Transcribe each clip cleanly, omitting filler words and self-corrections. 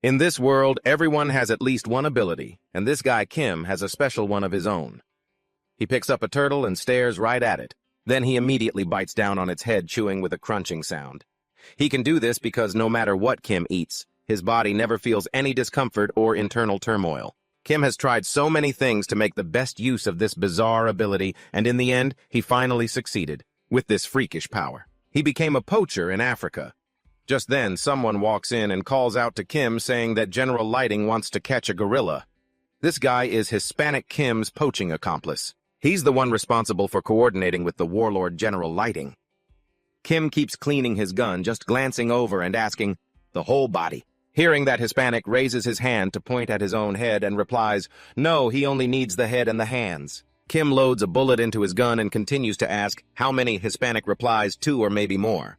In this world, everyone has at least one ability, and this guy Kim has a special one of his own. He picks up a turtle and stares right at it. Then he immediately bites down on its head, chewing with a crunching sound. He can do this because no matter what Kim eats, his body never feels any discomfort or internal turmoil. Kim has tried so many things to make the best use of this bizarre ability, and in the end, he finally succeeded with this freakish power. He became a poacher in Africa. Just then, someone walks in and calls out to Kim saying that General Lighting wants to catch a gorilla. This guy is Hispanic Kim's poaching accomplice. He's the one responsible for coordinating with the warlord General Lighting. Kim keeps cleaning his gun, just glancing over and asking, "The whole body?" Hearing that, Hispanic raises his hand to point at his own head and replies, "No, he only needs the head and the hands." Kim loads a bullet into his gun and continues to ask how many. Hispanic replies 2 or maybe more.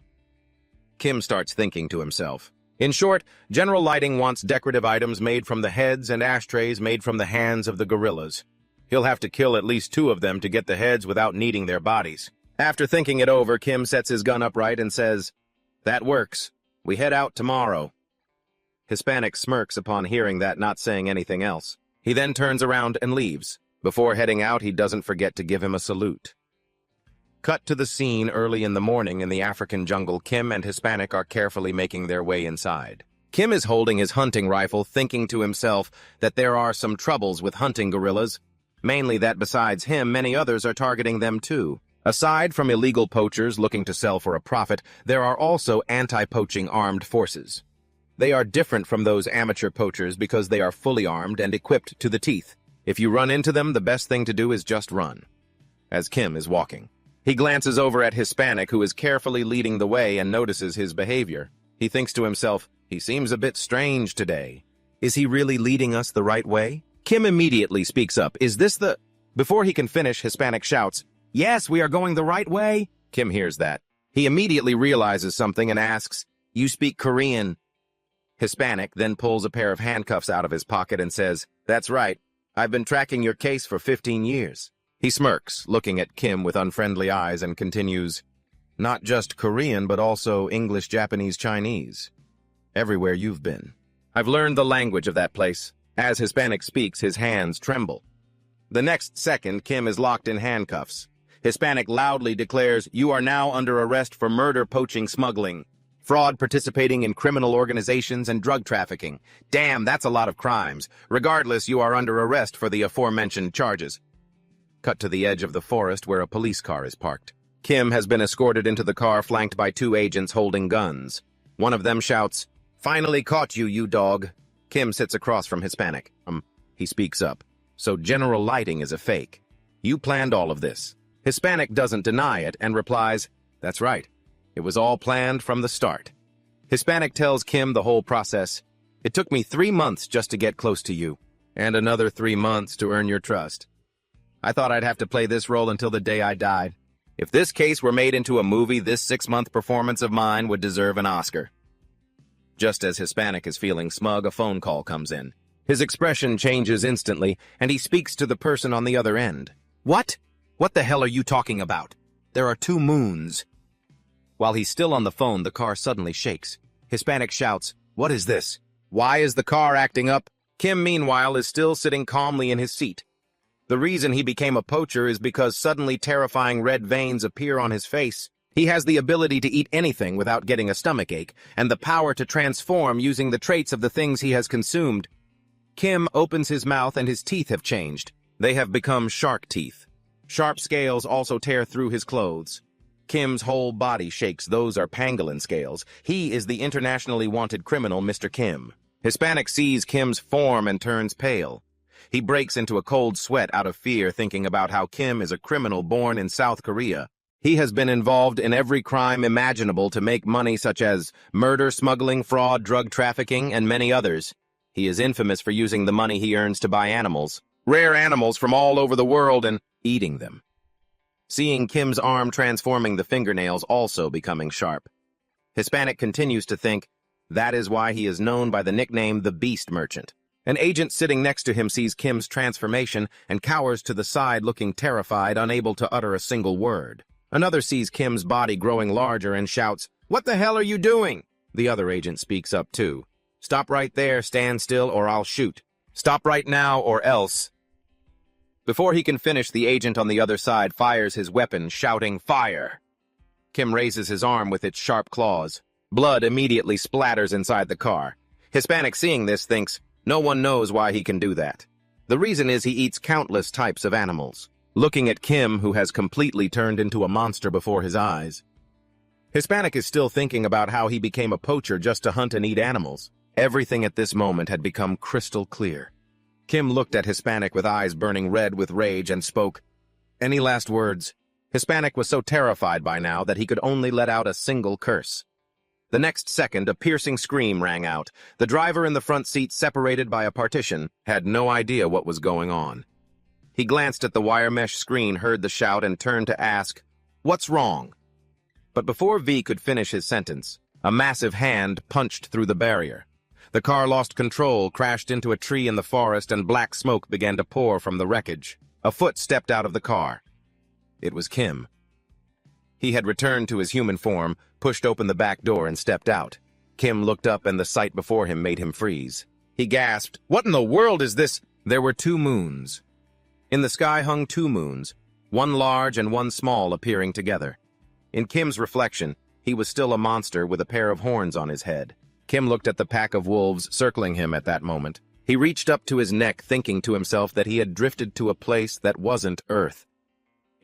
Kim starts thinking to himself. In short, General Lighting wants decorative items made from the heads and ashtrays made from the hands of the gorillas. He'll have to kill at least 2 of them to get the heads without needing their bodies. After thinking it over, Kim sets his gun upright and says, "That works. We head out tomorrow." Hispanic smirks upon hearing that, not saying anything else. He then turns around and leaves. Before heading out, he doesn't forget to give him a salute. Cut to the scene early in the morning in the African jungle. Kim and Hispanic are carefully making their way inside. Kim is holding his hunting rifle, thinking to himself that there are some troubles with hunting gorillas. Mainly that besides him, many others are targeting them too. Aside from illegal poachers looking to sell for a profit, there are also anti-poaching armed forces. They are different from those amateur poachers because they are fully armed and equipped to the teeth. If you run into them, the best thing to do is just run. As Kim is walking, he glances over at Hispanic, who is carefully leading the way, and notices his behavior. He thinks to himself, he seems a bit strange today. Is he really leading us the right way? Kim immediately speaks up. Is this the... Before he can finish, Hispanic shouts, "Yes, we are going the right way." Kim hears that. He immediately realizes something and asks, "You speak Korean?" Hispanic then pulls a pair of handcuffs out of his pocket and says, "That's right. I've been tracking your case for 15 years. He smirks, looking at Kim with unfriendly eyes, and continues, "Not just Korean, but also English, Japanese, Chinese. Everywhere you've been. I've learned the language of that place." As Hispanic speaks, his hands tremble. The next second, Kim is locked in handcuffs. Hispanic loudly declares, "You are now under arrest for murder, poaching, smuggling, fraud, participating in criminal organizations, and drug trafficking. Damn, that's a lot of crimes. Regardless, you are under arrest for the aforementioned charges." Cut to the edge of the forest where a police car is parked. Kim has been escorted into the car, flanked by 2 agents holding guns. One of them shouts, "Finally caught you, you dog." Kim sits across from Hispanic. He speaks up. "So General Lighting is a fake. You planned all of this." Hispanic doesn't deny it and replies, "That's right. It was all planned from the start." Hispanic tells Kim the whole process. "It took me 3 months just to get close to you, and another 3 months to earn your trust. I thought I'd have to play this role until the day I died. If this case were made into a movie, this 6-month performance of mine would deserve an Oscar." Just as Hispanic is feeling smug, a phone call comes in. His expression changes instantly, and he speaks to the person on the other end. "What? What the hell are you talking about? There are 2 moons." While he's still on the phone, the car suddenly shakes. Hispanic shouts, "What is this? Why is the car acting up?" Kim, meanwhile, is still sitting calmly in his seat. The reason he became a poacher is because suddenly terrifying red veins appear on his face. He has the ability to eat anything without getting a stomachache, and the power to transform using the traits of the things he has consumed. Kim opens his mouth and his teeth have changed. They have become shark teeth. Sharp scales also tear through his clothes. Kim's whole body shakes. Those are pangolin scales. He is the internationally wanted criminal, Mr. Kim. Hispanic sees Kim's form and turns pale. He breaks into a cold sweat out of fear, thinking about how Kim is a criminal born in South Korea. He has been involved in every crime imaginable to make money, such as murder, smuggling, fraud, drug trafficking, and many others. He is infamous for using the money he earns to buy animals, rare animals from all over the world, and eating them. Seeing Kim's arm transforming, the fingernails also becoming sharp. Hispanic continues to think that is why he is known by the nickname the Beast Merchant. An agent sitting next to him sees Kim's transformation and cowers to the side, looking terrified, unable to utter a single word. Another sees Kim's body growing larger and shouts, "What the hell are you doing?" The other agent speaks up too. Stop right there, stand still, or I'll shoot. Stop right now, or else. Before he can finish, the agent on the other side fires his weapon, shouting, "Fire!" Kim raises his arm with its sharp claws. Blood immediately splatters inside the car. Hispanic, seeing this, thinks, no one knows why he can do that. The reason is he eats countless types of animals. Looking at Kim, who has completely turned into a monster before his eyes. Hispanic is still thinking about how he became a poacher just to hunt and eat animals. Everything at this moment had become crystal clear. Kim looked at Hispanic with eyes burning red with rage and spoke. Any last words? Hispanic was so terrified by now that he could only let out a single curse. The next second, a piercing scream rang out. The driver in the front seat, separated by a partition, had no idea what was going on. He glanced at the wire mesh screen, heard the shout, and turned to ask, "What's wrong?" But before V could finish his sentence, a massive hand punched through the barrier. The car lost control, crashed into a tree in the forest, and black smoke began to pour from the wreckage. A foot stepped out of the car. It was Kim. He had returned to his human form, pushed open the back door, and stepped out. Kim looked up, and the sight before him made him freeze. He gasped, "What in the world is this?" There were 2 moons. In the sky hung 2 moons, one large and one small appearing together. In Kim's reflection, he was still a monster with a pair of horns on his head. Kim looked at the pack of wolves circling him at that moment. He reached up to his neck, thinking to himself that he had drifted to a place that wasn't Earth.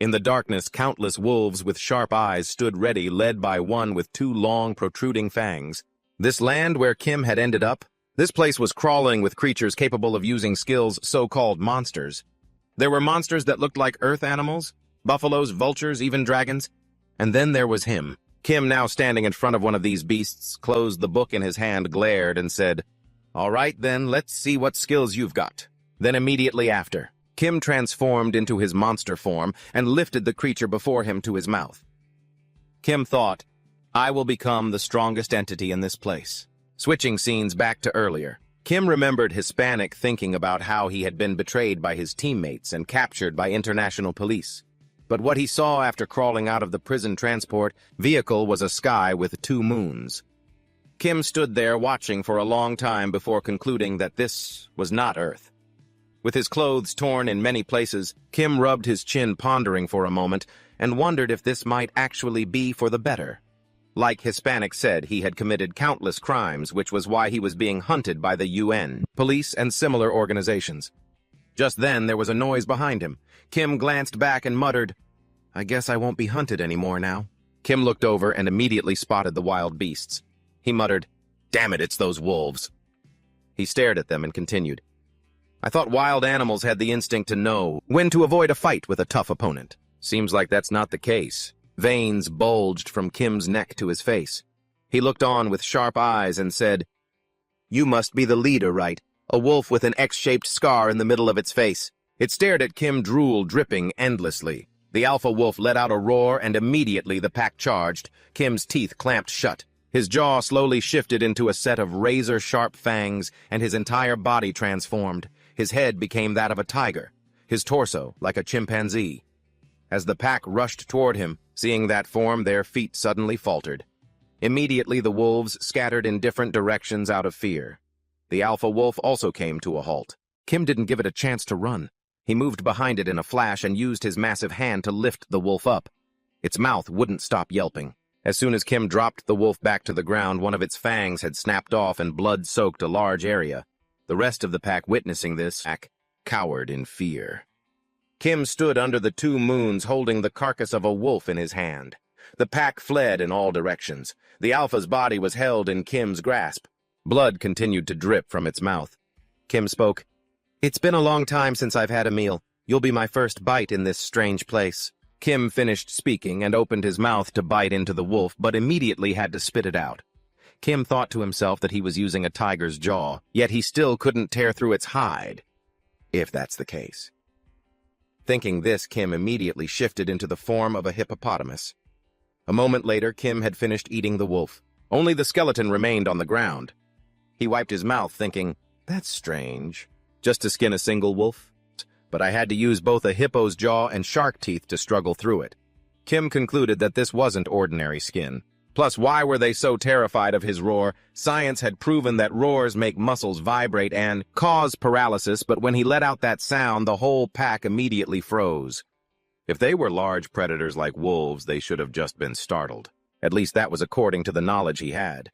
In the darkness, countless wolves with sharp eyes stood ready, led by one with 2 long, protruding fangs. This land where Kim had ended up? This place was crawling with creatures capable of using skills, so-called monsters. There were monsters that looked like Earth animals, buffaloes, vultures, even dragons. And then there was him. Kim, now standing in front of one of these beasts, closed the book in his hand, glared, and said, "All right, then, let's see what skills you've got." Then immediately after, Kim transformed into his monster form and lifted the creature before him to his mouth. Kim thought, "I will become the strongest entity in this place." Switching scenes back to earlier, Kim remembered Hispanic thinking about how he had been betrayed by his teammates and captured by international police. But what he saw after crawling out of the prison transport vehicle was a sky with 2 moons. Kim stood there watching for a long time before concluding that this was not Earth. With his clothes torn in many places, Kim rubbed his chin, pondering for a moment, and wondered if this might actually be for the better. Like Hispanic said, he had committed countless crimes, which was why he was being hunted by the UN, police, and similar organizations. Just then, there was a noise behind him. Kim glanced back and muttered, "I guess I won't be hunted anymore now." Kim looked over and immediately spotted the wild beasts. He muttered, "Damn it, it's those wolves." He stared at them and continued, "I thought wild animals had the instinct to know when to avoid a fight with a tough opponent. Seems like that's not the case." Veins bulged from Kim's neck to his face. He looked on with sharp eyes and said, "You must be the leader, right? A wolf with an X-shaped scar in the middle of its face." It stared at Kim, drool dripping endlessly. The alpha wolf let out a roar, and immediately the pack charged. Kim's teeth clamped shut. His jaw slowly shifted into a set of razor-sharp fangs, and his entire body transformed. His head became that of a tiger, his torso like a chimpanzee. As the pack rushed toward him, seeing that form, their feet suddenly faltered. Immediately the wolves scattered in different directions out of fear. The alpha wolf also came to a halt. Kim didn't give it a chance to run. He moved behind it in a flash and used his massive hand to lift the wolf up. Its mouth wouldn't stop yelping. As soon as Kim dropped the wolf back to the ground, one of its fangs had snapped off and blood soaked a large area. The rest of the pack, witnessing this, cowered in fear. Kim stood under the 2 moons, holding the carcass of a wolf in his hand. The pack fled in all directions. The alpha's body was held in Kim's grasp. Blood continued to drip from its mouth. Kim spoke, "It's been a long time since I've had a meal. You'll be my first bite in this strange place." Kim finished speaking and opened his mouth to bite into the wolf, but immediately had to spit it out. Kim thought to himself that he was using a tiger's jaw, yet he still couldn't tear through its hide, if that's the case. Thinking this, Kim immediately shifted into the form of a hippopotamus. A moment later, Kim had finished eating the wolf. Only the skeleton remained on the ground. He wiped his mouth, thinking, "That's strange. Just to skin a single wolf? But I had to use both a hippo's jaw and shark teeth to struggle through it." Kim concluded that this wasn't ordinary skin. Plus, why were they so terrified of his roar? Science had proven that roars make muscles vibrate and cause paralysis, but when he let out that sound, the whole pack immediately froze. If they were large predators like wolves, they should have just been startled. At least that was according to the knowledge he had.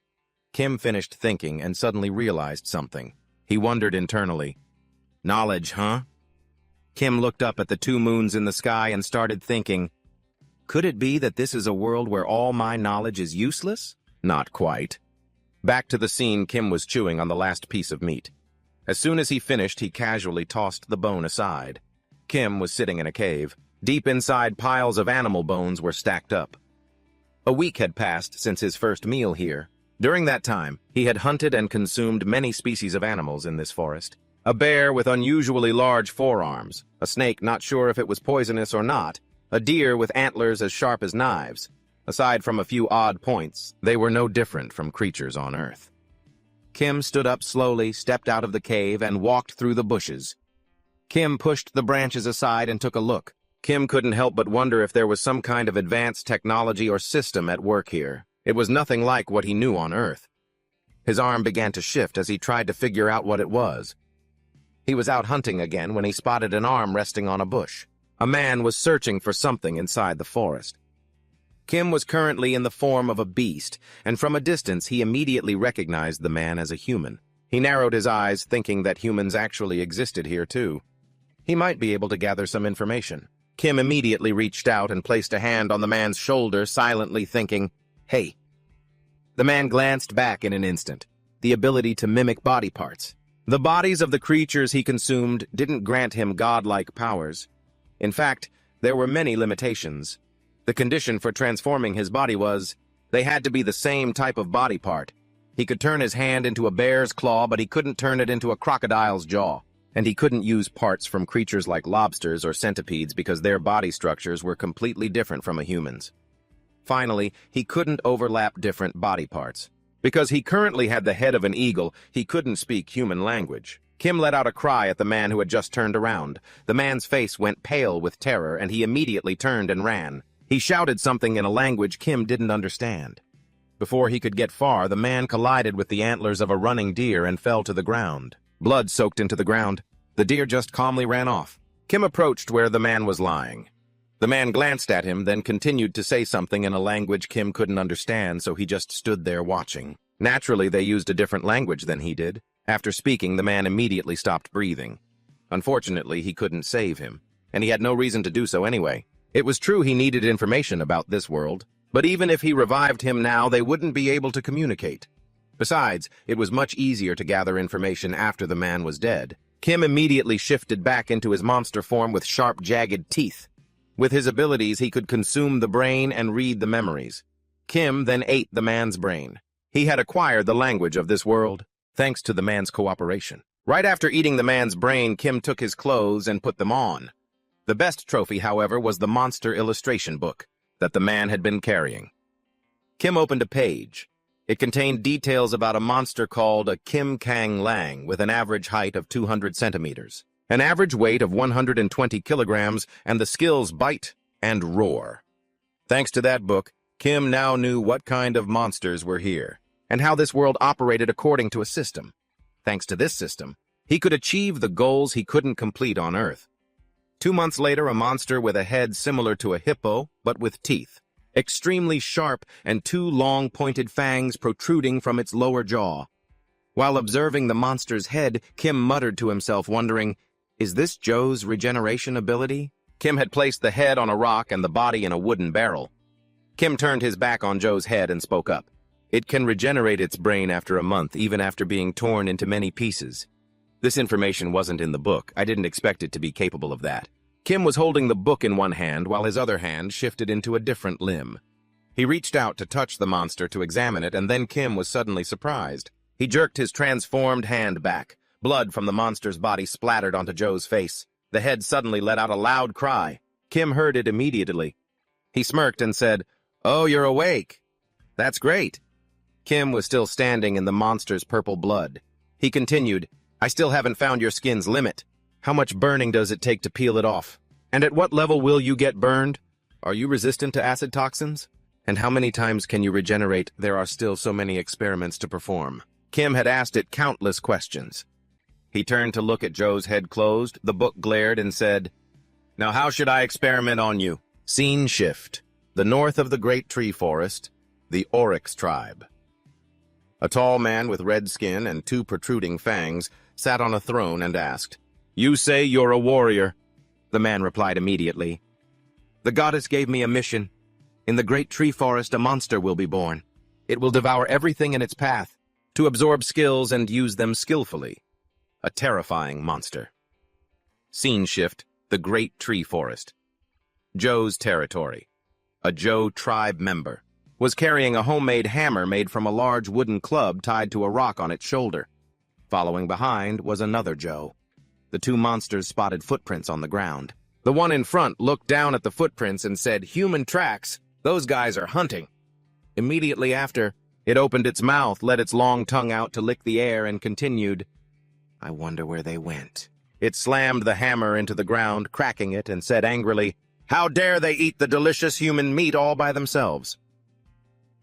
Kim finished thinking and suddenly realized something. He wondered internally. Knowledge, huh? Kim looked up at the two moons in the sky and started thinking, could it be that this is a world where all my knowledge is useless? Not quite. Back to the scene, Kim was chewing on the last piece of meat. As soon as he finished, he casually tossed the bone aside. Kim was sitting in a cave. Deep inside, piles of animal bones were stacked up. A week had passed since his first meal here. During that time, he had hunted and consumed many species of animals in this forest. A bear with unusually large forearms, a snake not sure if it was poisonous or not, a deer with antlers as sharp as knives. Aside from a few odd points, they were no different from creatures on Earth. Kim stood up slowly, stepped out of the cave, and walked through the bushes. Kim pushed the branches aside and took a look. Kim couldn't help but wonder if there was some kind of advanced technology or system at work here. It was nothing like what he knew on Earth. His arm began to shift as he tried to figure out what it was. He was out hunting again when he spotted an arm resting on a bush. A man was searching for something inside the forest. Kim was currently in the form of a beast, and from a distance he immediately recognized the man as a human. He narrowed his eyes, thinking that humans actually existed here too. He might be able to gather some information. Kim immediately reached out and placed a hand on the man's shoulder, silently thinking, "Hey." The man glanced back in an instant, the ability to mimic body parts. The bodies of the creatures he consumed didn't grant him godlike powers. In fact, there were many limitations. The condition for transforming his body was, they had to be the same type of body part. He could turn his hand into a bear's claw, but he couldn't turn it into a crocodile's jaw. And he couldn't use parts from creatures like lobsters or centipedes because their body structures were completely different from a human's. Finally, he couldn't overlap different body parts. Because he currently had the head of an eagle, he couldn't speak human language. Kim let out a cry at the man who had just turned around. The man's face went pale with terror, and he immediately turned and ran. He shouted something in a language Kim didn't understand. Before he could get far, the man collided with the antlers of a running deer and fell to the ground. Blood soaked into the ground. The deer just calmly ran off. Kim approached where the man was lying. The man glanced at him, then continued to say something in a language Kim couldn't understand, so he just stood there watching. Naturally, they used a different language than he did. After speaking, the man immediately stopped breathing. Unfortunately, he couldn't save him, and he had no reason to do so anyway. It was true he needed information about this world, but even if he revived him now, they wouldn't be able to communicate. Besides, it was much easier to gather information after the man was dead. Kim immediately shifted back into his monster form with sharp, jagged teeth. With his abilities, he could consume the brain and read the memories. Kim then ate the man's brain. He had acquired the language of this world, thanks to the man's cooperation. Right after eating the man's brain, Kim took his clothes and put them on. The best trophy, however, was the monster illustration book that the man had been carrying. Kim opened a page. It contained details about a monster called a Kim Kang Lang with an average height of 200 centimeters, an average weight of 120 kilograms, and the skills Bite and Roar. Thanks to that book, Kim now knew what kind of monsters were here, and how this world operated according to a system. Thanks to this system, he could achieve the goals he couldn't complete on Earth. 2 months later, a monster with a head similar to a hippo, but with teeth, extremely sharp and 2 long pointed fangs protruding from its lower jaw. While observing the monster's head, Kim muttered to himself, wondering, is this Joe's regeneration ability? Kim had placed the head on a rock and the body in a wooden barrel. Kim turned his back on Joe's head and spoke up. It can regenerate its brain after a month, even after being torn into many pieces. This information wasn't in the book. I didn't expect it to be capable of that. Kim was holding the book in one hand while his other hand shifted into a different limb. He reached out to touch the monster to examine it, and then Kim was suddenly surprised. He jerked his transformed hand back. Blood from the monster's body splattered onto Joe's face. The head suddenly let out a loud cry. Kim heard it immediately. He smirked and said, "Oh, you're awake. That's great." Kim was still standing in the monster's purple blood. He continued, "I still haven't found your skin's limit. How much burning does it take to peel it off? And at what level will you get burned? Are you resistant to acid toxins? And how many times can you regenerate? There are still so many experiments to perform. Kim had asked it countless questions. He turned to look at Joe's head closed, the book glared and said, "Now how should I experiment on you?" Scene shift. The north of the great tree forest, the Oryx tribe. A tall man with red skin and 2 protruding fangs sat on a throne and asked, "You say you're a warrior?" The man replied immediately, "The goddess gave me a mission. In the great tree forest, a monster will be born. It will devour everything in its path, to absorb skills and use them skillfully. A terrifying monster." Scene shift. The great tree forest. Joe's territory. A Joe tribe member was carrying a homemade hammer made from a large wooden club tied to a rock on its shoulder. Following behind was another Joe. The 2 monsters spotted footprints on the ground. The one in front looked down at the footprints and said, "Human tracks. Those guys are hunting." Immediately after, it opened its mouth, let its long tongue out to lick the air, and continued, "I wonder where they went." It slammed the hammer into the ground, cracking it, and said angrily, "How dare they eat the delicious human meat all by themselves?"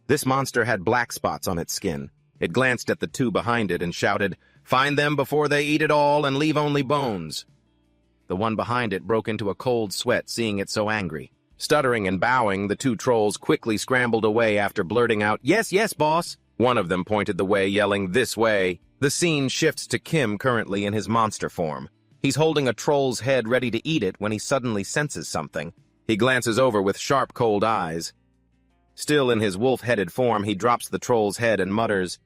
This monster had black spots on its skin. It glanced at the 2 behind it and shouted, "Find them before they eat it all and leave only bones." The one behind it broke into a cold sweat seeing it so angry. Stuttering and bowing, the 2 trolls quickly scrambled away after blurting out, "Yes, yes, boss." One of them pointed the way, yelling, "This way." The scene shifts to Kim currently in his monster form. He's holding a troll's head ready to eat it when he suddenly senses something. He glances over with sharp, cold eyes. Still in his wolf-headed form, he drops the troll's head and mutters,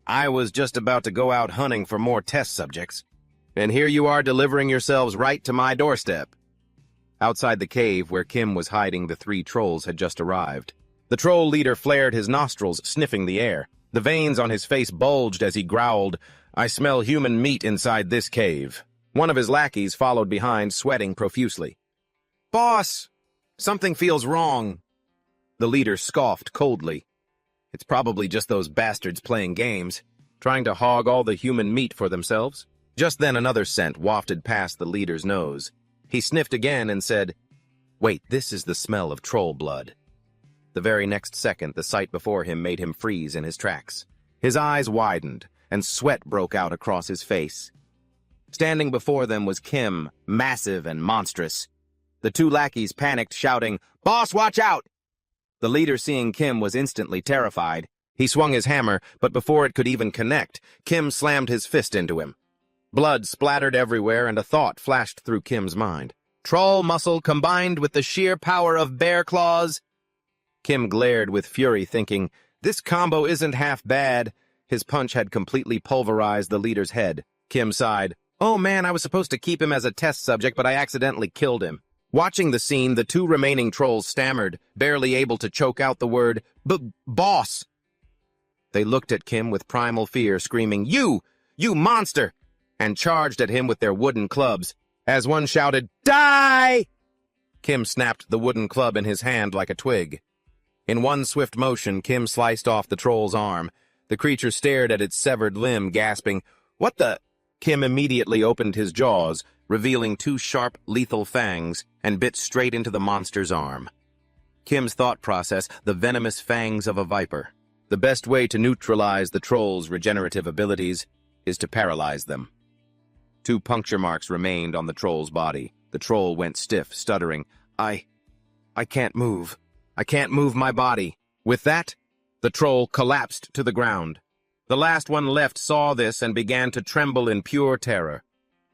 "I was just about to go out hunting for more test subjects, and here you are delivering yourselves right to my doorstep." Outside the cave where Kim was hiding, the 3 trolls had just arrived. The troll leader flared his nostrils, sniffing the air. The veins on his face bulged as he growled, "I smell human meat inside this cave." One of his lackeys followed behind, sweating profusely. "Boss, something feels wrong." The leader scoffed coldly. "It's probably just those bastards playing games, trying to hog all the human meat for themselves." Just then another scent wafted past the leader's nose. He sniffed again and said, "Wait, this is the smell of troll blood." The very next second, the sight before him made him freeze in his tracks. His eyes widened, and sweat broke out across his face. Standing before them was Kim, massive and monstrous. The 2 lackeys panicked, shouting, "Boss, watch out!" The leader, seeing Kim, was instantly terrified. He swung his hammer, but before it could even connect, Kim slammed his fist into him. Blood splattered everywhere, and a thought flashed through Kim's mind. Troll muscle combined with the sheer power of bear claws. Kim glared with fury, thinking, "This combo isn't half bad." His punch had completely pulverized the leader's head. Kim sighed, "Oh man, I was supposed to keep him as a test subject, but I accidentally killed him." Watching the scene, the 2 remaining trolls stammered, barely able to choke out the word, "Boss." They looked at Kim with primal fear, screaming, You monster!" and charged at him with their wooden clubs. As one shouted, "Die!" Kim snapped the wooden club in his hand like a twig. In one swift motion, Kim sliced off the troll's arm. The creature stared at its severed limb, gasping, "What the—" Kim immediately opened his jaws, revealing 2 sharp, lethal fangs, and bit straight into the monster's arm. Kim's thought process, the venomous fangs of a viper. The best way to neutralize the troll's regenerative abilities is to paralyze them. 2 puncture marks remained on the troll's body. The troll went stiff, stuttering, I can't move. I can't move my body." With that, the troll collapsed to the ground. The last one left saw this and began to tremble in pure terror.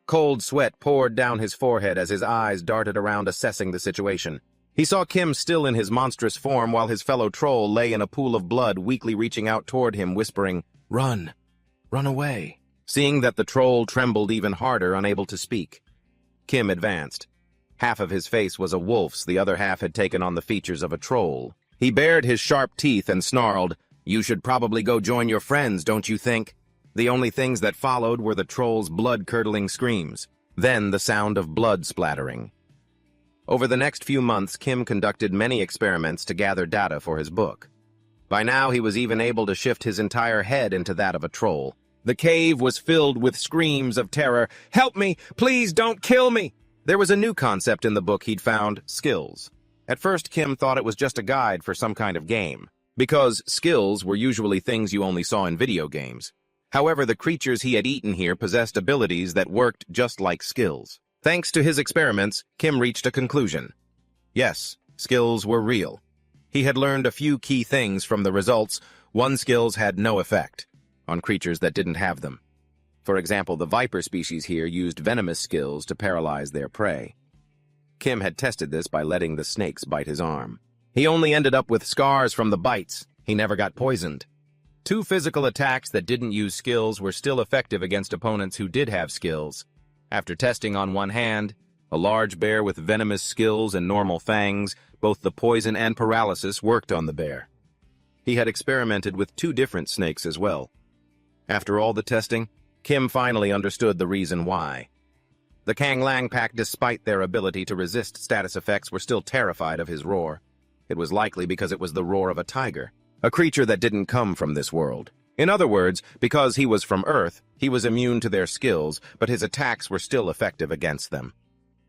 Cold sweat poured down his forehead as his eyes darted around assessing the situation. He saw Kim still in his monstrous form while his fellow troll lay in a pool of blood, weakly reaching out toward him, whispering, "Run! Run away!" Seeing that the troll trembled even harder, unable to speak, Kim advanced. Half of his face was a wolf's, the other half had taken on the features of a troll. He bared his sharp teeth and snarled, "You should probably go join your friends, don't you think?" The only things that followed were the troll's blood-curdling screams, then the sound of blood splattering. Over the next few months, Kim conducted many experiments to gather data for his book. By now, he was even able to shift his entire head into that of a troll. The cave was filled with screams of terror. "Help me! Please don't kill me!" There was a new concept in the book he'd found, skills. At first, Kim thought it was just a guide for some kind of game, because skills were usually things you only saw in video games. However, the creatures he had eaten here possessed abilities that worked just like skills. Thanks to his experiments, Kim reached a conclusion. Yes, skills were real. He had learned a few key things from the results. One skills had no effect on creatures that didn't have them. For example, the viper species here used venomous skills to paralyze their prey. Kim had tested this by letting the snakes bite his arm. He only ended up with scars from the bites. He never got poisoned. 2 physical attacks that didn't use skills were still effective against opponents who did have skills. After testing on one hand, a large bear with venomous skills and normal fangs, both the poison and paralysis worked on the bear. He had experimented with 2 different snakes as well. After all the testing, Kim finally understood the reason why. The Kang Lang pack, despite their ability to resist status effects, were still terrified of his roar. It was likely because it was the roar of a tiger, a creature that didn't come from this world. In other words, because he was from Earth, he was immune to their skills, but his attacks were still effective against them.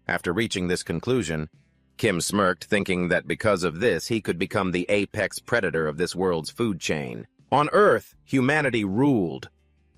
After reaching this conclusion, Kim smirked, thinking that because of this, he could become the apex predator of this world's food chain. On Earth, humanity ruled.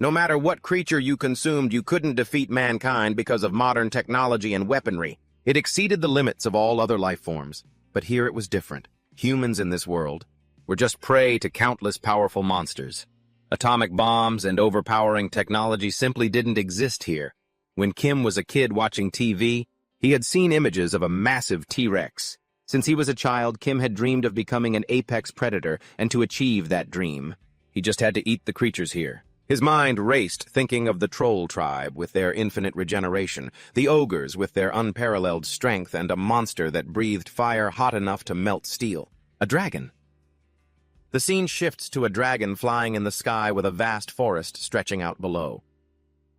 No matter what creature you consumed, you couldn't defeat mankind because of modern technology and weaponry. It exceeded the limits of all other life forms. But here it was different. Humans in this world were just prey to countless powerful monsters. Atomic bombs and overpowering technology simply didn't exist here. When Kim was a kid watching TV, he had seen images of a massive T-Rex. Since he was a child, Kim had dreamed of becoming an apex predator, and to achieve that dream, he just had to eat the creatures here. His mind raced, thinking of the troll tribe with their infinite regeneration, the ogres with their unparalleled strength, and a monster that breathed fire hot enough to melt steel. A dragon. The scene shifts to a dragon flying in the sky with a vast forest stretching out below.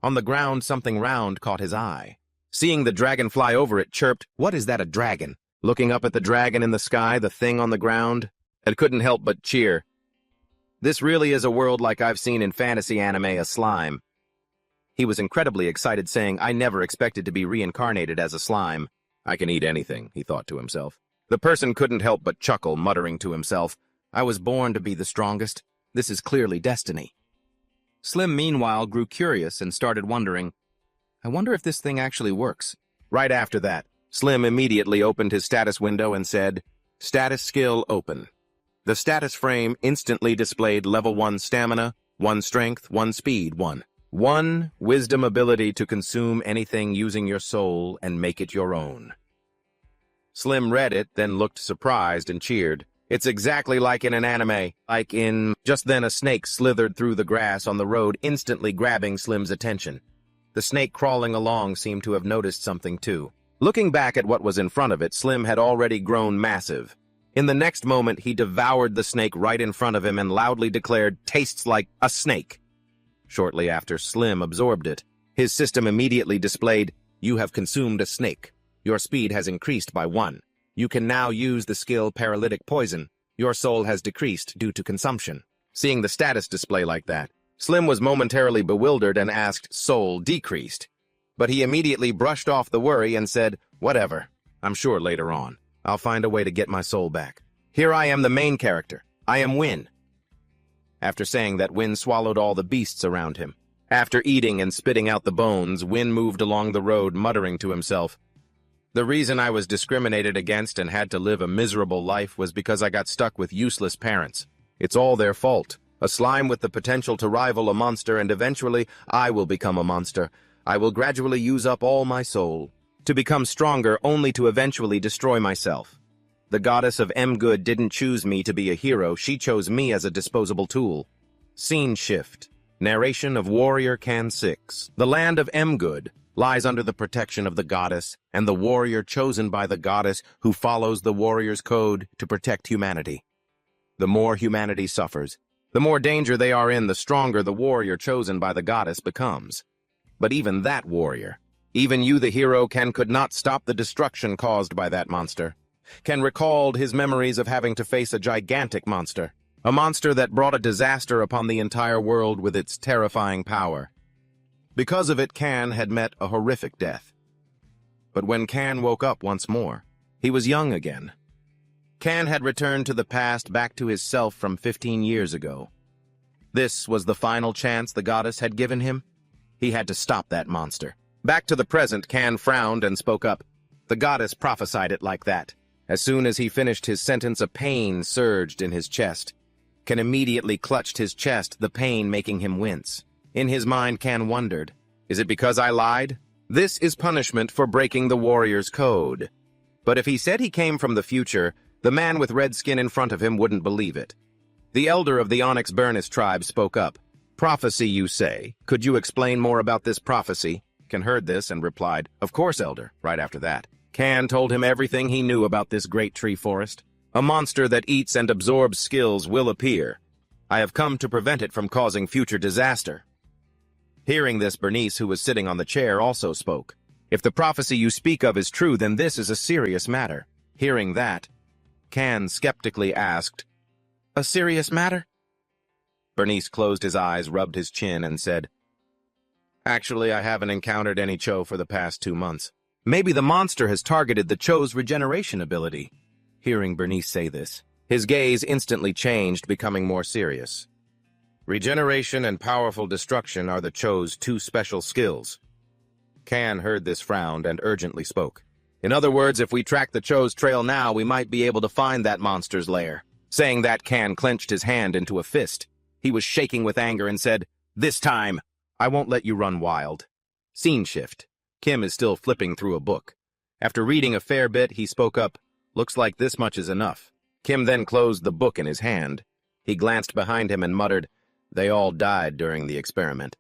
On the ground, something round caught his eye. Seeing the dragon fly over it, chirped, "What is that, a dragon?" Looking up at the dragon in the sky, the thing on the ground, Ed couldn't help but cheer. This really is a world like I've seen in fantasy anime, a slime. He was incredibly excited, saying, "I never expected to be reincarnated as a slime. I can eat anything," he thought to himself. The person couldn't help but chuckle, muttering to himself, "I was born to be the strongest. This is clearly destiny." Slim, meanwhile, grew curious and started wondering, I wonder if this thing actually works. Right after that, Slim immediately opened his status window and said, "Status skill open." The status frame instantly displayed level 1 stamina, 1 strength, 1 speed, 1 wisdom ability to consume anything using your soul and make it your own. Slim read it, then looked surprised and cheered. It's exactly like in an anime, Just then a snake slithered through the grass on the road, instantly grabbing Slim's attention. The snake crawling along seemed to have noticed something too. Looking back at what was in front of it, Slim had already grown massive. In the next moment, he devoured the snake right in front of him and loudly declared, "Tastes like a snake." Shortly after Slim absorbed it, his system immediately displayed, "You have consumed a snake. Your speed has increased by 1. You can now use the skill Paralytic Poison. Your soul has decreased due to consumption." Seeing the status display like that, Slim was momentarily bewildered and asked, "Soul decreased?" But he immediately brushed off the worry and said, "Whatever. I'm sure later on I'll find a way to get my soul back. Here I am, the main character. I am Win." After saying that, Win swallowed all the beasts around him. After eating and spitting out the bones, Win moved along the road, muttering to himself, "The reason I was discriminated against and had to live a miserable life was because I got stuck with useless parents. It's all their fault. A slime with the potential to rival a monster, and eventually I will become a monster. I will gradually use up all my soul, to become stronger only to eventually destroy myself. The goddess of Good didn't choose me to be a hero, she chose me as a disposable tool." Scene shift. Narration of Warrior Can 6. The land of Good lies under the protection of the goddess, and the warrior chosen by the goddess who follows the warrior's code to protect humanity. The more humanity suffers, the more danger they are in, the stronger the warrior chosen by the goddess becomes. But even that warrior, even you the hero, could not stop the destruction caused by that monster. Ken recalled his memories of having to face a gigantic monster, a monster that brought a disaster upon the entire world with its terrifying power. Because of it, Ken had met a horrific death. But when Ken woke up once more, he was young again. Can had returned to the past, back to his self from 15 years ago. This was the final chance the goddess had given him. He had to stop that monster. Back to the present, Can frowned and spoke up. The goddess prophesied it like that. As soon as he finished his sentence, a pain surged in his chest. Can immediately clutched his chest, the pain making him wince. In his mind, Can wondered, is it because I lied? This is punishment for breaking the warrior's code. But if he said he came from the future, the man with red skin in front of him wouldn't believe it. The elder of the Onyx Burnus tribe spoke up. Prophecy, you say? Could you explain more about this prophecy? Can heard this and replied, of course, elder, right after that. Can told him everything he knew about this great tree forest. A monster that eats and absorbs skills will appear. I have come to prevent it from causing future disaster. Hearing this, Bernice, who was sitting on the chair, also spoke. If the prophecy you speak of is true, then this is a serious matter. Hearing that, Can skeptically asked, a serious matter? Bernice closed his eyes, rubbed his chin, and said, actually, I haven't encountered any Cho for the past 2 months. Maybe the monster has targeted the Cho's regeneration ability. Hearing Bernice say this, his gaze instantly changed, becoming more serious. Regeneration and powerful destruction are the Cho's 2 special skills. Can heard this, frowned, and urgently spoke. In other words, if we track the Cho's trail now, we might be able to find that monster's lair. Saying that, Can clenched his hand into a fist. He was shaking with anger and said, this time, I won't let you run wild. Scene shift. Kim is still flipping through a book. After reading a fair bit, he spoke up, looks like this much is enough. Kim then closed the book in his hand. He glanced behind him and muttered, they all died during the experiment.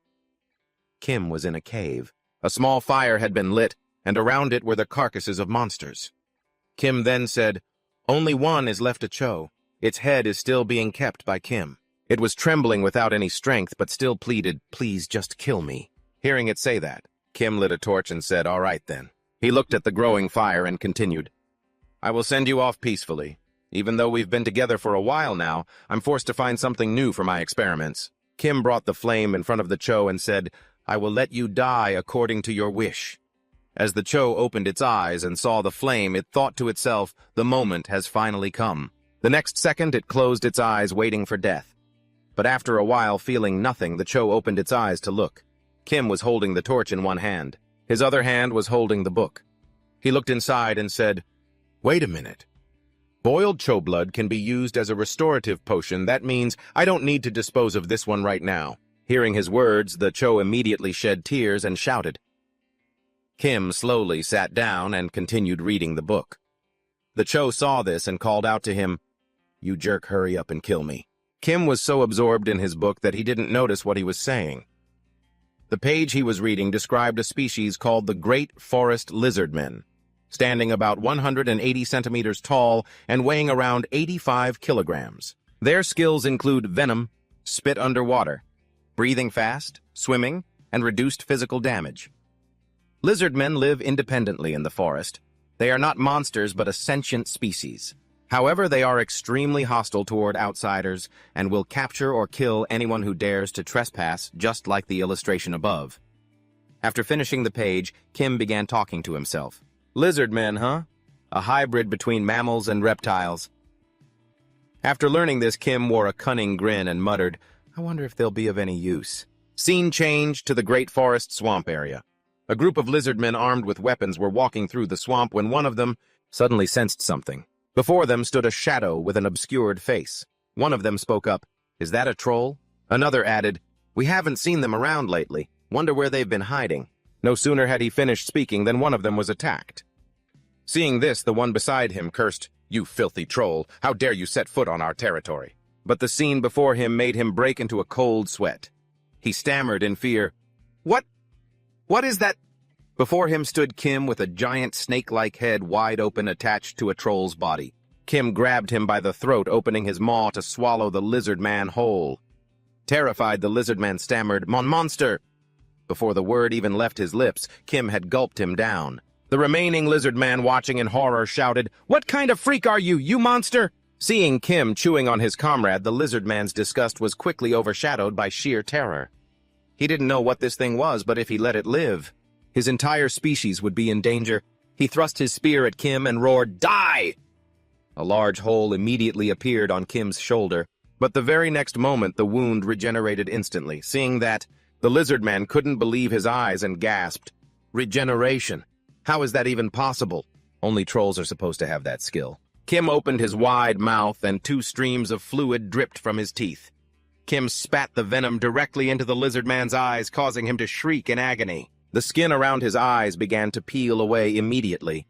Kim was in a cave. A small fire had been lit, and around it were the carcasses of monsters. Kim then said, only one is left a Cho. Its head is still being kept by Kim. It was trembling without any strength, but still pleaded, please just kill me. Hearing it say that, Kim lit a torch and said, all right then. He looked at the growing fire and continued, I will send you off peacefully. Even though we've been together for a while now, I'm forced to find something new for my experiments. Kim brought the flame in front of the Cho and said, I will let you die according to your wish. As the Cho opened its eyes and saw the flame, it thought to itself, the moment has finally come. The next second, it closed its eyes, waiting for death. But after a while, feeling nothing, the Cho opened its eyes to look. Kim was holding the torch in one hand. His other hand was holding the book. He looked inside and said, wait a minute. Boiled Cho blood can be used as a restorative potion. That means I don't need to dispose of this one right now. Hearing his words, the Cho immediately shed tears and shouted. Kim slowly sat down and continued reading the book. The Cho saw this and called out to him, you jerk, hurry up and kill me. Kim was so absorbed in his book that he didn't notice what he was saying. The page he was reading described a species called the Great Forest Lizardmen, standing about 180 centimeters tall and weighing around 85 kilograms. Their skills include venom, spit underwater, breathing fast, swimming, and reduced physical damage. Lizardmen live independently in the forest. They are not monsters but a sentient species. However, they are extremely hostile toward outsiders and will capture or kill anyone who dares to trespass, just like the illustration above. After finishing the page, Kim began talking to himself. Lizardmen, huh? A hybrid between mammals and reptiles. After learning this, Kim wore a cunning grin and muttered, I wonder if they'll be of any use. Scene changed to the Great Forest Swamp area. A group of lizardmen armed with weapons were walking through the swamp when one of them suddenly sensed something. Before them stood a shadow with an obscured face. One of them spoke up, is that a troll? Another added, we haven't seen them around lately. Wonder where they've been hiding. No sooner had he finished speaking than one of them was attacked. Seeing this, the one beside him cursed, you filthy troll, how dare you set foot on our territory? But the scene before him made him break into a cold sweat. He stammered in fear, What is that? Before him stood Kim with a giant snake-like head wide open attached to a troll's body. Kim grabbed him by the throat, opening his maw to swallow the lizard man whole. Terrified, the lizard man stammered, monster! Before the word even left his lips, Kim had gulped him down. The remaining lizard man, watching in horror, shouted, what kind of freak are you, you monster? Seeing Kim chewing on his comrade, the lizard man's disgust was quickly overshadowed by sheer terror. He didn't know what this thing was, but if he let it live, his entire species would be in danger. He thrust his spear at Kim and roared, die! A large hole immediately appeared on Kim's shoulder, but the very next moment the wound regenerated instantly. Seeing that, the lizard man couldn't believe his eyes and gasped, "Regeneration? How is that even possible? Only trolls are supposed to have that skill." Kim opened his wide mouth and 2 streams of fluid dripped from his teeth. Kim spat the venom directly into the lizard man's eyes, causing him to shriek in agony. The skin around his eyes began to peel away immediately.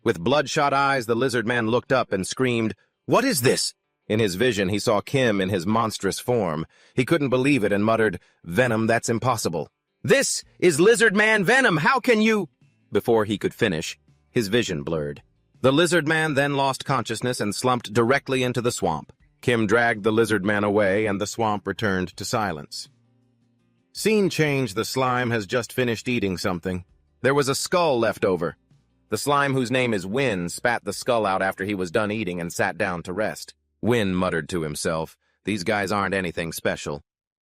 With bloodshot eyes, the lizard man looked up and screamed, "What is this?" In his vision, he saw Kim in his monstrous form. He couldn't believe it and muttered, "Venom, that's impossible." "This is lizard man venom, how can you—" Before he could finish, his vision blurred. The lizard man then lost consciousness and slumped directly into the swamp. Kim dragged the lizard man away, and the swamp returned to silence. Scene change. The slime has just finished eating something. There was a skull left over. The slime, whose name is Win, spat the skull out after he was done eating and sat down to rest. Win muttered to himself, "These guys aren't anything special.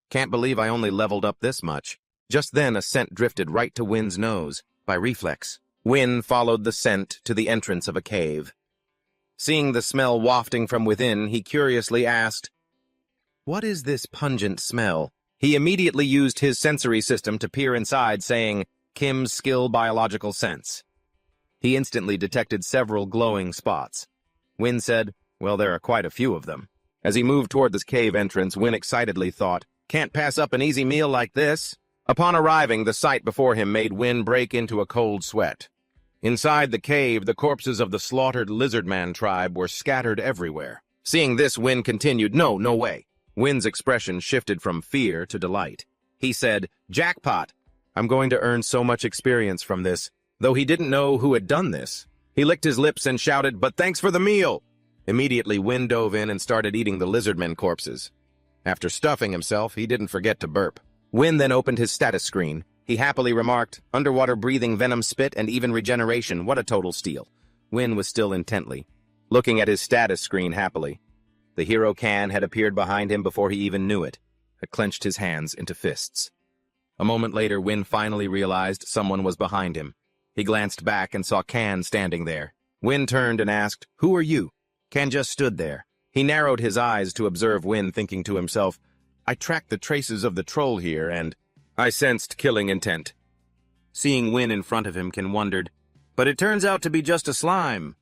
Can't believe I only leveled up this much." Just then a scent drifted right to Win's nose. By reflex, Win followed the scent to the entrance of a cave. Seeing the smell wafting from within, he curiously asked, "What is this pungent smell?" He immediately used his sensory system to peer inside, saying, "Kim's skill biological sense." He instantly detected several glowing spots. Win said, "Well, there are quite a few of them." As he moved toward the cave entrance, Win excitedly thought, "Can't pass up an easy meal like this." Upon arriving, the sight before him made Win break into a cold sweat. Inside the cave, the corpses of the slaughtered lizardman tribe were scattered everywhere. Seeing this, Win continued, "No way." Win's expression shifted from fear to delight. He said, "Jackpot! I'm going to earn so much experience from this." Though he didn't know who had done this, he licked his lips and shouted, "But thanks for the meal!" Immediately, Win dove in and started eating the lizardmen corpses. After stuffing himself, he didn't forget to burp. Win then opened his status screen. He happily remarked, "Underwater breathing, venom spit, and even regeneration. What a total steal." Win was still intently looking at his status screen happily. The hero Can had appeared behind him before he even knew it, had clenched his hands into fists. A moment later, Win finally realized someone was behind him. He glanced back and saw Can standing there. Win turned and asked, "Who are you?" Can just stood there. He narrowed his eyes to observe Win, thinking to himself, "I tracked the traces of the troll here, and I sensed killing intent." Seeing Win in front of him, Can wondered, "But it turns out to be just a slime."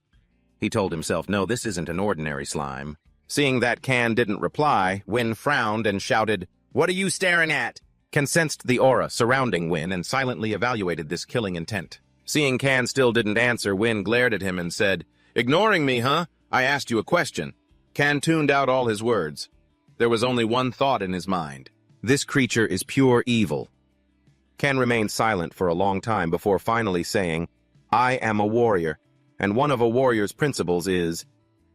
He told himself, "No, this isn't an ordinary slime." Seeing that Can didn't reply, Win frowned and shouted, "What are you staring at?" Can sensed the aura surrounding Win and silently evaluated this killing intent. Seeing Can still didn't answer, Win glared at him and said, "Ignoring me, huh? I asked you a question." Can tuned out all his words. There was only one thought in his mind. This creature is pure evil. Can remained silent for a long time before finally saying, "I am a warrior, and one of a warrior's principles is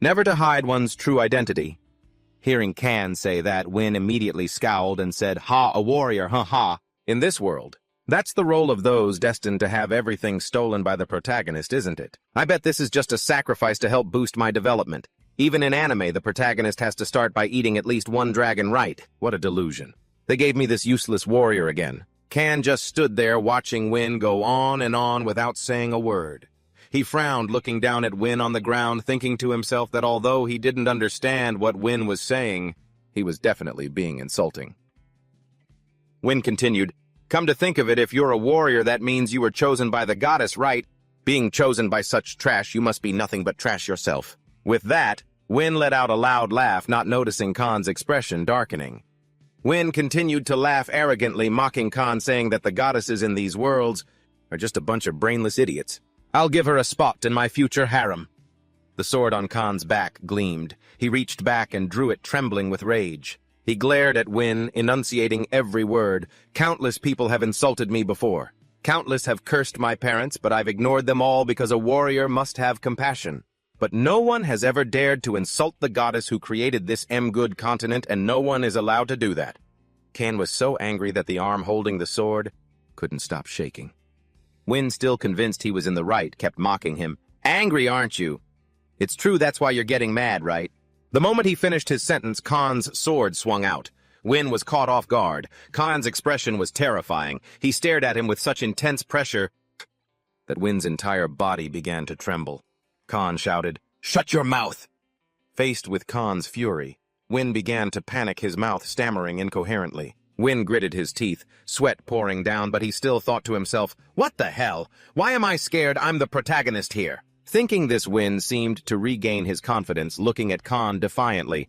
never to hide one's true identity." Hearing Can say that, Win immediately scowled and said, "Ha, a warrior, ha. In this world, that's the role of those destined to have everything stolen by the protagonist, isn't it? I bet this is just a sacrifice to help boost my development. Even in anime, the protagonist has to start by eating at least one dragon right. What a delusion. They gave me this useless warrior again." Can just stood there watching Win go on and on without saying a word. He frowned, looking down at Win on the ground, thinking to himself that although he didn't understand what Win was saying, he was definitely being insulting. Win continued, "Come to think of it, if you're a warrior, that means you were chosen by the goddess, right? Being chosen by such trash, you must be nothing but trash yourself." With that, Win let out a loud laugh, not noticing Khan's expression darkening. Win continued to laugh arrogantly, mocking Khan, saying that the goddesses in these worlds are just a bunch of brainless idiots. "I'll give her a spot in my future harem." The sword on Khan's back gleamed. He reached back and drew it, trembling with rage. He glared at Win, enunciating every word. "Countless people have insulted me before. Countless have cursed my parents, but I've ignored them all because a warrior must have compassion. But no one has ever dared to insult the goddess who created this good continent, and no one is allowed to do that." Can was so angry that the arm holding the sword couldn't stop shaking. Win, still convinced he was in the right, kept mocking him. "Angry, aren't you? It's true that's why you're getting mad, right?" The moment he finished his sentence, Khan's sword swung out. Win was caught off guard. Khan's expression was terrifying. He stared at him with such intense pressure that Win's entire body began to tremble. Khan shouted, "Shut your mouth! Faced with Khan's fury, Win began to panic, his mouth stammering incoherently. Win gritted his teeth, sweat pouring down, but he still thought to himself, "What the hell? Why am I scared? I'm the protagonist here." Thinking this, Win seemed to regain his confidence, looking at Khan defiantly.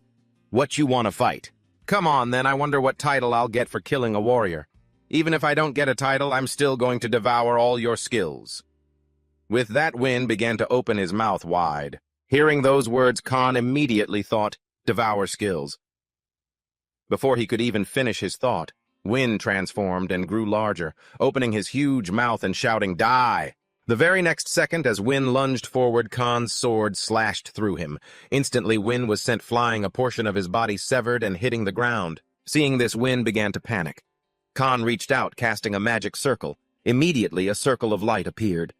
"What you want to fight? Come on, then. I wonder what title I'll get for killing a warrior. Even if I don't get a title, I'm still going to devour all your skills." With that, Win began to open his mouth wide. Hearing those words, Khan immediately thought, "Devour skills." Before he could even finish his thought, Win transformed and grew larger, opening his huge mouth and shouting, "Die!" The very next second, as Win lunged forward, Khan's sword slashed through him. Instantly, Win was sent flying, a portion of his body severed and hitting the ground. Seeing this, Win began to panic. Khan reached out, casting a magic circle. Immediately, a circle of light appeared.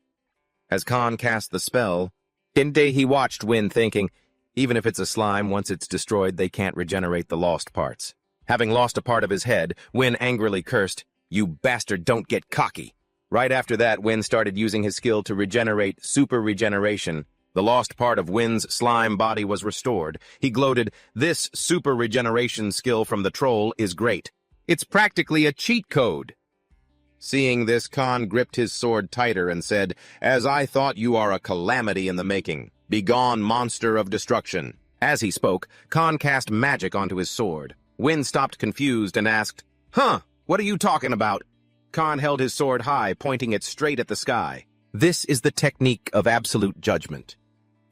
As Khan cast the spell, he watched Win, thinking, even if it's a slime, once it's destroyed, they can't regenerate the lost parts. Having lost a part of his head, Win angrily cursed, "You bastard, don't get cocky." Right after that, Win started using his skill to regenerate super regeneration. The lost part of Win's slime body was restored. He gloated, "This super regeneration skill from the troll is great. It's practically a cheat code." Seeing this, Khan gripped his sword tighter and said, "As I thought, you are a calamity in the making. Begone, monster of destruction." As he spoke, Khan cast magic onto his sword. Win stopped confused and asked, What are you talking about?" Khan held his sword high, pointing it straight at the sky. This is the technique of absolute judgment.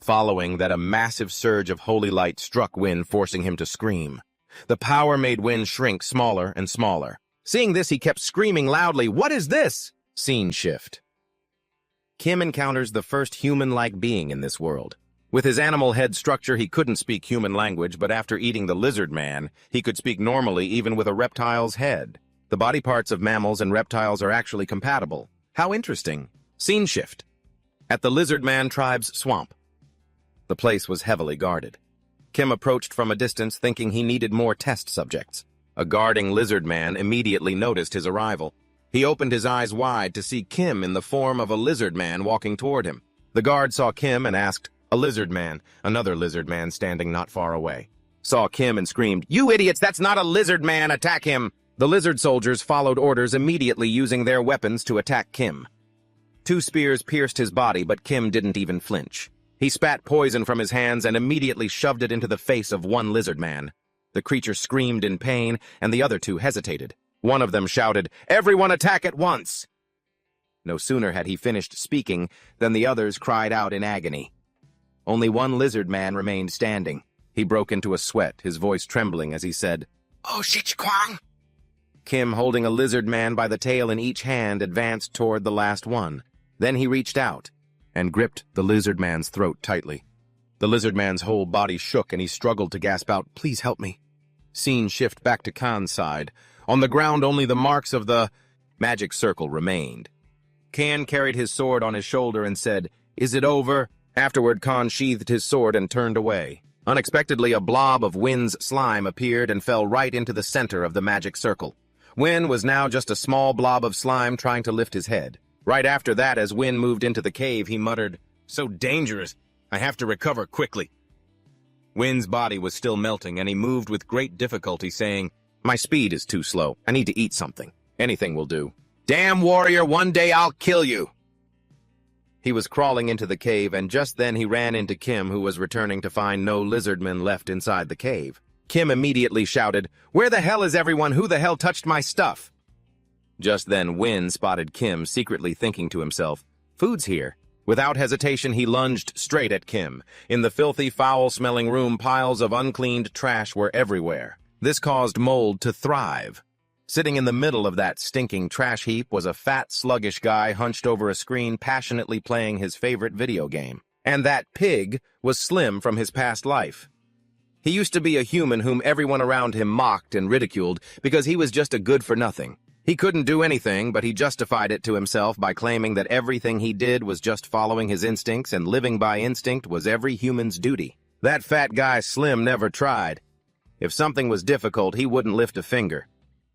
Following that, a massive surge of holy light struck Win, forcing him to scream. The power made Win shrink smaller and smaller. Seeing this, he kept screaming loudly, "What is this?" Scene shift. Kim encounters the first human-like being in this world. With his animal head structure, he couldn't speak human language, but after eating the lizard man, he could speak normally even with a reptile's head. The body parts of mammals and reptiles are actually compatible. How interesting. Scene shift. At the lizard man tribe's swamp. The place was heavily guarded. Kim approached from a distance, thinking he needed more test subjects. A guarding lizard man immediately noticed his arrival. He opened his eyes wide to see Kim in the form of a lizard man walking toward him. The guard saw Kim and asked, "A lizard man." Another lizard man standing not far away saw Kim and screamed, "You idiots, that's not a lizard man, attack him!" The lizard soldiers followed orders, immediately using their weapons to attack Kim. 2 spears pierced his body, but Kim didn't even flinch. He spat poison from his hands and immediately shoved it into the face of one lizard man. The creature screamed in pain, and the other 2 hesitated. One of them shouted, "Everyone attack at once!" No sooner had he finished speaking than the others cried out in agony. Only one lizard man remained standing. He broke into a sweat, his voice trembling as he said, "Oh, Shichikwang!" Kim, holding a lizard man by the tail in each hand, advanced toward the last one. Then he reached out and gripped the lizard man's throat tightly. The lizard man's whole body shook and he struggled to gasp out, "Please help me." Scene shift back to Khan's side. On the ground, only the marks of the magic circle remained. Khan carried his sword on his shoulder and said, "Is it over?" Afterward, Khan sheathed his sword and turned away. Unexpectedly, a blob of Win's slime appeared and fell right into the center of the magic circle. Win was now just a small blob of slime trying to lift his head. Right after that, as Win moved into the cave, he muttered, "So dangerous. I have to recover quickly." Win's body was still melting, and he moved with great difficulty, saying, "My speed is too slow. I need to eat something. Anything will do." "Damn warrior, one day I'll kill you." He was crawling into the cave, and just then he ran into Kim, who was returning to find no lizardmen left inside the cave. Kim immediately shouted, "Where the hell is everyone? Who the hell touched my stuff?" Just then, Win spotted Kim, secretly thinking to himself, "Food's here." Without hesitation, he lunged straight at Kim. In the filthy, foul-smelling room, piles of uncleaned trash were everywhere. This caused mold to thrive. Sitting in the middle of that stinking trash heap was a fat, sluggish guy hunched over a screen, passionately playing his favorite video game. And that pig was Slim from his past life. He used to be a human whom everyone around him mocked and ridiculed because he was just a good-for-nothing. He couldn't do anything, but he justified it to himself by claiming that everything he did was just following his instincts, and living by instinct was every human's duty. That fat guy Slim never tried. If something was difficult, he wouldn't lift a finger.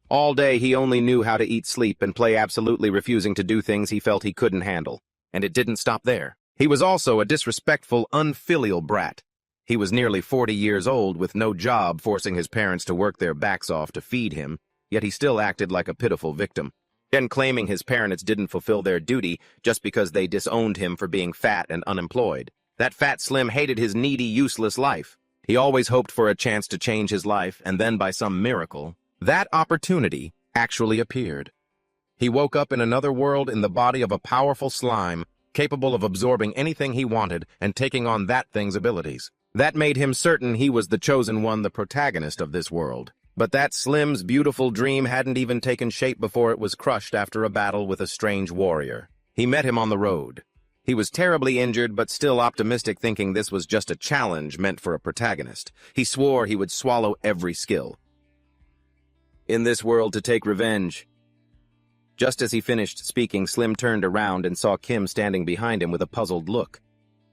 All day he only knew how to eat, sleep, and play, absolutely refusing to do things he felt he couldn't handle. And it didn't stop there. He was also a disrespectful, unfilial brat. He was nearly 40 years old with no job, forcing his parents to work their backs off to feed him, yet he still acted like a pitiful victim, and claiming his parents didn't fulfill their duty just because they disowned him for being fat and unemployed. That fat Slim hated his needy, useless life. He always hoped for a chance to change his life, and then by some miracle, that opportunity actually appeared. He woke up in another world in the body of a powerful slime, capable of absorbing anything he wanted and taking on that thing's abilities. That made him certain he was the chosen one, the protagonist of this world. But that Slim's beautiful dream hadn't even taken shape before it was crushed after a battle with a strange warrior. He met him on the road. He was terribly injured, but still optimistic, thinking this was just a challenge meant for a protagonist. He swore he would swallow every skill in this world to take revenge. Just as he finished speaking, Slim turned around and saw Kim standing behind him with a puzzled look.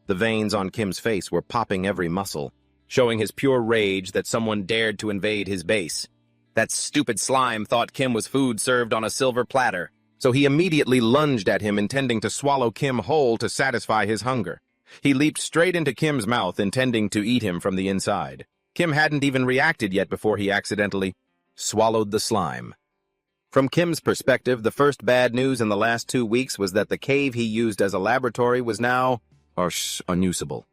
The veins on Kim's face were popping every muscle, showing his pure rage that someone dared to invade his base. That stupid slime thought Kim was food served on a silver platter, so he immediately lunged at him, intending to swallow Kim whole to satisfy his hunger. He leaped straight into Kim's mouth, intending to eat him from the inside. Kim hadn't even reacted yet before he accidentally swallowed the slime. From Kim's perspective, the first bad news in the last 2 weeks was that the cave he used as a laboratory was now unusable.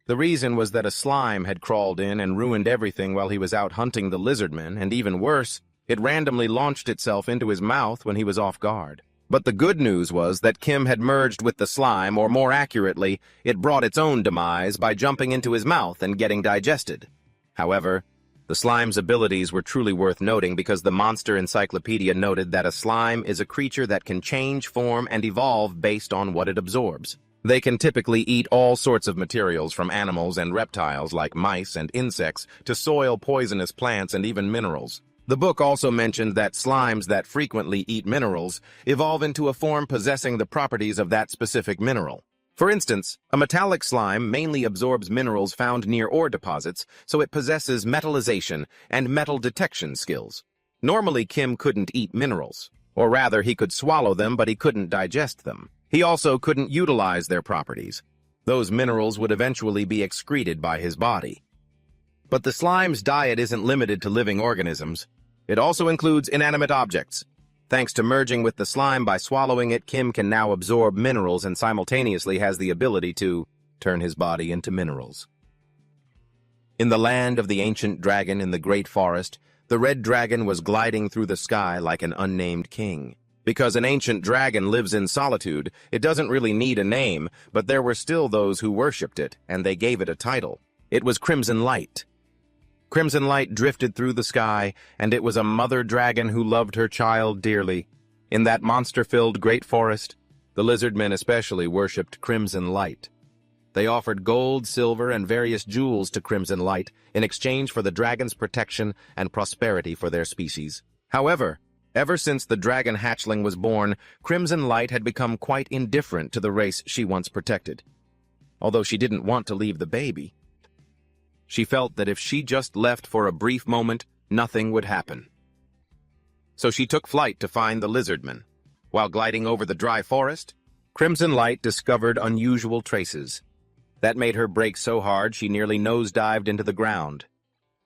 The reason was that a slime had crawled in and ruined everything while he was out hunting the lizardmen, and even worse, it randomly launched itself into his mouth when he was off guard. But the good news was that Kim had merged with the slime, or more accurately, it brought its own demise by jumping into his mouth and getting digested. However, the slime's abilities were truly worth noting because the Monster Encyclopedia noted that a slime is a creature that can change form and evolve based on what it absorbs. They can typically eat all sorts of materials, from animals and reptiles like mice and insects to soil, poisonous plants, and even minerals. The book also mentioned that slimes that frequently eat minerals evolve into a form possessing the properties of that specific mineral. For instance, a metallic slime mainly absorbs minerals found near ore deposits, so it possesses metallization and metal detection skills. Normally, Kim couldn't eat minerals, or rather, he could swallow them, but he couldn't digest them. He also couldn't utilize their properties. Those minerals would eventually be excreted by his body. But the slime's diet isn't limited to living organisms. It also includes inanimate objects. Thanks to merging with the slime by swallowing it, Kim can now absorb minerals and simultaneously has the ability to turn his body into minerals. In the land of the ancient dragon in the great forest, the red dragon was gliding through the sky like an unnamed king. Because an ancient dragon lives in solitude, it doesn't really need a name, but there were still those who worshipped it, and they gave it a title. It was Crimson Light. Crimson Light drifted through the sky, and it was a mother dragon who loved her child dearly. In that monster-filled great forest, the lizardmen especially worshipped Crimson Light. They offered gold, silver, and various jewels to Crimson Light in exchange for the dragon's protection and prosperity for their species. However, ever since the dragon hatchling was born, Crimson Light had become quite indifferent to the race she once protected. Although she didn't want to leave the baby, she felt that if she just left for a brief moment, nothing would happen. So she took flight to find the lizardmen. While gliding over the dry forest, Crimson Light discovered unusual traces. That made her brake so hard she nearly nosedived into the ground.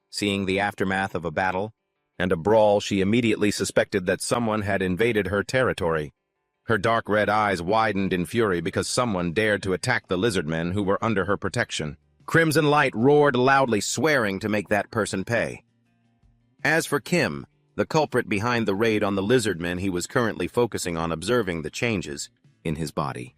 Seeing the aftermath of a battle and a brawl, she immediately suspected that someone had invaded her territory. Her dark red eyes widened in fury because someone dared to attack the lizardmen who were under her protection. Crimson Light roared loudly, swearing to make that person pay. As for Kim, the culprit behind the raid on the lizardmen, he was currently focusing on observing the changes in his body.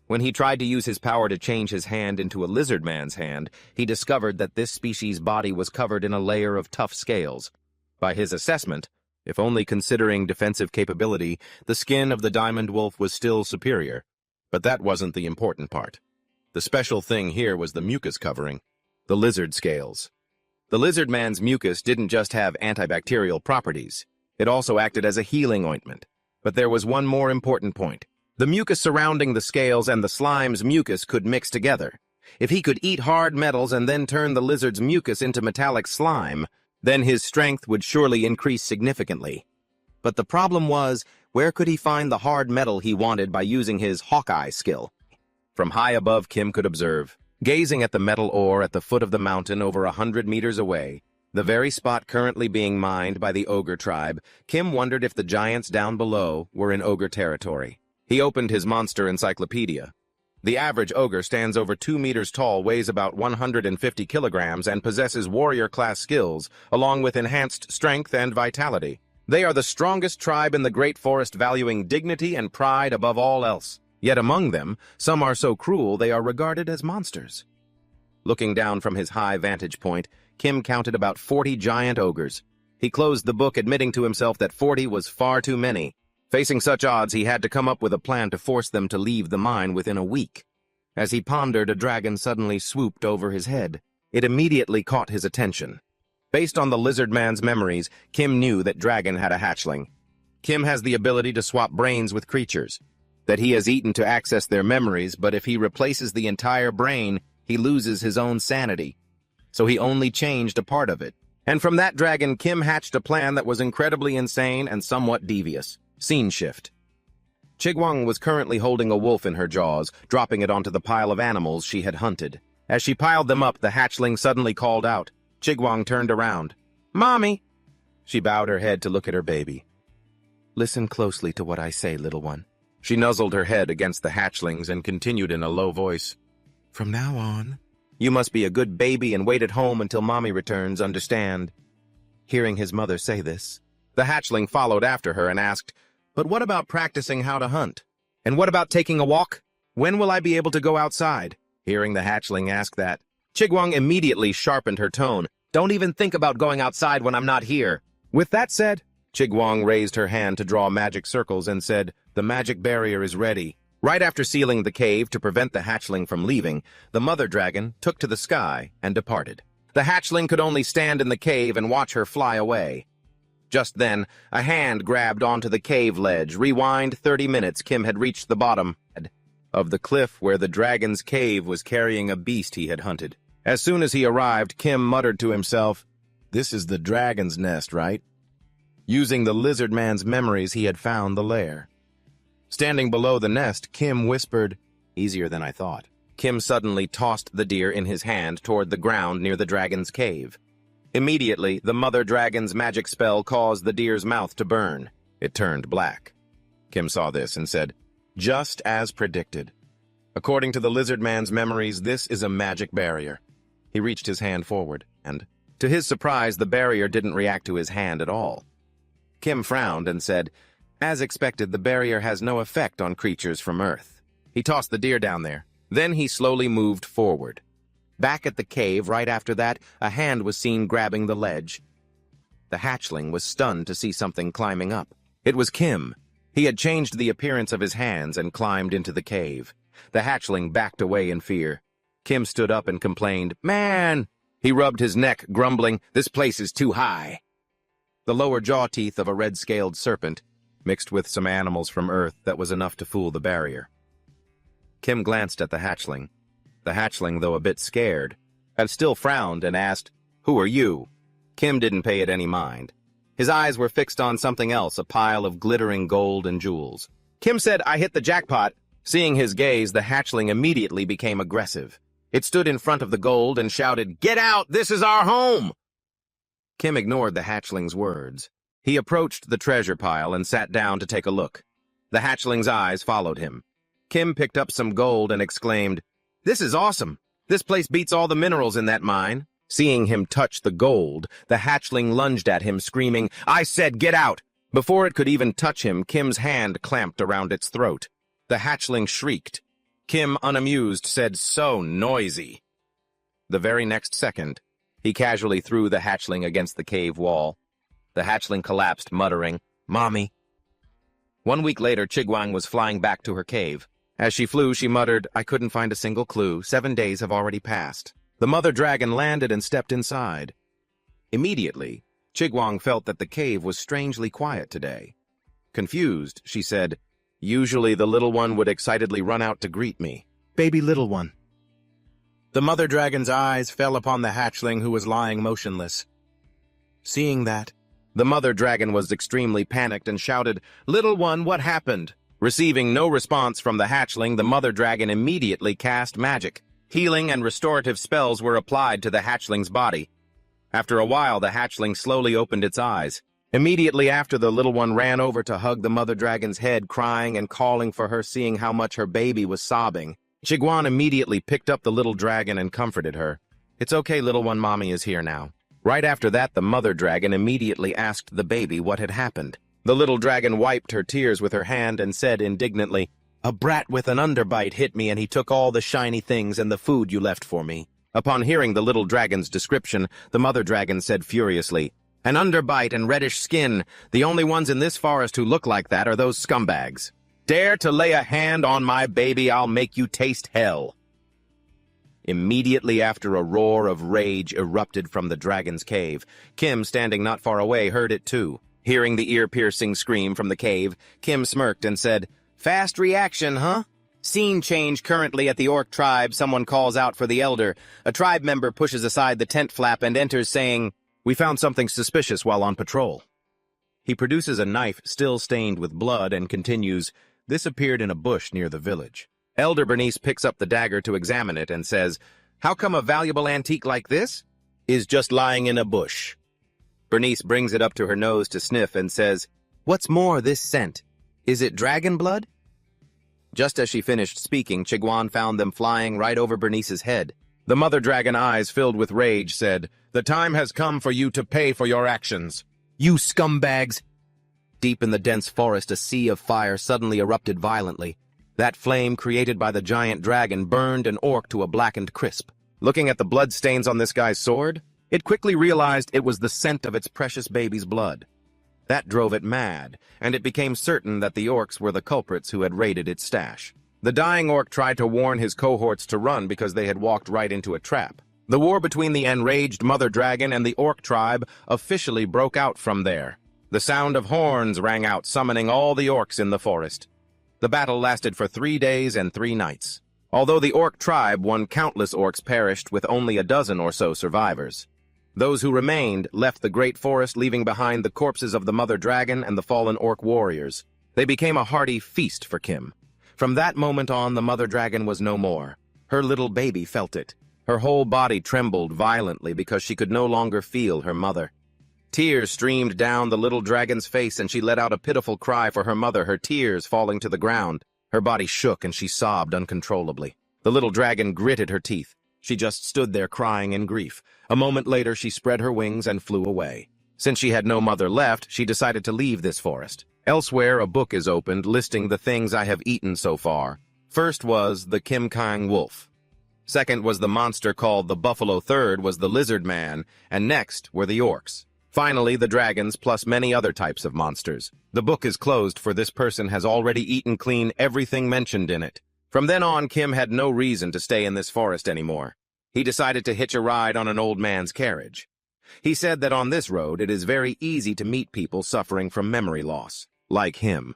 When he tried to use his power to change his hand into a lizard man's hand, he discovered that this species' body was covered in a layer of tough scales. By his assessment, if only considering defensive capability, the skin of the diamond wolf was still superior. But that wasn't the important part. The special thing here was the mucus covering, the lizard scales. The lizard man's mucus didn't just have antibacterial properties. It also acted as a healing ointment. But there was one more important point. The mucus surrounding the scales and the slime's mucus could mix together. If he could eat hard metals and then turn the lizard's mucus into metallic slime, then his strength would surely increase significantly. But the problem was, where could he find the hard metal he wanted by using his Hawkeye skill? From high above, Kim could observe. Gazing at the metal ore at the foot of the mountain over 100 meters away, the very spot currently being mined by the ogre tribe, Kim wondered if the giants down below were in ogre territory. He opened his monster encyclopedia. The average ogre stands over 2 meters tall, weighs about 150 kilograms, and possesses warrior-class skills, along with enhanced strength and vitality. They are the strongest tribe in the Great Forest, valuing dignity and pride above all else. Yet among them, some are so cruel they are regarded as monsters. Looking down from his high vantage point, Kim counted about 40 giant ogres. He closed the book, admitting to himself that 40 was far too many. Facing such odds, he had to come up with a plan to force them to leave the mine within a week. As he pondered, a dragon suddenly swooped over his head. It immediately caught his attention. Based on the lizard man's memories, Kim knew that dragon had a hatchling. Kim has the ability to swap brains with creatures, that he has eaten to access their memories, but if he replaces the entire brain, he loses his own sanity. So he only changed a part of it. And from that dragon, Kim hatched a plan that was incredibly insane and somewhat devious. Scene shift. Chigwang was currently holding a wolf in her jaws, dropping it onto the pile of animals she had hunted. As she piled them up, the hatchling suddenly called out. Chigwang turned around. "Mommy!" She bowed her head to look at her baby. "Listen closely to what I say, little one." She nuzzled her head against the hatchlings and continued in a low voice. "From now on, you must be a good baby and wait at home until Mommy returns, understand?" Hearing his mother say this, the hatchling followed after her and asked, "But what about practicing how to hunt? And what about taking a walk? When will I be able to go outside?" Hearing the hatchling ask that, Chigwang immediately sharpened her tone. "Don't even think about going outside when I'm not here." With that said, Chigwang raised her hand to draw magic circles and said, "The magic barrier is ready." Right after sealing the cave to prevent the hatchling from leaving, the mother dragon took to the sky and departed. The hatchling could only stand in the cave and watch her fly away. Just then, a hand grabbed onto the cave ledge. Rewind 30 minutes, Kim had reached the bottom of the cliff where the dragon's cave was carrying a beast he had hunted. As soon as he arrived, Kim muttered to himself, "This is the dragon's nest, right?" Using the lizard man's memories, he had found the lair. Standing below the nest, Kim whispered, "Easier than I thought." Kim suddenly tossed the deer in his hand toward the ground near the dragon's cave. Immediately, the mother dragon's magic spell caused the deer's mouth to burn. It turned black. Kim saw this and said, "Just as predicted." According to the lizard man's memories, this is a magic barrier. He reached his hand forward, and, to his surprise, the barrier didn't react to his hand at all. Kim frowned and said, "As expected, the barrier has no effect on creatures from Earth." He tossed the deer down there. Then he slowly moved forward. Back at the cave, right after that, a hand was seen grabbing the ledge. The hatchling was stunned to see something climbing up. It was Kim. He had changed the appearance of his hands and climbed into the cave. The hatchling backed away in fear. Kim stood up and complained, "Man!" He rubbed his neck, grumbling, "This place is too high." The lower jaw teeth of a red-scaled serpent, mixed with some animals from Earth, that was enough to fool the barrier. Kim glanced at the hatchling. The hatchling, though a bit scared, had still frowned and asked, "Who are you?" Kim didn't pay it any mind. His eyes were fixed on something else, a pile of glittering gold and jewels. Kim said, "I hit the jackpot." Seeing his gaze, the hatchling immediately became aggressive. It stood in front of the gold and shouted, "Get out! This is our home!" Kim ignored the hatchling's words. He approached the treasure pile and sat down to take a look. The hatchling's eyes followed him. Kim picked up some gold and exclaimed, "This is awesome! This place beats all the minerals in that mine." Seeing him touch the gold, the hatchling lunged at him, screaming, "I said get out!" Before it could even touch him, Kim's hand clamped around its throat. The hatchling shrieked. Kim, unamused, said, "So noisy." The very next second, he casually threw the hatchling against the cave wall. The hatchling collapsed, muttering, "Mommy." 1 week later, Chigwang was flying back to her cave. As she flew, she muttered, "I couldn't find a single clue. 7 days have already passed." The mother dragon landed and stepped inside. Immediately, Chigwang felt that the cave was strangely quiet today. Confused, she said, "Usually the little one would excitedly run out to greet me. Baby little one." The mother dragon's eyes fell upon the hatchling who was lying motionless. Seeing that, the mother dragon was extremely panicked and shouted, "Little one, what happened?" Receiving no response from the hatchling, the mother dragon immediately cast magic. Healing and restorative spells were applied to the hatchling's body. After a while, the hatchling slowly opened its eyes. Immediately after, the little one ran over to hug the mother dragon's head, crying and calling for her, seeing how much her baby was sobbing. Chiguan immediately picked up the little dragon and comforted her. "It's okay, little one, mommy is here now." Right after that, the mother dragon immediately asked the baby what had happened. The little dragon wiped her tears with her hand and said indignantly, "A brat with an underbite hit me, and he took all the shiny things and the food you left for me." Upon hearing the little dragon's description, the mother dragon said furiously, "An underbite and reddish skin. The only ones in this forest who look like that are those scumbags. Dare to lay a hand on my baby, I'll make you taste hell." Immediately after, a roar of rage erupted from the dragon's cave. Kim, standing not far away, heard it too. Hearing the ear-piercing scream from the cave, Kim smirked and said, "Fast reaction, huh? Scene change currently at the orc tribe. Someone calls out for the elder. A tribe member pushes aside the tent flap and enters saying, 'We found something suspicious while on patrol.' He produces a knife still stained with blood and continues, 'This appeared in a bush near the village.' Elder Bernice picks up the dagger to examine it and says, 'How come a valuable antique like this is just lying in a bush?' Bernice brings it up to her nose to sniff and says, 'What's more, this scent? Is it dragon blood?' Just as she finished speaking, Chiguan found them flying right over Bernice's head. The mother dragon, eyes filled with rage, said, 'The time has come for you to pay for your actions. You scumbags!' Deep in the dense forest, a sea of fire suddenly erupted violently. That flame created by the giant dragon burned an orc to a blackened crisp. Looking at the bloodstains on this guy's sword, it quickly realized it was the scent of its precious baby's blood. That drove it mad, and it became certain that the orcs were the culprits who had raided its stash. The dying orc tried to warn his cohorts to run because they had walked right into a trap. The war between the enraged mother dragon and the orc tribe officially broke out from there. The sound of horns rang out, summoning all the orcs in the forest. The battle lasted for 3 days and 3 nights. Although the orc tribe won, countless orcs perished with only a dozen or so survivors. Those who remained left the great forest, leaving behind the corpses of the mother dragon and the fallen orc warriors. They became a hearty feast for Kim. From that moment on, the mother dragon was no more. Her little baby felt it. Her whole body trembled violently because she could no longer feel her mother. Tears streamed down the little dragon's face, and she let out a pitiful cry for her mother, her tears falling to the ground. Her body shook, and she sobbed uncontrollably. The little dragon gritted her teeth. She just stood there crying in grief. A moment later, she spread her wings and flew away. Since she had no mother left, she decided to leave this forest. Elsewhere, a book is opened listing the things I have eaten so far. First was the Kim Kang wolf. Second was the monster called the buffalo. Third was the lizard man, and next were the orcs. Finally, the dragons, plus many other types of monsters. The book is closed, for this person has already eaten clean everything mentioned in it. From then on, Kim had no reason to stay in this forest anymore. He decided to hitch a ride on an old man's carriage. He said that on this road, it is very easy to meet people suffering from memory loss, like him.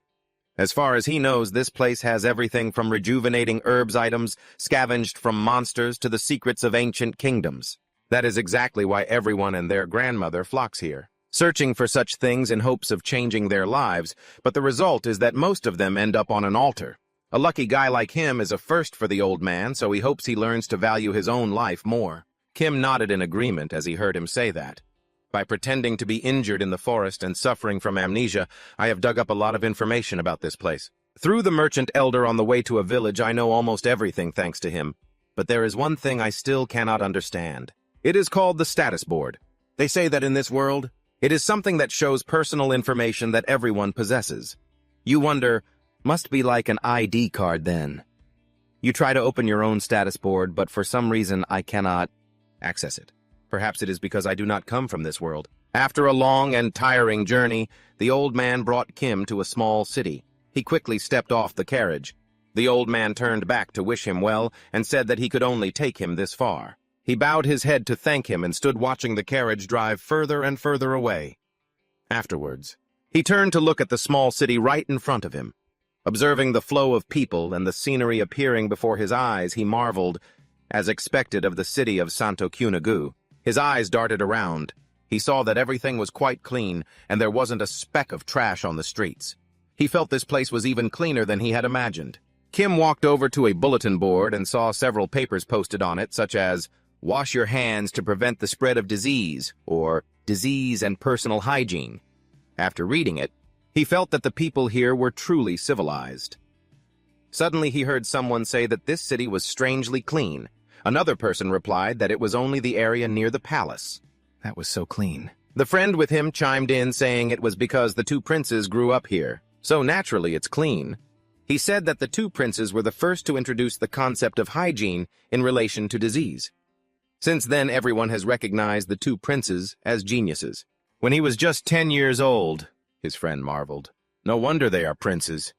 As far as he knows, this place has everything from rejuvenating herbs items scavenged from monsters to the secrets of ancient kingdoms. That is exactly why everyone and their grandmother flocks here, searching for such things in hopes of changing their lives, but the result is that most of them end up on an altar. A lucky guy like him is a first for the old man, so he hopes he learns to value his own life more. Kim nodded in agreement as he heard him say that. By pretending to be injured in the forest and suffering from amnesia, I have dug up a lot of information about this place. Through the merchant elder on the way to a village, I know almost everything thanks to him. But there is one thing I still cannot understand. It is called the status board. They say that in this world, it is something that shows personal information that everyone possesses. You wonder, must be like an ID card then. You try to open your own status board, but for some reason I cannot access it. Perhaps it is because I do not come from this world. After a long and tiring journey, the old man brought Kim to a small city. He quickly stepped off the carriage. The old man turned back to wish him well and said that he could only take him this far. He bowed his head to thank him and stood watching the carriage drive further and further away. Afterwards, he turned to look at the small city right in front of him. Observing the flow of people and the scenery appearing before his eyes, he marveled, as expected of the city of Santo Cunagu. His eyes darted around. He saw that everything was quite clean, and there wasn't a speck of trash on the streets. He felt this place was even cleaner than he had imagined. Kim walked over to a bulletin board and saw several papers posted on it, such as "Wash your hands to prevent the spread of disease," or "Disease and personal hygiene." After reading it, he felt that the people here were truly civilized. Suddenly he heard someone say that this city was strangely clean. Another person replied that it was only the area near the palace. That was so clean. The friend with him chimed in saying it was because the two princes grew up here, so naturally it's clean. He said that the two princes were the first to introduce the concept of hygiene in relation to disease. Since then, everyone has recognized the two princes as geniuses. When he was just 10 years old, his friend marveled. No wonder they are princes.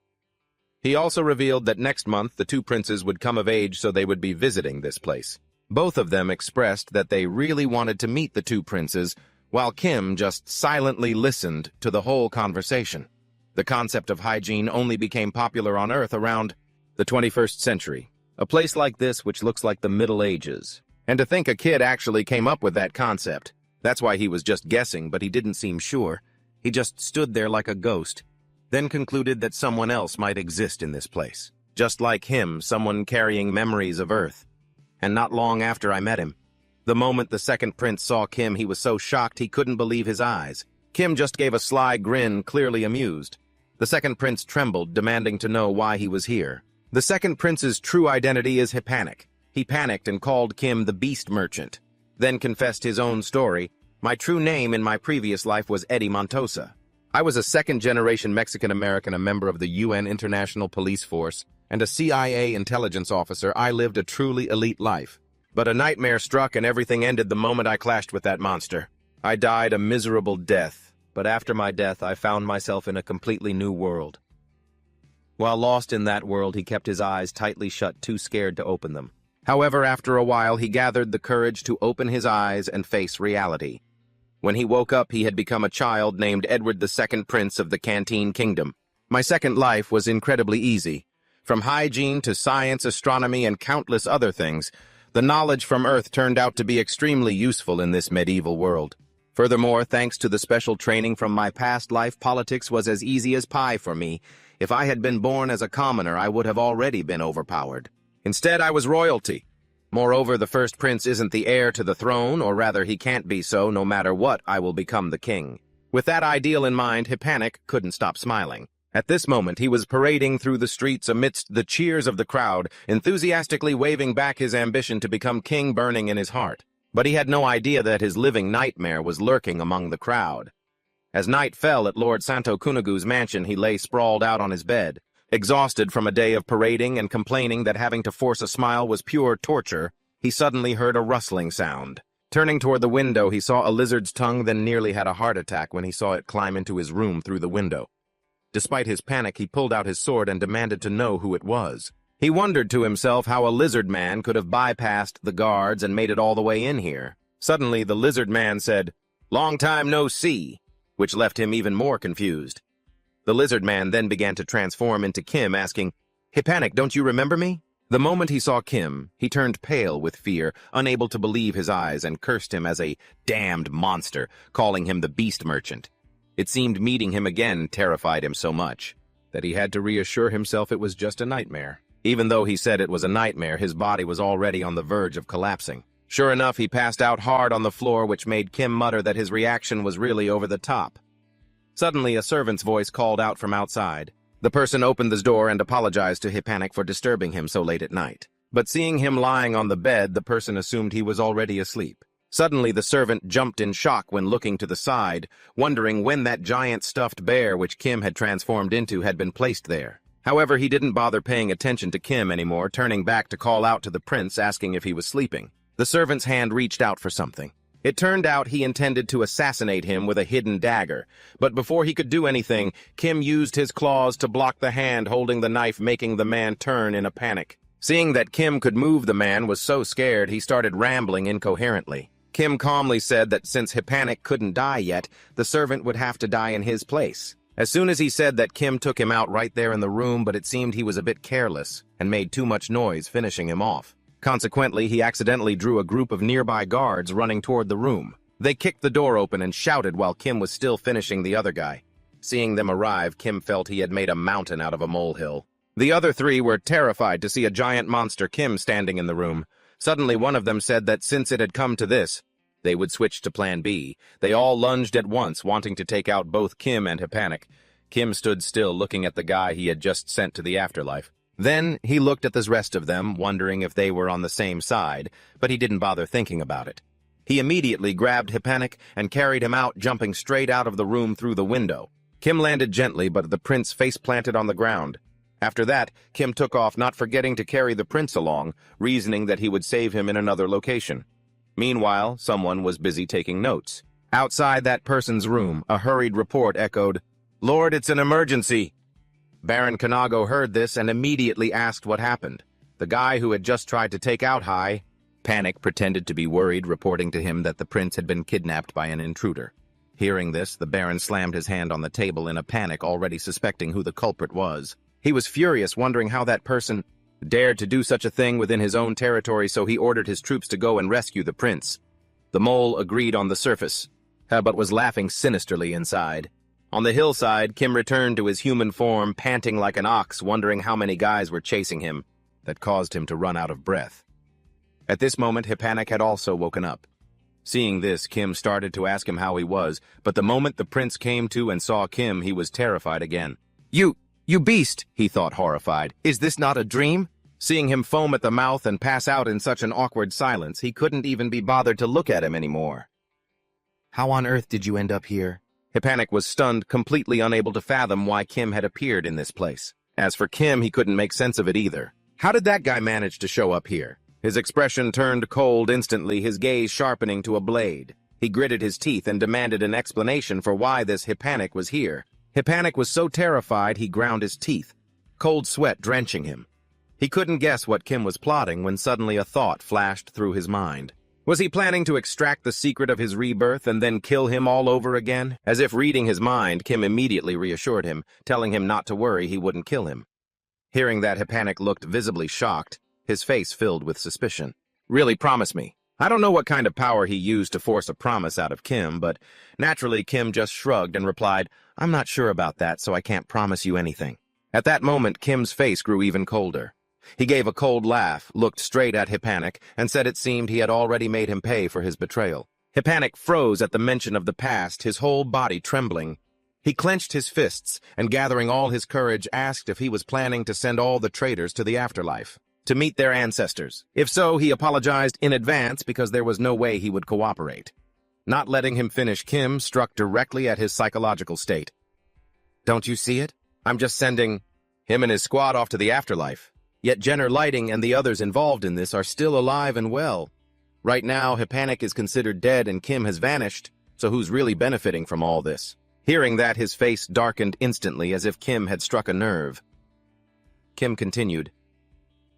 He also revealed that next month the two princes would come of age, so they would be visiting this place. Both of them expressed that they really wanted to meet the two princes, while Kim just silently listened to the whole conversation. The concept of hygiene only became popular on Earth around the 21st century. A place like this which looks like the Middle Ages. And to think a kid actually came up with that concept. That's why he was just guessing, but he didn't seem sure. He just stood there like a ghost, then concluded that someone else might exist in this place. Just like him, someone carrying memories of Earth. And not long after I met him. The moment the second prince saw Kim, he was so shocked he couldn't believe his eyes. Kim just gave a sly grin, clearly amused. The second prince trembled, demanding to know why he was here. The second prince's true identity is Hispanic. He panicked and called Kim the Beast Merchant, then confessed his own story. My true name in my previous life was Eddie Montosa. I was a second-generation Mexican-American, a member of the UN International Police Force, and a CIA intelligence officer. I lived a truly elite life. But a nightmare struck and everything ended the moment I clashed with that monster. I died a miserable death, but after my death I found myself in a completely new world. While lost in that world, he kept his eyes tightly shut, too scared to open them. However, after a while, he gathered the courage to open his eyes and face reality. When he woke up, he had become a child named Edward, the second prince of the Canteen Kingdom. My second life was incredibly easy. From hygiene to science, astronomy, and countless other things, the knowledge from Earth turned out to be extremely useful in this medieval world. Furthermore, thanks to the special training from my past life, politics was as easy as pie for me. If I had been born as a commoner, I would have already been overpowered. Instead, I was royalty. Moreover, the first prince isn't the heir to the throne, or rather, he can't be so. No matter what, I will become the king. With that ideal in mind, Hispanic couldn't stop smiling. At this moment, he was parading through the streets amidst the cheers of the crowd, enthusiastically waving back his ambition to become king burning in his heart. But he had no idea that his living nightmare was lurking among the crowd. As night fell at Lord Santo Cunugu's mansion, he lay sprawled out on his bed. Exhausted from a day of parading and complaining that having to force a smile was pure torture, he suddenly heard a rustling sound. Turning toward the window, he saw a lizard's tongue, then nearly had a heart attack when he saw it climb into his room through the window. Despite his panic, he pulled out his sword and demanded to know who it was. He wondered to himself how a lizard man could have bypassed the guards and made it all the way in here. Suddenly, the lizard man said, "Long time no see," which left him even more confused. The lizard man then began to transform into Kim, asking, "Hispanic, don't you remember me?" The moment he saw Kim, he turned pale with fear, unable to believe his eyes, and cursed him as a damned monster, calling him the Beast Merchant. It seemed meeting him again terrified him so much that he had to reassure himself it was just a nightmare. Even though he said it was a nightmare, his body was already on the verge of collapsing. Sure enough, he passed out hard on the floor, which made Kim mutter that his reaction was really over the top. Suddenly, a servant's voice called out from outside. The person opened the door and apologized to Hispanic for disturbing him so late at night. But seeing him lying on the bed, the person assumed he was already asleep. Suddenly, the servant jumped in shock when looking to the side, wondering when that giant stuffed bear which Kim had transformed into had been placed there. However, he didn't bother paying attention to Kim anymore, turning back to call out to the prince, asking if he was sleeping. The servant's hand reached out for something. It turned out he intended to assassinate him with a hidden dagger, but before he could do anything, Kim used his claws to block the hand holding the knife, making the man turn in a panic. Seeing that Kim could move, the man was so scared he started rambling incoherently. Kim calmly said that since Hispanic couldn't die yet, the servant would have to die in his place. As soon as he said that, Kim took him out right there in the room, but it seemed he was a bit careless and made too much noise, finishing him off. Consequently, he accidentally drew a group of nearby guards running toward the room. They kicked the door open and shouted while Kim was still finishing the other guy. Seeing them arrive, Kim felt he had made a mountain out of a molehill. The other three were terrified to see a giant monster Kim standing in the room. Suddenly one of them said that since it had come to this, they would switch to Plan B. They all lunged at once, wanting to take out both Kim and Hepanik. Kim stood still, looking at the guy he had just sent to the afterlife. Then he looked at the rest of them, wondering if they were on the same side, but he didn't bother thinking about it. He immediately grabbed Hepanik and carried him out, jumping straight out of the room through the window. Kim landed gently, but the prince face-planted on the ground. After that, Kim took off, not forgetting to carry the prince along, reasoning that he would save him in another location. Meanwhile, someone was busy taking notes. Outside that person's room, a hurried report echoed, "Lord, it's an emergency!" Baron Kanago heard this and immediately asked what happened. The guy who had just tried to take out Hai, Panic, pretended to be worried, reporting to him that the prince had been kidnapped by an intruder. Hearing this, the Baron slammed his hand on the table in a panic, already suspecting who the culprit was. He was furious, wondering how that person dared to do such a thing within his own territory, so he ordered his troops to go and rescue the prince. The mole agreed on the surface, but was laughing sinisterly inside. On the hillside, Kim returned to his human form, panting like an ox, wondering how many guys were chasing him. That caused him to run out of breath. At this moment, Hepanik had also woken up. Seeing this, Kim started to ask him how he was, but the moment the prince came to and saw Kim, he was terrified again. You beast, he thought, horrified. Is this not a dream? Seeing him foam at the mouth and pass out in such an awkward silence, he couldn't even be bothered to look at him anymore. How on earth did you end up here? Hepanik was stunned, completely unable to fathom why Kim had appeared in this place. As for Kim, he couldn't make sense of it either. How did that guy manage to show up here? His expression turned cold instantly, his gaze sharpening to a blade. He gritted his teeth and demanded an explanation for why this Hepanik was here. Hepanik was so terrified he ground his teeth, cold sweat drenching him. He couldn't guess what Kim was plotting when suddenly a thought flashed through his mind. Was he planning to extract the secret of his rebirth and then kill him all over again? As if reading his mind, Kim immediately reassured him, telling him not to worry, he wouldn't kill him. Hearing that, Hepanik looked visibly shocked, his face filled with suspicion. Really, promise me. I don't know what kind of power he used to force a promise out of Kim, but naturally Kim just shrugged and replied, I'm not sure about that, so I can't promise you anything. At that moment, Kim's face grew even colder. He gave a cold laugh, looked straight at Hepanik, and said it seemed he had already made him pay for his betrayal. Hepanik froze at the mention of the past, his whole body trembling. He clenched his fists and, gathering all his courage, asked if he was planning to send all the traitors to the afterlife, to meet their ancestors. If so, he apologized in advance because there was no way he would cooperate. Not letting him finish, Kim struck directly at his psychological state. Don't you see it? I'm just sending him and his squad off to the afterlife. Yet Jenner Lighting and the others involved in this are still alive and well. Right now, Hepanik is considered dead and Kim has vanished, so who's really benefiting from all this? Hearing that, his face darkened instantly as if Kim had struck a nerve. Kim continued,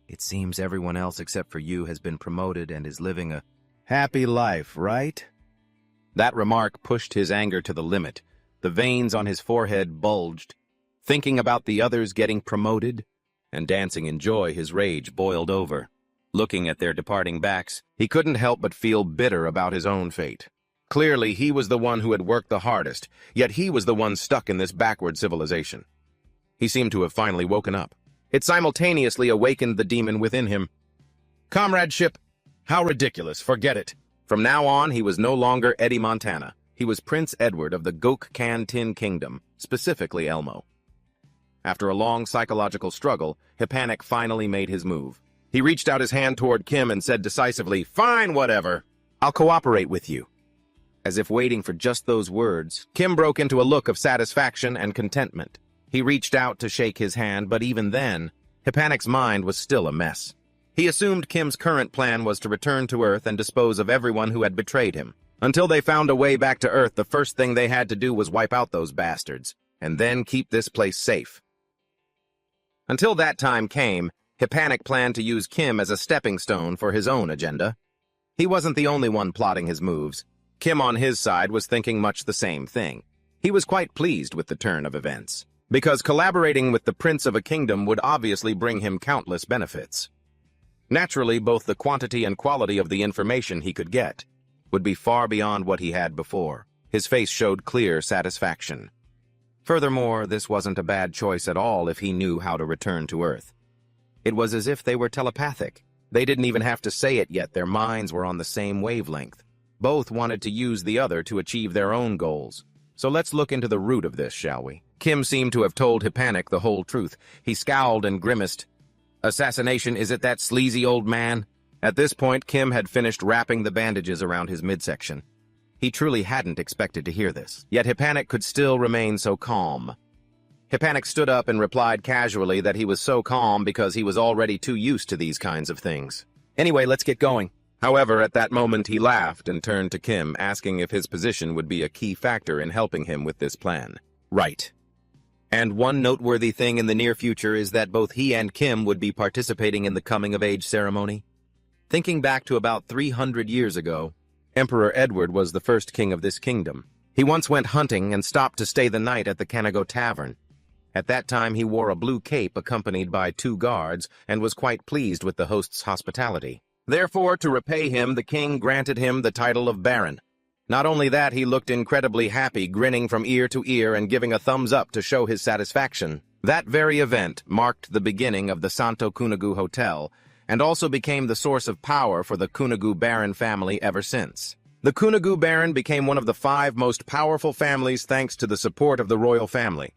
It seems everyone else except for you has been promoted and is living a happy life, right? That remark pushed his anger to the limit. The veins on his forehead bulged. Thinking about the others getting promoted and dancing in joy, his rage boiled over. Looking at their departing backs, he couldn't help but feel bitter about his own fate. Clearly, he was the one who had worked the hardest, yet he was the one stuck in this backward civilization. He seemed to have finally woken up. It simultaneously awakened the demon within him. Comradeship? How ridiculous, forget it. From now on, he was no longer Eddie Montana. He was Prince Edward of the Gok-Kan Tin Kingdom, specifically Elmo. After a long psychological struggle, Hepanik finally made his move. He reached out his hand toward Kim and said decisively, Fine, whatever. I'll cooperate with you. As if waiting for just those words, Kim broke into a look of satisfaction and contentment. He reached out to shake his hand, but even then, Hepanik's mind was still a mess. He assumed Kim's current plan was to return to Earth and dispose of everyone who had betrayed him. Until they found a way back to Earth, the first thing they had to do was wipe out those bastards, and then keep this place safe. Until that time came, Hepanik planned to use Kim as a stepping stone for his own agenda. He wasn't the only one plotting his moves. Kim on his side was thinking much the same thing. He was quite pleased with the turn of events, because collaborating with the Prince of a Kingdom would obviously bring him countless benefits. Naturally, both the quantity and quality of the information he could get would be far beyond what he had before. His face showed clear satisfaction. Furthermore, this wasn't a bad choice at all if he knew how to return to Earth. It was as if they were telepathic. They didn't even have to say it yet, their minds were on the same wavelength. Both wanted to use the other to achieve their own goals. So let's look into the root of this, shall we? Kim seemed to have told Hipanik the whole truth. He scowled and grimaced. Assassination, is it that sleazy old man? At this point, Kim had finished wrapping the bandages around his midsection. He truly hadn't expected to hear this, yet Hipanik could still remain so calm. Hipanik stood up and replied casually that he was so calm because he was already too used to these kinds of things. Anyway, let's get going. However, at that moment he laughed and turned to Kim, asking if his position would be a key factor in helping him with this plan. Right. And one noteworthy thing in the near future is that both he and Kim would be participating in the coming-of-age ceremony. Thinking back to about 300 years ago, Emperor Edward was the first king of this kingdom. He once went hunting and stopped to stay the night at the Kanago Tavern. At that time, he wore a blue cape accompanied by 2 guards and was quite pleased with the host's hospitality. Therefore, to repay him, the king granted him the title of Baron. Not only that, he looked incredibly happy, grinning from ear to ear and giving a thumbs up to show his satisfaction. That very event marked the beginning of the Santo Kunagu Hotel, and also became the source of power for the Kunagu Baron family ever since. The Kunagu Baron became one of the 5 most powerful families thanks to the support of the royal family.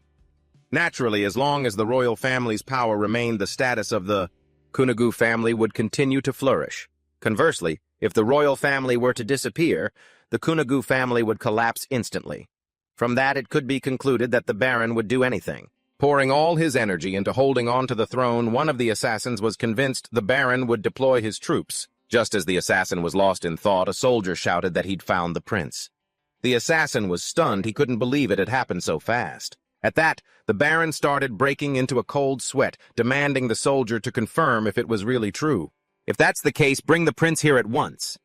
Naturally, as long as the royal family's power remained, the status of the Kunagu family would continue to flourish. Conversely, if the royal family were to disappear, the Kunagu family would collapse instantly. From that, it could be concluded that the Baron would do anything. Pouring all his energy into holding on to the throne, one of the assassins was convinced the Baron would deploy his troops. Just as the assassin was lost in thought, a soldier shouted that he'd found the prince. The assassin was stunned. He couldn't believe it had happened so fast. At that, the Baron started breaking into a cold sweat, demanding the soldier to confirm if it was really true. If that's the case, bring the prince here at once.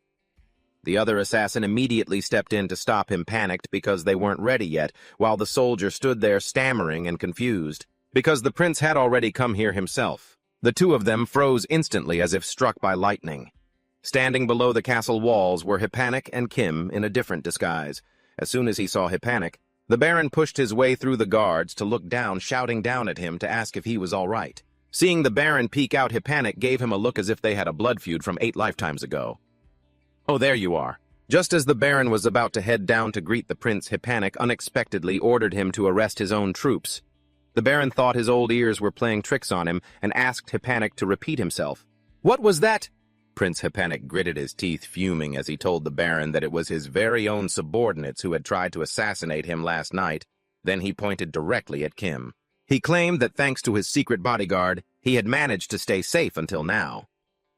The other assassin immediately stepped in to stop him, panicked because they weren't ready yet, while the soldier stood there stammering and confused, because the prince had already come here himself. The 2 of them froze instantly as if struck by lightning. Standing below the castle walls were Hipanik and Kim in a different disguise. As soon as he saw Hipanik, the Baron pushed his way through the guards to look down, shouting down at him to ask if he was all right. Seeing the Baron peek out, Hipanik gave him a look as if they had a blood feud from 8 lifetimes ago. Oh, there you are. Just as the Baron was about to head down to greet the prince, Hipanik unexpectedly ordered him to arrest his own troops. The Baron thought his old ears were playing tricks on him and asked Hipanik to repeat himself. What was that? Prince Hipanik gritted his teeth, fuming as he told the Baron that it was his very own subordinates who had tried to assassinate him last night. Then he pointed directly at Kim. He claimed that thanks to his secret bodyguard, he had managed to stay safe until now.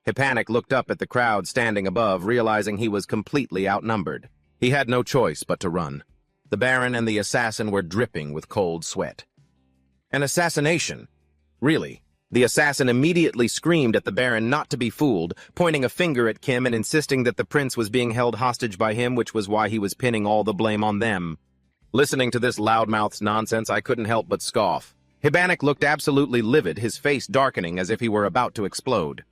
Hipanik looked up at the crowd standing above, realizing he was completely outnumbered. He had no choice but to run. The Baron and the assassin were dripping with cold sweat. An assassination? Really? The assassin immediately screamed at the Baron not to be fooled, pointing a finger at Kim and insisting that the prince was being held hostage by him, which was why he was pinning all the blame on them. Listening to this loudmouth's nonsense, I couldn't help but scoff. Hipanik looked absolutely livid, his face darkening as if he were about to explode.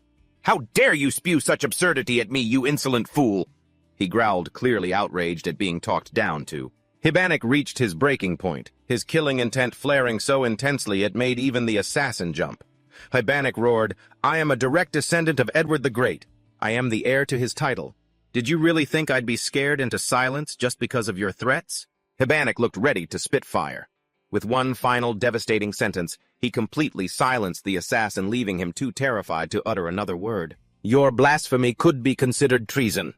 How dare you spew such absurdity at me, you insolent fool! He growled, clearly outraged at being talked down to. Hipanik reached his breaking point, his killing intent flaring so intensely it made even the assassin jump. Hipanik roared, I am a direct descendant of Edward the Great. I am the heir to his title. Did you really think I'd be scared into silence just because of your threats? Hipanik looked ready to spit fire. With one final devastating sentence, he completely silenced the assassin, leaving him too terrified to utter another word. Your blasphemy could be considered treason.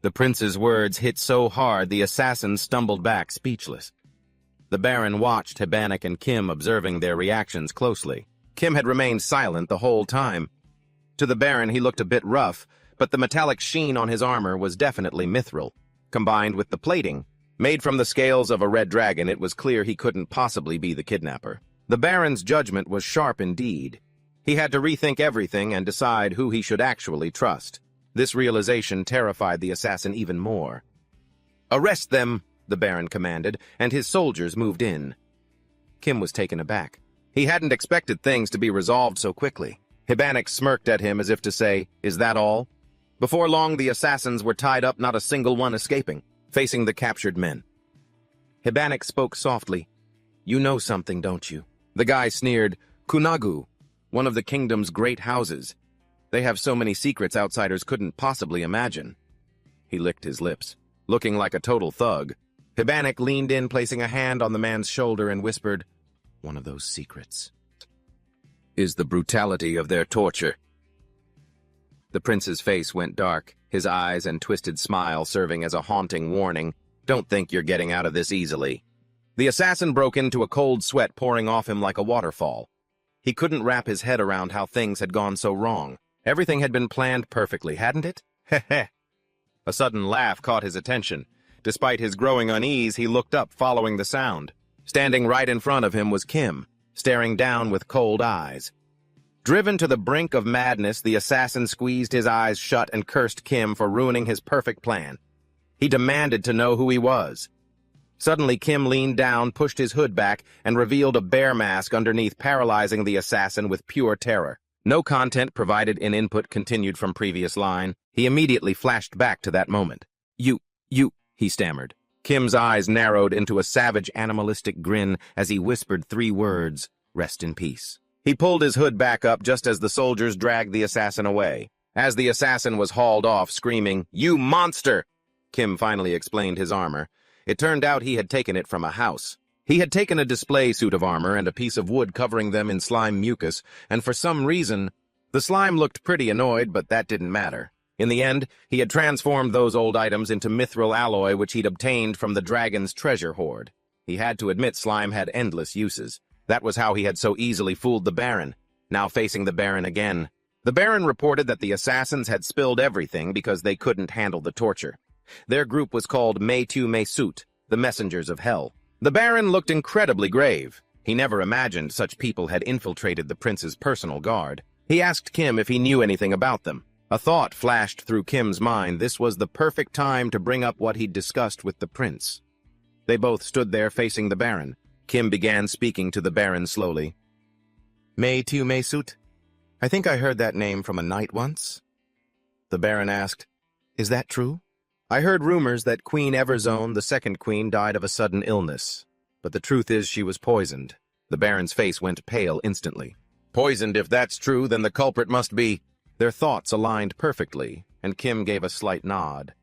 The prince's words hit so hard the assassin stumbled back, speechless. The Baron watched Hipanik and Kim, observing their reactions closely. Kim had remained silent the whole time. To the Baron, he looked a bit rough, but the metallic sheen on his armor was definitely mithril. Combined with the plating, made from the scales of a red dragon, it was clear he couldn't possibly be the kidnapper. The Baron's judgment was sharp indeed. He had to rethink everything and decide who he should actually trust. This realization terrified the assassin even more. Arrest them, the Baron commanded, and his soldiers moved in. Kim was taken aback. He hadn't expected things to be resolved so quickly. Hipanik smirked at him as if to say, is that all? Before long, the assassins were tied up, not a single one escaping, facing the captured men. Hipanik spoke softly, You know something, don't you? The guy sneered. Kunagu, one of the kingdom's great houses. They have so many secrets outsiders couldn't possibly imagine. He licked his lips, looking like a total thug. Hibanek leaned in, placing a hand on the man's shoulder and whispered, "One of those secrets is the brutality of their torture." The prince's face went dark, his eyes and twisted smile serving as a haunting warning. Don't think you're getting out of this easily. The assassin broke into a cold sweat pouring off him like a waterfall. He couldn't wrap his head around how things had gone so wrong. Everything had been planned perfectly, hadn't it? Heh. A sudden laugh caught his attention. Despite his growing unease, he looked up, following the sound. Standing right in front of him was Kim, staring down with cold eyes. Driven to the brink of madness, the assassin squeezed his eyes shut and cursed Kim for ruining his perfect plan. He demanded to know who he was. Suddenly, Kim leaned down, pushed his hood back, and revealed a bear mask underneath, paralyzing the assassin with pure terror. No content provided in input continued from previous line. He immediately flashed back to that moment. You, he stammered. Kim's eyes narrowed into a savage animalistic grin as he whispered 3 words, "Rest in peace." He pulled his hood back up just as the soldiers dragged the assassin away. As the assassin was hauled off, screaming, "You monster!" Kim finally explained his armor. It turned out he had taken it from a house. He had taken a display suit of armor and a piece of wood covering them in slime mucus, and for some reason, the slime looked pretty annoyed, but that didn't matter. In the end, he had transformed those old items into mithril alloy which he'd obtained from the dragon's treasure hoard. He had to admit slime had endless uses. That was how he had so easily fooled the Baron. Now facing the Baron again. The Baron reported that the assassins had spilled everything because they couldn't handle the torture. Their group was called Meitu Meisut, the Messengers of Hell. The Baron looked incredibly grave. He never imagined such people had infiltrated the prince's personal guard. He asked Kim if he knew anything about them. A thought flashed through Kim's mind. This was the perfect time to bring up what he'd discussed with the prince. They both stood there facing the Baron. Kim began speaking to the Baron slowly. "Meitu Meisut? I think I heard that name from a knight once." The Baron asked, "Is that true? I heard rumors that Queen Everzone, the second queen, died of a sudden illness. But the truth is she was poisoned." The Baron's face went pale instantly. "Poisoned? If that's true, then the culprit must be—" Their thoughts aligned perfectly, and Kim gave a slight nod.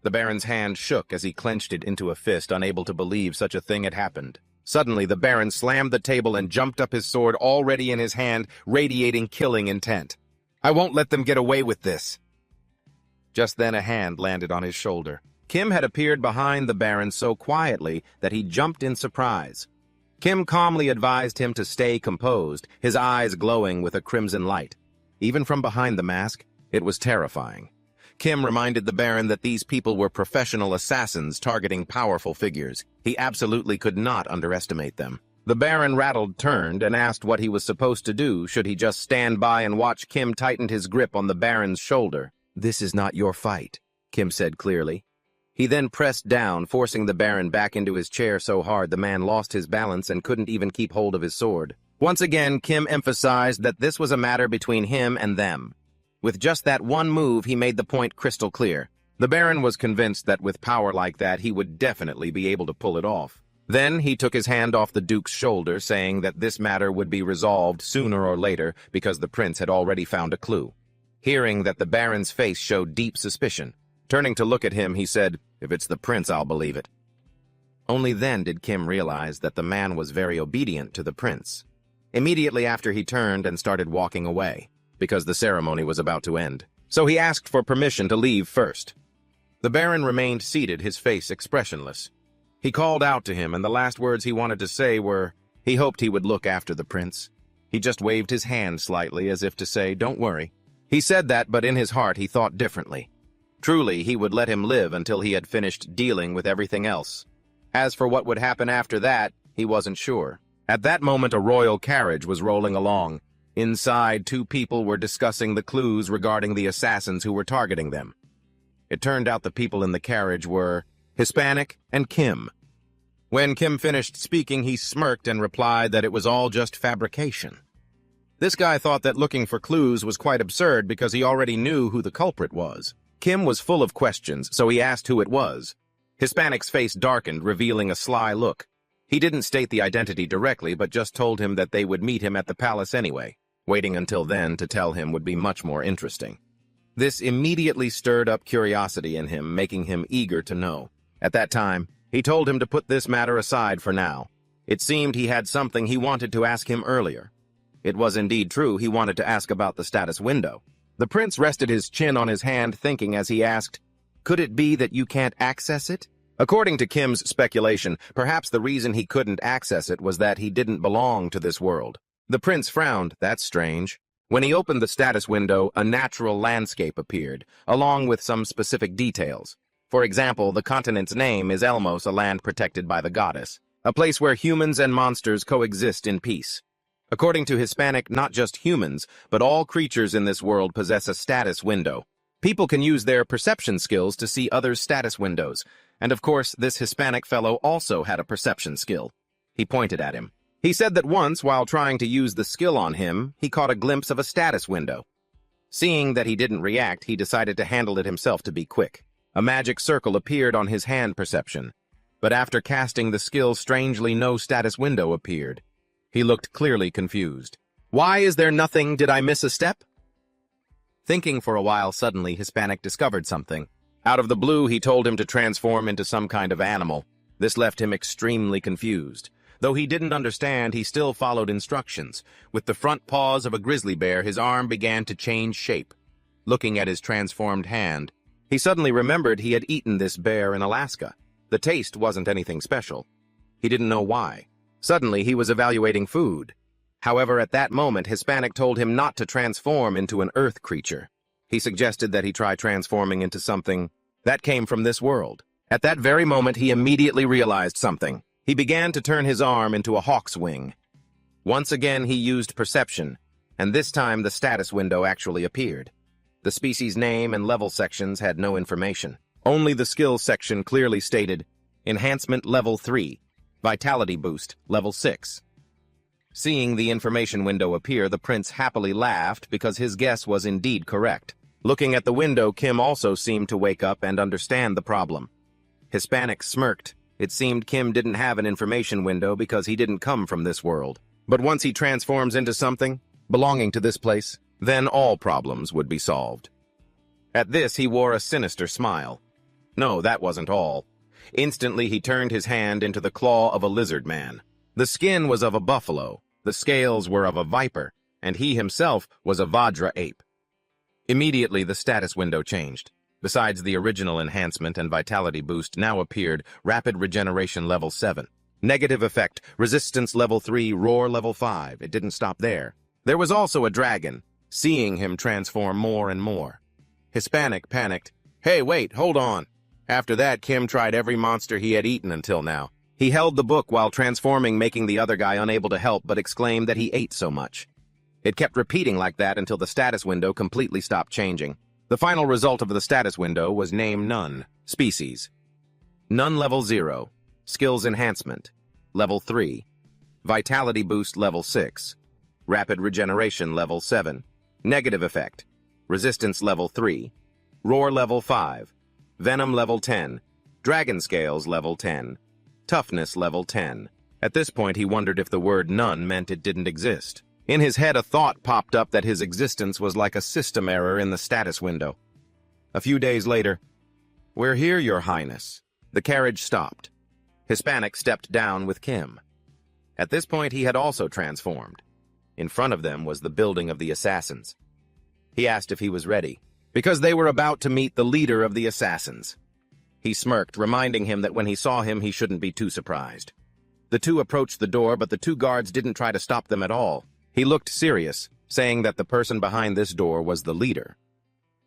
The Baron's hand shook as he clenched it into a fist, unable to believe such a thing had happened. Suddenly, the Baron slammed the table and jumped up, his sword already in his hand, radiating killing intent. "I won't let them get away with this." Just then a hand landed on his shoulder. Kim had appeared behind the Baron so quietly that he jumped in surprise. Kim calmly advised him to stay composed, his eyes glowing with a crimson light. Even from behind the mask, it was terrifying. Kim reminded the Baron that these people were professional assassins targeting powerful figures. He absolutely could not underestimate them. The Baron turned and asked what he was supposed to do. Should he just stand by and watch? Kim tightened his grip on the Baron's shoulder. "This is not your fight," Kim said clearly. He then pressed down, forcing the Baron back into his chair so hard the man lost his balance and couldn't even keep hold of his sword. Once again, Kim emphasized that this was a matter between him and them. With just that one move, he made the point crystal clear. The Baron was convinced that with power like that, he would definitely be able to pull it off. Then he took his hand off the Duke's shoulder, saying that this matter would be resolved sooner or later because the prince had already found a clue. Hearing that, the Baron's face showed deep suspicion. Turning to look at him, he said, "If it's the prince, I'll believe it." Only then did Kim realize that the man was very obedient to the prince. Immediately after, he turned and started walking away, because the ceremony was about to end. So he asked for permission to leave first. The Baron remained seated, his face expressionless. He called out to him, and the last words he wanted to say were, he hoped he would look after the prince. He just waved his hand slightly as if to say, "Don't worry." He said that, but in his heart he thought differently. Truly, he would let him live until he had finished dealing with everything else. As for what would happen after that, he wasn't sure. At that moment, a royal carriage was rolling along. Inside, 2 people were discussing the clues regarding the assassins who were targeting them. It turned out the people in the carriage were Hispanic and Kim. When Kim finished speaking, he smirked and replied that it was all just fabrication. This guy thought that looking for clues was quite absurd because he already knew who the culprit was. Kim was full of questions, so he asked who it was. Hispanic's face darkened, revealing a sly look. He didn't state the identity directly, but just told him that they would meet him at the palace anyway. Waiting until then to tell him would be much more interesting. This immediately stirred up curiosity in him, making him eager to know. At that time, he told him to put this matter aside for now. It seemed he had something he wanted to ask him earlier. It was indeed true he wanted to ask about the status window. The prince rested his chin on his hand, thinking as he asked, "Could it be that you can't access it?" According to Kim's speculation, perhaps the reason he couldn't access it was that he didn't belong to this world. The prince frowned. That's strange. When he opened the status window, a natural landscape appeared, along with some specific details. For example, the continent's name is Elmos, a land protected by the goddess, a place where humans and monsters coexist in peace. According to Hispanic, not just humans, but all creatures in this world possess a status window. People can use their perception skills to see others' status windows, and of course, this Hispanic fellow also had a perception skill. He pointed at him. He said that once, while trying to use the skill on him, he caught a glimpse of a status window. Seeing that he didn't react, he decided to handle it himself to be quick. A magic circle appeared on his hand perception, but after casting the skill, strangely no status window appeared. He looked clearly confused. Why is there nothing? Did I miss a step? Thinking for a while, suddenly Hispanic discovered something. Out of the blue, he told him to transform into some kind of animal. This left him extremely confused. Though he didn't understand, he still followed instructions. With the front paws of a grizzly bear, his arm began to change shape. Looking at his transformed hand, he suddenly remembered he had eaten this bear in Alaska. The taste wasn't anything special. He didn't know why. Suddenly, he was evaluating food. However, at that moment, Hispanic told him not to transform into an earth creature. He suggested that he try transforming into something that came from this world. At that very moment, he immediately realized something. He began to turn his arm into a hawk's wing. Once again, he used perception, and this time the status window actually appeared. The species name and level sections had no information. Only the skills section clearly stated, Enhancement Level 3, Vitality Boost Level 6. Seeing the information window appear, the prince happily laughed because his guess was indeed correct. Looking at the window, Kim also seemed to wake up and understand the problem. Hispanic smirked. It seemed Kim didn't have an information window because he didn't come from this world. But once he transforms into something belonging to this place, then all problems would be solved. At this, he wore a sinister smile. No, that wasn't all. Instantly, he turned his hand into the claw of a lizard man. The skin was of a buffalo, the scales were of a viper, and he himself was a Vajra ape. Immediately, the status window changed. Besides the original enhancement and vitality boost, now appeared Rapid Regeneration Level 7. Negative Effect, Resistance Level 3, Roar Level 5. It didn't stop there. There was also a dragon, seeing him transform more and more. Hispanic panicked. Hey, wait, hold on. After that, Kim tried every monster he had eaten until now. He held the book while transforming, making the other guy unable to help but exclaimed that he ate so much. It kept repeating like that until the status window completely stopped changing. The final result of the status window was Name None, Species. None Level 0, Skills Enhancement, Level 3, Vitality Boost Level 6, Rapid Regeneration Level 7, Negative Effect, Resistance Level 3, Roar Level 5, Venom Level 10, Dragon Scales Level 10, Toughness Level 10. At this point, he wondered if the word none meant it didn't exist. In his head, a thought popped up that his existence was like a system error in the status window. A few days later, "We're here, Your Highness." The carriage stopped. Hispanic stepped down with Kim. At this point, he had also transformed. In front of them was the building of the assassins. He asked if he was ready, because they were about to meet the leader of the assassins. He smirked, reminding him that when he saw him, he shouldn't be too surprised. The two approached the door, but the two guards didn't try to stop them at all. He looked serious, saying that the person behind this door was the leader.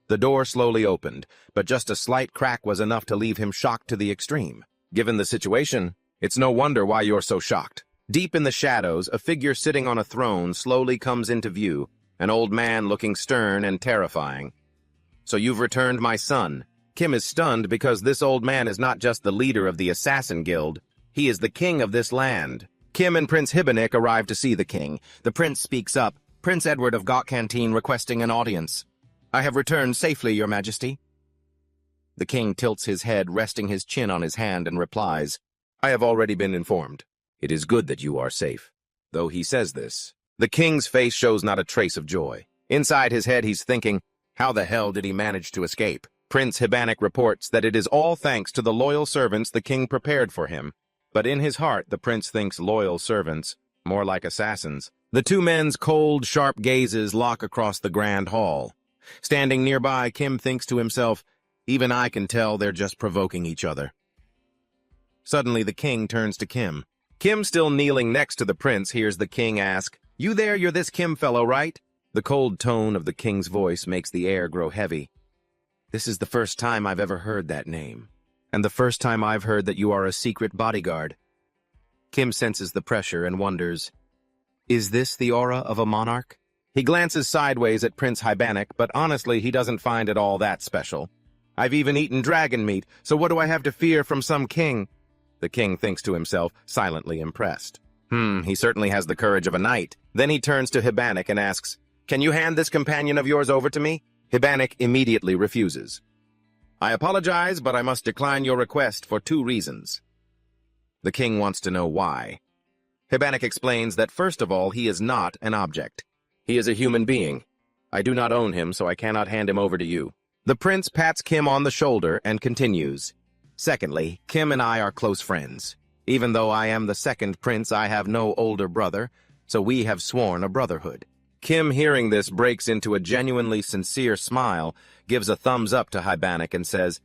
The door slowly opened, but just a slight crack was enough to leave him shocked to the extreme. Given the situation, it's no wonder why you're so shocked. Deep in the shadows, a figure sitting on a throne slowly comes into view, an old man looking stern and terrifying. "So you've returned, my son." Kim is stunned because this old man is not just the leader of the Assassin Guild, he is the king of this land. Kim and Prince Hibanik arrive to see the king. The prince speaks up. "Prince Edward of Gok Canteen requesting an audience." "I have returned safely, Your Majesty." The king tilts his head, resting his chin on his hand, and replies, "I have already been informed. It is good that you are safe. Though he says this, the king's face shows not a trace of joy. Inside his head, he's thinking, how the hell did he manage to escape? Prince Hibanek reports that it is all thanks to the loyal servants the king prepared for him. But in his heart, the prince thinks loyal servants, more like assassins. The two men's cold, sharp gazes lock across the grand hall. Standing nearby, Kim thinks to himself, even I can tell they're just provoking each other. Suddenly, the king turns to Kim. Kim, still kneeling next to the prince, hears the king ask, "You there, you're this Kim fellow, right?" The cold tone of the king's voice makes the air grow heavy. This is the first time I've ever heard that name, and the first time I've heard that you are a secret bodyguard. Kim senses the pressure and wonders, is this the aura of a monarch? He glances sideways at Prince Hibanek, but honestly, he doesn't find it all that special. I've even eaten dragon meat, so what do I have to fear from some king? The king thinks to himself, silently impressed. He certainly has the courage of a knight. Then he turns to Hibanek and asks, can you hand this companion of yours over to me? Hibanek immediately refuses. I apologize, but I must decline your request for 2 reasons. The king wants to know why. Hibanek explains that first of all, he is not an object. He is a human being. I do not own him, so I cannot hand him over to you. The prince pats Kim on the shoulder and continues. Secondly, Kim and I are close friends. Even though I am the second prince, I have no older brother, so we have sworn a brotherhood. Kim, hearing this, breaks into a genuinely sincere smile, gives a thumbs up to Hibanek and says,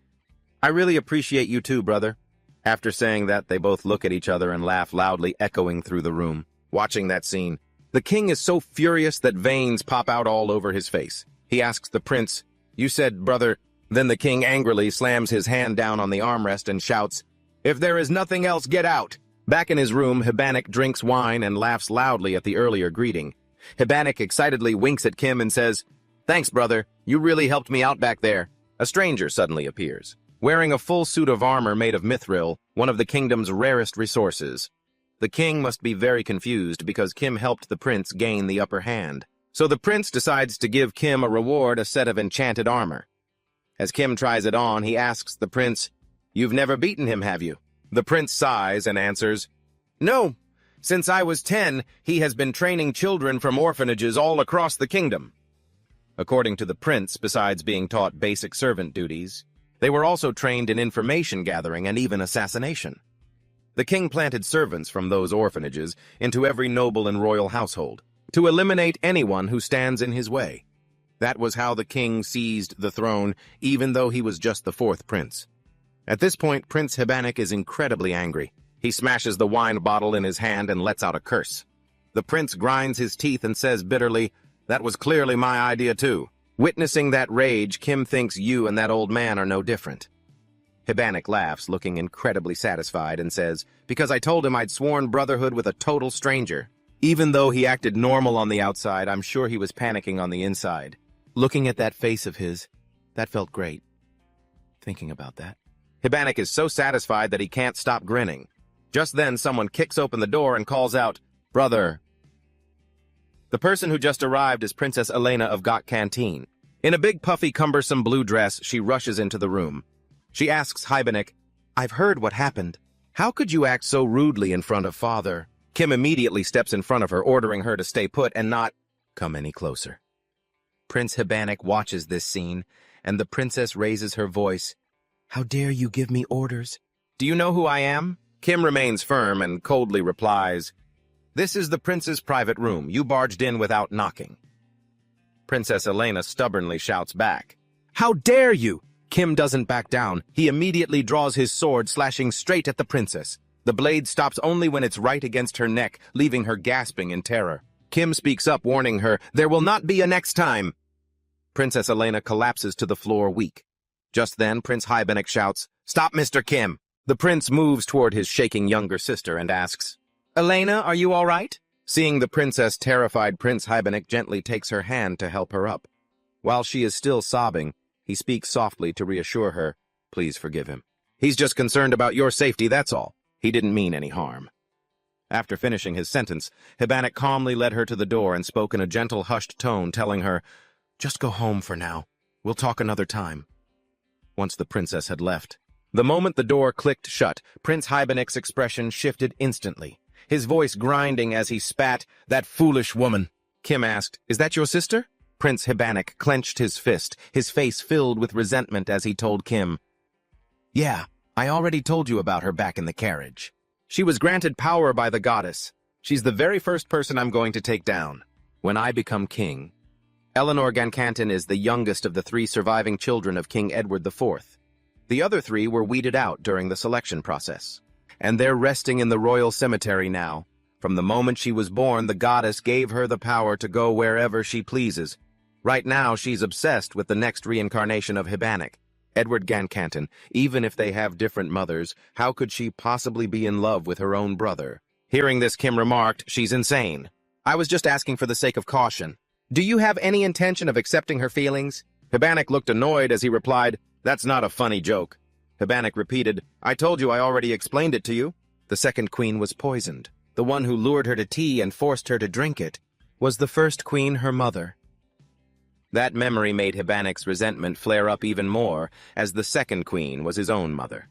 I really appreciate you too, brother. After saying that, they both look at each other and laugh loudly, echoing through the room. Watching that scene, the king is so furious that veins pop out all over his face. He asks the prince, you said, brother. Then the king angrily slams his hand down on the armrest and shouts, if there is nothing else, get out. Back in his room, Hibanek drinks wine and laughs loudly at the earlier greeting. Hibanek excitedly winks at Kim and says, thanks, brother. You really helped me out back there. A stranger suddenly appears, wearing a full suit of armor made of mithril, one of the kingdom's rarest resources. The king must be very confused because Kim helped the prince gain the upper hand. So the prince decides to give Kim a reward, a set of enchanted armor. As Kim tries it on, he asks the prince, you've never beaten him, have you? The prince sighs and answers, no. Since I was 10, he has been training children from orphanages all across the kingdom. According to the prince, besides being taught basic servant duties, they were also trained in information gathering and even assassination. The king planted servants from those orphanages into every noble and royal household to eliminate anyone who stands in his way. That was how the king seized the throne, even though he was just the 4th prince. At this point, Prince Hibanek is incredibly angry. He smashes the wine bottle in his hand and lets out a curse. The prince grinds his teeth and says bitterly, that was clearly my idea too. Witnessing that rage, Kim thinks you and that old man are no different. Hibanek laughs, looking incredibly satisfied, and says, because I told him I'd sworn brotherhood with a total stranger. Even though he acted normal on the outside, I'm sure he was panicking on the inside. Looking at that face of his, that felt great. Thinking about that. Hibanek is so satisfied that he can't stop grinning. Just then, someone kicks open the door and calls out, brother. The person who just arrived is Princess Elena of Gok Canteen. In a big, puffy, cumbersome blue dress, she rushes into the room. She asks Hibanek, I've heard what happened. How could you act so rudely in front of father? Kim immediately steps in front of her, ordering her to stay put and not come any closer. Prince Hibanek watches this scene, and the princess raises her voice. How dare you give me orders? Do you know who I am? Kim remains firm and coldly replies, this is the prince's private room. You barged in without knocking. Princess Elena stubbornly shouts back, how dare you? Kim doesn't back down. He immediately draws his sword, slashing straight at the princess. The blade stops only when it's right against her neck, leaving her gasping in terror. Kim speaks up, warning her, there will not be a next time. Princess Elena collapses to the floor, weak. Just then, Prince Hibanek shouts, stop, Mr. Kim. The prince moves toward his shaking younger sister and asks, Elena, are you all right? Seeing the princess terrified, Prince Hibanek gently takes her hand to help her up. While she is still sobbing, he speaks softly to reassure her, please forgive him. He's just concerned about your safety, that's all. He didn't mean any harm. After finishing his sentence, Hibanek calmly led her to the door and spoke in a gentle, hushed tone, telling her, just go home for now. We'll talk another time. Once the princess had left, the moment the door clicked shut, Prince Hibanek's expression shifted instantly. his voice grinding as he spat, "That foolish woman." Kim asked, "Is that your sister?" Prince Hibanek clenched his fist, his face filled with resentment as he told Kim, "Yeah, I already told you about her back in the carriage. She was granted power by the goddess. She's the very first person I'm going to take down when I become king." Eleanor Gancanton is the youngest of the 3 surviving children of King Edward IV. The other 3 were weeded out during the selection process, and they're resting in the royal cemetery now. From the moment she was born, the goddess gave her the power to go wherever she pleases. Right now, she's obsessed with the next reincarnation of Hibanek, Edward Gancanton. Even if they have different mothers, how could she possibly be in love with her own brother? Hearing this, Kim remarked, "She's insane. I was just asking for the sake of caution. Do you have any intention of accepting her feelings?" Hibanek looked annoyed as he replied, "That's not a funny joke." Hibanek repeated, "I told you I already explained it to you." The second queen was poisoned. The one who lured her to tea and forced her to drink it was the first queen, her mother. That memory made Hibanek's resentment flare up even more, as the second queen was his own mother.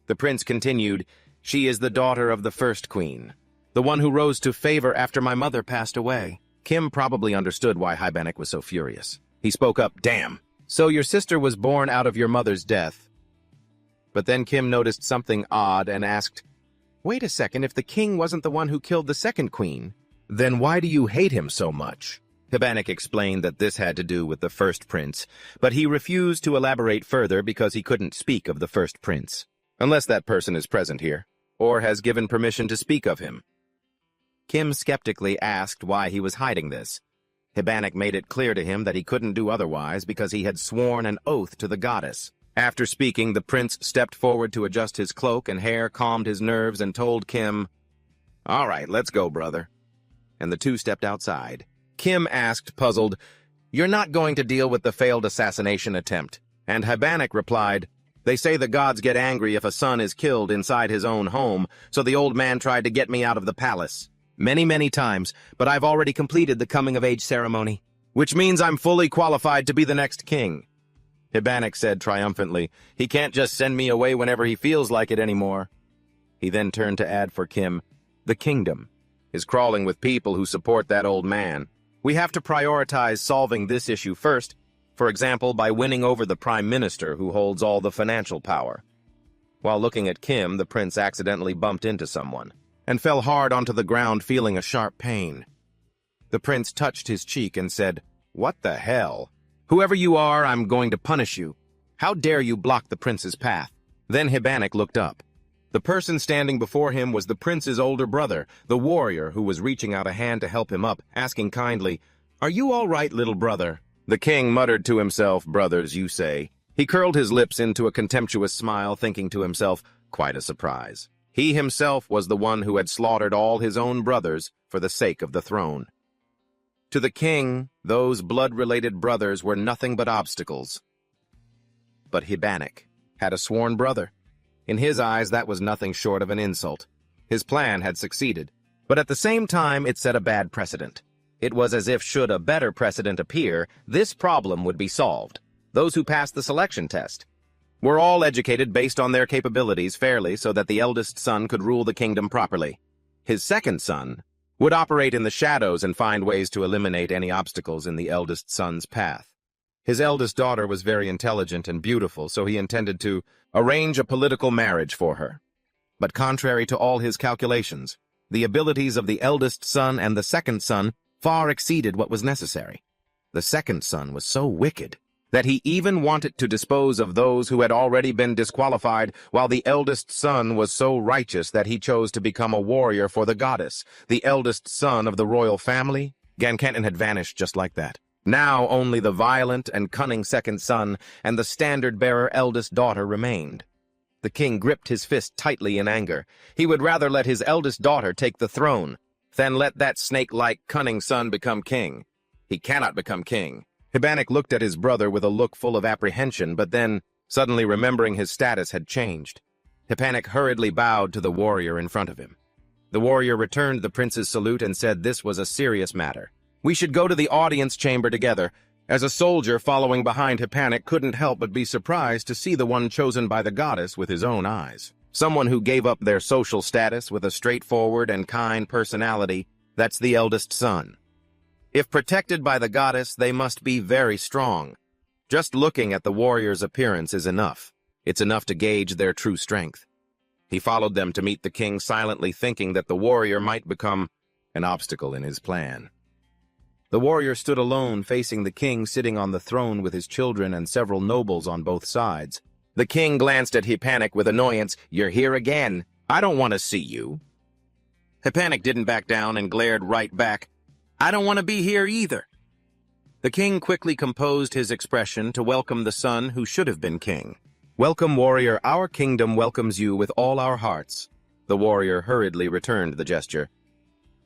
The prince continued, "She is the daughter of the first queen, the one who rose to favor after my mother passed away." Kim probably understood why Hibanek was so furious. He spoke up, "Damn. So your sister was born out of your mother's death." But then Kim noticed something odd and asked, "Wait a second, if the king wasn't the one who killed the second queen, then why do you hate him so much?" Hibanek explained that this had to do with the first prince, but he refused to elaborate further because he couldn't speak of the first prince, unless that person is present here, or has given permission to speak of him. Kim skeptically asked why he was hiding this. Hibanek made it clear to him that he couldn't do otherwise because he had sworn an oath to the goddess. After speaking, the prince stepped forward to adjust his cloak and hair, calmed his nerves, and told Kim, "All right, let's go, brother." And the 2 stepped outside. Kim asked, puzzled, "You're not going to deal with the failed assassination attempt?" And Hibanek replied, "They say the gods get angry if a son is killed inside his own home, so the old man tried to get me out of the palace. Many times, but I've already completed the coming-of-age ceremony, which means I'm fully qualified to be the next king." Hibanek said triumphantly, "He can't just send me away whenever he feels like it anymore." He then turned to add for Kim, "The kingdom is crawling with people who support that old man. We have to prioritize solving this issue first, for example, by winning over the prime minister who holds all the financial power." While looking at Kim, the prince accidentally bumped into someone and fell hard onto the ground, feeling a sharp pain. The prince touched his cheek and said, "What the hell? Whoever you are, I'm going to punish you. How dare you block the prince's path?" Then Hibanek looked up. The person standing before him was the prince's older brother, the warrior who was reaching out a hand to help him up, asking kindly, "Are you all right, little brother?" The king muttered to himself, "Brothers, you say?" He curled his lips into a contemptuous smile, thinking to himself, quite a surprise. He himself was the one who had slaughtered all his own brothers for the sake of the throne. To the king, those blood-related brothers were nothing but obstacles. But Hibanek had a sworn brother. In his eyes, that was nothing short of an insult. His plan had succeeded, but at the same time, it set a bad precedent. It was as if, should a better precedent appear, this problem would be solved. Those who passed the selection test were all educated based on their capabilities fairly so that the eldest son could rule the kingdom properly. His second son would operate in the shadows and find ways to eliminate any obstacles in the eldest son's path. His eldest daughter was very intelligent and beautiful, so he intended to arrange a political marriage for her. But contrary to all his calculations, the abilities of the eldest son and the second son far exceeded what was necessary. The second son was so wicked that he even wanted to dispose of those who had already been disqualified, while the eldest son was so righteous that he chose to become a warrior for the goddess. The eldest son of the royal family, Gancanton, had vanished just like that. Now only the violent and cunning second son and the standard-bearer eldest daughter remained. The king gripped his fist tightly in anger. He would rather let his eldest daughter take the throne than let that snake-like cunning son become king. He cannot become king. Hibanek looked at his brother with a look full of apprehension, but then, suddenly remembering his status had changed, Hibanek hurriedly bowed to the warrior in front of him. The warrior returned the prince's salute and said this was a serious matter. We should go to the audience chamber together. As a soldier following behind Hibanek couldn't help but be surprised to see the one chosen by the goddess with his own eyes. Someone who gave up their social status with a straightforward and kind personality, that's the eldest son. If protected by the goddess, they must be very strong. Just looking at the warrior's appearance is enough. It's enough to gauge their true strength. He followed them to meet the king, silently thinking that the warrior might become an obstacle in his plan. The warrior stood alone, facing the king, sitting on the throne with his children and several nobles on both sides. The king glanced at Hypanik with annoyance. "You're here again. I don't want to see you." Hypanik didn't back down and glared right back. "I don't want to be here either." The king quickly composed his expression to welcome the son who should have been king. "Welcome, warrior. Our kingdom welcomes you with all our hearts." The warrior hurriedly returned the gesture.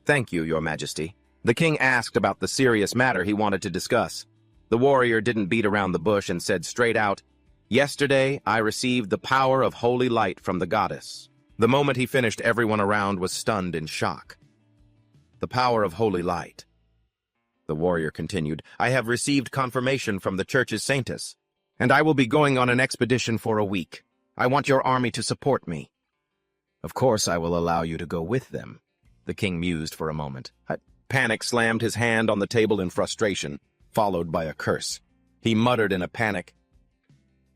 "Thank you, your majesty." The king asked about the serious matter he wanted to discuss. The warrior didn't beat around the bush and said straight out, "Yesterday, I received the power of holy light from the goddess." The moment he finished, everyone around was stunned in shock. The power of holy light. The warrior continued, "I have received confirmation from the church's saintess, and I will be going on an expedition for a week. I want your army to support me." "Of course I will allow you to go with them." The king mused for a moment. Panic slammed his hand on the table in frustration, followed by a curse. He muttered in a panic,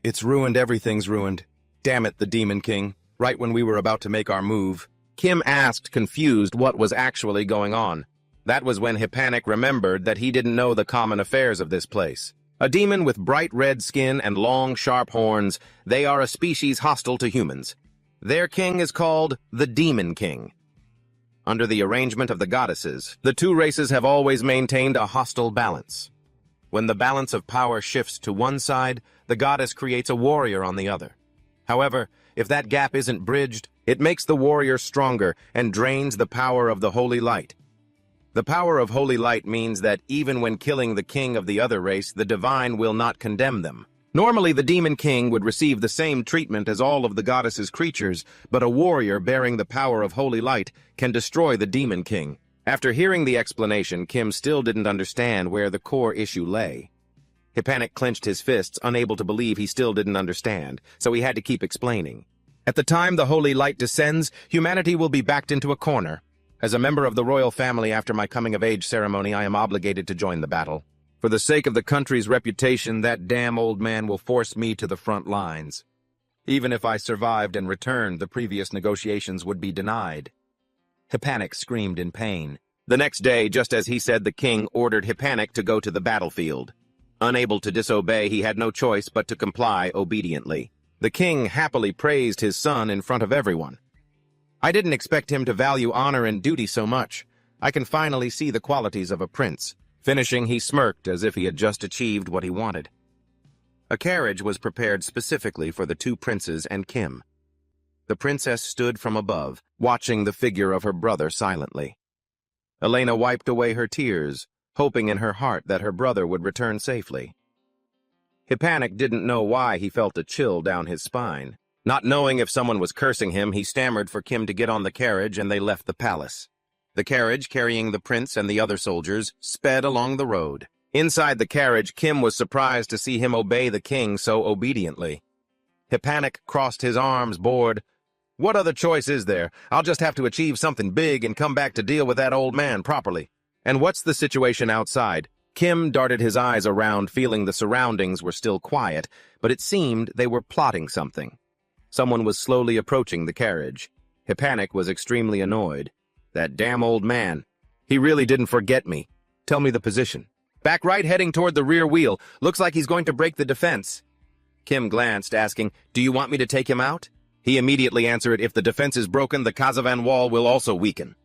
"It's ruined, everything's ruined. Damn it, the Demon King, right when we were about to make our move." Kim asked, confused, what was actually going on. That was when Hypanik remembered that he didn't know the common affairs of this place. A demon with bright red skin and long, sharp horns, they are a species hostile to humans. Their king is called the Demon King. Under the arrangement of the goddesses, the two races have always maintained a hostile balance. When the balance of power shifts to one side, the goddess creates a warrior on the other. However, if that gap isn't bridged, it makes the warrior stronger and drains the power of the holy light. The power of holy light means that even when killing the king of the other race, the divine will not condemn them. Normally, the demon king would receive the same treatment as all of the goddess's creatures, but a warrior bearing the power of holy light can destroy the demon king. After hearing the explanation, Kim still didn't understand where the core issue lay. Hypanik clenched his fists, unable to believe he still didn't understand, so he had to keep explaining. At the time the holy light descends, humanity will be backed into a corner. As a member of the royal family after my coming-of-age ceremony, I am obligated to join the battle. For the sake of the country's reputation, that damn old man will force me to the front lines. Even if I survived and returned, the previous negotiations would be denied. Hypanik screamed in pain. The next day, just as he said, the king ordered Hypanik to go to the battlefield. Unable to disobey, he had no choice but to comply obediently. The king happily praised his son in front of everyone. "I didn't expect him to value honor and duty so much. I can finally see the qualities of a prince." Finishing, he smirked as if he had just achieved what he wanted. A carriage was prepared specifically for the two princes and Kim. The princess stood from above, watching the figure of her brother silently. Elena wiped away her tears, hoping in her heart that her brother would return safely. Hypanik didn't know why he felt a chill down his spine. Not knowing if someone was cursing him, he stammered for Kim to get on the carriage, and they left the palace. The carriage, carrying the prince and the other soldiers, sped along the road. Inside the carriage, Kim was surprised to see him obey the king so obediently. Hypanik crossed his arms, bored. "What other choice is there? I'll just have to achieve something big and come back to deal with that old man properly." "And what's the situation outside?" Kim darted his eyes around, feeling the surroundings were still quiet, but it seemed they were plotting something. Someone was slowly approaching the carriage. Hypanik was extremely annoyed. "That damn old man. He really didn't forget me. Tell me the position." "Back right, heading toward the rear wheel. Looks like he's going to break the defense." Kim glanced, asking, "Do you want me to take him out?" He immediately answered, "If the defense is broken, the Kazavan wall will also weaken."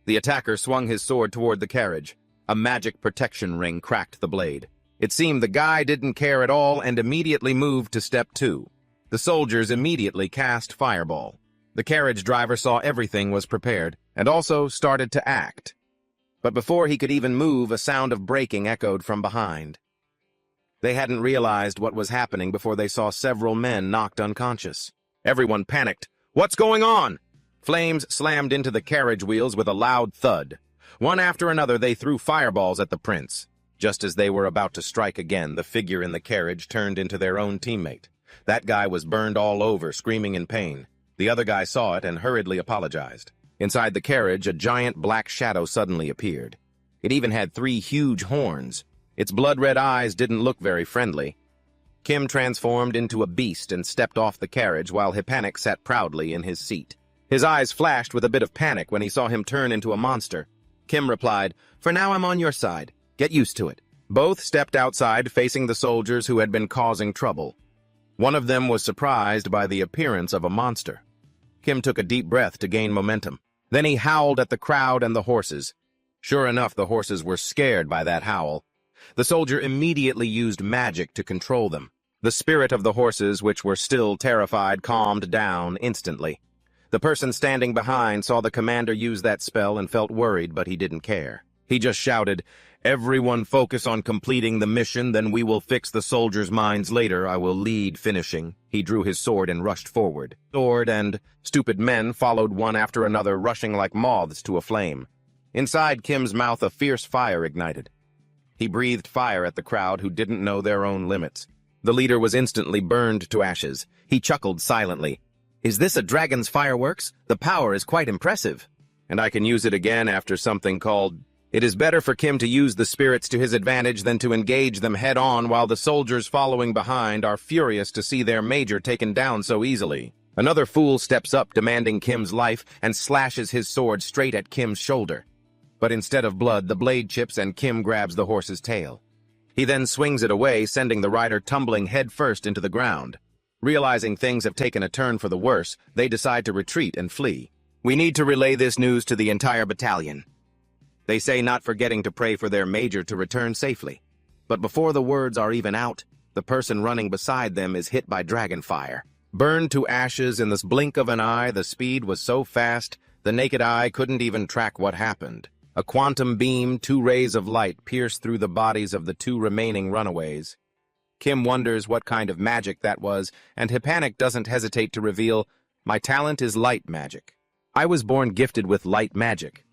The attacker swung his sword toward the carriage. A magic protection ring cracked the blade. It seemed the guy didn't care at all and immediately moved to step 2. The soldiers immediately cast Fireball. The carriage driver saw everything was prepared, and also started to act. But before he could even move, a sound of braking echoed from behind. They hadn't realized what was happening before they saw several men knocked unconscious. Everyone panicked. "What's going on?" Flames slammed into the carriage wheels with a loud thud. One after another, they threw fireballs at the prince. Just as they were about to strike again, the figure in the carriage turned into their own teammate. That guy was burned all over, screaming in pain. The other guy saw it and hurriedly apologized. Inside the carriage, a giant black shadow suddenly appeared. It even had 3 huge horns. Its blood-red eyes didn't look very friendly. Kim transformed into a beast and stepped off the carriage while Hippanic sat proudly in his seat. His eyes flashed with a bit of panic when he saw him turn into a monster. Kim replied, "For now I'm on your side. Get used to it." Both stepped outside facing the soldiers who had been causing trouble. One of them was surprised by the appearance of a monster. Kim took a deep breath to gain momentum. Then he howled at the crowd and the horses. Sure enough, the horses were scared by that howl. The soldier immediately used magic to control them. The spirit of the horses, which were still terrified, calmed down instantly. The person standing behind saw the commander use that spell and felt worried, but he didn't care. He just shouted, "Everyone focus on completing the mission, then we will fix the soldiers' minds later. I will lead finishing." He drew his sword and rushed forward. Sword and stupid men followed one after another, rushing like moths to a flame. Inside Kim's mouth, a fierce fire ignited. He breathed fire at the crowd who didn't know their own limits. The leader was instantly burned to ashes. He chuckled silently. "Is this a dragon's fireworks? The power is quite impressive. And I can use it again after something called..." It is better for Kim to use the spirits to his advantage than to engage them head-on while the soldiers following behind are furious to see their major taken down so easily. Another fool steps up demanding Kim's life and slashes his sword straight at Kim's shoulder. But instead of blood, the blade chips and Kim grabs the horse's tail. He then swings it away, sending the rider tumbling headfirst into the ground. Realizing things have taken a turn for the worse, they decide to retreat and flee. "We need to relay this news to the entire battalion." They say, not forgetting to pray for their major to return safely. But before the words are even out, the person running beside them is hit by dragon fire. Burned to ashes in the blink of an eye, the speed was so fast, the naked eye couldn't even track what happened. A quantum beam, 2 rays of light, pierced through the bodies of the 2 remaining runaways. Kim wonders what kind of magic that was, and Hippanic doesn't hesitate to reveal, "My talent is light magic. I was born gifted with light magic."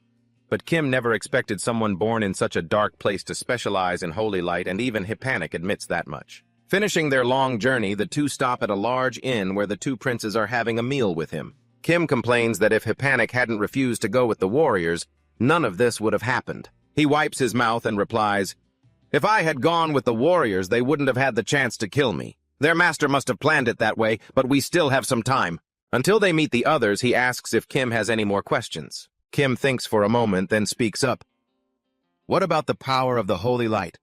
But Kim never expected someone born in such a dark place to specialize in holy light, and even Hippanic admits that much. Finishing their long journey, the 2 stop at a large inn where the 2 princes are having a meal with him. Kim complains that if Hippanic hadn't refused to go with the warriors, none of this would have happened. He wipes his mouth and replies, "If I had gone with the warriors, they wouldn't have had the chance to kill me. Their master must have planned it that way, but we still have some time." Until they meet the others, he asks if Kim has any more questions. Kim thinks for a moment, then speaks up. "What about the power of the holy light?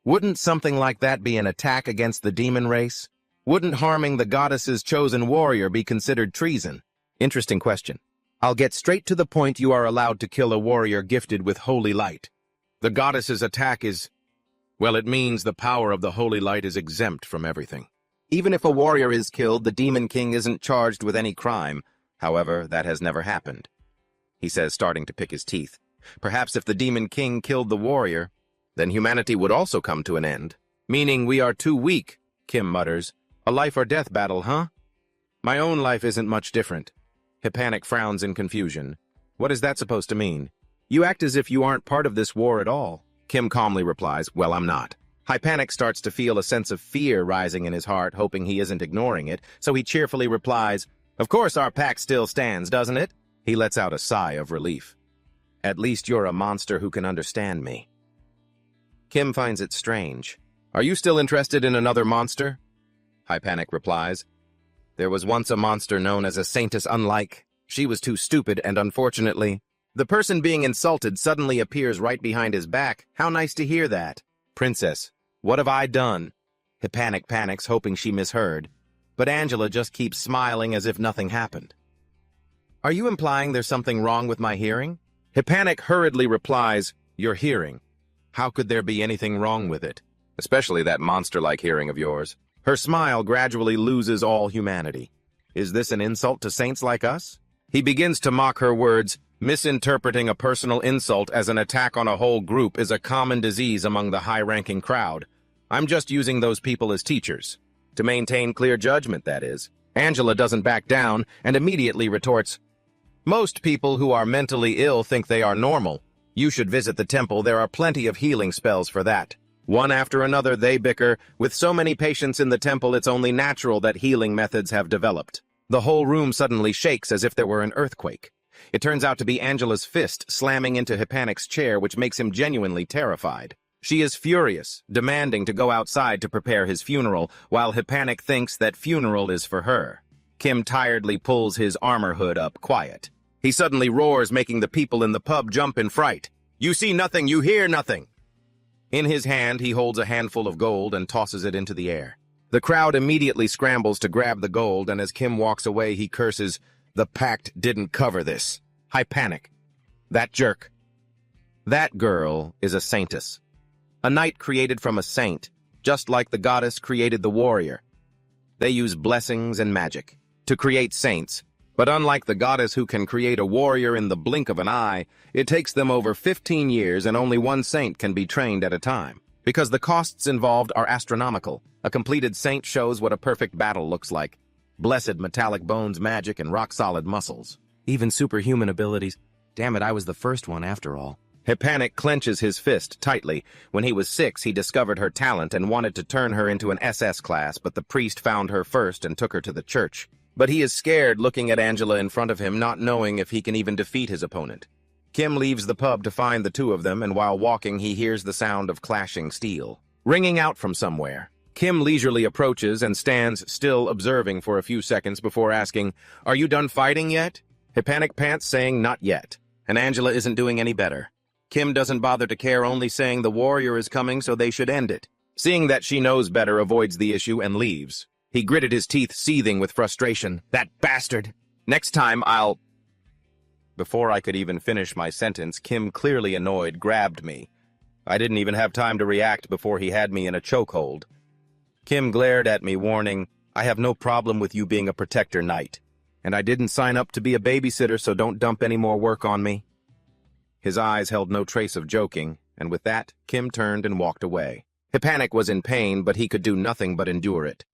Wouldn't something like that be an attack against the demon race? Wouldn't harming the goddess's chosen warrior be considered treason?" Interesting question. I'll get straight to the point. You are allowed to kill a warrior gifted with holy light. The goddess's attack is... Well, it means the power of the holy light is exempt from everything. Even if a warrior is killed, the demon king isn't charged with any crime. However, that has never happened. He says, starting to pick his teeth. Perhaps if the demon king killed the warrior, then humanity would also come to an end. Meaning we are too weak, Kim mutters. A life or death battle, huh? My own life isn't much different. Hippanic frowns in confusion. What is that supposed to mean? You act as if you aren't part of this war at all. Kim calmly replies, well, I'm not. Hippanic starts to feel a sense of fear rising in his heart, hoping he isn't ignoring it, so he cheerfully replies, of course our pact still stands, doesn't it? He lets out a sigh of relief. At least you're a monster who can understand me. Kim finds it strange. Are you still interested in another monster? Hippanic replies. There was once a monster known as a saintess unlike. She was too stupid and unfortunately... The person being insulted suddenly appears right behind his back. How nice to hear that. Princess, what have I done? Hippanic panics, hoping she misheard. But Angela just keeps smiling as if nothing happened. Are you implying there's something wrong with my hearing? Hippanic hurriedly replies, your hearing. How could there be anything wrong with it? Especially that monster-like hearing of yours. Her smile gradually loses all humanity. Is this an insult to saints like us? He begins to mock her words. Misinterpreting a personal insult as an attack on a whole group is a common disease among the high-ranking crowd. I'm just using those people as teachers. To maintain clear judgment, that is. Angela doesn't back down and immediately retorts, most people who are mentally ill think they are normal. You should visit the temple. There are plenty of healing spells for that. One after another, they bicker. With so many patients in the temple, it's only natural that healing methods have developed. The whole room suddenly shakes as if there were an earthquake. It turns out to be Angela's fist slamming into Hepanic's chair, which makes him genuinely terrified. She is furious, demanding to go outside to prepare his funeral, while Hepanic thinks that funeral is for her. Kim tiredly pulls his armor hood up, quiet. He suddenly roars, making the people in the pub jump in fright. "You see nothing, you hear nothing!" In his hand, he holds a handful of gold and tosses it into the air. The crowd immediately scrambles to grab the gold, and as Kim walks away, he curses, "The pact didn't cover this. Hepanic. That jerk." That girl is a saintess. A knight created from a saint, just like the goddess created the warrior. They use blessings and magic to create saints, but unlike the goddess who can create a warrior in the blink of an eye, it takes them over 15 years and only one saint can be trained at a time. Because the costs involved are astronomical, a completed saint shows what a perfect battle looks like. Blessed metallic bones, magic, and rock-solid muscles. Even superhuman abilities. Damn it, I was the first one after all. Hepanic clenches his fist tightly. When he was 6, he discovered her talent and wanted to turn her into an SS class, but the priest found her first and took her to the church. But he is scared looking at Angela in front of him, not knowing if he can even defeat his opponent. Kim leaves the pub to find the two of them, and while walking, he hears the sound of clashing steel, ringing out from somewhere. Kim leisurely approaches and stands still observing for a few seconds before asking, "Are you done fighting yet?" Hepanic pants, saying not yet, and Angela isn't doing any better. Kim doesn't bother to care, only saying the warrior is coming, so they should end it. Seeing that she knows better, avoids the issue and leaves. He gritted his teeth, seething with frustration. "That bastard! Next time I'll—" Before I could even finish my sentence, Kim, clearly annoyed, grabbed me. I didn't even have time to react before he had me in a chokehold. Kim glared at me, warning, "I have no problem with you being a protector knight, and I didn't sign up to be a babysitter, so don't dump any more work on me." His eyes held no trace of joking, and with that, Kim turned and walked away. Hepanic was in pain, but he could do nothing but endure it.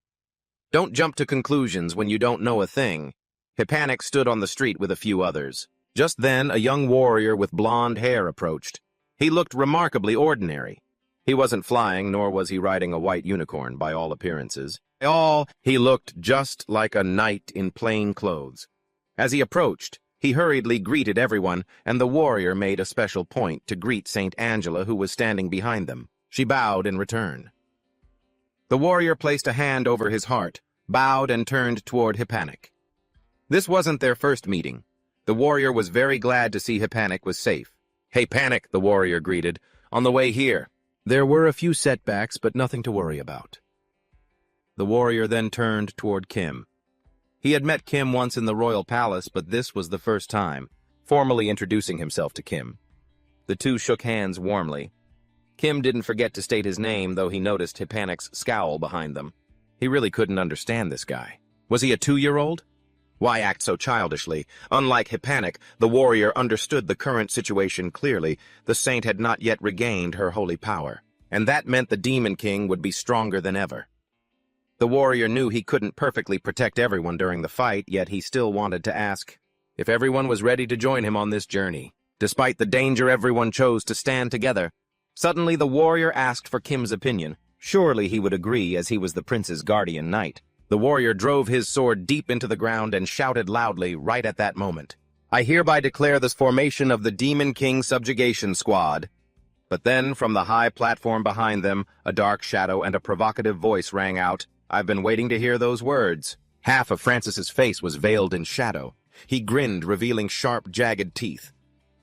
Don't jump to conclusions when you don't know a thing. Hepanic stood on the street with a few others. Just then, a young warrior with blonde hair approached. He looked remarkably ordinary. He wasn't flying, nor was he riding a white unicorn, by all appearances. He looked just like a knight in plain clothes. As he approached, he hurriedly greeted everyone, and the warrior made a special point to greet Saint Angela, who was standing behind them. She bowed in return. The warrior placed a hand over his heart, bowed, and turned toward Hepanic. This wasn't their first meeting. The warrior was very glad to see Hepanic was safe. "Hepanic," the warrior greeted, "on the way here. There were a few setbacks, but nothing to worry about." The warrior then turned toward Kim. He had met Kim once in the royal palace, but this was the first time, formally introducing himself to Kim. The two shook hands warmly. Kim didn't forget to state his name, though he noticed Hepanic's scowl behind them. He really couldn't understand this guy. Was he a 2-year-old? Why act so childishly? Unlike Hepanic, the warrior understood the current situation clearly. The saint had not yet regained her holy power, and that meant the Demon King would be stronger than ever. The warrior knew he couldn't perfectly protect everyone during the fight, yet he still wanted to ask if everyone was ready to join him on this journey. Despite the danger, everyone chose to stand together. Suddenly, the warrior asked for Kim's opinion. Surely he would agree, as he was the prince's guardian knight. The warrior drove his sword deep into the ground and shouted loudly right at that moment, "I hereby declare this formation of the Demon King Subjugation Squad." But then, from the high platform behind them, a dark shadow and a provocative voice rang out, "I've been waiting to hear those words." Half of Francis's face was veiled in shadow. He grinned, revealing sharp, jagged teeth.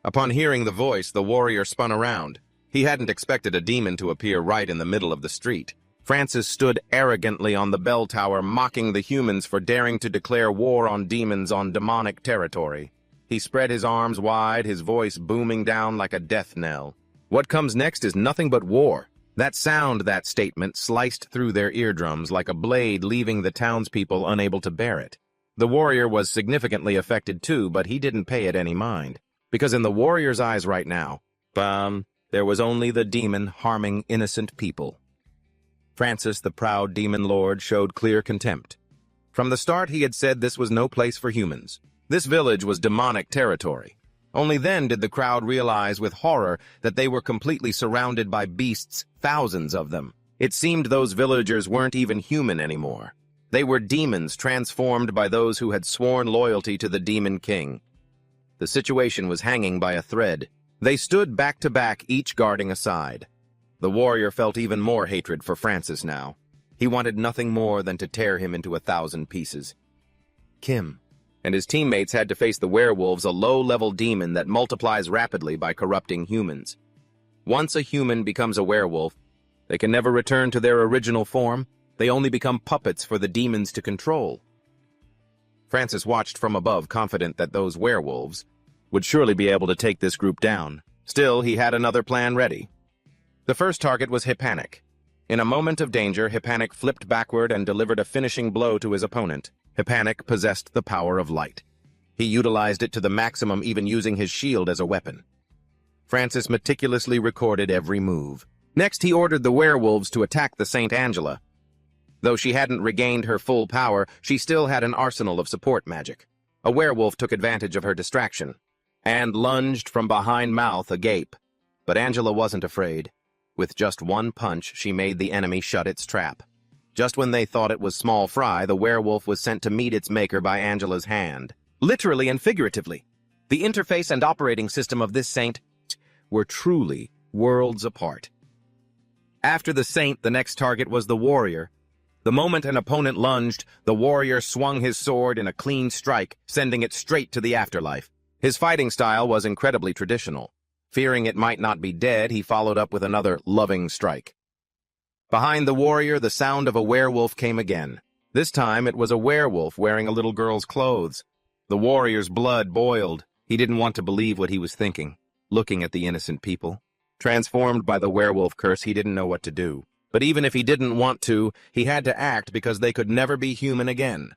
Upon hearing the voice, the warrior spun around. He hadn't expected a demon to appear right in the middle of the street. Francis stood arrogantly on the bell tower, mocking the humans for daring to declare war on demons on demonic territory. He spread his arms wide, his voice booming down like a death knell. What comes next is nothing but war. That sound, that statement, sliced through their eardrums like a blade, leaving the townspeople unable to bear it. The warrior was significantly affected too, but he didn't pay it any mind. Because in the warrior's eyes right now, there was only the demon harming innocent people. Francis, the proud demon lord, showed clear contempt. From the start, he had said this was no place for humans. This village was demonic territory. Only then did the crowd realize with horror that they were completely surrounded by beasts, thousands of them. It seemed those villagers weren't even human anymore. They were demons transformed by those who had sworn loyalty to the Demon King. The situation was hanging by a thread. They stood back to back, each guarding a side. The warrior felt even more hatred for Francis now. He wanted nothing more than to tear him into 1,000 pieces. Kim and his teammates had to face the werewolves, a low-level demon that multiplies rapidly by corrupting humans. Once a human becomes a werewolf, they can never return to their original form. They only become puppets for the demons to control. Francis watched from above, confident that those werewolves would surely be able to take this group down. Still, he had another plan ready. The first target was Hippanic. In a moment of danger, Hippanic flipped backward and delivered a finishing blow to his opponent. Hippanic possessed the power of light. He utilized it to the maximum, even using his shield as a weapon. Francis meticulously recorded every move. Next, he ordered the werewolves to attack the Saint Angela. Though she hadn't regained her full power, she still had an arsenal of support magic. A werewolf took advantage of her distraction and lunged from behind, mouth agape. But Angela wasn't afraid. With just one punch, she made the enemy shut its trap. Just when they thought it was small fry, the werewolf was sent to meet its maker by Angela's hand. Literally and figuratively. The interface and operating system of this saint were truly worlds apart. After the saint, the next target was the warrior. The moment an opponent lunged, the warrior swung his sword in a clean strike, sending it straight to the afterlife. His fighting style was incredibly traditional. Fearing it might not be dead, he followed up with another loving strike. Behind the warrior, the sound of a werewolf came again. This time, it was a werewolf wearing a little girl's clothes. The warrior's blood boiled. He didn't want to believe what he was thinking, looking at the innocent people. Transformed by the werewolf curse, he didn't know what to do. But even if he didn't want to, he had to act because they could never be human again.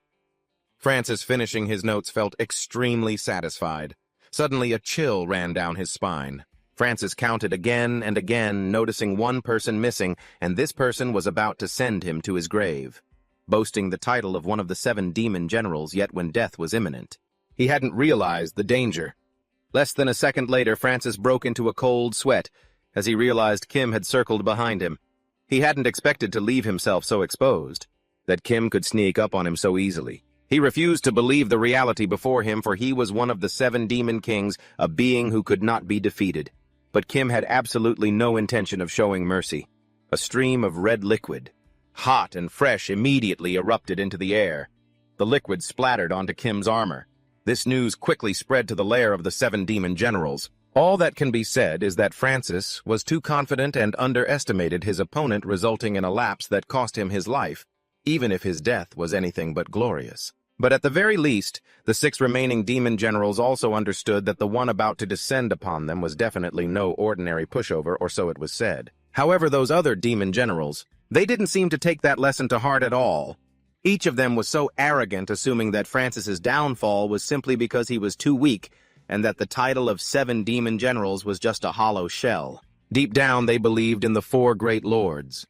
Francis, finishing his notes, felt extremely satisfied. Suddenly, a chill ran down his spine. Francis counted again and again, noticing one person missing, and this person was about to send him to his grave. Boasting the title of one of the 7 demon generals, yet when death was imminent. He hadn't realized the danger. Less than a second later, Francis broke into a cold sweat as he realized Kim had circled behind him. He hadn't expected to leave himself so exposed, that Kim could sneak up on him so easily. He refused to believe the reality before him, for he was one of the 7 demon kings, a being who could not be defeated. But Kim had absolutely no intention of showing mercy. A stream of red liquid, hot and fresh, immediately erupted into the air. The liquid splattered onto Kim's armor. This news quickly spread to the lair of the 7 demon generals. All that can be said is that Francis was too confident and underestimated his opponent, resulting in a lapse that cost him his life, even if his death was anything but glorious. But at the very least, the 6 remaining demon generals also understood that the one about to descend upon them was definitely no ordinary pushover, or so it was said. However, those other demon generals, they didn't seem to take that lesson to heart at all. Each of them was so arrogant, assuming that Francis's downfall was simply because he was too weak, and that the title of 7 demon generals was just a hollow shell. Deep down, they believed in the 4 great lords.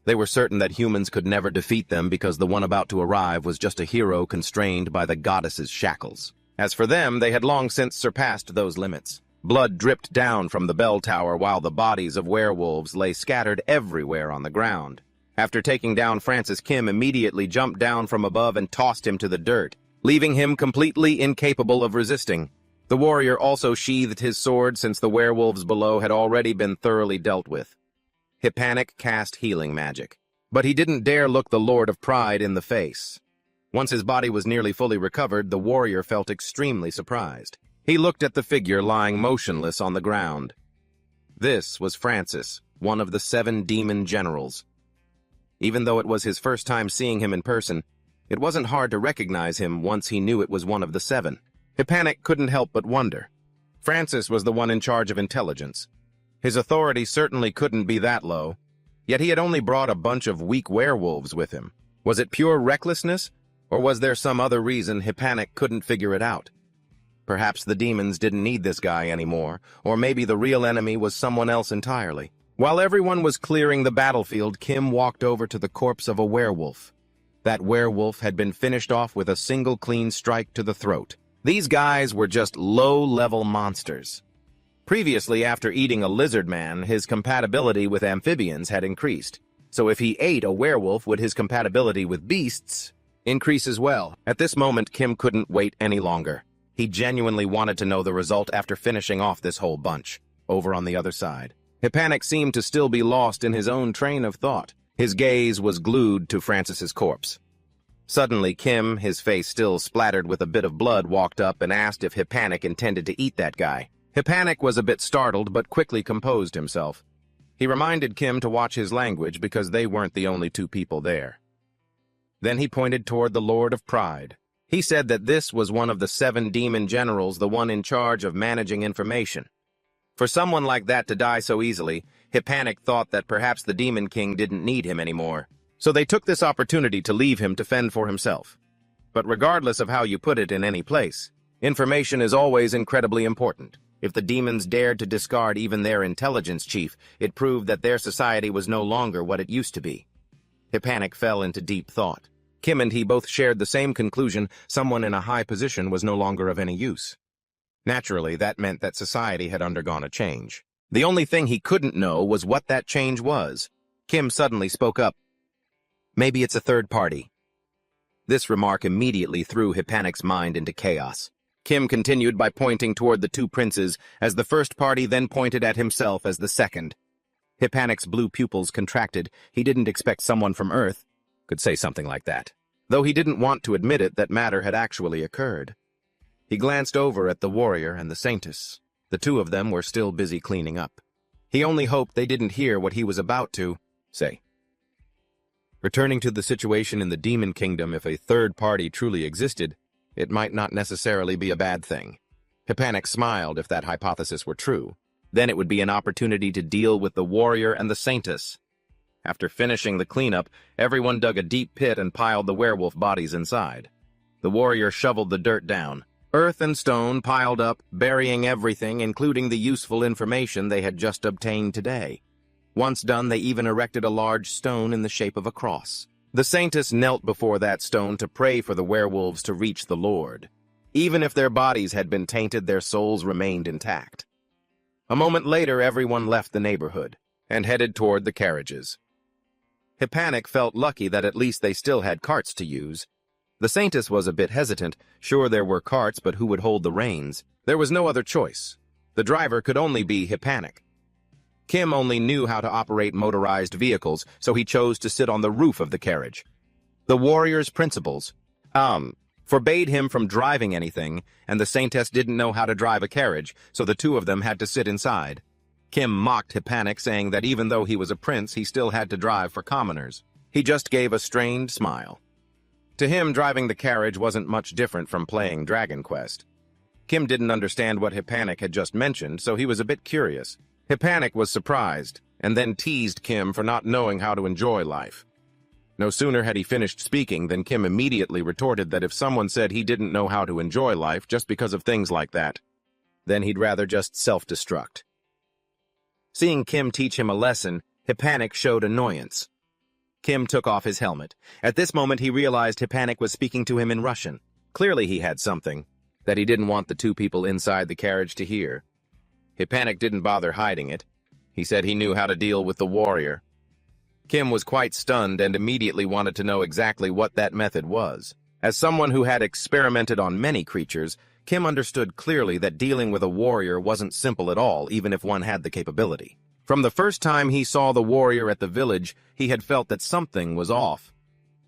They were certain that humans could never defeat them because the one about to arrive was just a hero constrained by the goddess's shackles. As for them, they had long since surpassed those limits. Blood dripped down from the bell tower while the bodies of werewolves lay scattered everywhere on the ground. After taking down Francis, Kim immediately jumped down from above and tossed him to the dirt, leaving him completely incapable of resisting. The warrior also sheathed his sword, since the werewolves below had already been thoroughly dealt with. Hippanic cast healing magic, but he didn't dare look the Lord of Pride in the face. Once his body was nearly fully recovered, the warrior felt extremely surprised. He looked at the figure lying motionless on the ground. This was Francis, one of the 7 demon generals. Even though it was his first time seeing him in person, it wasn't hard to recognize him once he knew it was one of the 7. Hippanic couldn't help but wonder. Francis was the one in charge of intelligence. His authority certainly couldn't be that low, yet he had only brought a bunch of weak werewolves with him. Was it pure recklessness, or was there some other reason Hippanic couldn't figure it out? Perhaps the demons didn't need this guy anymore, or maybe the real enemy was someone else entirely. While everyone was clearing the battlefield, Kim walked over to the corpse of a werewolf. That werewolf had been finished off with a single clean strike to the throat. These guys were just low-level monsters. Previously, after eating a lizard man, his compatibility with amphibians had increased. So if he ate a werewolf, would his compatibility with beasts increase as well. At this moment, Kim couldn't wait any longer. He genuinely wanted to know the result after finishing off this whole bunch. Over on the other side, Hippanic seemed to still be lost in his own train of thought. His gaze was glued to Francis's corpse. Suddenly, Kim, his face still splattered with a bit of blood, walked up and asked if Hippanic intended to eat that guy. Hippanic was a bit startled, but quickly composed himself. He reminded Kim to watch his language because they weren't the only two people there. Then he pointed toward the Lord of Pride. He said that this was one of the 7 demon generals, the one in charge of managing information. For someone like that to die so easily, Hippanic thought that perhaps the Demon King didn't need him anymore. So they took this opportunity to leave him to fend for himself. But regardless of how you put it in any place, information is always incredibly important. If the demons dared to discard even their intelligence chief, it proved that their society was no longer what it used to be. Hippanic fell into deep thought. Kim and he both shared the same conclusion: someone in a high position was no longer of any use. Naturally, that meant that society had undergone a change. The only thing he couldn't know was what that change was. Kim suddenly spoke up. Maybe it's a third party. This remark immediately threw Hippanic's mind into chaos. Kim continued by pointing toward the 2 princes as the first party, then pointed at himself as the second. Hippanic's blue pupils contracted. He didn't expect someone from Earth could say something like that, though he didn't want to admit it that matter had actually occurred. He glanced over at the warrior and the saintess. The 2 of them were still busy cleaning up. He only hoped they didn't hear what he was about to say. Returning to the situation in the Demon Kingdom, if a third party truly existed, it might not necessarily be a bad thing. Hippanic smiled if that hypothesis were true. Then it would be an opportunity to deal with the warrior and the saintess. After finishing the cleanup, everyone dug a deep pit and piled the werewolf bodies inside. The warrior shoveled the dirt down. Earth and stone piled up, burying everything, including the useful information they had just obtained today. Once done, they even erected a large stone in the shape of a cross. The saintess knelt before that stone to pray for the werewolves to reach the Lord. Even if their bodies had been tainted, their souls remained intact. A moment later, everyone left the neighborhood and headed toward the carriages. Hippanic felt lucky that at least they still had carts to use. The saintess was a bit hesitant. Sure, there were carts, but who would hold the reins? There was no other choice. The driver could only be Hippanic. Kim only knew how to operate motorized vehicles, so he chose to sit on the roof of the carriage. The warrior's principles, forbade him from driving anything, and the saintess didn't know how to drive a carriage, so the 2 of them had to sit inside. Kim mocked Hippanic, saying that even though he was a prince, he still had to drive for commoners. He just gave a strained smile. To him, driving the carriage wasn't much different from playing Dragon Quest. Kim didn't understand what Hippanic had just mentioned, so he was a bit curious. Hippanic was surprised, and then teased Kim for not knowing how to enjoy life. No sooner had he finished speaking than Kim immediately retorted that if someone said he didn't know how to enjoy life just because of things like that, then he'd rather just self-destruct. Seeing Kim teach him a lesson, Hippanic showed annoyance. Kim took off his helmet. At this moment, he realized Hippanic was speaking to him in Russian. Clearly he had something that he didn't want the 2 people inside the carriage to hear. Hippanic didn't bother hiding it. He said he knew how to deal with the warrior. Kim was quite stunned and immediately wanted to know exactly what that method was. As someone who had experimented on many creatures, Kim understood clearly that dealing with a warrior wasn't simple at all, even if one had the capability. From the first time he saw the warrior at the village, he had felt that something was off.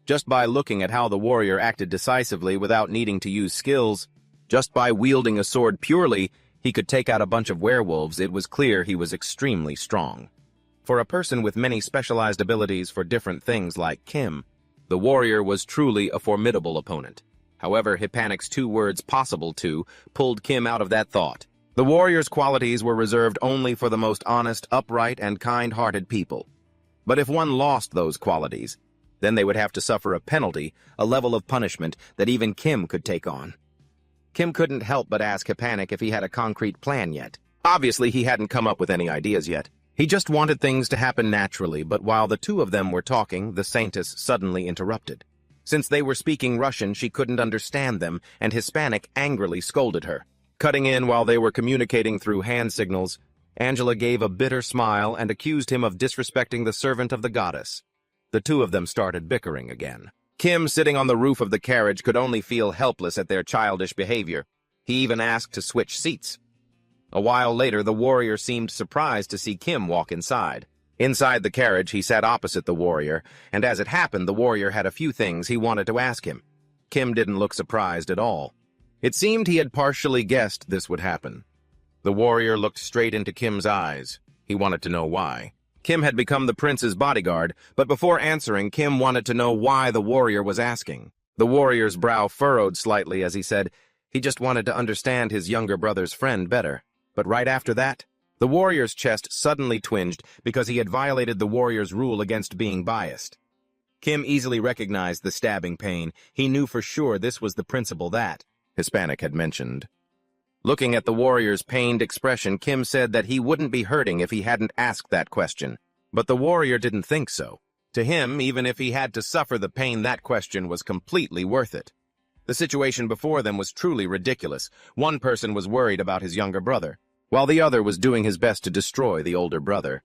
Just by looking at how the warrior acted decisively without needing to use skills, just by wielding a sword purely, he could take out a bunch of werewolves. It was clear he was extremely strong. For a person with many specialized abilities for different things like Kim, the warrior was truly a formidable opponent. However, Hippanic's 2 words, possible to, pulled Kim out of that thought. The warrior's qualities were reserved only for the most honest, upright, and kind-hearted people. But if one lost those qualities, then they would have to suffer a penalty, a level of punishment that even Kim could take on. Kim couldn't help but ask Hippanic if he had a concrete plan yet. Obviously, he hadn't come up with any ideas yet. He just wanted things to happen naturally, but while the 2 of them were talking, the saintess suddenly interrupted. Since they were speaking Russian, she couldn't understand them, and Hispanic angrily scolded her. Cutting in while they were communicating through hand signals, Angela gave a bitter smile and accused him of disrespecting the servant of the goddess. The 2 of them started bickering again. Kim, sitting on the roof of the carriage, could only feel helpless at their childish behavior. He even asked to switch seats. A while later, the warrior seemed surprised to see Kim walk inside. Inside the carriage, he sat opposite the warrior, and as it happened, the warrior had a few things he wanted to ask him. Kim didn't look surprised at all. It seemed he had partially guessed this would happen. The warrior looked straight into Kim's eyes. He wanted to know why. Kim had become the prince's bodyguard, but before answering, Kim wanted to know why the warrior was asking. The warrior's brow furrowed slightly as he said he just wanted to understand his younger brother's friend better. But right after that, the warrior's chest suddenly twinged because he had violated the warrior's rule against being biased. Kim easily recognized the stabbing pain. He knew for sure this was the principle that Hispanic had mentioned. Looking at the warrior's pained expression, Kim said that he wouldn't be hurting if he hadn't asked that question. But the warrior didn't think so. To him, even if he had to suffer the pain, that question was completely worth it. The situation before them was truly ridiculous. One person was worried about his younger brother, while the other was doing his best to destroy the older brother.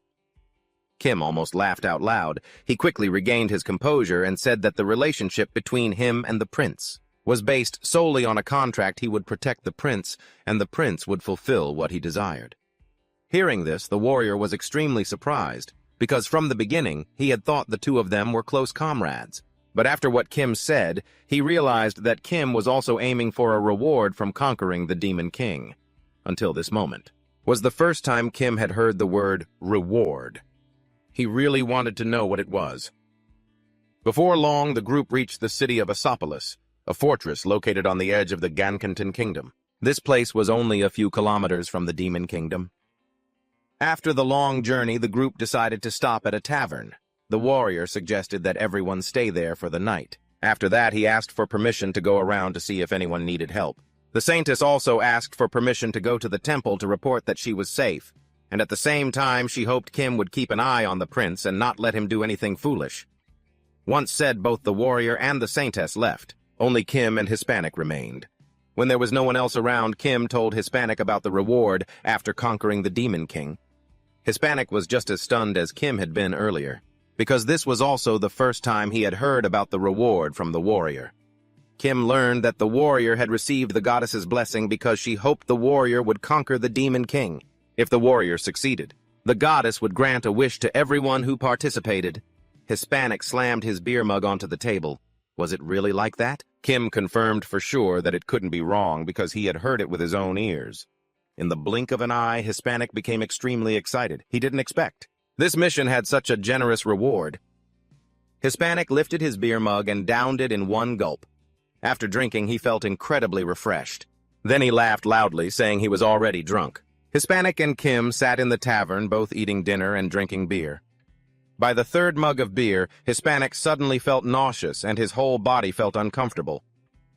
Kim almost laughed out loud. He quickly regained his composure and said that the relationship between him and the prince was based solely on a contract. He would protect the prince, and the prince would fulfill what he desired. Hearing this, the warrior was extremely surprised, because from the beginning, he had thought the two of them were close comrades. But after what Kim said, he realized that Kim was also aiming for a reward from conquering the Demon King. Until this moment was the first time Kim had heard the word reward. He really wanted to know what it was. Before long, the group reached the city of Asopolis, a fortress located on the edge of the Gankanton Kingdom. This place was only a few kilometers from the Demon Kingdom. After the long journey, the group decided to stop at a tavern. The warrior suggested that everyone stay there for the night. After that, he asked for permission to go around to see if anyone needed help. The saintess also asked for permission to go to the temple to report that she was safe, and at the same time she hoped Kim would keep an eye on the prince and not let him do anything foolish. Once said, both the warrior and the saintess left. Only Kim and Hispanic remained. When there was no one else around, Kim told Hispanic about the reward after conquering the Demon King. Hispanic was just as stunned as Kim had been earlier, because this was also the first time he had heard about the reward from the warrior. Kim learned that the warrior had received the goddess's blessing because she hoped the warrior would conquer the Demon King. If the warrior succeeded, the goddess would grant a wish to everyone who participated. Hispanic slammed his beer mug onto the table. Was it really like that? Kim confirmed for sure that it couldn't be wrong because he had heard it with his own ears. In the blink of an eye, Hispanic became extremely excited. He didn't expect this mission had such a generous reward. Hispanic lifted his beer mug and downed it in one gulp. After drinking, he felt incredibly refreshed. Then he laughed loudly, saying he was already drunk. Hispanic and Kim sat in the tavern, both eating dinner and drinking beer. By the third mug of beer, Hispanic suddenly felt nauseous and his whole body felt uncomfortable.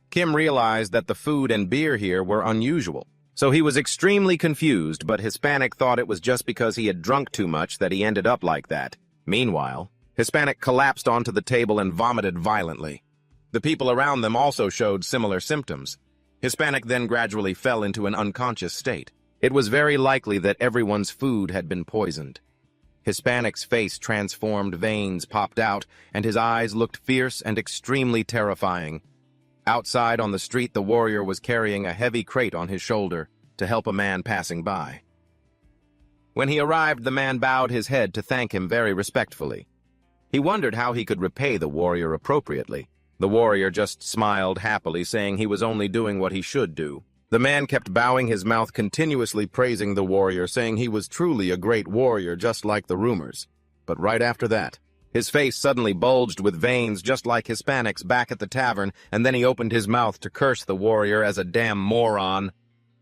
Kim realized that the food and beer here were unusual, so he was extremely confused, but Hispanic thought it was just because he had drunk too much that he ended up like that. Meanwhile, Hispanic collapsed onto the table and vomited violently. The people around them also showed similar symptoms. Hispanic then gradually fell into an unconscious state. It was very likely that everyone's food had been poisoned. Hispanic's face transformed, veins popped out, and his eyes looked fierce and extremely terrifying. Outside on the street, the warrior was carrying a heavy crate on his shoulder to help a man passing by. When he arrived, the man bowed his head to thank him very respectfully. He wondered how he could repay the warrior appropriately. The warrior just smiled happily, saying he was only doing what he should do. The man kept bowing his mouth, continuously praising the warrior, saying he was truly a great warrior, just like the rumors. But right after that, his face suddenly bulged with veins, just like Hispanic's back at the tavern, and then he opened his mouth to curse the warrior as a damn moron.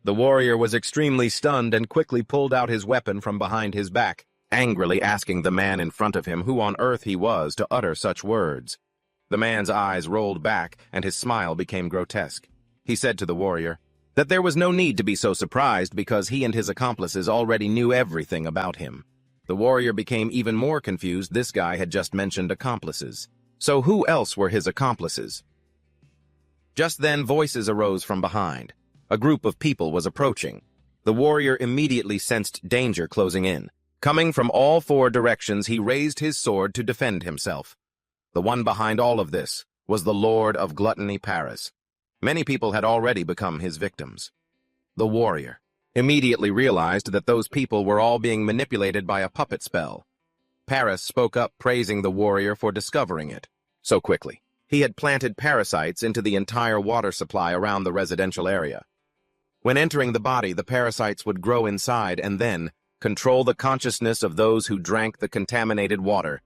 The warrior was extremely stunned and quickly pulled out his weapon from behind his back, angrily asking the man in front of him who on earth he was to utter such words. The man's eyes rolled back, and his smile became grotesque. He said to the warrior that there was no need to be so surprised because he and his accomplices already knew everything about him. The warrior became even more confused. This guy had just mentioned accomplices. So who else were his accomplices? Just then, voices arose from behind. A group of people was approaching. The warrior immediately sensed danger closing in. Coming from all four directions, he raised his sword to defend himself. The one behind all of this was the Lord of Gluttony Paris. Many people had already become his victims. The warrior immediately realized that those people were all being manipulated by a puppet spell. Paris spoke up praising the warrior for discovering it so quickly. He had planted parasites into the entire water supply around the residential area. When entering the body, the parasites would grow inside and then control the consciousness of those who drank the contaminated water.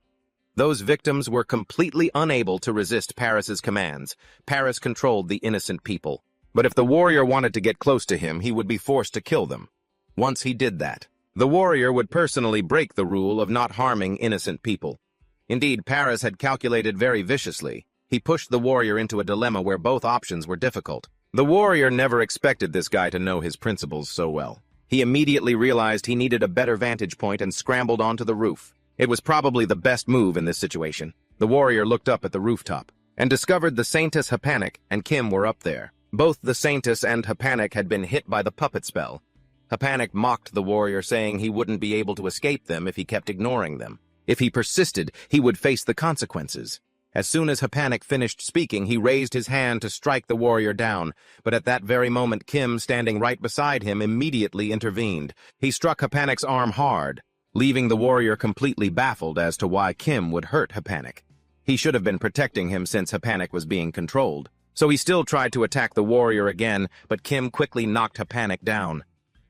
Those victims were completely unable to resist Paris's commands. Paris controlled the innocent people. But if the warrior wanted to get close to him, he would be forced to kill them. Once he did that, the warrior would personally break the rule of not harming innocent people. Indeed, Paris had calculated very viciously. He pushed the warrior into a dilemma where both options were difficult. The warrior never expected this guy to know his principles so well. He immediately realized he needed a better vantage point and scrambled onto the roof. It was probably the best move in this situation. The warrior looked up at the rooftop and discovered the Saintess Hapanik and Kim were up there. Both the Saintess and Hapanik had been hit by the puppet spell. Hapanik mocked the warrior, saying he wouldn't be able to escape them if he kept ignoring them. If he persisted, he would face the consequences. As soon as Hapanik finished speaking, he raised his hand to strike the warrior down, but at that very moment Kim, standing right beside him, immediately intervened. He struck Hapanik's arm hard, leaving the warrior completely baffled as to why Kim would hurt Hapanik. He should have been protecting him since Hapanik was being controlled. So he still tried to attack the warrior again, but Kim quickly knocked Hapanik down.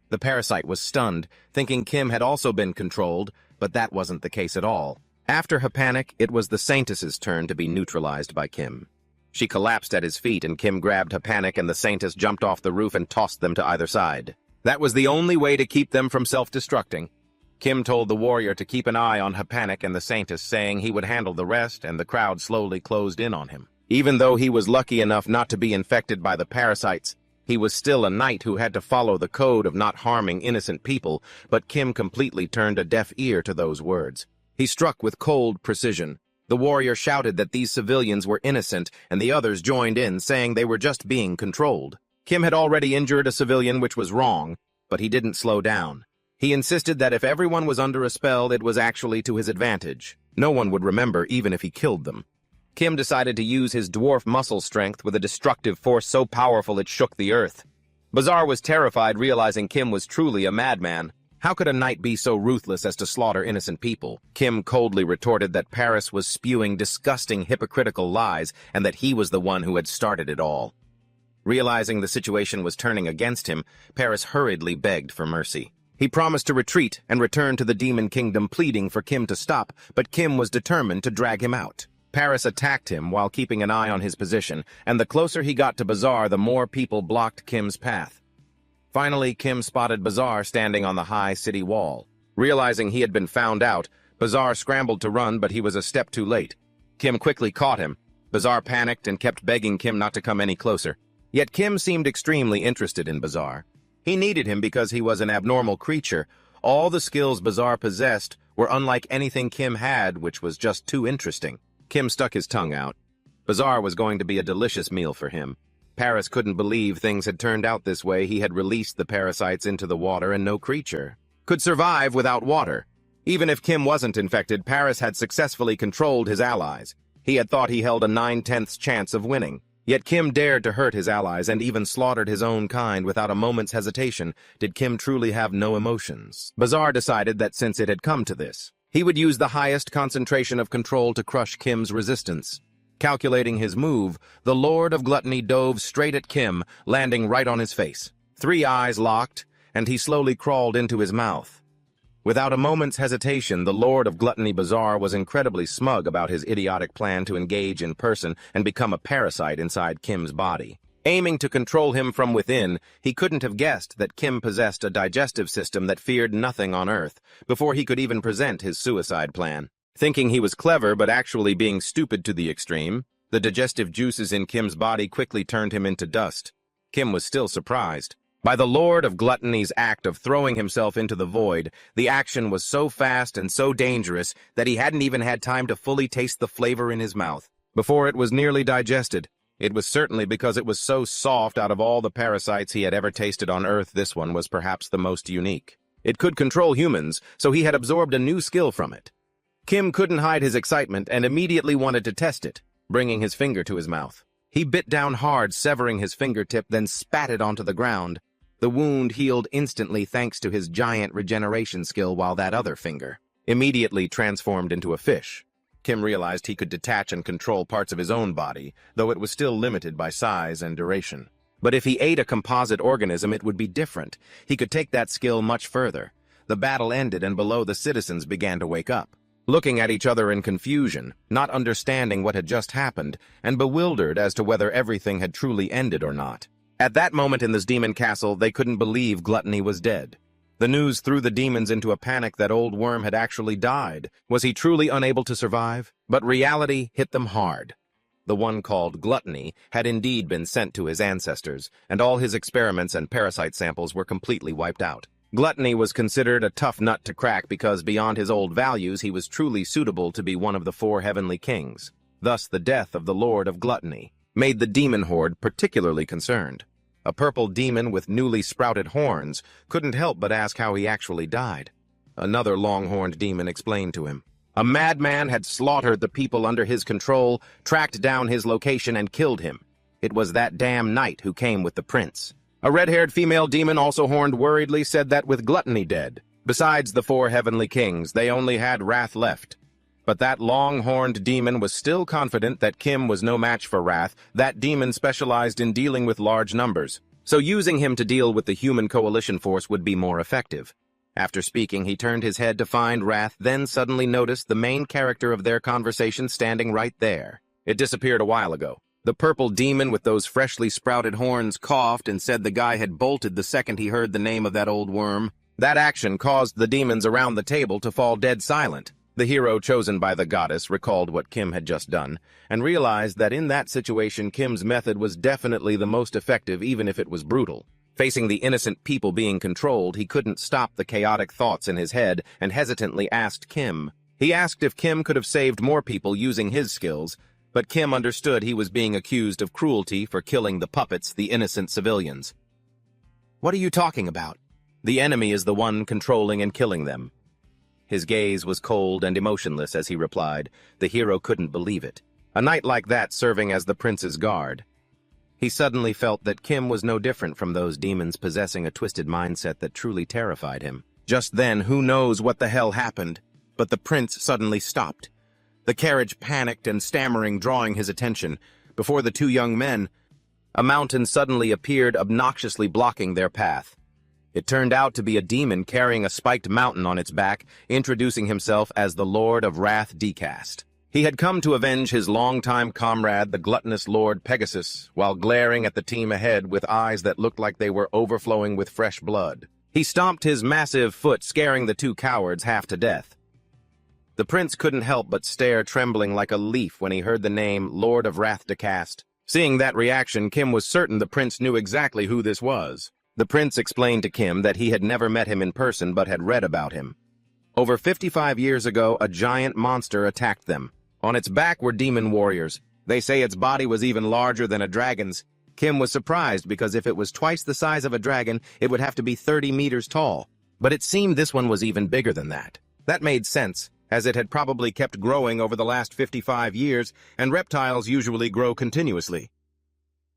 The parasite was stunned, thinking Kim had also been controlled, but that wasn't the case at all. After Hapanik, it was the Saintess's turn to be neutralized by Kim. She collapsed at his feet, and Kim grabbed Hapanik and the Saintess jumped off the roof and tossed them to either side. That was the only way to keep them from self-destructing. Kim told the warrior to keep an eye on Hapanik and the Saintess, saying he would handle the rest, and the crowd slowly closed in on him. Even though he was lucky enough not to be infected by the parasites, he was still a knight who had to follow the code of not harming innocent people, but Kim completely turned a deaf ear to those words. He struck with cold precision. The warrior shouted that these civilians were innocent, and the others joined in, saying they were just being controlled. Kim had already injured a civilian, which was wrong, but he didn't slow down. He insisted that if everyone was under a spell, it was actually to his advantage. No one would remember even if he killed them. Kim decided to use his dwarf muscle strength with a destructive force so powerful it shook the earth. Bazaar was terrified, realizing Kim was truly a madman. How could a knight be so ruthless as to slaughter innocent people? Kim coldly retorted that Paris was spewing disgusting, hypocritical lies and that he was the one who had started it all. Realizing the situation was turning against him, Paris hurriedly begged for mercy. He promised to retreat and return to the Demon Kingdom, pleading for Kim to stop, but Kim was determined to drag him out. Paris attacked him while keeping an eye on his position, and the closer he got to Bazaar, the more people blocked Kim's path. Finally, Kim spotted Bazaar standing on the high city wall. Realizing he had been found out, Bazaar scrambled to run, but he was a step too late. Kim quickly caught him. Bazaar panicked and kept begging Kim not to come any closer. Yet Kim seemed extremely interested in Bazaar. He needed him because he was an abnormal creature. All the skills Bazaar possessed were unlike anything Kim had, which was just too interesting. Kim stuck his tongue out. Bazaar was going to be a delicious meal for him. Paris couldn't believe things had turned out this way. He had released the parasites into the water, and no creature could survive without water. Even if Kim wasn't infected, Paris had successfully controlled his allies. He had thought he held a 9/10 chance of winning. Yet Kim dared to hurt his allies and even slaughtered his own kind without a moment's hesitation. Did Kim truly have no emotions? Bazaar decided that since it had come to this, he would use the highest concentration of control to crush Kim's resistance. Calculating his move, the Lord of Gluttony dove straight at Kim, landing right on his face. 3 eyes locked, and he slowly crawled into his mouth. Without a moment's hesitation, the Lord of Gluttony Bazaar was incredibly smug about his idiotic plan to engage in person and become a parasite inside Kim's body. Aiming to control him from within, he couldn't have guessed that Kim possessed a digestive system that feared nothing on Earth before he could even present his suicide plan. Thinking he was clever but actually being stupid to the extreme, the digestive juices in Kim's body quickly turned him into dust. Kim was still surprised. By the Lord of Gluttony's act of throwing himself into the void, the action was so fast and so dangerous that he hadn't even had time to fully taste the flavor in his mouth. Before it was nearly digested, it was certainly because it was so soft. Out of all the parasites he had ever tasted on Earth, this one was perhaps the most unique. It could control humans, so he had absorbed a new skill from it. Kim couldn't hide his excitement and immediately wanted to test it. bringing his finger to his mouth. He bit down hard, severing his fingertip, then spat it onto the ground. The wound healed instantly thanks to his giant regeneration skill, while that other finger immediately transformed into a fish. Kim realized he could detach and control parts of his own body, though it was still limited by size and duration. But if he ate a composite organism, it would be different. He could take that skill much further. The battle ended, and below the citizens began to wake up, looking at each other in confusion, not understanding what had just happened, and bewildered as to whether everything had truly ended or not. At that moment in this demon castle, they couldn't believe Gluttony was dead. The news threw the demons into a panic that Old Worm had actually died. Was he truly unable to survive? But reality hit them hard. The one called Gluttony had indeed been sent to his ancestors, and all his experiments and parasite samples were completely wiped out. Gluttony was considered a tough nut to crack because beyond his old values he was truly suitable to be one of the 4 heavenly kings. Thus the death of the Lord of Gluttony made the demon horde particularly concerned. A purple demon with newly sprouted horns couldn't help but ask how he actually died. Another long-horned demon explained to him. A madman had slaughtered the people under his control, tracked down his location, and killed him. It was that damn knight who came with the prince. A red-haired female demon, also horned worriedly, said that with Gluttony dead, besides the 4 heavenly kings, they only had Wrath left. But that long-horned demon was still confident that Kim was no match for Wrath. That demon specialized in dealing with large numbers, so using him to deal with the human coalition force would be more effective. After speaking, he turned his head to find Wrath, then suddenly noticed the main character of their conversation standing right there. It disappeared a while ago. The purple demon with those freshly sprouted horns coughed and said the guy had bolted the second he heard the name of that old worm. That action caused the demons around the table to fall dead silent. The hero chosen by the goddess recalled what Kim had just done, and realized that in that situation Kim's method was definitely the most effective, even if it was brutal. Facing the innocent people being controlled, he couldn't stop the chaotic thoughts in his head and hesitantly asked Kim. He asked if Kim could have saved more people using his skills, but Kim understood he was being accused of cruelty for killing the puppets, the innocent civilians. "What are you talking about? The enemy is the one controlling and killing them." His gaze was cold and emotionless as he replied. The hero couldn't believe it. A knight like that serving as the prince's guard. He suddenly felt that Kim was no different from those demons, possessing a twisted mindset that truly terrified him. Just then, who knows what the hell happened, but the prince suddenly stopped. The carriage panicked and stammering, drawing his attention. Before the 2 young men, a mountain suddenly appeared, obnoxiously blocking their path. It turned out to be a demon carrying a spiked mountain on its back, introducing himself as the Lord of Wrath Decast. He had come to avenge his longtime comrade, the gluttonous Lord Pegasus, while glaring at the team ahead with eyes that looked like they were overflowing with fresh blood. He stomped his massive foot, scaring the 2 cowards half to death. The prince couldn't help but stare, trembling like a leaf when he heard the name Lord of Wrath Decast. Seeing that reaction, Kim was certain the prince knew exactly who this was. The prince explained to Kim that he had never met him in person but had read about him. Over 55 years ago, a giant monster attacked them. On its back were demon warriors. They say its body was even larger than a dragon's. Kim was surprised because if it was twice the size of a dragon, it would have to be 30 meters tall. But it seemed this one was even bigger than that. That made sense, as it had probably kept growing over the last 55 years, and reptiles usually grow continuously.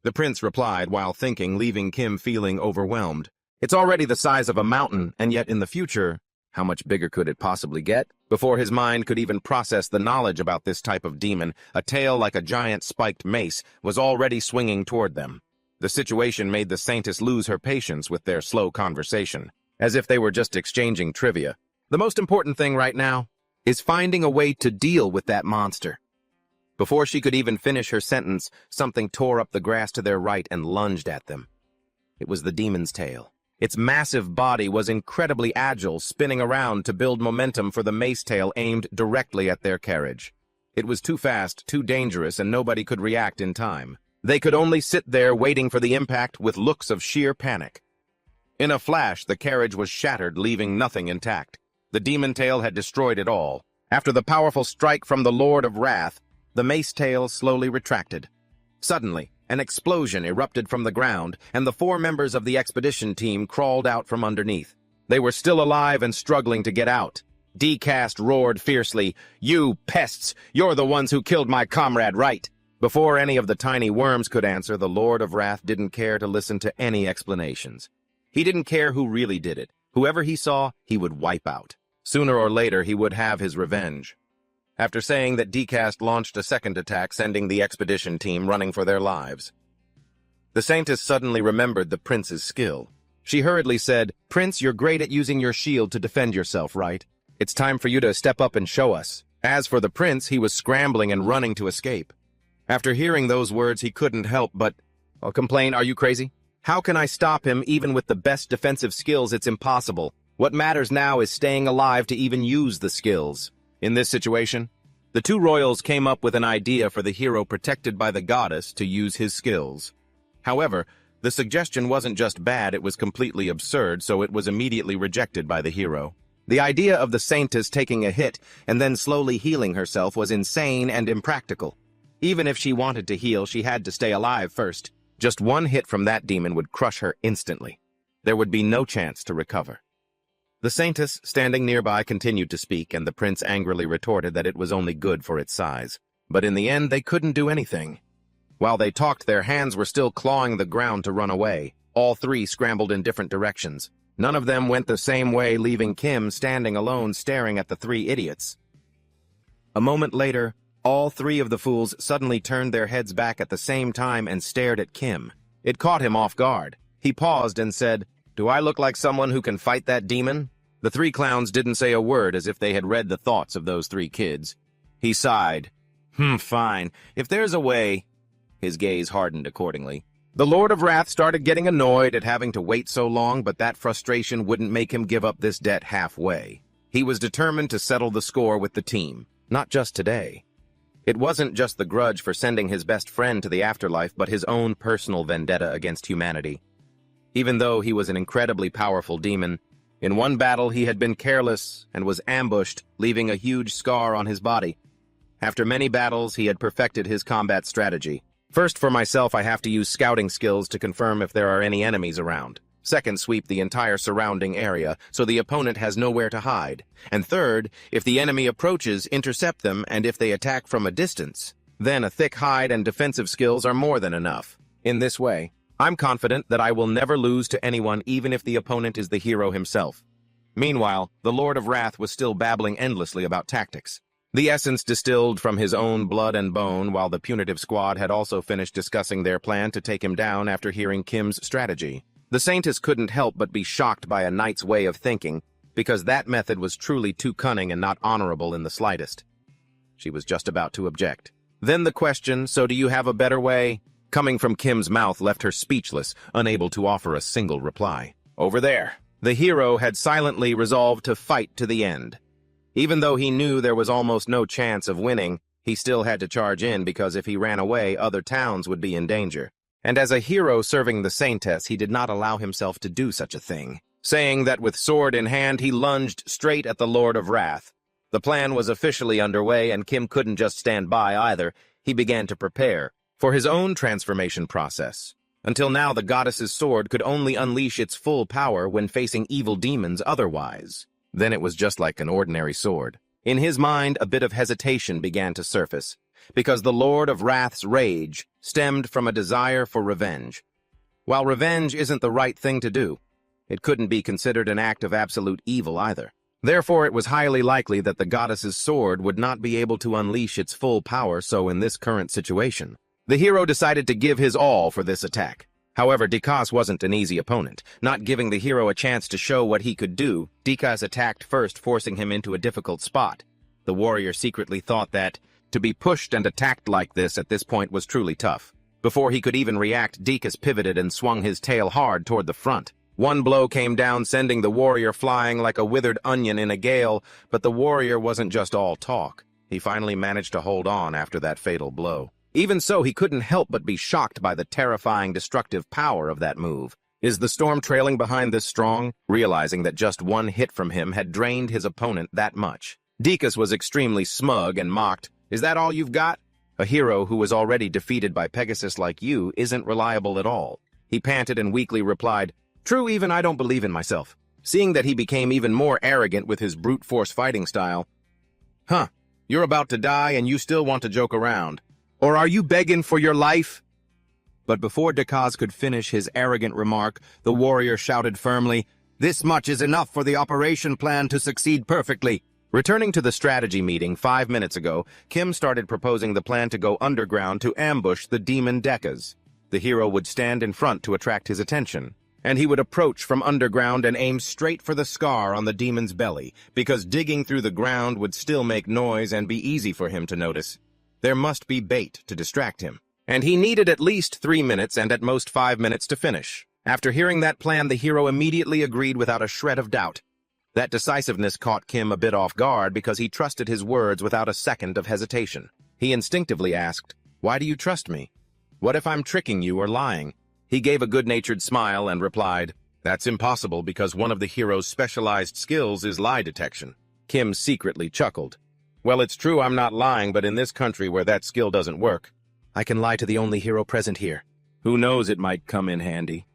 The prince replied while thinking, leaving Kim feeling overwhelmed. It's already the size of a mountain, and yet in the future, how much bigger could it possibly get? Before his mind could even process the knowledge about this type of demon, a tail like a giant spiked mace was already swinging toward them. The situation made the saintess lose her patience with their slow conversation, as if they were just exchanging trivia. The most important thing right now is finding a way to deal with that monster. Before she could even finish her sentence, something tore up the grass to their right and lunged at them. It was the demon's tail. Its massive body was incredibly agile, spinning around to build momentum for the mace tail aimed directly at their carriage. It was too fast, too dangerous, and nobody could react in time. They could only sit there waiting for the impact with looks of sheer panic. In a flash, the carriage was shattered, leaving nothing intact. The demon tail had destroyed it all. After the powerful strike from the Lord of Wrath, the mace tail slowly retracted. Suddenly, an explosion erupted from the ground, and the 4 members of the expedition team crawled out from underneath. They were still alive and struggling to get out. Decast roared fiercely, "You pests! You're the ones who killed my comrade, right?" Before any of the tiny worms could answer, the Lord of Wrath didn't care to listen to any explanations. He didn't care who really did it. Whoever he saw, he would wipe out. Sooner or later, he would have his revenge. After saying that Decast launched a second attack, sending the expedition team running for their lives. The Saintess suddenly remembered the prince's skill. She hurriedly said, "Prince, you're great at using your shield to defend yourself, right? It's time for you to step up and show us." As for the prince, he was scrambling and running to escape. After hearing those words, he couldn't help but complain, "Are you crazy? How can I stop him even with the best defensive skills? It's impossible. What matters now is staying alive to even use the skills." In this situation, the two royals came up with an idea for the hero protected by the goddess to use his skills. However, the suggestion wasn't just bad, it was completely absurd, so it was immediately rejected by the hero. The idea of the Saintess taking a hit and then slowly healing herself was insane and impractical. Even if she wanted to heal, she had to stay alive first. Just one hit from that demon would crush her instantly. There would be no chance to recover. The Saintess, standing nearby, continued to speak, and the prince angrily retorted that it was only good for its size. But in the end, they couldn't do anything. While they talked, their hands were still clawing the ground to run away. All three scrambled in different directions. None of them went the same way, leaving Kim standing alone staring at the three idiots. A moment later, all three of the fools suddenly turned their heads back at the same time and stared at Kim. It caught him off guard. He paused and said, "Do I look like someone who can fight that demon?" The three clowns didn't say a word, as if they had read the thoughts of those three kids. He sighed. Fine. If there's a way..." His gaze hardened accordingly. The Lord of Wrath started getting annoyed at having to wait so long, but that frustration wouldn't make him give up this debt halfway. He was determined to settle the score with the team, not just today. It wasn't just the grudge for sending his best friend to the afterlife, but his own personal vendetta against humanity. Even though he was an incredibly powerful demon, in one battle he had been careless and was ambushed, leaving a huge scar on his body. After many battles, he had perfected his combat strategy. First, for myself, I have to use scouting skills to confirm if there are any enemies around. Second, sweep the entire surrounding area, so the opponent has nowhere to hide. And third, if the enemy approaches, intercept them, and if they attack from a distance, then a thick hide and defensive skills are more than enough. In this way, I'm confident that I will never lose to anyone, even if the opponent is the hero himself. Meanwhile, the Lord of Wrath was still babbling endlessly about tactics. The essence distilled from his own blood and bone, while the punitive squad had also finished discussing their plan to take him down after hearing Kim's strategy. The Saintess couldn't help but be shocked by a knight's way of thinking, because that method was truly too cunning and not honorable in the slightest. She was just about to object. Then the question, "So do you have a better way?" coming from Kim's mouth left her speechless, unable to offer a single reply. Over there, the hero had silently resolved to fight to the end. Even though he knew there was almost no chance of winning, he still had to charge in because if he ran away, other towns would be in danger. And as a hero serving the Saintess, he did not allow himself to do such a thing. Saying that with sword in hand, he lunged straight at the Lord of Wrath. The plan was officially underway, and Kim couldn't just stand by either. He began to prepare for his own transformation process. Until now, the goddess's sword could only unleash its full power when facing evil demons otherwise. Then it was just like an ordinary sword. In his mind, a bit of hesitation began to surface, because the Lord of Wrath's rage stemmed from a desire for revenge. While revenge isn't the right thing to do, it couldn't be considered an act of absolute evil either. Therefore, it was highly likely that the goddess's sword would not be able to unleash its full power, so in this current situation, the hero decided to give his all for this attack. However, Dikas wasn't an easy opponent. Not giving the hero a chance to show what he could do, Dikas attacked first, forcing him into a difficult spot. The warrior secretly thought that to be pushed and attacked like this at this point was truly tough. Before he could even react, Dikas pivoted and swung his tail hard toward the front. One blow came down, sending the warrior flying like a withered onion in a gale, but the warrior wasn't just all talk. He finally managed to hold on after that fatal blow. Even so, he couldn't help but be shocked by the terrifying, destructive power of that move. Is the storm trailing behind this strong? Realizing that just one hit from him had drained his opponent that much, Dikas was extremely smug and mocked, "Is that all you've got? A hero who was already defeated by Pegasus like you isn't reliable at all." He panted and weakly replied, "True, even I don't believe in myself." Seeing that he became even more arrogant with his brute force fighting style. "You're about to die and you still want to joke around. Or are you begging for your life?" But before Dekaz could finish his arrogant remark, the warrior shouted firmly, "This much is enough for the operation plan to succeed perfectly." Returning to the strategy meeting 5 minutes ago, Kim started proposing the plan to go underground to ambush the demon Dekaz. The hero would stand in front to attract his attention, and he would approach from underground and aim straight for the scar on the demon's belly, because digging through the ground would still make noise and be easy for him to notice. There must be bait to distract him, and he needed at least 3 minutes and at most 5 minutes to finish. After hearing that plan, the hero immediately agreed without a shred of doubt. That decisiveness caught Kim a bit off guard because he trusted his words without a second of hesitation. He instinctively asked, "Why do you trust me? What if I'm tricking you or lying?" He gave a good-natured smile and replied, "That's impossible because one of the hero's specialized skills is lie detection." Kim secretly chuckled. "Well, it's true I'm not lying, but in this country where that skill doesn't work, I can lie to the only hero present here. Who knows, it might come in handy."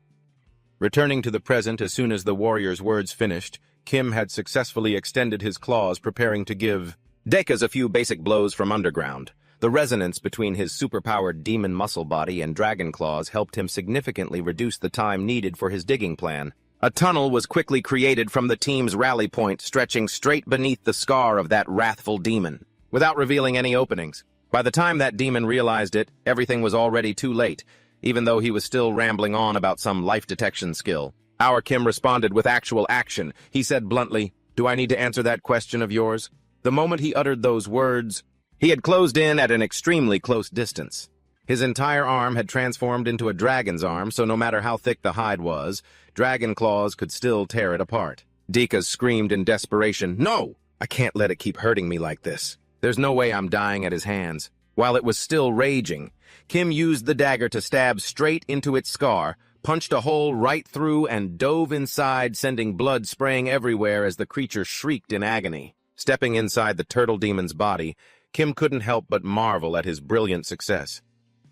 Returning to the present as soon as the warrior's words finished, Kim had successfully extended his claws, preparing to give Dekaz a few basic blows from underground. The resonance between his superpowered demon muscle body and dragon claws helped him significantly reduce the time needed for his digging plan. A tunnel was quickly created from the team's rally point, stretching straight beneath the scar of that wrathful demon, without revealing any openings. By the time that demon realized it, everything was already too late, even though he was still rambling on about some life detection skill. Our Kim responded with actual action. He said bluntly, "Do I need to answer that question of yours?" The moment he uttered those words, he had closed in at an extremely close distance. His entire arm had transformed into a dragon's arm, so no matter how thick the hide was, dragon claws could still tear it apart. Dekaz screamed in desperation, "No! I can't let it keep hurting me like this. There's no way I'm dying at his hands." While it was still raging, Kim used the dagger to stab straight into its scar, punched a hole right through, and dove inside, sending blood spraying everywhere as the creature shrieked in agony. Stepping inside the turtle demon's body, Kim couldn't help but marvel at his brilliant success.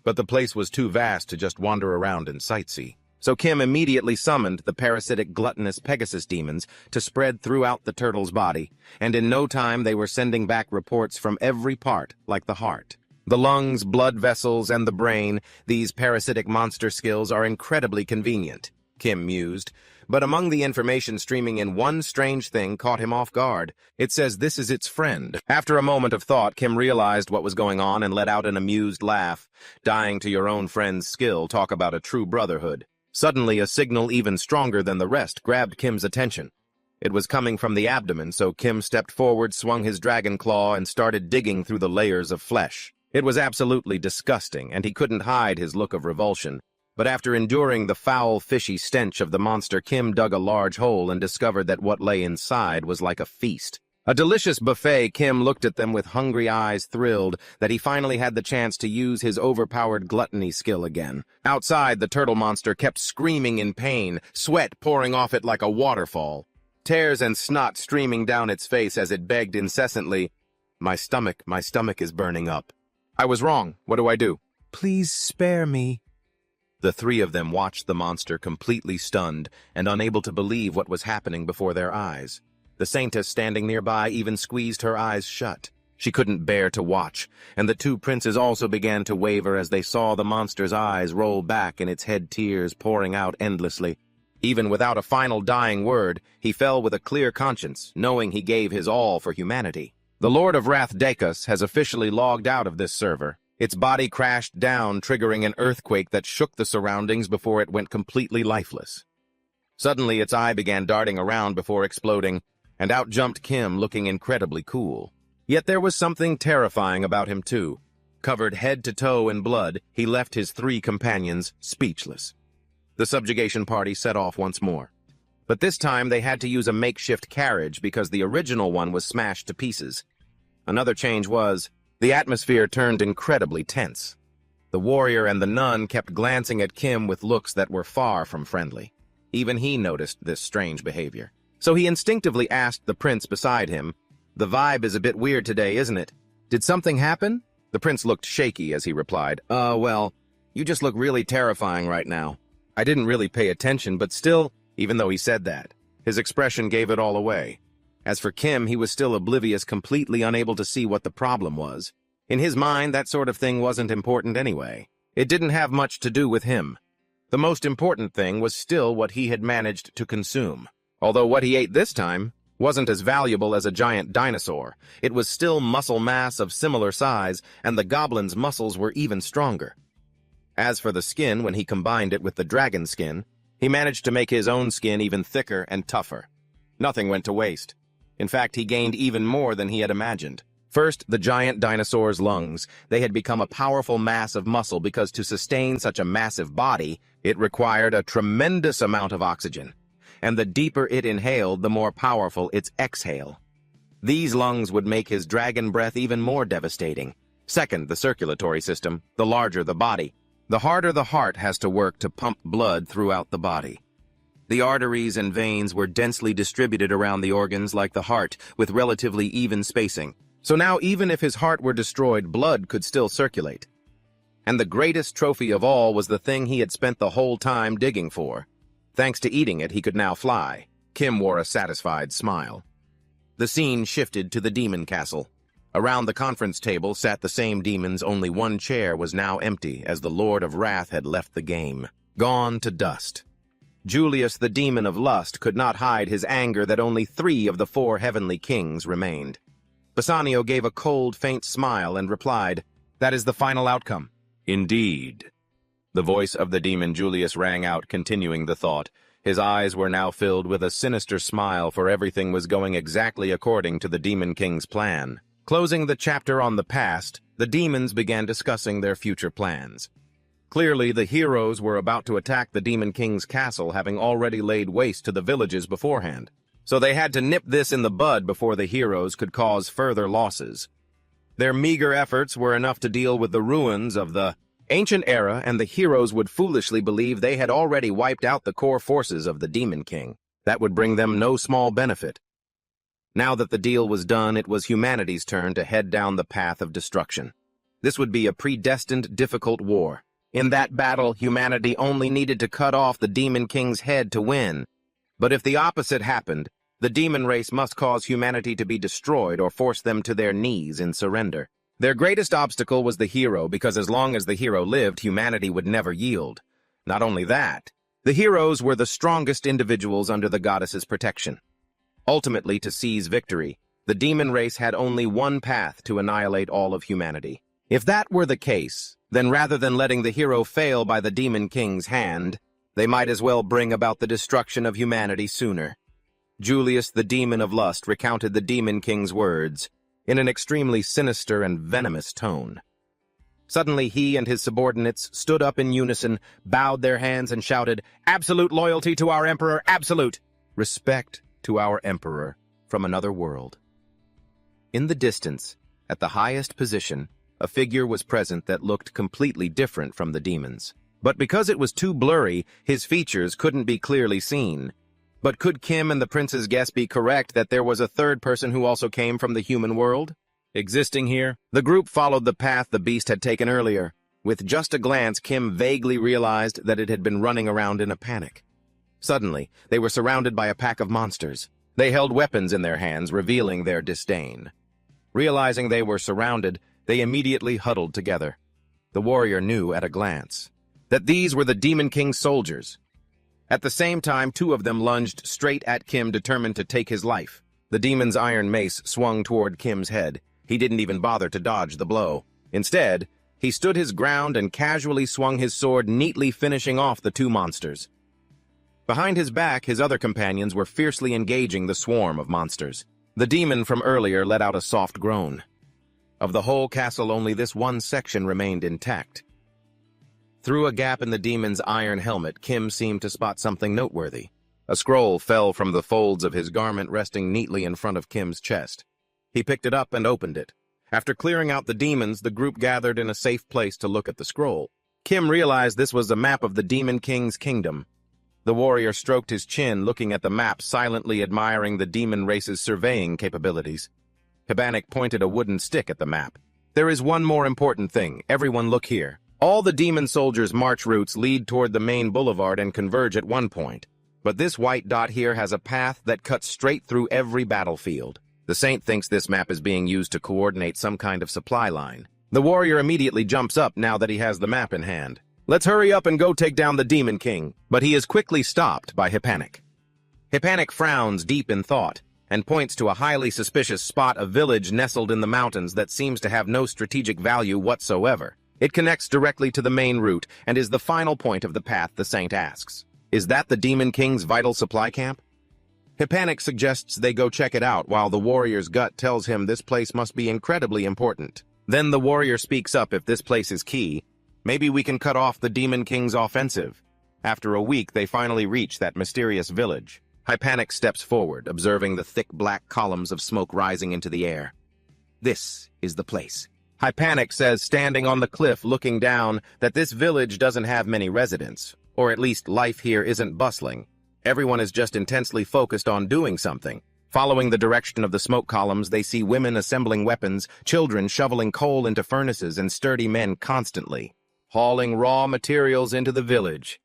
But the place was too vast to just wander around and sightsee. So Kim immediately summoned the parasitic gluttonous Pegasus demons to spread throughout the turtle's body, and in no time they were sending back reports from every part, like the heart, the lungs, blood vessels, and the brain. These parasitic monster skills are incredibly convenient, Kim mused. But among the information streaming in, one strange thing caught him off guard. It says this is its friend. After a moment of thought, Kim realized what was going on and let out an amused laugh. Dying to your own friend's skill, talk about a true brotherhood. Suddenly, a signal even stronger than the rest grabbed Kim's attention. It was coming from the abdomen, so Kim stepped forward, swung his dragon claw, and started digging through the layers of flesh. It was absolutely disgusting, and he couldn't hide his look of revulsion. But after enduring the foul, fishy stench of the monster, Kim dug a large hole and discovered that what lay inside was like a feast. A delicious buffet. Kim looked at them with hungry eyes, thrilled that he finally had the chance to use his overpowered gluttony skill again. Outside, the turtle monster kept screaming in pain, sweat pouring off it like a waterfall, tears and snot streaming down its face as it begged incessantly, my stomach is burning up." "I was wrong. What do I do?" "Please spare me." The three of them watched the monster, completely stunned and unable to believe what was happening before their eyes. The saintess standing nearby even squeezed her eyes shut. She couldn't bear to watch, and the two princes also began to waver as they saw the monster's eyes roll back and its head, tears pouring out endlessly. Even without a final dying word, he fell with a clear conscience, knowing he gave his all for humanity. The Lord of Wrath Dekaz has officially logged out of this server. Its body crashed down, triggering an earthquake that shook the surroundings before it went completely lifeless. Suddenly, its eye began darting around before exploding, and out jumped Kim, looking incredibly cool. Yet there was something terrifying about him, too. Covered head to toe in blood, he left his three companions speechless. The subjugation party set off once more. But this time they had to use a makeshift carriage because the original one was smashed to pieces. Another change was, the atmosphere turned incredibly tense. The warrior and the nun kept glancing at Kim with looks that were far from friendly. Even he noticed this strange behavior. So he instinctively asked the prince beside him, "The vibe is a bit weird today, isn't it? Did something happen?" The prince looked shaky as he replied, Well, you just look really terrifying right now." I didn't really pay attention, but still, even though he said that, his expression gave it all away. As for Kim, he was still oblivious, completely unable to see what the problem was. In his mind, that sort of thing wasn't important anyway. It didn't have much to do with him. The most important thing was still what he had managed to consume. Although what he ate this time wasn't as valuable as a giant dinosaur, it was still muscle mass of similar size, and the goblin's muscles were even stronger. As for the skin, when he combined it with the dragon skin, he managed to make his own skin even thicker and tougher. Nothing went to waste. In fact, he gained even more than he had imagined. First, the giant dinosaur's lungs. They had become a powerful mass of muscle because to sustain such a massive body, it required a tremendous amount of oxygen. And the deeper it inhaled, the more powerful its exhale. These lungs would make his dragon breath even more devastating. Second, the circulatory system. The larger the body, the harder the heart has to work to pump blood throughout the body. The arteries and veins were densely distributed around the organs like the heart, with relatively even spacing. So now even if his heart were destroyed, blood could still circulate. And the greatest trophy of all was the thing he had spent the whole time digging for. Thanks to eating it, he could now fly. Kim wore a satisfied smile. The scene shifted to the demon castle. Around the conference table sat the same demons, only one chair was now empty as the Lord of Wrath had left the game, gone to dust. Julius, the demon of lust, could not hide his anger that only 3 of the 4 heavenly kings remained. Bassanio gave a cold, faint smile and replied, "That is the final outcome." "Indeed." The voice of the demon Julius rang out, continuing the thought. His eyes were now filled with a sinister smile, for everything was going exactly according to the Demon King's plan. Closing the chapter on the past, the demons began discussing their future plans. Clearly, the heroes were about to attack the Demon King's castle, having already laid waste to the villages beforehand. So they had to nip this in the bud before the heroes could cause further losses. Their meager efforts were enough to deal with the ruins of the ancient era, and the heroes would foolishly believe they had already wiped out the core forces of the Demon King. That would bring them no small benefit. Now that the deal was done, it was humanity's turn to head down the path of destruction. This would be a predestined, difficult war. In that battle, humanity only needed to cut off the Demon King's head to win. But if the opposite happened, the demon race must cause humanity to be destroyed or force them to their knees in surrender. Their greatest obstacle was the hero, because as long as the hero lived, humanity would never yield. Not only that, the heroes were the strongest individuals under the goddess's protection. Ultimately, to seize victory, the demon race had only one path to annihilate all of humanity. If that were the case, then rather than letting the hero fail by the Demon King's hand, they might as well bring about the destruction of humanity sooner. Julius, the demon of lust, recounted the Demon King's words in an extremely sinister and venomous tone. Suddenly, he and his subordinates stood up in unison, bowed their hands, and shouted, "Absolute loyalty to our emperor, absolute respect to our emperor from another world." In the distance, at the highest position, a figure was present that looked completely different from the demons. But because it was too blurry, his features couldn't be clearly seen. But could Kim and the prince's guess be correct that there was a third person who also came from the human world existing here? The group followed the path the beast had taken earlier. With just a glance, Kim vaguely realized that it had been running around in a panic. Suddenly, they were surrounded by a pack of monsters. They held weapons in their hands, revealing their disdain. Realizing they were surrounded, they immediately huddled together. The warrior knew at a glance that these were the Demon King's soldiers. At the same time, 2 of them lunged straight at Kim, determined to take his life. The demon's iron mace swung toward Kim's head. He didn't even bother to dodge the blow. Instead, he stood his ground and casually swung his sword, neatly finishing off the 2 monsters. Behind his back, his other companions were fiercely engaging the swarm of monsters. The demon from earlier let out a soft groan. Of the whole castle, only this one section remained intact. Through a gap in the demon's iron helmet, Kim seemed to spot something noteworthy. A scroll fell from the folds of his garment, resting neatly in front of Kim's chest. He picked it up and opened it. After clearing out the demons, the group gathered in a safe place to look at the scroll. Kim realized this was a map of the Demon King's kingdom. The warrior stroked his chin, looking at the map, silently admiring the demon race's surveying capabilities. Hibanik pointed a wooden stick at the map. "There is one more important thing. Everyone look here. All the demon soldiers' march routes lead toward the main boulevard and converge at one point. But this white dot here has a path that cuts straight through every battlefield. The Saint thinks this map is being used to coordinate some kind of supply line. The warrior immediately jumps up now that he has the map in hand. Let's hurry up and go take down the Demon King, but he is quickly stopped by Hippanic. Hippanic frowns deep in thought and points to a highly suspicious spot, a village nestled in the mountains that seems to have no strategic value whatsoever. It connects directly to the main route and is the final point of the path. The Saint asks, "Is that the Demon King's vital supply camp?" Hippanic suggests they go check it out, while the warrior's gut tells him this place must be incredibly important. Then the warrior speaks up, "If this place is key, maybe we can cut off the Demon King's offensive." After a week, they finally reach that mysterious village. Hippanic steps forward, observing the thick black columns of smoke rising into the air. "This is the place." Hippanic says, standing on the cliff looking down, that this village doesn't have many residents, or at least life here isn't bustling. Everyone is just intensely focused on doing something. Following the direction of the smoke columns, they see women assembling weapons, children shoveling coal into furnaces, and sturdy men constantly hauling raw materials into the village.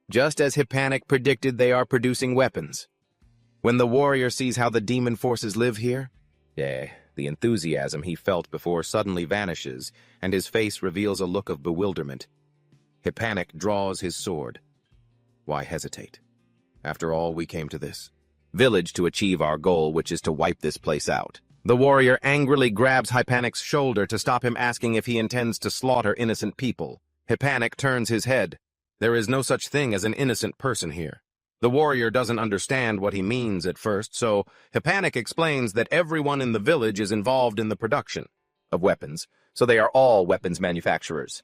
Just as Hippanic predicted, they are producing weapons. When the warrior sees how the demon forces live here, the enthusiasm he felt before suddenly vanishes, and his face reveals a look of bewilderment. Hippanic draws his sword. Why hesitate? After all, we came to this village to achieve our goal, which is to wipe this place out. The warrior angrily grabs Hippanic's shoulder to stop him, asking if he intends to slaughter innocent people. Hippanic turns his head. There is no such thing as an innocent person here. The warrior doesn't understand what he means at first, so Hippanic explains that everyone in the village is involved in the production of weapons, so they are all weapons manufacturers.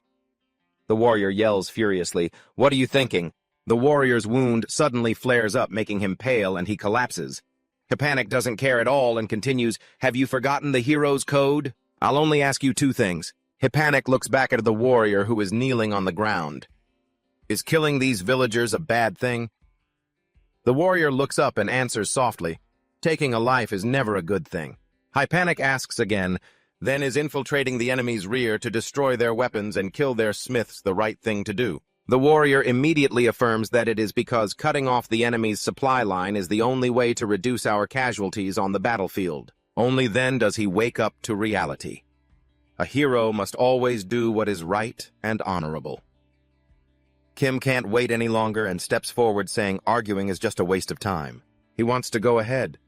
The warrior yells furiously, "What are you thinking?" The warrior's wound suddenly flares up, making him pale, and he collapses. Hippanic doesn't care at all and continues, "Have you forgotten the hero's code? I'll only ask you two things." Hippanic looks back at the warrior, who is kneeling on the ground. "Is killing these villagers a bad thing?" The warrior looks up and answers softly, "Taking a life is never a good thing." Hippanic asks again, "Then is infiltrating the enemy's rear to destroy their weapons and kill their smiths the right thing to do?" The warrior immediately affirms that it is because cutting off the enemy's supply line is the only way to reduce our casualties on the battlefield. Only then does he wake up to reality. A hero must always do what is right and honorable. Kim can't wait any longer and steps forward, saying arguing is just a waste of time. He wants to go ahead.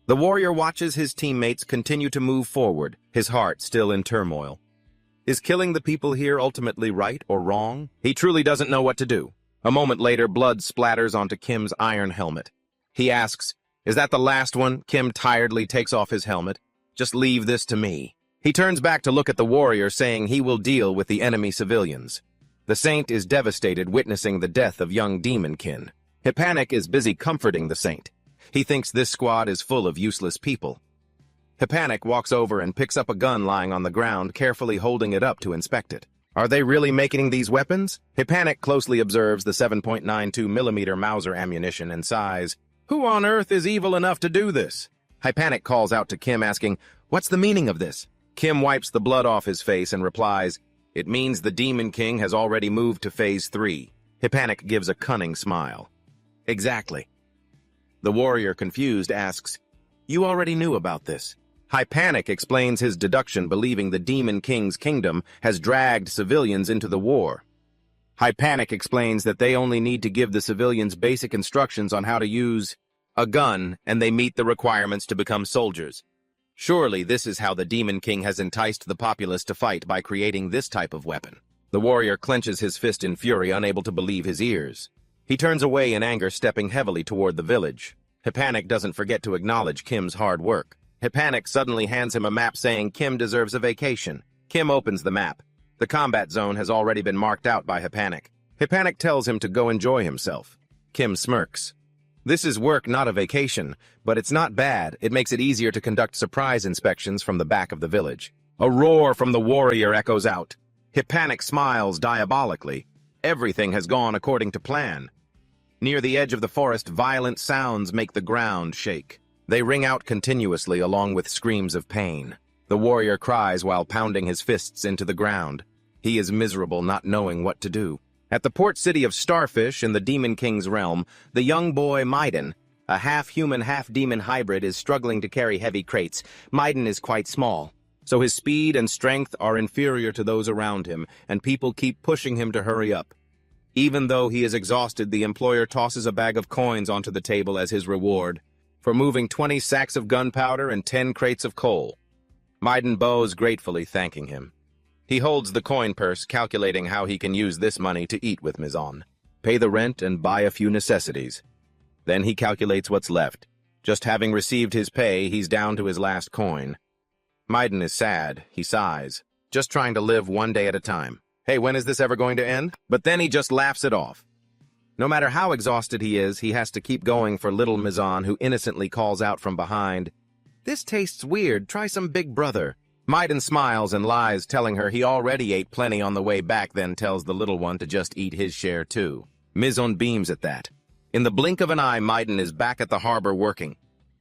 The warrior watches his teammates continue to move forward, his heart still in turmoil. Is killing the people here ultimately right or wrong? He truly doesn't know what to do. A moment later, blood splatters onto Kim's iron helmet. He asks, "Is that the last one?" Kim tiredly takes off his helmet. "Just leave this to me." He turns back to look at the warrior, saying he will deal with the enemy civilians. The saint is devastated, witnessing the death of young demonkin. Hippanic is busy comforting the saint. He thinks this squad is full of useless people. Hippanic walks over and picks up a gun lying on the ground, carefully holding it up to inspect it. Are they really making these weapons? Hippanic closely observes the 7.92mm Mauser ammunition and sighs, "Who on earth is evil enough to do this?" Hippanic calls out to Kim, asking, "What's the meaning of this?" Kim wipes the blood off his face and replies, "It means the Demon King has already moved to Phase 3. Hippanic gives a cunning smile. "Exactly." The warrior, confused, asks, "You already knew about this?" Hippanic explains his deduction, believing the Demon King's kingdom has dragged civilians into the war. Hippanic explains that they only need to give the civilians basic instructions on how to use a gun, and they meet the requirements to become soldiers. Surely this is how the Demon King has enticed the populace to fight, by creating this type of weapon. The warrior clenches his fist in fury, unable to believe his ears. He turns away in anger, stepping heavily toward the village. Hippanic doesn't forget to acknowledge Kim's hard work. Hippanic suddenly hands him a map, saying Kim deserves a vacation. Kim opens the map. The combat zone has already been marked out by Hippanic. Hippanic tells him to go enjoy himself. Kim smirks. This is work, not a vacation, but it's not bad. It makes it easier to conduct surprise inspections from the back of the village. A roar from the warrior echoes out. Hippanic smiles diabolically. Everything has gone according to plan. Near the edge of the forest, violent sounds make the ground shake. They ring out continuously, along with screams of pain. The warrior cries while pounding his fists into the ground. He is miserable, not knowing what to do. At the port city of Starfish in the Demon King's realm, the young boy Maiden, a half-human, half-demon hybrid, is struggling to carry heavy crates. Maiden is quite small, so his speed and strength are inferior to those around him, and people keep pushing him to hurry up. Even though he is exhausted, the employer tosses a bag of coins onto the table as his reward for moving 20 sacks of gunpowder and 10 crates of coal. Maiden bows gratefully, thanking him. He holds the coin purse, calculating how he can use this money to eat with Mizan, pay the rent, and buy a few necessities. Then he calculates what's left. Just having received his pay, he's down to his last coin. Maiden is sad. He sighs, just trying to live one day at a time. Hey, when is this ever going to end? But then he just laughs it off. No matter how exhausted he is, he has to keep going for little Mizan, who innocently calls out from behind, "This tastes weird. Try some Big Brother." Maiden smiles and lies, telling her he already ate plenty on the way back, then tells the little one to just eat his share too. Mizan beams at that. In the blink of an eye, Maiden is back at the harbor working.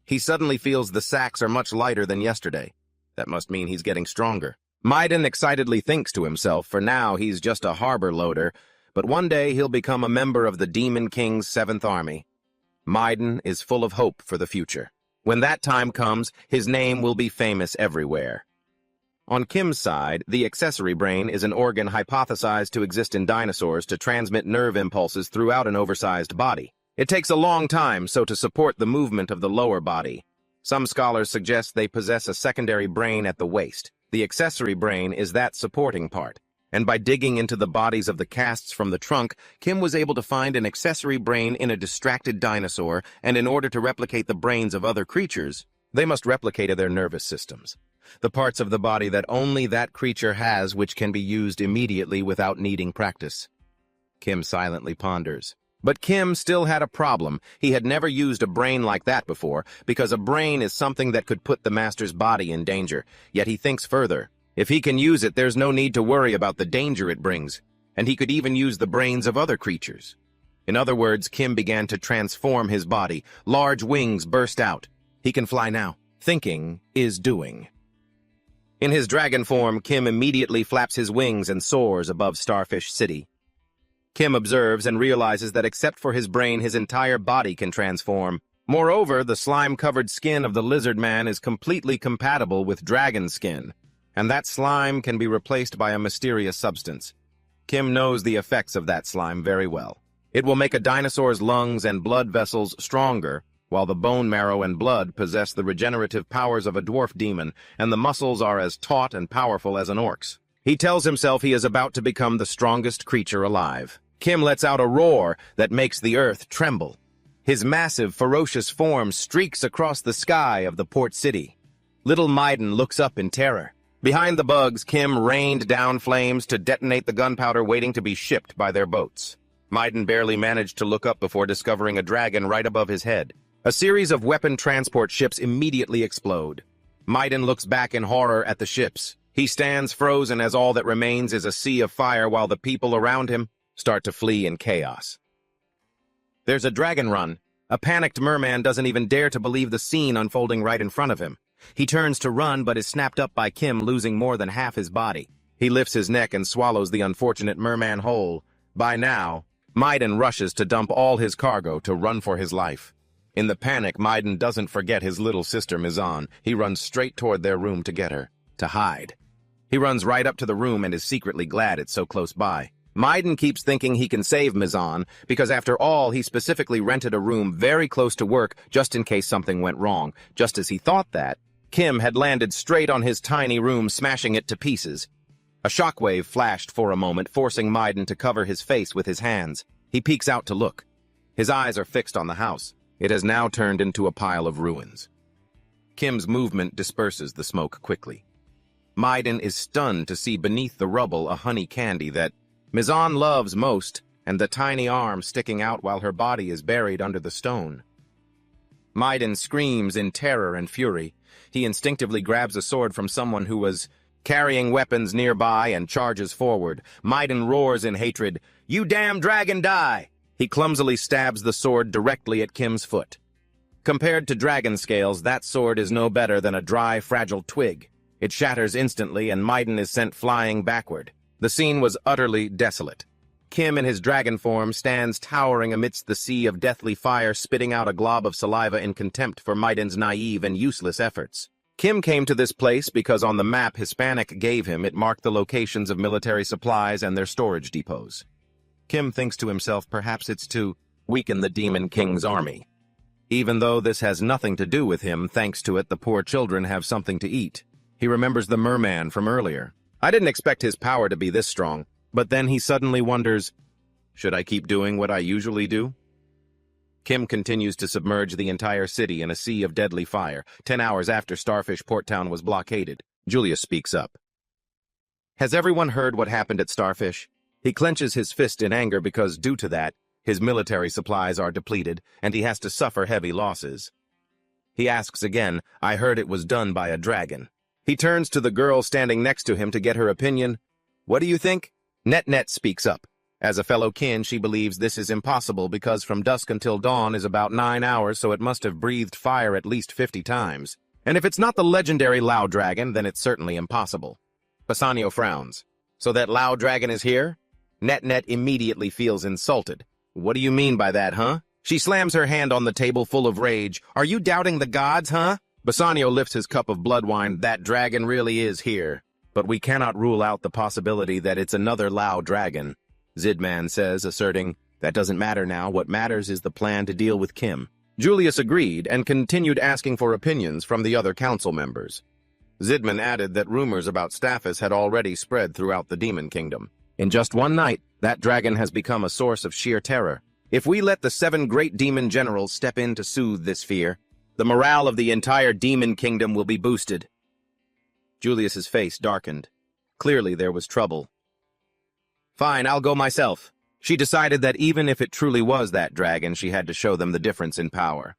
He suddenly feels the sacks are much lighter than yesterday. That must mean he's getting stronger. Maiden excitedly thinks to himself, for now he's just a harbor loader, but one day he'll become a member of the Demon King's 7th Army. Maiden is full of hope for the future. When that time comes, his name will be famous everywhere. On Kim's side, the accessory brain is an organ hypothesized to exist in dinosaurs to transmit nerve impulses throughout an oversized body. It takes a long time to support the movement of the lower body. Some scholars suggest they possess a secondary brain at the waist. The accessory brain is that supporting part. And by digging into the bodies of the casts from the trunk, Kim was able to find an accessory brain in a distracted dinosaur, and in order to replicate the brains of other creatures, they must replicate their nervous systems. The parts of the body that only that creature has, which can be used immediately without needing practice. Kim silently ponders. But Kim still had a problem. He had never used a brain like that before, because a brain is something that could put the master's body in danger. Yet he thinks further. If he can use it, there's no need to worry about the danger it brings, and he could even use the brains of other creatures. In other words, Kim began to transform his body. Large wings burst out. He can fly now. Thinking is doing. In his dragon form, Kim immediately flaps his wings and soars above Starfish City. Kim observes and realizes that except for his brain, his entire body can transform. Moreover, the slime-covered skin of the lizard man is completely compatible with dragon skin, and that slime can be replaced by a mysterious substance. Kim knows the effects of that slime very well. It will make a dinosaur's lungs and blood vessels stronger, while the bone marrow and blood possess the regenerative powers of a dwarf demon, and the muscles are as taut and powerful as an orc's. He tells himself he is about to become the strongest creature alive. Kim lets out a roar that makes the earth tremble. His massive, ferocious form streaks across the sky of the port city. Little Maiden looks up in terror. Behind the bugs, Kim rained down flames to detonate the gunpowder waiting to be shipped by their boats. Maiden barely managed to look up before discovering a dragon right above his head. A series of weapon transport ships immediately explode. Maiden looks back in horror at the ships. He stands frozen as all that remains is a sea of fire while the people around him start to flee in chaos. There's a dragon run. A panicked merman doesn't even dare to believe the scene unfolding right in front of him. He turns to run but is snapped up by Kim, losing more than half his body. He lifts his neck and swallows the unfortunate merman whole. By now, Maiden rushes to dump all his cargo to run for his life. In the panic, Maiden doesn't forget his little sister Mizan. He runs straight toward their room to get her, to hide. He runs right up to the room and is secretly glad it's so close by. Maiden keeps thinking he can save Mizan, because after all, he specifically rented a room very close to work just in case something went wrong. Just as he thought that, Kim had landed straight on his tiny room, smashing it to pieces. A shockwave flashed for a moment, forcing Maiden to cover his face with his hands. He peeks out to look. His eyes are fixed on the house. It has now turned into a pile of ruins. Kim's movement disperses the smoke quickly. Maiden is stunned to see beneath the rubble a honey candy that Mizan loves most, and the tiny arm sticking out while her body is buried under the stone. Maiden screams in terror and fury. He instinctively grabs a sword from someone who was carrying weapons nearby and charges forward. Maiden roars in hatred, "You damn dragon, die!" He clumsily stabs the sword directly at Kim's foot. Compared to dragon scales, that sword is no better than a dry, fragile twig. It shatters instantly, and Maiden is sent flying backward. The scene was utterly desolate. Kim in his dragon form stands towering amidst the sea of deathly fire, spitting out a glob of saliva in contempt for Maiden's naive and useless efforts. Kim came to this place because on the map Hispanic gave him it marked the locations of military supplies and their storage depots. Kim thinks to himself perhaps it's to weaken the Demon King's army. Even though this has nothing to do with him, thanks to it the poor children have something to eat. He remembers the merman from earlier. I didn't expect his power to be this strong, but then he suddenly wonders, should I keep doing what I usually do? Kim continues to submerge the entire city in a sea of deadly fire. 10 hours after Starfish Port Town was blockaded, Julius speaks up. Has everyone heard what happened at Starfish? He clenches his fist in anger because, due to that, his military supplies are depleted, and he has to suffer heavy losses. He asks again, I heard it was done by a dragon. He turns to the girl standing next to him to get her opinion. What do you think? Net speaks up. As a fellow kin, she believes this is impossible because from dusk until dawn is about 9 hours, so it must have breathed fire at least 50 times. And if it's not the legendary Lao Dragon, then it's certainly impossible. Bassanio frowns. So that Lao Dragon is here? Net immediately feels insulted. What do you mean by that, huh? She slams her hand on the table full of rage. Are you doubting the gods, huh? Bassanio lifts his cup of blood wine. That dragon really is here. But we cannot rule out the possibility that it's another Lao Dragon. Zidman says, asserting, that doesn't matter now. What matters is the plan to deal with Kim. Julius agreed and continued asking for opinions from the other council members. Zidman added that rumors about Staphis had already spread throughout the Demon Kingdom. In just one night, that dragon has become a source of sheer terror. If we let the 7 great demon generals step in to soothe this fear, the morale of the entire Demon Kingdom will be boosted. Julius's face darkened. Clearly there was trouble. Fine, I'll go myself. She decided that even if it truly was that dragon, she had to show them the difference in power.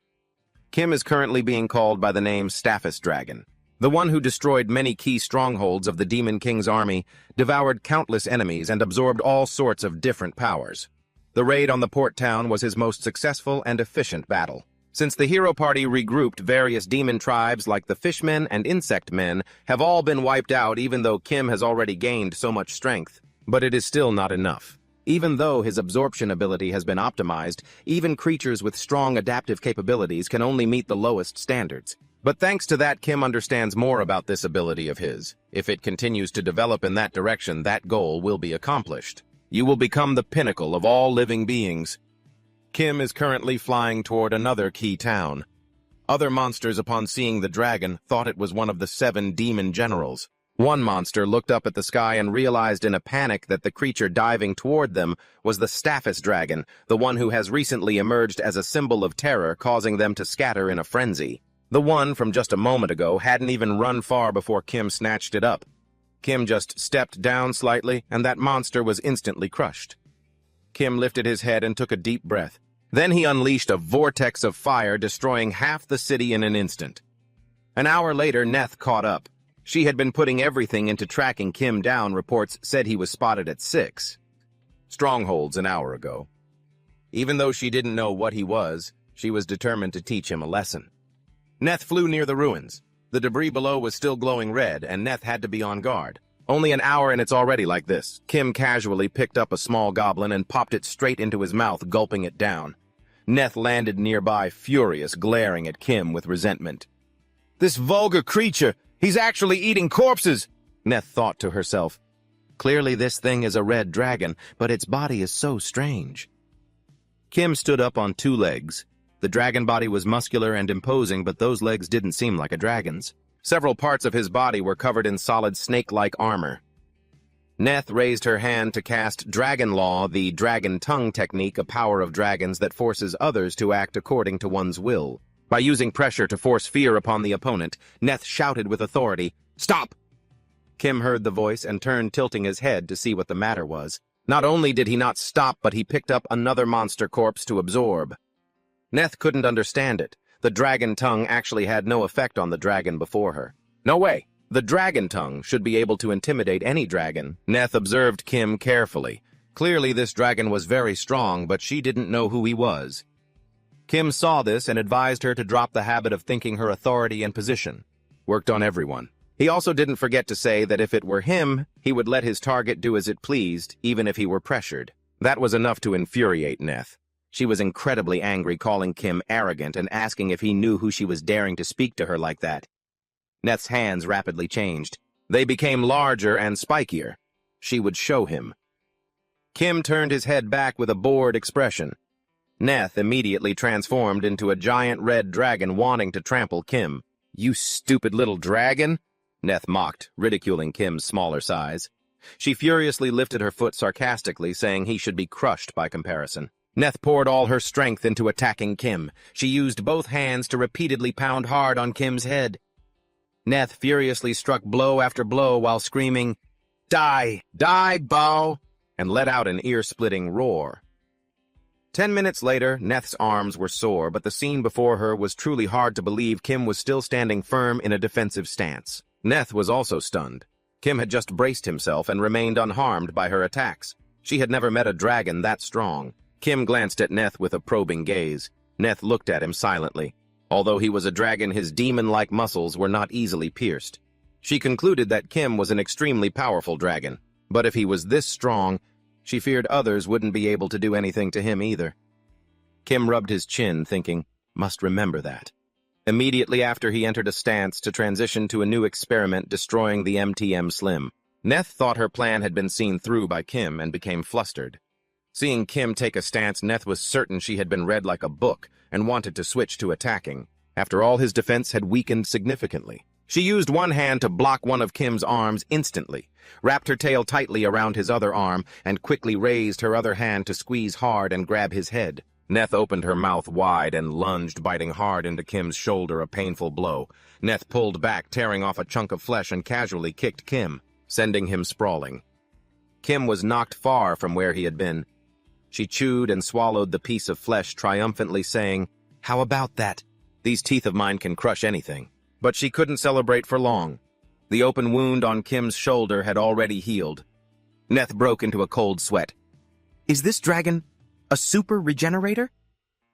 Kim is currently being called by the name Staphis Dragon. The one who destroyed many key strongholds of the Demon King's army, devoured countless enemies, and absorbed all sorts of different powers. The raid on the port town was his most successful and efficient battle. Since the hero party regrouped, various demon tribes like the Fishmen and Insect Men have all been wiped out, even though Kim has already gained so much strength. But it is still not enough. Even though his absorption ability has been optimized, even creatures with strong adaptive capabilities can only meet the lowest standards. But thanks to that, Kim understands more about this ability of his. If it continues to develop in that direction, that goal will be accomplished. You will become the pinnacle of all living beings. Kim is currently flying toward another key town. Other monsters, upon seeing the dragon, thought it was one of the 7 demon generals. One monster looked up at the sky and realized in a panic that the creature diving toward them was the Staphis Dragon, the one who has recently emerged as a symbol of terror, causing them to scatter in a frenzy. The one from just a moment ago hadn't even run far before Kim snatched it up. Kim just stepped down slightly, and that monster was instantly crushed. Kim lifted his head and took a deep breath. Then he unleashed a vortex of fire, destroying half the city in an instant. An hour later, Neth caught up. She had been putting everything into tracking Kim down. Reports said he was spotted at 6 strongholds an hour ago. Even though she didn't know what he was, she was determined to teach him a lesson. Neth flew near the ruins. The debris below was still glowing red, and Neth had to be on guard. Only an hour and it's already like this. Kim casually picked up a small goblin and popped it straight into his mouth, gulping it down. Neth landed nearby, furious, glaring at Kim with resentment. This vulgar creature! He's actually eating corpses! Neth thought to herself. Clearly this thing is a red dragon, but its body is so strange. Kim stood up on 2 legs. The dragon body was muscular and imposing, but those legs didn't seem like a dragon's. Several parts of his body were covered in solid snake-like armor. Neth raised her hand to cast Dragon Law, the dragon tongue technique, a power of dragons that forces others to act according to one's will. By using pressure to force fear upon the opponent, Neth shouted with authority, "Stop!" Kim heard the voice and turned, tilting his head to see what the matter was. Not only did he not stop, but he picked up another monster corpse to absorb. Neth couldn't understand it. The dragon tongue actually had no effect on the dragon before her. No way! The dragon tongue should be able to intimidate any dragon. Neth observed Kim carefully. Clearly this dragon was very strong, but she didn't know who he was. Kim saw this and advised her to drop the habit of thinking her authority and position. Worked on everyone. He also didn't forget to say that if it were him, he would let his target do as it pleased, even if he were pressured. That was enough to infuriate Neth. She was incredibly angry, calling Kim arrogant and asking if he knew who she was daring to speak to her like that. Neth's hands rapidly changed. They became larger and spikier. She would show him. Kim turned his head back with a bored expression. Neth immediately transformed into a giant red dragon wanting to trample Kim. "You stupid little dragon," Neth mocked, ridiculing Kim's smaller size. She furiously lifted her foot sarcastically, saying he should be crushed by comparison. Neth poured all her strength into attacking Kim. She used both hands to repeatedly pound hard on Kim's head. Neth furiously struck blow after blow while screaming, "Die! Die, Bao!" and let out an ear-splitting roar. 10 minutes later, Neth's arms were sore, but the scene before her was truly hard to believe. Kim was still standing firm in a defensive stance. Neth was also stunned. Kim had just braced himself and remained unharmed by her attacks. She had never met a dragon that strong. Kim glanced at Neth with a probing gaze. Neth looked at him silently. Although he was a dragon, his demon-like muscles were not easily pierced. She concluded that Kim was an extremely powerful dragon. But if he was this strong, she feared others wouldn't be able to do anything to him either. Kim rubbed his chin, thinking, must remember that. Immediately after, he entered a stance to transition to a new experiment, destroying the MTM Slim. Neth thought her plan had been seen through by Kim and became flustered. Seeing Kim take a stance, Neth was certain she had been read like a book and wanted to switch to attacking. After all, his defense had weakened significantly. She used one hand to block one of Kim's arms instantly, wrapped her tail tightly around his other arm, and quickly raised her other hand to squeeze hard and grab his head. Neth opened her mouth wide and lunged, biting hard into Kim's shoulder, a painful blow. Neth pulled back, tearing off a chunk of flesh, and casually kicked Kim, sending him sprawling. Kim was knocked far from where he had been. She chewed and swallowed the piece of flesh, triumphantly saying, "How about that? These teeth of mine can crush anything." But she couldn't celebrate for long. The open wound on Kim's shoulder had already healed. Neth broke into a cold sweat. "Is this dragon a super regenerator?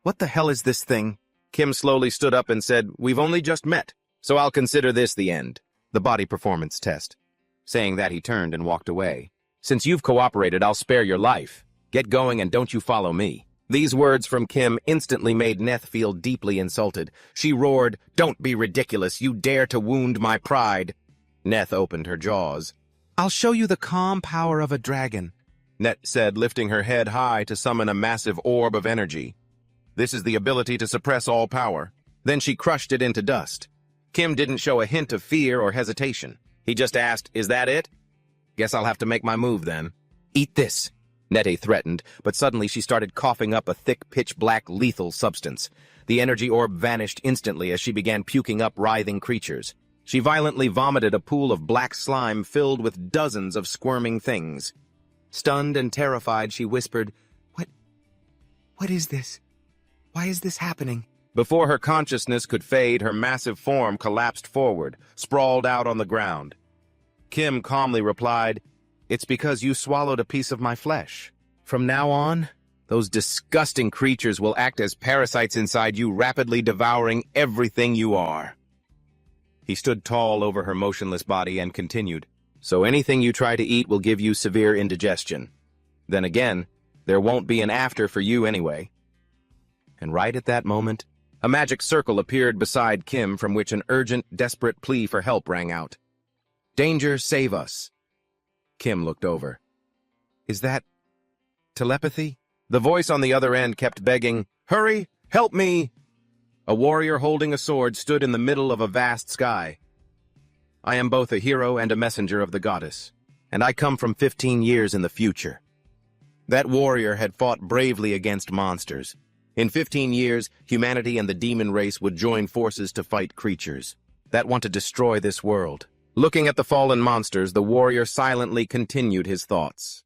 What the hell is this thing?" Kim slowly stood up and said, "We've only just met, so I'll consider this the end, the body performance test." Saying that, he turned and walked away. "Since you've cooperated, I'll spare your life. Get going and don't you follow me." These words from Kim instantly made Neth feel deeply insulted. She roared, "Don't be ridiculous. You dare to wound my pride." Neth opened her jaws. "I'll show you the calm power of a dragon," Neth said, lifting her head high to summon a massive orb of energy. "This is the ability to suppress all power." Then she crushed it into dust. Kim didn't show a hint of fear or hesitation. He just asked, "Is that it? Guess I'll have to make my move then." "Eat this," Nette threatened, but suddenly she started coughing up a thick, pitch-black, lethal substance. The energy orb vanished instantly as she began puking up writhing creatures. She violently vomited a pool of black slime filled with dozens of squirming things. Stunned and terrified, she whispered, What is this? Why is this happening?" Before her consciousness could fade, her massive form collapsed forward, sprawled out on the ground. Kim calmly replied, "It's because you swallowed a piece of my flesh. From now on, those disgusting creatures will act as parasites inside you, rapidly devouring everything you are." He stood tall over her motionless body and continued, "So anything you try to eat will give you severe indigestion. Then again, there won't be an after for you anyway." And right at that moment, a magic circle appeared beside Kim, from which an urgent, desperate plea for help rang out. "Danger, save us." Kim looked over. "Is that telepathy?" The voice on the other end kept begging, "Hurry, help me!" A warrior holding a sword stood in the middle of a vast sky. "I am both a hero and a messenger of the goddess, and I come from 15 years in the future." That warrior had fought bravely against monsters. In 15 years, humanity and the demon race would join forces to fight creatures that want to destroy this world. Looking at the fallen monsters, the warrior silently continued his thoughts.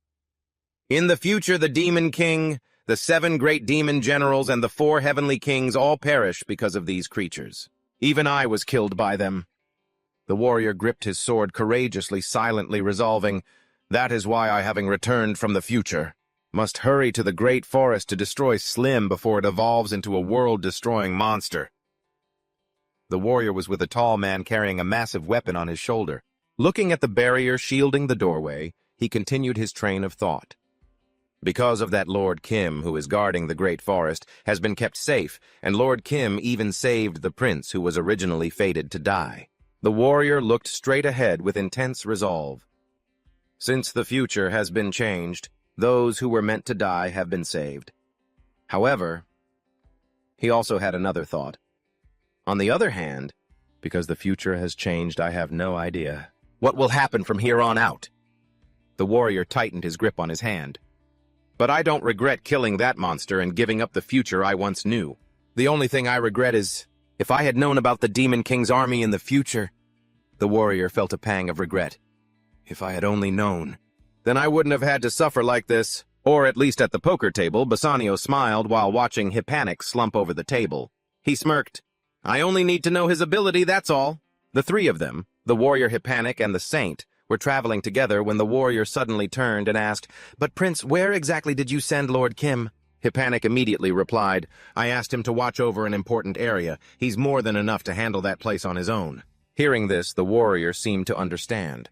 "In the future, the Demon King, the 7 great demon generals, and the 4 heavenly kings all perish because of these creatures. Even I was killed by them." The warrior gripped his sword courageously, silently resolving, "That is why I, having returned from the future, must hurry to the great forest to destroy Slim before it evolves into a world-destroying monster." The warrior was with a tall man carrying a massive weapon on his shoulder. Looking at the barrier shielding the doorway, he continued his train of thought. Because of that, Lord Kim, who is guarding the great forest, has been kept safe, and Lord Kim even saved the prince who was originally fated to die. The warrior looked straight ahead with intense resolve. Since the future has been changed, those who were meant to die have been saved. However, he also had another thought. On the other hand, because the future has changed, I have no idea what will happen from here on out. The warrior tightened his grip on his hand. But I don't regret killing that monster and giving up the future I once knew. The only thing I regret is, if I had known about the Demon King's army in the future. The warrior felt a pang of regret. If I had only known, then I wouldn't have had to suffer like this. Or at least at the poker table, Bassanio smiled while watching Hypanik slump over the table. He smirked. I only need to know his ability, that's all. The three of them, the warrior Hypanik and the saint, were traveling together when the warrior suddenly turned and asked, But Prince, where exactly did you send Lord Kim? Hypanik immediately replied, I asked him to watch over an important area. He's more than enough to handle that place on his own. Hearing this, the warrior seemed to understand.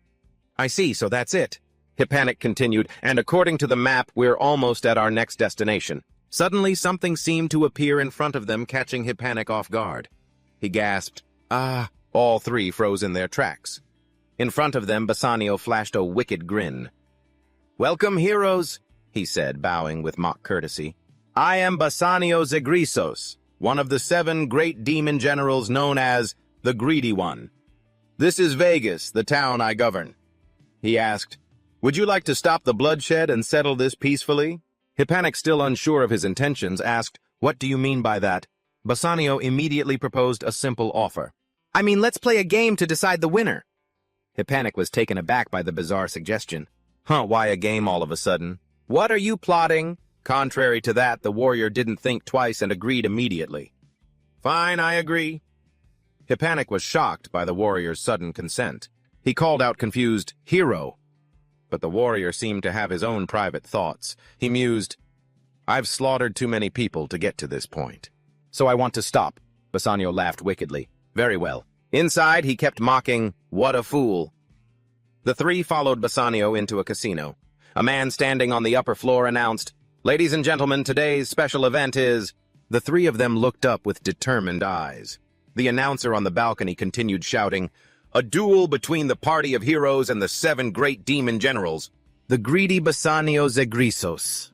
I see, so that's it. Hypanik continued, and according to the map, we're almost at our next destination. Suddenly, something seemed to appear in front of them, catching Hypanik off guard. He gasped, Ah! All three froze in their tracks. In front of them, Bassanio flashed a wicked grin. Welcome, heroes, he said, bowing with mock courtesy. I am Bassanio Zegrisos, one of the 7 great demon generals known as the Greedy One. This is Vegas, the town I govern. He asked, Would you like to stop the bloodshed and settle this peacefully? Hypanik, still unsure of his intentions, asked, What do you mean by that? Bassanio immediately proposed a simple offer. I mean, let's play a game to decide the winner. Hypanik was taken aback by the bizarre suggestion. Why a game all of a sudden? What are you plotting? Contrary to that, the warrior didn't think twice and agreed immediately. Fine, I agree. Hypanik was shocked by the warrior's sudden consent. He called out confused, Hero. But the warrior seemed to have his own private thoughts. He mused, I've slaughtered too many people to get to this point. So I want to stop. Bassanio laughed wickedly. Very well. Inside, he kept mocking, What a fool. The three followed Bassanio into a casino. A man standing on the upper floor announced, Ladies and gentlemen, today's special event is... The three of them looked up with determined eyes. The announcer on the balcony continued shouting, A duel between the party of heroes and the 7 great demon generals, the greedy Bassanio Zegrisos.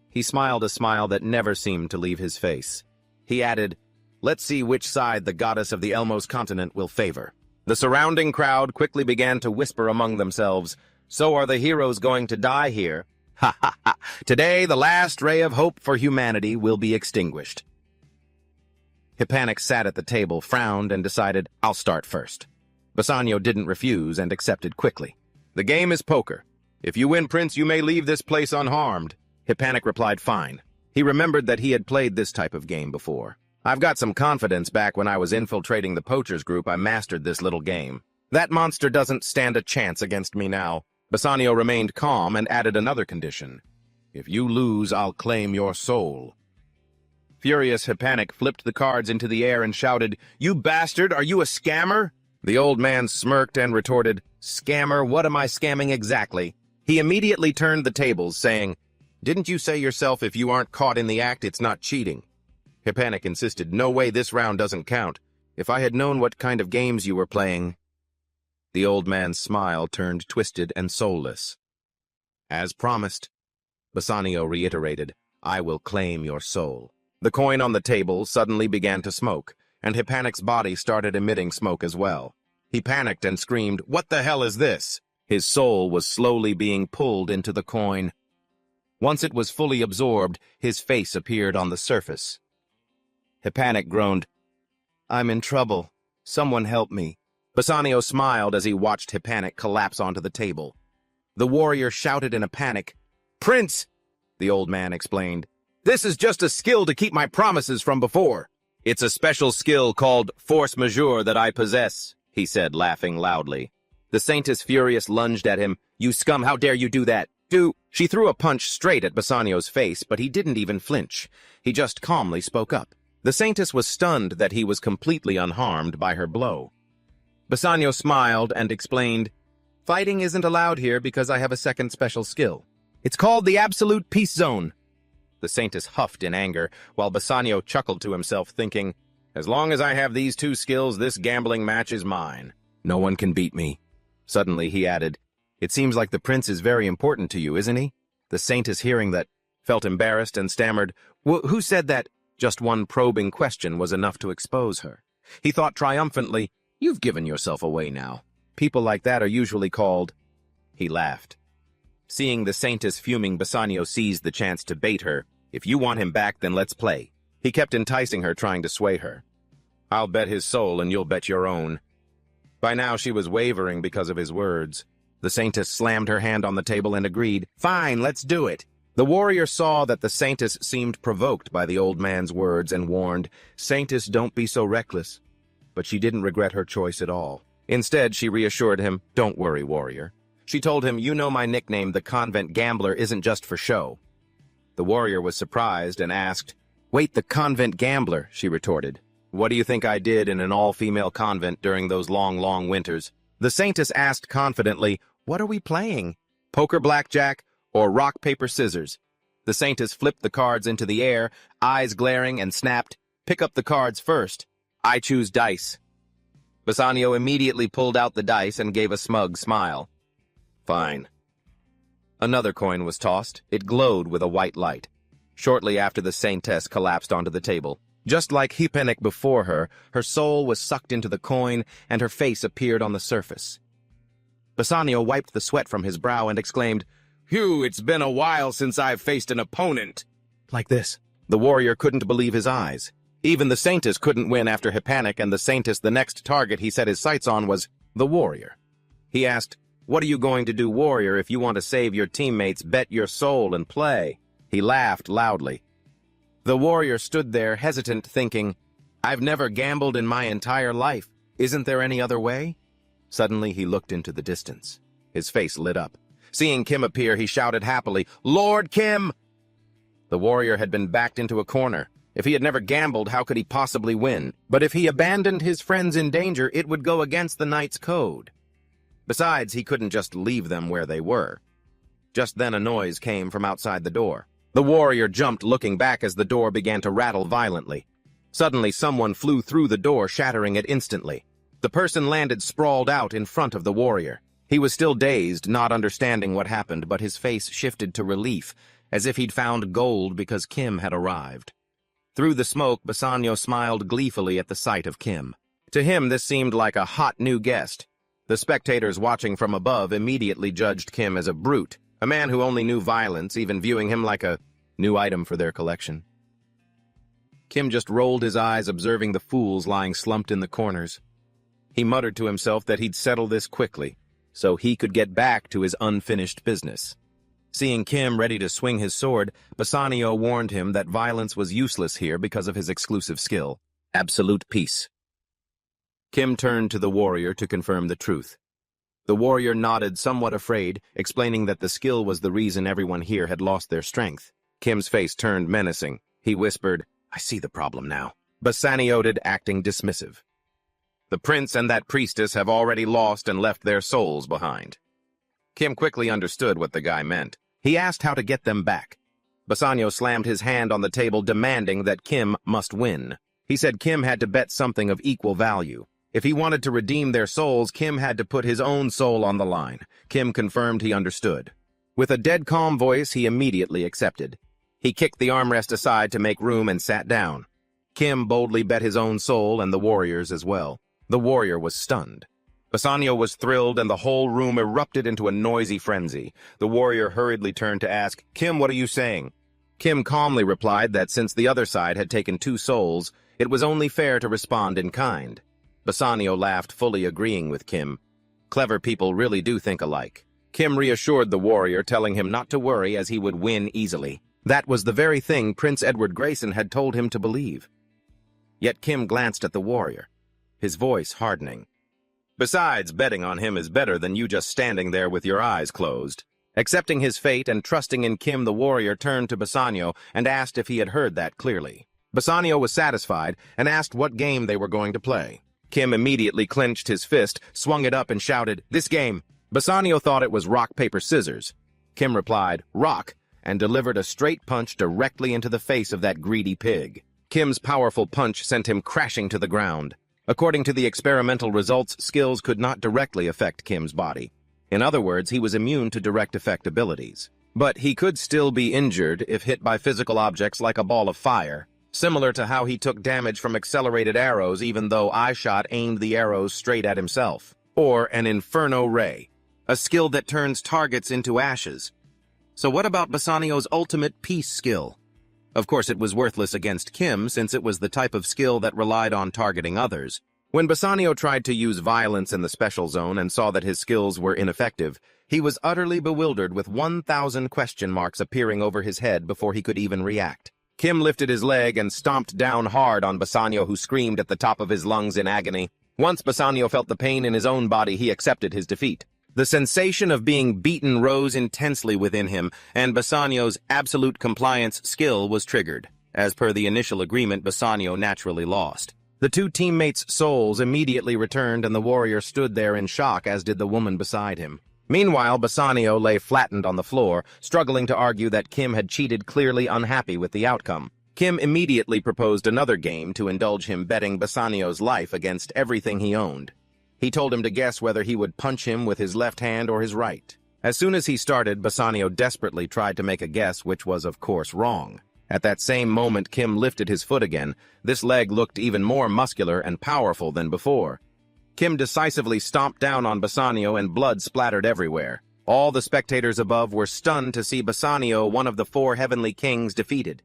He smiled a smile that never seemed to leave his face. He added, Let's see which side the goddess of the Elmos continent will favor. The surrounding crowd quickly began to whisper among themselves, So are the heroes going to die here? Ha ha ha! Today the last ray of hope for humanity will be extinguished. Hypanik sat at the table, frowned, and decided, I'll start first. Bassanio didn't refuse and accepted quickly. The game is poker. If you win, Prince, you may leave this place unharmed. Hypanik replied, Fine. He remembered that he had played this type of game before. I've got some confidence back when I was infiltrating the poachers group. I mastered this little game. That monster doesn't stand a chance against me now. Bassanio remained calm and added another condition. If you lose, I'll claim your soul. Furious, Hypanik flipped the cards into the air and shouted, You bastard, are you a scammer? The old man smirked and retorted, Scammer, what am I scamming exactly? He immediately turned the tables, saying, Didn't you say yourself if you aren't caught in the act, it's not cheating? Hypanik insisted, No way, this round doesn't count. If I had known what kind of games you were playing... The old man's smile turned twisted and soulless. As promised, Bassanio reiterated, I will claim your soul. The coin on the table suddenly began to smoke, and Hypanik's body started emitting smoke as well. He panicked and screamed, What the hell is this? His soul was slowly being pulled into the coin. Once it was fully absorbed, his face appeared on the surface. Hypanik groaned, I'm in trouble. Someone help me. Bassanio smiled as he watched Hypanik collapse onto the table. The warrior shouted in a panic, Prince! The old man explained, This is just a skill to keep my promises from before. It's a special skill called force majeure that I possess, he said, laughing loudly. The saintess, furious, lunged at him. You scum, how dare you do that? She threw a punch straight at Bassanio's face, but he didn't even flinch. He just calmly spoke up. The saintess was stunned that he was completely unharmed by her blow. Bassanio smiled and explained, Fighting isn't allowed here because I have a second special skill. It's called the Absolute Peace Zone. The saintess huffed in anger, while Bassanio chuckled to himself, thinking, As long as I have these two skills, this gambling match is mine. No one can beat me. Suddenly, he added, It seems like the prince is very important to you, isn't he? The saintess, hearing that, felt embarrassed and stammered, Who said that? Just one probing question was enough to expose her. He thought triumphantly, You've given yourself away now. People like that are usually called... He laughed. Seeing the saintess fuming, Bassanio seized the chance to bait her. If you want him back, then let's play. He kept enticing her, trying to sway her. I'll bet his soul and you'll bet your own. By now she was wavering because of his words. The saintess slammed her hand on the table and agreed, Fine, let's do it. The warrior saw that the saintess seemed provoked by the old man's words and warned, Saintess, don't be so reckless. But she didn't regret her choice at all. Instead, she reassured him, Don't worry, warrior. She told him, You know my nickname, the convent gambler, isn't just for show. The warrior was surprised and asked, Wait, the convent gambler, she retorted. What do you think I did in an all-female convent during those long, long winters? The saintess asked confidently, What are we playing? Poker, blackjack, or rock, paper, scissors? The saintess flipped the cards into the air, eyes glaring, and snapped, Pick up the cards first. I choose dice. Bassanio immediately pulled out the dice and gave a smug smile. Fine. Another coin was tossed. It glowed with a white light. Shortly after, the saintess collapsed onto the table. Just like Hypenic before her, her soul was sucked into the coin, and her face appeared on the surface. Bassanio wiped the sweat from his brow and exclaimed, Phew, it's been a while since I've faced an opponent. Like this. The warrior couldn't believe his eyes. Even the saintess couldn't win after Hypenic, and the saintess, the next target he set his sights on, was the warrior. He asked, What are you going to do, warrior, if you want to save your teammates, bet your soul, and play? He laughed loudly. The warrior stood there, hesitant, thinking, I've never gambled in my entire life. Isn't there any other way? Suddenly, he looked into the distance. His face lit up. Seeing Kim appear, he shouted happily, Lord Kim! The warrior had been backed into a corner. If he had never gambled, how could he possibly win? But if he abandoned his friends in danger, it would go against the knight's code. Besides, he couldn't just leave them where they were. Just then a noise came from outside the door. The warrior jumped, looking back as the door began to rattle violently. Suddenly, someone flew through the door, shattering it instantly. The person landed sprawled out in front of the warrior. He was still dazed, not understanding what happened, but his face shifted to relief, as if he'd found gold because Kim had arrived. Through the smoke, Bassanio smiled gleefully at the sight of Kim. To him, this seemed like a hot new guest. The spectators watching from above immediately judged Kim as a brute, a man who only knew violence, even viewing him like a new item for their collection. Kim just rolled his eyes, observing the fools lying slumped in the corners. He muttered to himself that he'd settle this quickly, so he could get back to his unfinished business. Seeing Kim ready to swing his sword, Bassanio warned him that violence was useless here because of his exclusive skill, absolute peace. Kim turned to the warrior to confirm the truth. The warrior nodded, somewhat afraid, explaining that the skill was the reason everyone here had lost their strength. Kim's face turned menacing. He whispered, I see the problem now. Bassanio did, acting dismissive. The prince and that priestess have already lost and left their souls behind. Kim quickly understood what the guy meant. He asked how to get them back. Bassanio slammed his hand on the table, demanding that Kim must win. He said Kim had to bet something of equal value. If he wanted to redeem their souls, Kim had to put his own soul on the line. Kim confirmed he understood. With a dead calm voice, he immediately accepted. He kicked the armrest aside to make room and sat down. Kim boldly bet his own soul and the warrior's as well. The warrior was stunned. Bassanio was thrilled, and the whole room erupted into a noisy frenzy. The warrior hurriedly turned to ask, Kim, what are you saying? Kim calmly replied that since the other side had taken 2 souls, it was only fair to respond in kind. Bassanio laughed, fully agreeing with Kim. Clever people really do think alike. Kim reassured the warrior, telling him not to worry as he would win easily. That was the very thing Prince Edward Grayson had told him to believe. Yet Kim glanced at the warrior, his voice hardening. Besides, betting on him is better than you just standing there with your eyes closed. Accepting his fate and trusting in Kim, the warrior turned to Bassanio and asked if he had heard that clearly. Bassanio was satisfied and asked what game they were going to play. Kim immediately clenched his fist, swung it up, and shouted, This game! Bassanio thought it was rock, paper, scissors. Kim replied, Rock, and delivered a straight punch directly into the face of that greedy pig. Kim's powerful punch sent him crashing to the ground. According to the experimental results, skills could not directly affect Kim's body. In other words, he was immune to direct effect abilities. But he could still be injured if hit by physical objects like a ball of fire, similar to how he took damage from accelerated arrows even though Eyeshot aimed the arrows straight at himself. Or an Inferno Ray, a skill that turns targets into ashes. So what about Bassanio's ultimate peace skill? Of course, it was worthless against Kim since it was the type of skill that relied on targeting others. When Bassanio tried to use violence in the special zone and saw that his skills were ineffective, he was utterly bewildered with 1,000 question marks appearing over his head before he could even react. Kim lifted his leg and stomped down hard on Bassanio, who screamed at the top of his lungs in agony. Once Bassanio felt the pain in his own body, he accepted his defeat. The sensation of being beaten rose intensely within him, and Bassanio's absolute compliance skill was triggered. As per the initial agreement, Bassanio naturally lost. The two teammates' souls immediately returned, and the warrior stood there in shock, as did the woman beside him. Meanwhile, Bassanio lay flattened on the floor, struggling to argue that Kim had cheated, clearly unhappy with the outcome. Kim immediately proposed another game to indulge him, betting Bassanio's life against everything he owned. He told him to guess whether he would punch him with his left hand or his right. As soon as he started, Bassanio desperately tried to make a guess, which was, of course, wrong. At that same moment, Kim lifted his foot again. This leg looked even more muscular and powerful than before. Kim decisively stomped down on Bassanio, and blood splattered everywhere. All the spectators above were stunned to see Bassanio, one of the 4 heavenly kings, defeated.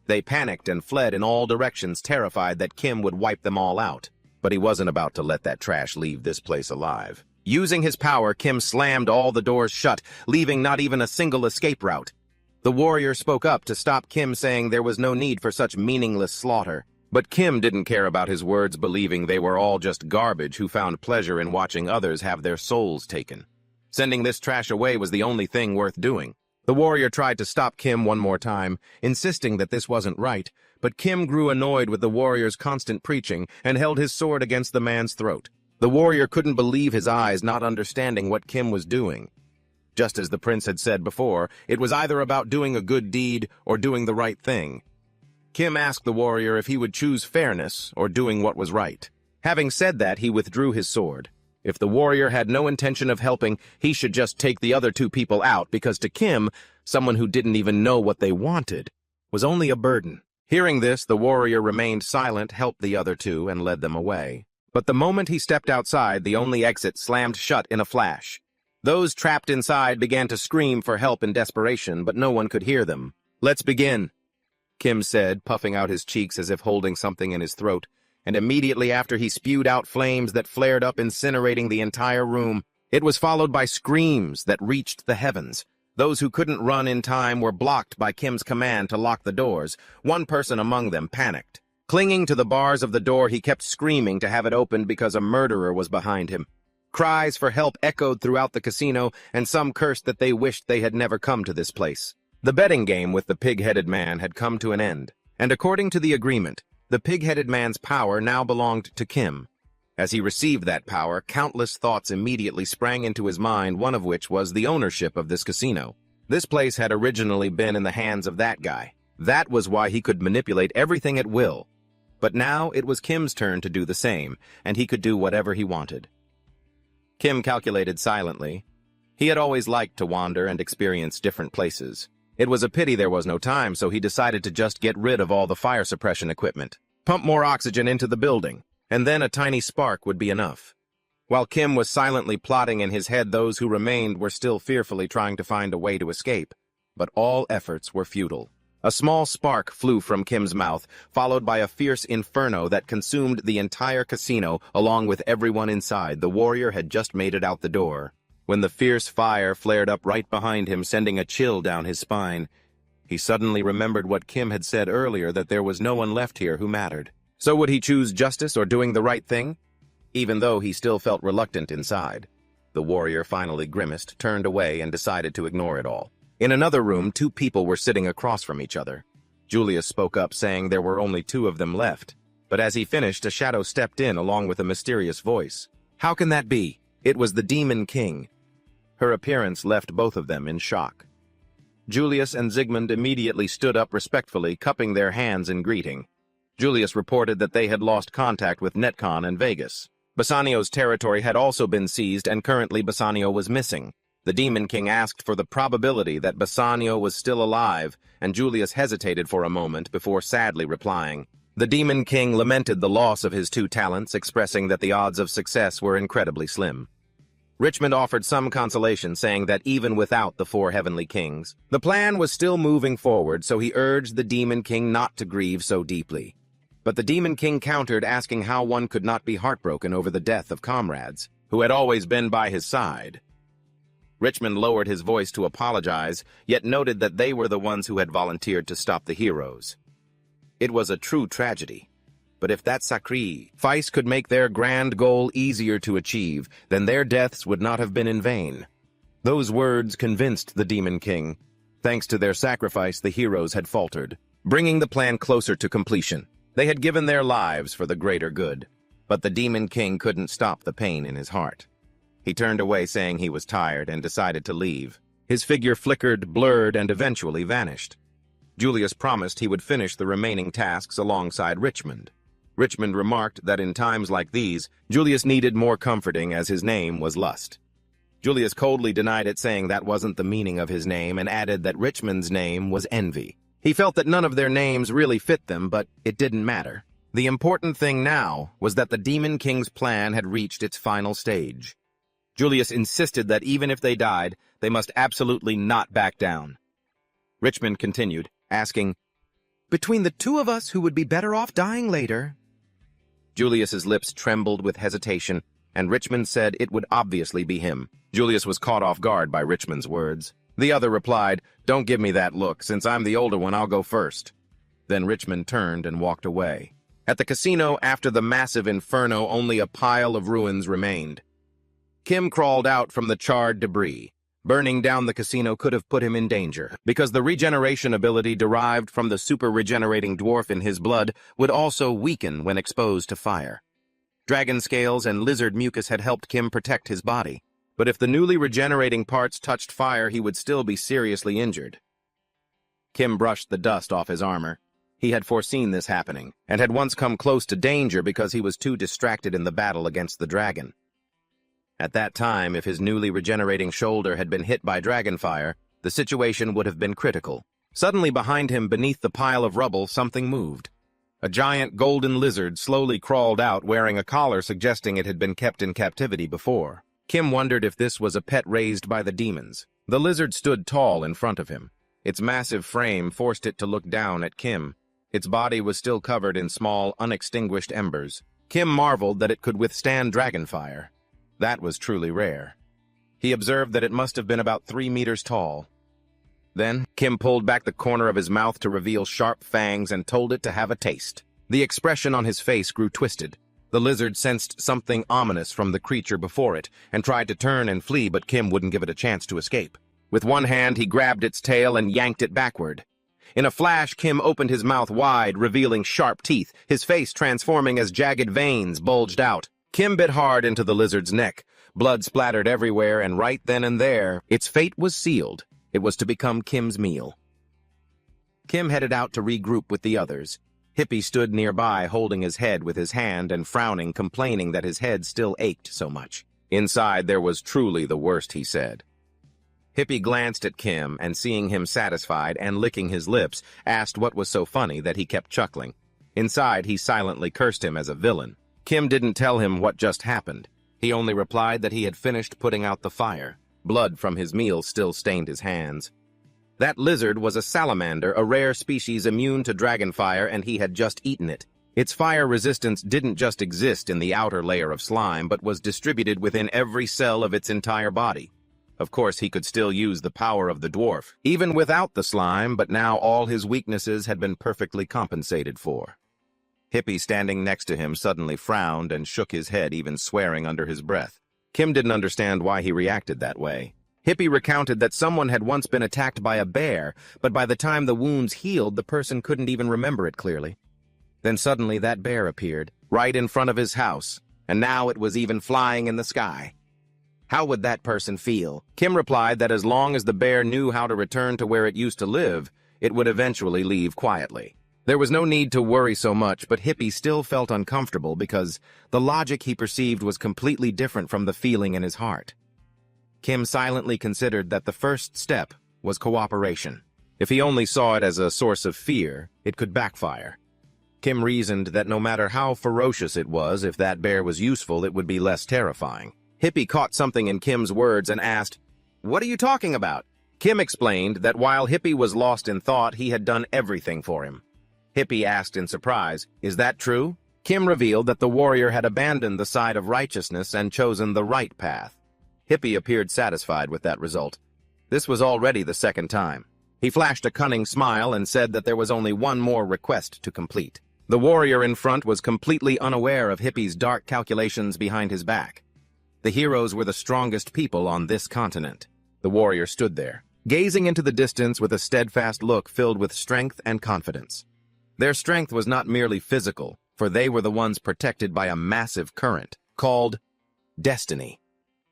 They panicked and fled in all directions, terrified that Kim would wipe them all out. But he wasn't about to let that trash leave this place alive. Using his power, Kim slammed all the doors shut, leaving not even a single escape route. The warrior spoke up to stop Kim, saying there was no need for such meaningless slaughter. But Kim didn't care about his words, believing they were all just garbage who found pleasure in watching others have their souls taken. Sending this trash away was the only thing worth doing. The warrior tried to stop Kim one more time, insisting that this wasn't right, but Kim grew annoyed with the warrior's constant preaching and held his sword against the man's throat. The warrior couldn't believe his eyes, not understanding what Kim was doing. Just as the prince had said before, it was either about doing a good deed or doing the right thing. Kim asked the warrior if he would choose fairness or doing what was right. Having said that, he withdrew his sword. If the warrior had no intention of helping, he should just take the other 2 people out, because to Kim, someone who didn't even know what they wanted was only a burden. Hearing this, the warrior remained silent, helped the other 2, and led them away. But the moment he stepped outside, the only exit slammed shut in a flash. Those trapped inside began to scream for help in desperation, but no one could hear them. "Let's begin," Kim said, puffing out his cheeks as if holding something in his throat, and immediately after he spewed out flames that flared up, incinerating the entire room. It was followed by screams that reached the heavens. Those who couldn't run in time were blocked by Kim's command to lock the doors. One person among them panicked. Clinging to the bars of the door, he kept screaming to have it opened because a murderer was behind him. Cries for help echoed throughout the casino, and some cursed that they wished they had never come to this place. The betting game with the pig-headed man had come to an end, and according to the agreement, the pig-headed man's power now belonged to Kim. As he received that power, countless thoughts immediately sprang into his mind, one of which was the ownership of this casino. This place had originally been in the hands of that guy. That was why he could manipulate everything at will. But now it was Kim's turn to do the same, and he could do whatever he wanted. Kim calculated silently. He had always liked to wander and experience different places. It was a pity there was no time, so he decided to just get rid of all the fire suppression equipment, pump more oxygen into the building, and then a tiny spark would be enough. While Kim was silently plotting in his head, those who remained were still fearfully trying to find a way to escape. But all efforts were futile. A small spark flew from Kim's mouth, followed by a fierce inferno that consumed the entire casino, along with everyone inside. The warrior had just made it out the door when the fierce fire flared up right behind him, sending a chill down his spine. He suddenly remembered what Kim had said earlier, that there was no one left here who mattered. So would he choose justice or doing the right thing? Even though he still felt reluctant inside. The warrior finally grimaced, turned away, and decided to ignore it all. In another room, 2 people were sitting across from each other. Julius spoke up, saying there were only 2 of them left. But as he finished, a shadow stepped in along with a mysterious voice. How can that be? It was the Demon King. Her appearance left both of them in shock. Julius and Zygmunt immediately stood up respectfully, cupping their hands in greeting. Julius reported that they had lost contact with Netcon and Vegas. Bassanio's territory had also been seized, and currently Bassanio was missing. The Demon King asked for the probability that Bassanio was still alive, and Julius hesitated for a moment before sadly replying. The Demon King lamented the loss of his two talents, expressing that the odds of success were incredibly slim. Richmond offered some consolation, saying that even without the four heavenly kings, the plan was still moving forward, so he urged the Demon King not to grieve so deeply. But the Demon King countered, asking how one could not be heartbroken over the death of comrades who had always been by his side. Richmond lowered his voice to apologize, yet noted that they were the ones who had volunteered to stop the heroes. It was a true tragedy. But if that sacrifice could make their grand goal easier to achieve, then their deaths would not have been in vain. Those words convinced the Demon King. Thanks to their sacrifice, the heroes had faltered, bringing the plan closer to completion. They had given their lives for the greater good. But the Demon King couldn't stop the pain in his heart. He turned away, saying he was tired, and decided to leave. His figure flickered, blurred, and eventually vanished. Julius promised he would finish the remaining tasks alongside Richmond. Richmond remarked that in times like these, Julius needed more comforting, as his name was Lust. Julius coldly denied it, saying that wasn't the meaning of his name, and added that Richmond's name was Envy. He felt that none of their names really fit them, but it didn't matter. The important thing now was that the Demon King's plan had reached its final stage. Julius insisted that even if they died, they must absolutely not back down. Richmond continued, asking, "Between the two of us, who would be better off dying later?" Julius's lips trembled with hesitation, and Richmond said it would obviously be him. Julius was caught off guard by Richmond's words. The other replied, "Don't give me that look. Since I'm the older one, I'll go first." Then Richmond turned and walked away. At the casino, after the massive inferno, only a pile of ruins remained. Kim crawled out from the charred debris. Burning down the casino could have put him in danger, because the regeneration ability derived from the super-regenerating dwarf in his blood would also weaken when exposed to fire. Dragon scales and lizard mucus had helped Kim protect his body, but if the newly regenerating parts touched fire, he would still be seriously injured. Kim brushed the dust off his armor. He had foreseen this happening, and had once come close to danger because he was too distracted in the battle against the dragon. At that time, if his newly regenerating shoulder had been hit by dragonfire, the situation would have been critical. Suddenly behind him, beneath the pile of rubble, something moved. A giant golden lizard slowly crawled out, wearing a collar suggesting it had been kept in captivity before. Kim wondered if this was a pet raised by the demons. The lizard stood tall in front of him. Its massive frame forced it to look down at Kim. Its body was still covered in small, unextinguished embers. Kim marveled that it could withstand dragonfire. That was truly rare. He observed that it must have been about 3 meters tall. Then, Kim pulled back the corner of his mouth to reveal sharp fangs and told it to have a taste. The expression on his face grew twisted. The lizard sensed something ominous from the creature before it and tried to turn and flee, but Kim wouldn't give it a chance to escape. With one hand, he grabbed its tail and yanked it backward. In a flash, Kim opened his mouth wide, revealing sharp teeth, his face transforming as jagged veins bulged out. Kim bit hard into the lizard's neck. Blood splattered everywhere, and right then and there, its fate was sealed. It was to become Kim's meal. Kim headed out to regroup with the others. Hippie stood nearby, holding his head with his hand and frowning, complaining that his head still ached so much. Inside, there was truly the worst, he said. Hippie glanced at Kim, and seeing him satisfied and licking his lips, asked what was so funny that he kept chuckling. Inside, he silently cursed him as a villain. Kim didn't tell him what just happened. He only replied that he had finished putting out the fire. Blood from his meal still stained his hands. That lizard was a salamander, a rare species immune to dragonfire, and he had just eaten it. Its fire resistance didn't just exist in the outer layer of slime, but was distributed within every cell of its entire body. Of course, he could still use the power of the dwarf, even without the slime, but now all his weaknesses had been perfectly compensated for. Hippie, standing next to him, suddenly frowned and shook his head, even swearing under his breath. Kim didn't understand why he reacted that way. Hippie recounted that someone had once been attacked by a bear, but by the time the wounds healed, the person couldn't even remember it clearly. Then suddenly that bear appeared, right in front of his house, and now it was even flying in the sky. How would that person feel? Kim replied that as long as the bear knew how to return to where it used to live, it would eventually leave quietly. There was no need to worry so much, but Hippie still felt uncomfortable because the logic he perceived was completely different from the feeling in his heart. Kim silently considered that the first step was cooperation. If he only saw it as a source of fear, it could backfire. Kim reasoned that no matter how ferocious it was, if that bear was useful, it would be less terrifying. Hippie caught something in Kim's words and asked, "What are you talking about?" Kim explained that while Hippie was lost in thought, he had done everything for him. Hippie asked in surprise, "Is that true?" Kim revealed that the warrior had abandoned the side of righteousness and chosen the right path. Hippie appeared satisfied with that result. This was already the second time. He flashed a cunning smile and said that there was only one more request to complete. The warrior in front was completely unaware of Hippie's dark calculations behind his back. The heroes were the strongest people on this continent. The warrior stood there, gazing into the distance with a steadfast look filled with strength and confidence. Their strength was not merely physical, for they were the ones protected by a massive current, called destiny.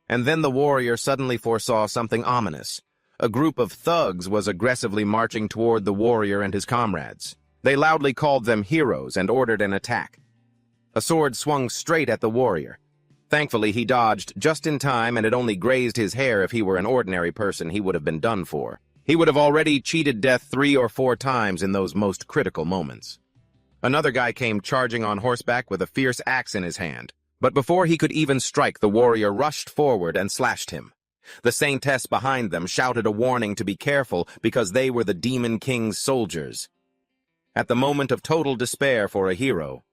And then the warrior suddenly foresaw something ominous. A group of thugs was aggressively marching toward the warrior and his comrades. They loudly called them heroes and ordered an attack. A sword swung straight at the warrior. Thankfully, he dodged just in time, and it only grazed his hair. If he were an ordinary person, he would have been done for. He would have already cheated death 3 or 4 times in those most critical moments. Another guy came charging on horseback with a fierce axe in his hand. But before he could even strike, the warrior rushed forward and slashed him. The saintess behind them shouted a warning to be careful because they were the Demon King's soldiers. At the moment of total despair for a hero,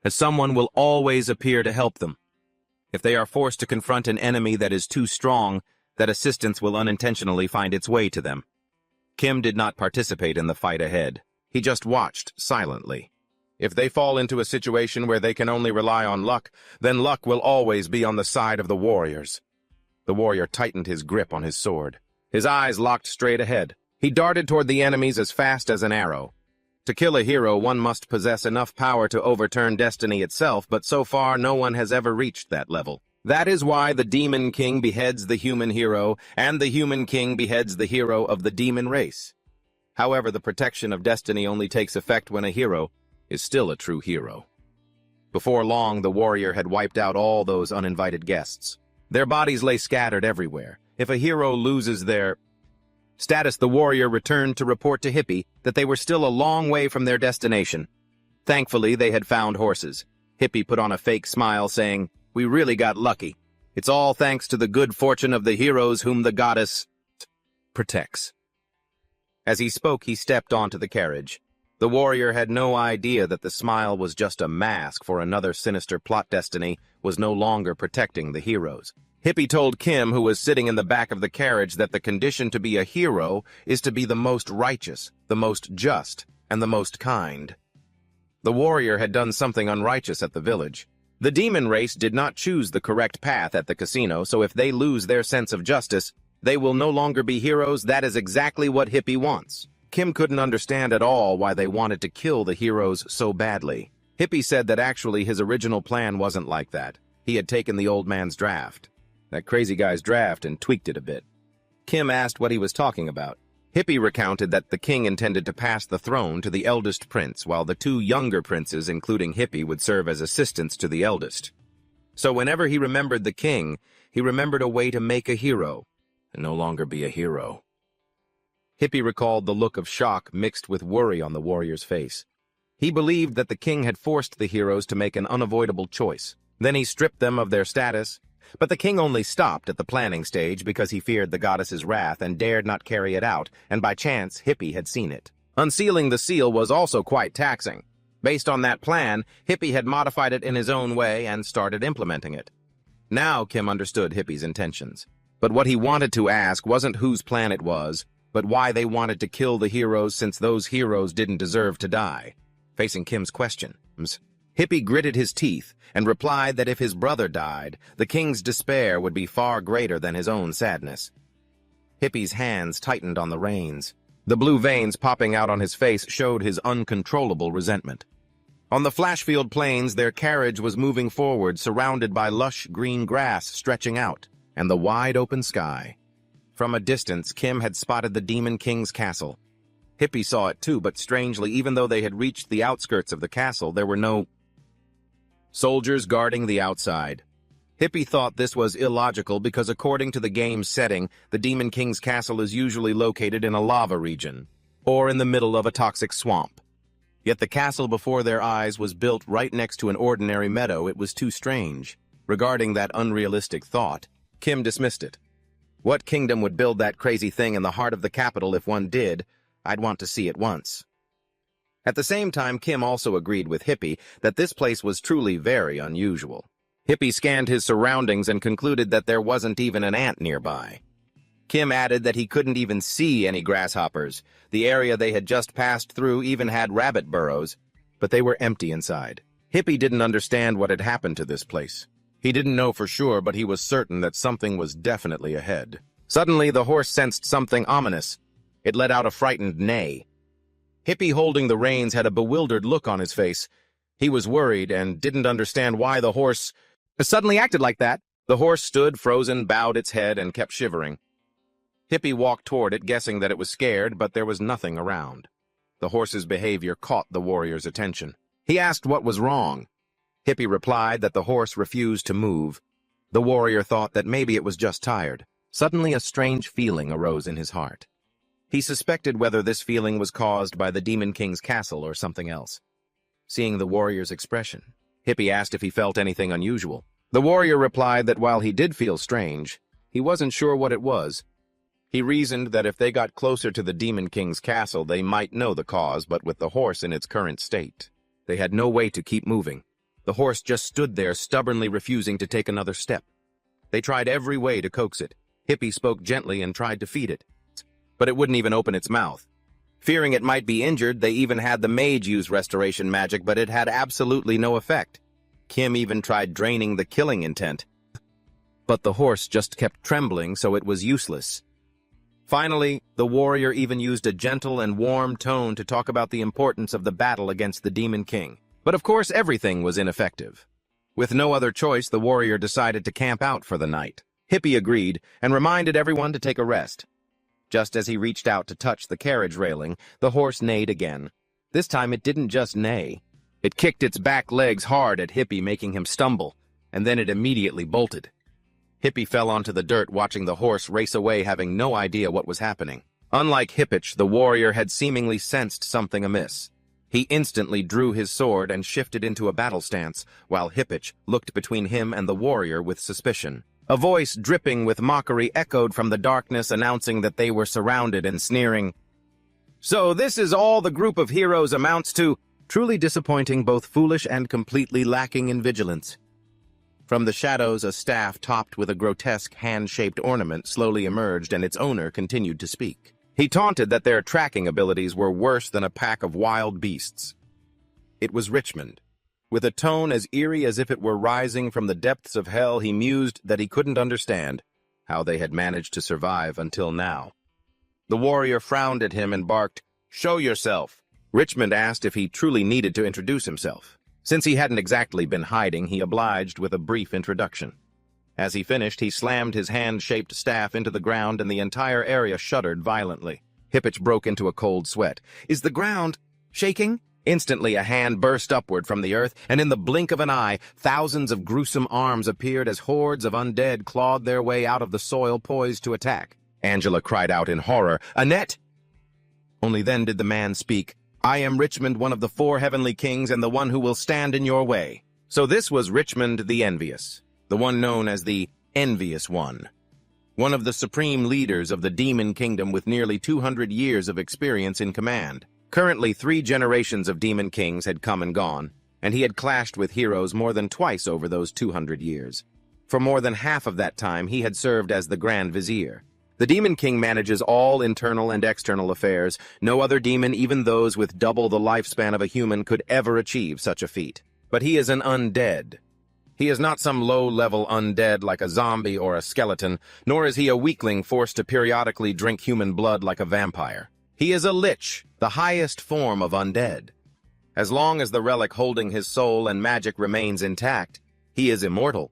someone will always appear to help them. If they are forced to confront an enemy that is too strong, that assistance will unintentionally find its way to them. Kim did not participate in the fight ahead. He just watched silently. If they fall into a situation where they can only rely on luck, then luck will always be on the side of the warriors. The warrior tightened his grip on his sword. His eyes locked straight ahead. He darted toward the enemies as fast as an arrow. To kill a hero, one must possess enough power to overturn destiny itself, but so far no one has ever reached that level. That is why the Demon King beheads the human hero, and the human king beheads the hero of the demon race. However, the protection of destiny only takes effect when a hero is still a true hero. Before long, the warrior had wiped out all those uninvited guests. Their bodies lay scattered everywhere. If a hero loses their status, the warrior returned to report to Hippie that they were still a long way from their destination. Thankfully, they had found horses. Hippie put on a fake smile, saying, "We really got lucky. It's all thanks to the good fortune of the heroes whom the goddess protects." As he spoke, he stepped onto the carriage. The warrior had no idea that the smile was just a mask for another sinister plot. Destiny was no longer protecting the heroes. Hippie told Kim, who was sitting in the back of the carriage, that the condition to be a hero is to be the most righteous, the most just, and the most kind. The warrior had done something unrighteous at the village. The demon race did not choose the correct path at the casino, so if they lose their sense of justice, they will no longer be heroes. That is exactly what Hippie wants. Kim couldn't understand at all why they wanted to kill the heroes so badly. Hippie said that actually his original plan wasn't like that. He had taken the old man's draft, that crazy guy's draft, and tweaked it a bit. Kim asked what he was talking about. Hippie recounted that the king intended to pass the throne to the eldest prince, while the 2 younger princes, including Hippie, would serve as assistants to the eldest. So whenever he remembered the king, he remembered a way to make a hero, and no longer be a hero. Hippie recalled the look of shock mixed with worry on the warrior's face. He believed that the king had forced the heroes to make an unavoidable choice. Then he stripped them of their status. But the king only stopped at the planning stage because he feared the goddess's wrath and dared not carry it out, and by chance, Hippie had seen it. Unsealing the seal was also quite taxing. Based on that plan, Hippie had modified it in his own way and started implementing it. Now Kim understood Hippie's intentions. But what he wanted to ask wasn't whose plan it was, but why they wanted to kill the heroes, since those heroes didn't deserve to die. Facing Kim's questions, Hippie gritted his teeth and replied that if his brother died, the king's despair would be far greater than his own sadness. Hippie's hands tightened on the reins. The blue veins popping out on his face showed his uncontrollable resentment. On the Flashfield Plains, their carriage was moving forward, surrounded by lush green grass stretching out, and the wide open sky. From a distance, Kim had spotted the Demon King's castle. Hippie saw it too, but strangely, even though they had reached the outskirts of the castle, there were no soldiers guarding the outside. Hippie thought this was illogical because according to the game's setting, the Demon King's castle is usually located in a lava region, or in the middle of a toxic swamp. Yet the castle before their eyes was built right next to an ordinary meadow. It was too strange. Regarding that unrealistic thought, Kim dismissed it. What kingdom would build that crazy thing in the heart of the capital? If one did, I'd want to see it once. At the same time, Kim also agreed with Hippie that this place was truly very unusual. Hippie scanned his surroundings and concluded that there wasn't even an ant nearby. Kim added that he couldn't even see any grasshoppers. The area they had just passed through even had rabbit burrows, but they were empty inside. Hippie didn't understand what had happened to this place. He didn't know for sure, but he was certain that something was definitely ahead. Suddenly, the horse sensed something ominous. It let out a frightened neigh. Hippie, holding the reins, had a bewildered look on his face. He was worried and didn't understand why the horse suddenly acted like that. The horse stood frozen, bowed its head, and kept shivering. Hippie walked toward it, guessing that it was scared, but there was nothing around. The horse's behavior caught the warrior's attention. He asked what was wrong. Hippie replied that the horse refused to move. The warrior thought that maybe it was just tired. Suddenly, a strange feeling arose in his heart. He suspected whether this feeling was caused by the Demon King's castle or something else. Seeing the warrior's expression, Hippie asked if he felt anything unusual. The warrior replied that while he did feel strange, he wasn't sure what it was. He reasoned that if they got closer to the Demon King's castle, they might know the cause, but with the horse in its current state, they had no way to keep moving. The horse just stood there, stubbornly refusing to take another step. They tried every way to coax it. Hippie spoke gently and tried to feed it, but it wouldn't even open its mouth. Fearing it might be injured, they even had the mage use restoration magic, but it had absolutely no effect. Kim even tried draining the killing intent, but the horse just kept trembling, so it was useless. Finally, the warrior even used a gentle and warm tone to talk about the importance of the battle against the Demon King. But of course, everything was ineffective. With no other choice, the warrior decided to camp out for the night. Hippie agreed and reminded everyone to take a rest. Just as he reached out to touch the carriage railing, the horse neighed again. This time it didn't just neigh. It kicked its back legs hard at Hippie, making him stumble, and then it immediately bolted. Hippie fell onto the dirt, watching the horse race away, having no idea what was happening. Unlike Hippich, the warrior had seemingly sensed something amiss. He instantly drew his sword and shifted into a battle stance, while Hippich looked between him and the warrior with suspicion. A voice dripping with mockery echoed from the darkness, announcing that they were surrounded, and sneering, "So this is all the group of heroes amounts to?" Truly disappointing, both foolish and completely lacking in vigilance. From the shadows, a staff topped with a grotesque hand-shaped ornament slowly emerged, and its owner continued to speak. He taunted that their tracking abilities were worse than a pack of wild beasts. It was Richmond. With a tone as eerie as if it were rising from the depths of hell, he mused that he couldn't understand how they had managed to survive until now. The warrior frowned at him and barked, "Show yourself." Richmond asked if he truly needed to introduce himself. Since he hadn't exactly been hiding, he obliged with a brief introduction. As he finished, he slammed his hand-shaped staff into the ground, and the entire area shuddered violently. Hippich broke into a cold sweat. "Is the ground shaking?" Instantly, a hand burst upward from the earth, and in the blink of an eye, thousands of gruesome arms appeared as hordes of undead clawed their way out of the soil, poised to attack. Angela cried out in horror, "Annette!" Only then did the man speak. "I am Richmond, one of the 4 heavenly kings, and the one who will stand in your way." So this was Richmond the Envious, the one known as the Envious One. One of the supreme leaders of the Demon Kingdom with nearly 200 years of experience in command. Currently, 3 generations of Demon Kings had come and gone, and he had clashed with heroes more than twice over those 200 years. For more than half of that time, he had served as the Grand Vizier. The Demon King manages all internal and external affairs. No other demon, even those with double the lifespan of a human, could ever achieve such a feat. But he is an undead. He is not some low-level undead like a zombie or a skeleton, nor is he a weakling forced to periodically drink human blood like a vampire. He is a lich, the highest form of undead. As long as the relic holding his soul and magic remains intact, he is immortal.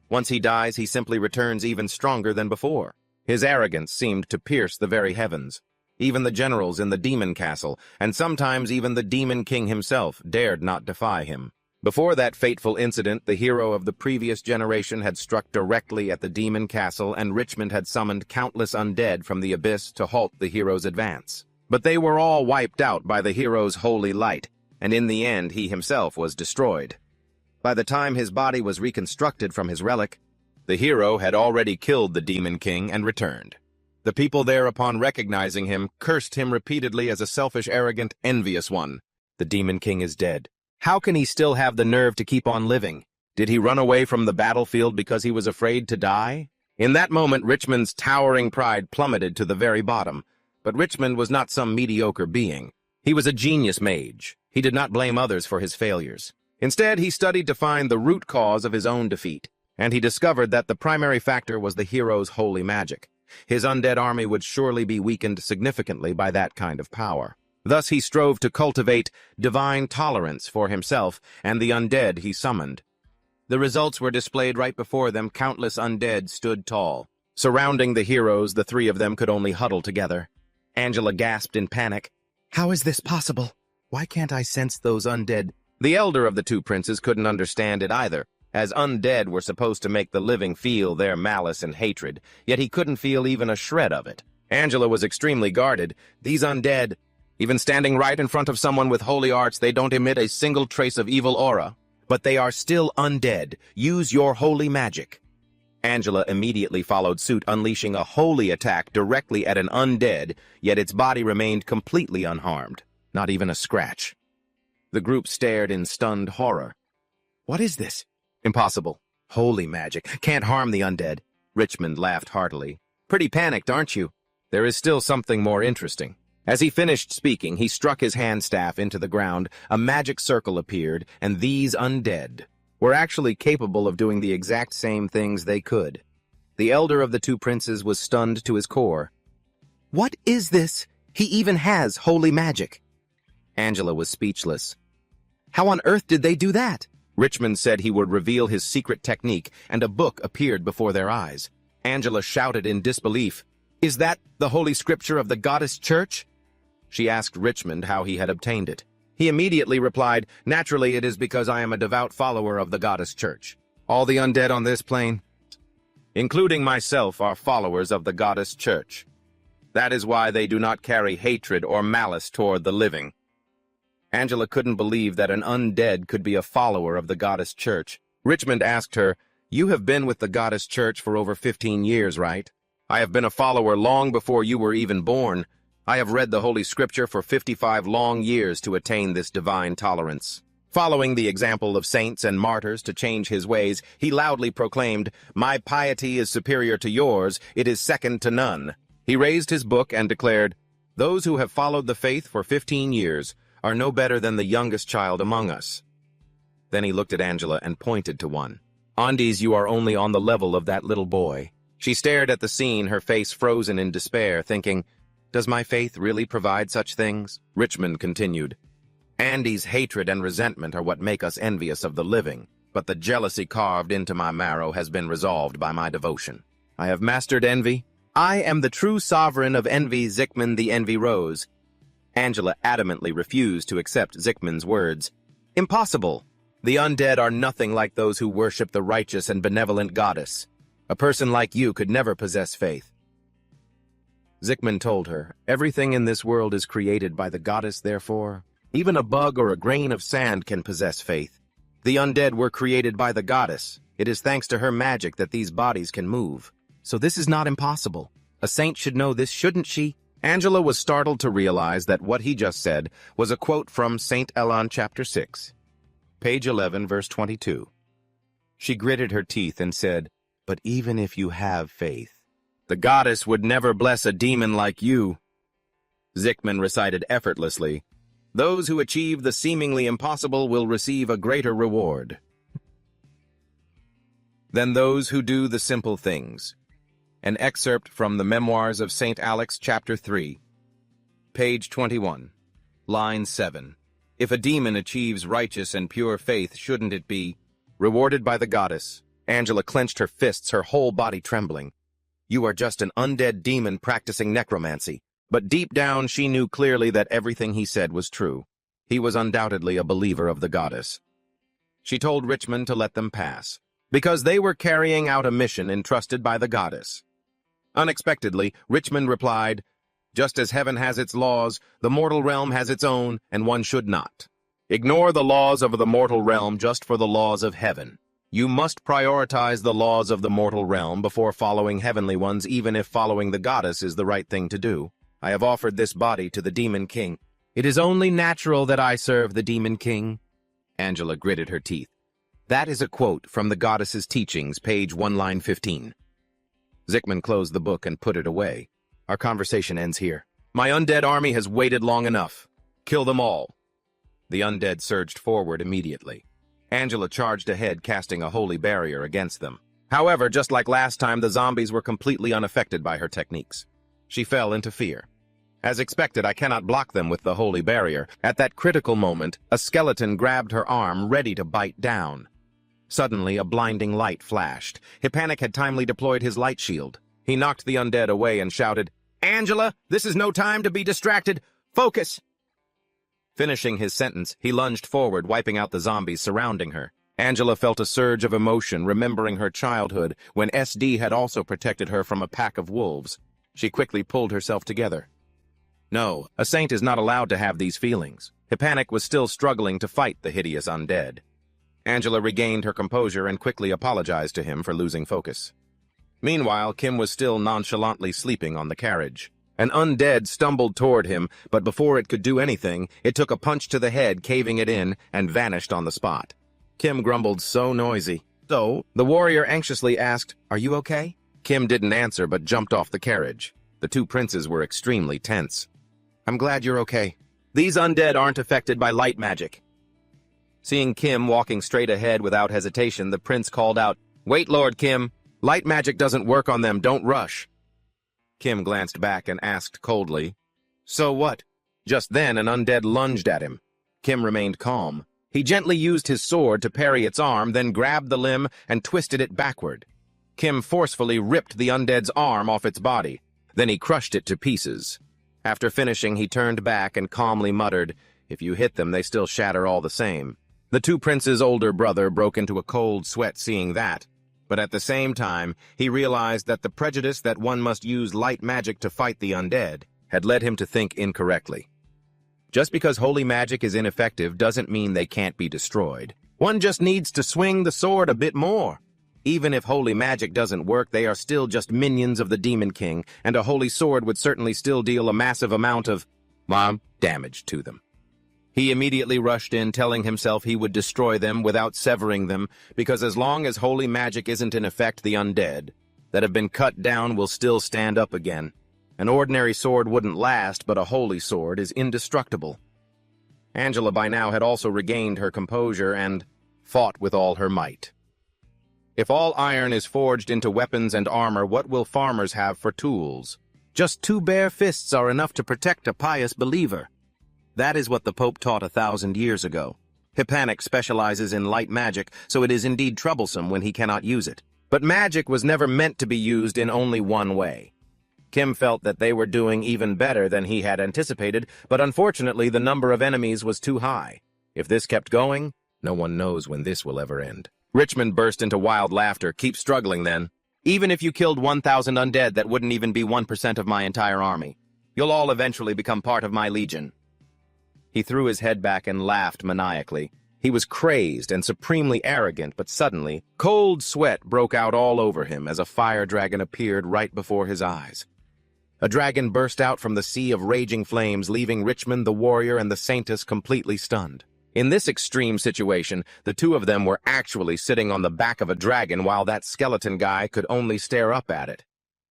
Once he dies, he simply returns even stronger than before. His arrogance seemed to pierce the very heavens. Even the generals in the demon castle, and sometimes even the demon king himself, dared not defy him. Before that fateful incident, the hero of the previous generation had struck directly at the demon castle, and Richmond had summoned countless undead from the abyss to halt the hero's advance. But they were all wiped out by the hero's holy light, and in the end he himself was destroyed. By the time his body was reconstructed from his relic, the hero had already killed the demon king and returned. The people there, upon recognizing him, cursed him repeatedly as a selfish, arrogant, envious one. The demon king is dead. How can he still have the nerve to keep on living? Did he run away from the battlefield because he was afraid to die? In that moment, Richmond's towering pride plummeted to the very bottom. But Richmond was not some mediocre being. He was a genius mage. He did not blame others for his failures. Instead, he studied to find the root cause of his own defeat, and he discovered that the primary factor was the hero's holy magic. His undead army would surely be weakened significantly by that kind of power. Thus he strove to cultivate divine tolerance for himself and the undead he summoned. The results were displayed right before them. Countless undead stood tall. Surrounding the heroes, the three of them could only huddle together. Angela gasped in panic. "How is this possible? Why can't I sense those undead?" The elder of the two princes couldn't understand it either, as undead were supposed to make the living feel their malice and hatred, yet he couldn't feel even a shred of it. Angela was extremely guarded. These undead, even standing right in front of someone with holy arts, they don't emit a single trace of evil aura. But they are still undead. Use your holy magic. Angela immediately followed suit, unleashing a holy attack directly at an undead, yet its body remained completely unharmed. Not even a scratch. The group stared in stunned horror. "What is this?" "Impossible. Holy magic. Can't harm the undead." Richmond laughed heartily. "Pretty panicked, aren't you? There is still something more interesting." As he finished speaking, he struck his hand staff into the ground, a magic circle appeared, and these undead were actually capable of doing the exact same things they could. The elder of the two princes was stunned to his core. "What is this? He even has holy magic." Angela was speechless. "How on earth did they do that?" Richmond said he would reveal his secret technique, and a book appeared before their eyes. Angela shouted in disbelief. "Is that the holy scripture of the goddess church?" She asked Richmond how he had obtained it. He immediately replied, "Naturally, it is because I am a devout follower of the goddess church. All the undead on this plane, including myself, are followers of the goddess church. That is why they do not carry hatred or malice toward the living." Angela couldn't believe that an undead could be a follower of the goddess church. Richmond asked her, "You have been with the goddess church for over 15 years, right? I have been a follower long before you were even born. I have read the Holy Scripture for 55 long years to attain this divine tolerance." Following the example of saints and martyrs to change his ways, he loudly proclaimed, "My piety is superior to yours, it is second to none." He raised his book and declared, "Those who have followed the faith for 15 years are no better than the youngest child among us." Then he looked at Angela and pointed to one. "Andes, you are only on the level of that little boy." She stared at the scene, her face frozen in despair, thinking, "Does my faith really provide such things?" Richmond continued, "Andy's hatred and resentment are what make us envious of the living, but the jealousy carved into my marrow has been resolved by my devotion. I have mastered envy. I am the true sovereign of envy, Zickman the Envy Rose." Angela adamantly refused to accept Zickman's words. "Impossible. The undead are nothing like those who worship the righteous and benevolent goddess. A person like you could never possess faith." Zickman told her, "Everything in this world is created by the goddess, therefore. Even a bug or a grain of sand can possess faith. The undead were created by the goddess. It is thanks to her magic that these bodies can move. So this is not impossible. A saint should know this, shouldn't she?" Angela was startled to realize that what he just said was a quote from St. Elon chapter 6, page 11, verse 22. She gritted her teeth and said, "But even if you have faith, the goddess would never bless a demon like you." Zickman recited effortlessly, "Those who achieve the seemingly impossible will receive a greater reward than those who do the simple things." An excerpt from the Memoirs of St. Alex, chapter 3, page 21, line 7. "If a demon achieves righteous and pure faith, shouldn't it be rewarded by the goddess?" Angela clenched her fists, her whole body trembling. "You are just an undead demon practicing necromancy. But deep down, she knew clearly that everything he said was true. He was undoubtedly a believer of the goddess. She told Richmond to let them pass, because they were carrying out a mission entrusted by the goddess. Unexpectedly, Richmond replied, "Just as heaven has its laws, the mortal realm has its own, and one should not ignore the laws of the mortal realm just for the laws of heaven. You must prioritize the laws of the mortal realm before following heavenly ones, even if following the goddess is the right thing to do. I have offered this body to the Demon King. It is only natural that I serve the Demon King." Angela gritted her teeth. That is a quote from the goddess's teachings, page 1, line 15. Zickman closed the book and put it away. Our conversation ends here. My undead army has waited long enough. Kill them all. The undead surged forward immediately. Angela charged ahead, casting a holy barrier against them. However, just like last time, the zombies were completely unaffected by her techniques. She fell into fear. As expected, I cannot block them with the holy barrier. At that critical moment, a skeleton grabbed her arm, ready to bite down. Suddenly, a blinding light flashed. Hippanic had timely deployed his light shield. He knocked the undead away and shouted, "Angela, this is no time to be distracted. Focus!" Finishing his sentence, he lunged forward, wiping out the zombies surrounding her. Angela felt a surge of emotion, remembering her childhood, when SD had also protected her from a pack of wolves. She quickly pulled herself together. No, a saint is not allowed to have these feelings. Hippanic was still struggling to fight the hideous undead. Angela regained her composure and quickly apologized to him for losing focus. Meanwhile, Kim was still nonchalantly sleeping on the carriage. An undead stumbled toward him, but before it could do anything, it took a punch to the head, caving it in, and vanished on the spot. Kim grumbled, "So noisy." So, the warrior anxiously asked, "Are you okay?" Kim didn't answer, but jumped off the carriage. The two princes were extremely tense. "I'm glad you're okay. These undead aren't affected by light magic." Seeing Kim walking straight ahead without hesitation, the prince called out, "Wait, Lord Kim. Light magic doesn't work on them. Don't rush." Kim glanced back and asked coldly, "So what?" Just then, an undead lunged at him. Kim remained calm. He gently used his sword to parry its arm, then grabbed the limb and twisted it backward. Kim forcefully ripped the undead's arm off its body. Then he crushed it to pieces. After finishing, he turned back and calmly muttered, "If you hit them, they still shatter all the same." The two princes' older brother broke into a cold sweat seeing that, but at the same time, he realized that the prejudice that one must use light magic to fight the undead had led him to think incorrectly. Just because holy magic is ineffective doesn't mean they can't be destroyed. One just needs to swing the sword a bit more. Even if holy magic doesn't work, they are still just minions of the Demon King, and a holy sword would certainly still deal a massive amount of damage to them. He immediately rushed in, telling himself he would destroy them without severing them, because as long as holy magic isn't in effect, the undead that have been cut down will still stand up again. An ordinary sword wouldn't last, but a holy sword is indestructible. Angela by now had also regained her composure and fought with all her might. If all iron is forged into weapons and armor, what will farmers have for tools? Just 2 bare fists are enough to protect a pious believer. That is what the Pope taught 1,000 years ago. Hippanic specializes in light magic, so it is indeed troublesome when he cannot use it. But magic was never meant to be used in only one way. Kim felt that they were doing even better than he had anticipated, but unfortunately the number of enemies was too high. If this kept going, no one knows when this will ever end. Richmond burst into wild laughter. "Keep struggling, then. Even if you killed 1,000 undead, that wouldn't even be 1% of my entire army. You'll all eventually become part of my legion." He threw his head back and laughed maniacally. He was crazed and supremely arrogant, but suddenly, cold sweat broke out all over him as a fire dragon appeared right before his eyes. A dragon burst out from the sea of raging flames, leaving Richmond, the warrior, and the saintess completely stunned. In this extreme situation, the two of them were actually sitting on the back of a dragon while that skeleton guy could only stare up at it.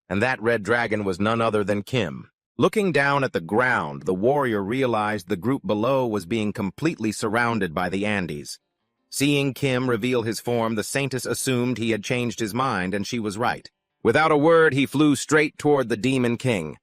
And that red dragon was none other than Kim. Looking down at the ground, the warrior realized the group below was being completely surrounded by the Andes. Seeing Kim reveal his form, the saintess assumed he had changed his mind, and she was right. Without a word, he flew straight toward the Demon King.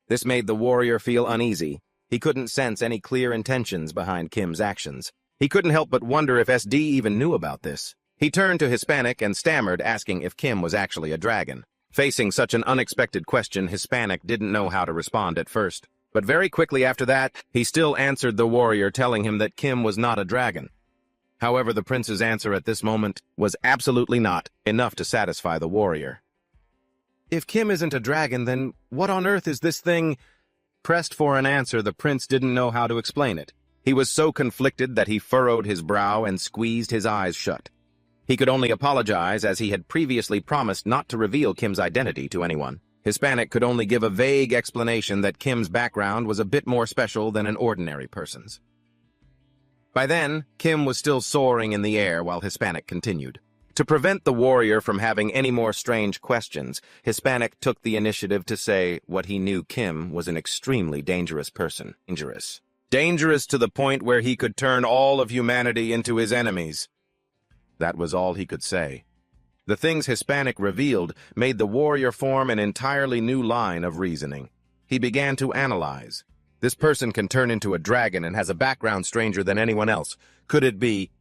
This made the warrior feel uneasy. He couldn't sense any clear intentions behind Kim's actions. He couldn't help but wonder if SD even knew about this. He turned to Hispanic and stammered, asking if Kim was actually a dragon. Facing such an unexpected question, Hispanic didn't know how to respond at first. But very quickly after that, he still answered the warrior, telling him that Kim was not a dragon. However, the prince's answer at this moment was absolutely not enough to satisfy the warrior. If Kim isn't a dragon, then what on earth is this thing? Pressed for an answer, the prince didn't know how to explain it. He was so conflicted that he furrowed his brow and squeezed his eyes shut. He could only apologize, as he had previously promised not to reveal Kim's identity to anyone. Hispanic could only give a vague explanation that Kim's background was a bit more special than an ordinary person's. By then, Kim was still soaring in the air while Hispanic continued. To prevent the warrior from having any more strange questions, Hispanic took the initiative to say what he knew Kim was an extremely dangerous person. Dangerous to the point where he could turn all of humanity into his enemies. That was all he could say. The things Hispanic revealed made the warrior form an entirely new line of reasoning. He began to analyze. This person can turn into a dragon and has a background stranger than anyone else. Could it be?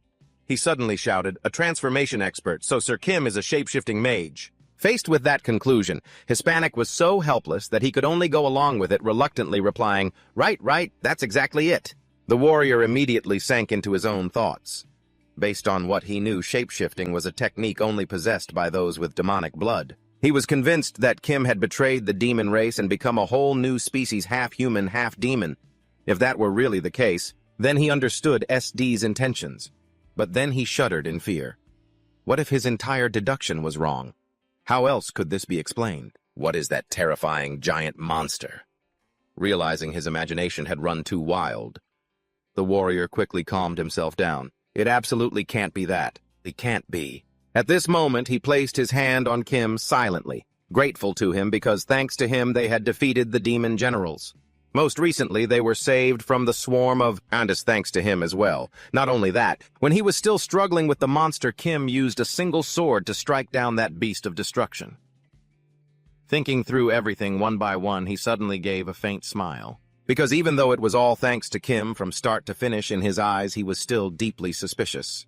He suddenly shouted, a transformation expert, so Sir Kim is a shape-shifting mage. Faced with that conclusion, Hispanic was so helpless that he could only go along with it, reluctantly replying, right, that's exactly it. The warrior immediately sank into his own thoughts. Based on what he knew, shape-shifting was a technique only possessed by those with demonic blood. He was convinced that Kim had betrayed the demon race and become a whole new species, half-human, half-demon. If that were really the case, then he understood SD's intentions. But then he shuddered in fear. What if his entire deduction was wrong? How else could this be explained? What is that terrifying giant monster? Realizing his imagination had run too wild, the warrior quickly calmed himself down. It absolutely can't be that. It can't be. At this moment, he placed his hand on Kim silently, grateful to him because thanks to him they had defeated the demon generals. Most recently, they were saved from the swarm of, and as thanks to him as well. Not only that, when he was still struggling with the monster, Kim used a single sword to strike down that beast of destruction. Thinking through everything one by one, he suddenly gave a faint smile. Because even though it was all thanks to Kim from start to finish, in his eyes he was still deeply suspicious.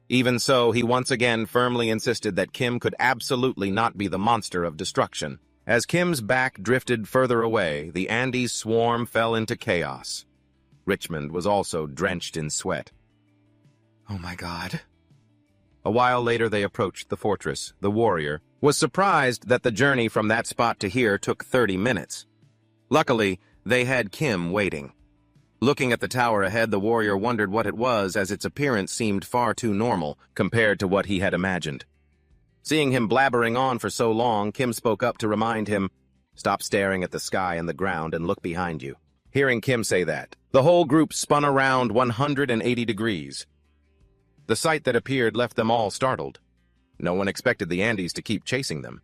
Even so, he once again firmly insisted that Kim could absolutely not be the monster of destruction. As Kim's back drifted further away, the Andes swarm fell into chaos. Richmond was also drenched in sweat. Oh my God. A while later they approached the fortress. The warrior was surprised that the journey from that spot to here took 30 minutes. Luckily, they had Kim waiting. Looking at the tower ahead, the warrior wondered what it was, as its appearance seemed far too normal compared to what he had imagined. Seeing him blabbering on for so long, Kim spoke up to remind him, "Stop staring at the sky and the ground and look behind you." Hearing Kim say that, the whole group spun around 180 degrees. The sight that appeared left them all startled. No one expected the Andes to keep chasing them.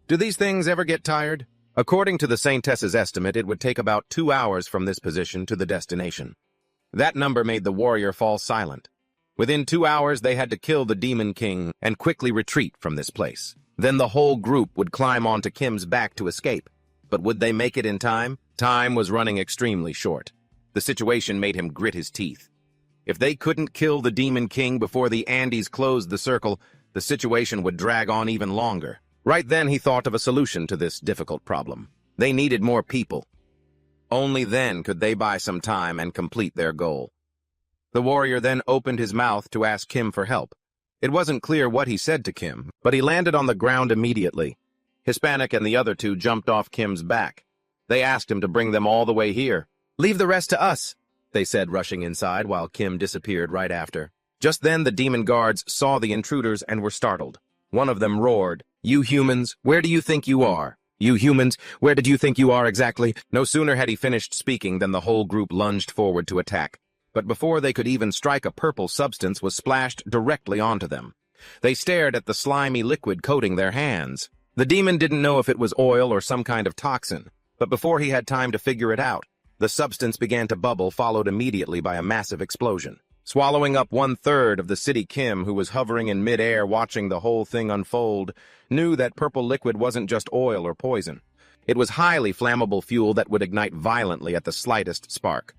Do these things ever get tired? According to the Saintess's estimate, it would take about 2 hours from this position to the destination. That number made the warrior fall silent. Within 2 hours, they had to kill the Demon King and quickly retreat from this place. Then the whole group would climb onto Kim's back to escape. But would they make it in time? Time was running extremely short. The situation made him grit his teeth. If they couldn't kill the Demon King before the Andes closed the circle, the situation would drag on even longer. Right then he thought of a solution to this difficult problem. They needed more people. Only then could they buy some time and complete their goal. The warrior then opened his mouth to ask Kim for help. It wasn't clear what he said to Kim, but he landed on the ground immediately. Hispanic and the other two jumped off Kim's back. They asked him to bring them all the way here. "Leave the rest to us," they said, rushing inside while Kim disappeared right after. Just then the demon guards saw the intruders and were startled. One of them roared, "You humans, where do you think you are? You humans, where did you think you are exactly?" No sooner had he finished speaking than the whole group lunged forward to attack. But before they could even strike, a purple substance was splashed directly onto them. They stared at the slimy liquid coating their hands. The demon didn't know if it was oil or some kind of toxin, but before he had time to figure it out, the substance began to bubble, followed immediately by a massive explosion. Swallowing up 1/3 of the city, Kim, who was hovering in mid-air watching the whole thing unfold, knew that purple liquid wasn't just oil or poison. It was highly flammable fuel that would ignite violently at the slightest spark.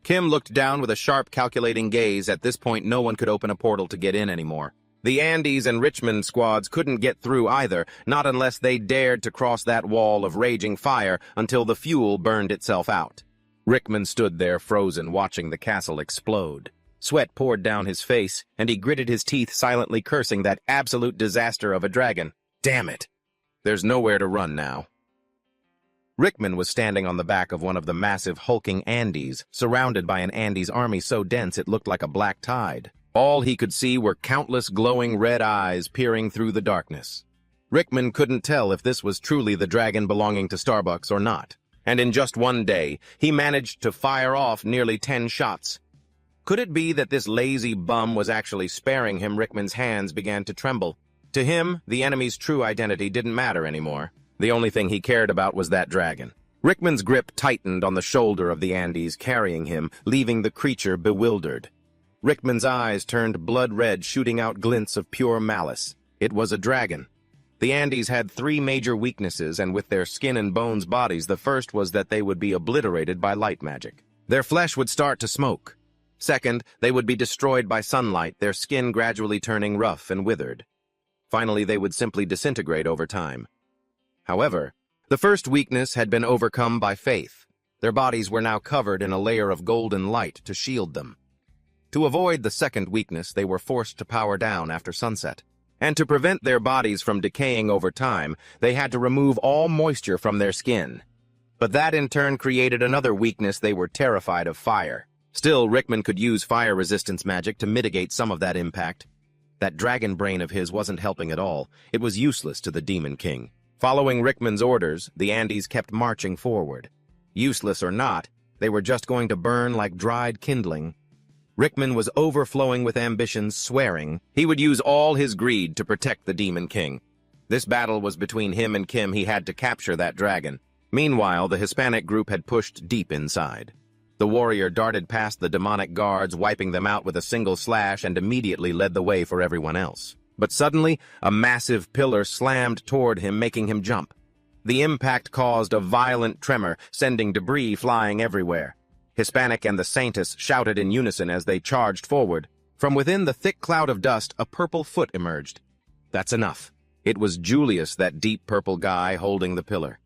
Kim looked down with a sharp, calculating gaze. At this point, no one could open a portal to get in anymore. The Andes and Richmond squads couldn't get through either, not unless they dared to cross that wall of raging fire until the fuel burned itself out. Rickman stood there frozen, watching the castle explode. Sweat poured down his face, and he gritted his teeth, silently cursing that absolute disaster of a dragon. Damn it! There's nowhere to run now. Rickman was standing on the back of one of the massive hulking Andes, surrounded by an Andes army so dense it looked like a black tide. All he could see were countless glowing red eyes peering through the darkness. Rickman couldn't tell if this was truly the dragon belonging to Starbucks or not, and in just one day, he managed to fire off nearly 10 shots. Could it be that this lazy bum was actually sparing him? Rickman's hands began to tremble. To him, the enemy's true identity didn't matter anymore. The only thing he cared about was that dragon. Rickman's grip tightened on the shoulder of the Andes, carrying him, leaving the creature bewildered. Rickman's eyes turned blood red, shooting out glints of pure malice. It was a dragon. The Andes had 3 major weaknesses, and with their skin and bones bodies, the first was that they would be obliterated by light magic. Their flesh would start to smoke. Second, they would be destroyed by sunlight, their skin gradually turning rough and withered. Finally, they would simply disintegrate over time. However, the first weakness had been overcome by faith. Their bodies were now covered in a layer of golden light to shield them. To avoid the second weakness, they were forced to power down after sunset. And to prevent their bodies from decaying over time, they had to remove all moisture from their skin. But that in turn created another weakness. They were terrified of fire. Still, Rickman could use fire resistance magic to mitigate some of that impact. That dragon brain of his wasn't helping at all. It was useless to the Demon King. Following Rickman's orders, the Andes kept marching forward. Useless or not, they were just going to burn like dried kindling. Rickman was overflowing with ambition, swearing he would use all his greed to protect the Demon King. This battle was between him and Kim. He had to capture that dragon. Meanwhile, the Hispanic group had pushed deep inside. The warrior darted past the demonic guards, wiping them out with a single slash, and immediately led the way for everyone else. But suddenly, a massive pillar slammed toward him, making him jump. The impact caused a violent tremor, sending debris flying everywhere. Hispanic and the Saintess shouted in unison as they charged forward. From within the thick cloud of dust, a purple foot emerged. That's enough. It was Julius, that deep purple guy holding the pillar.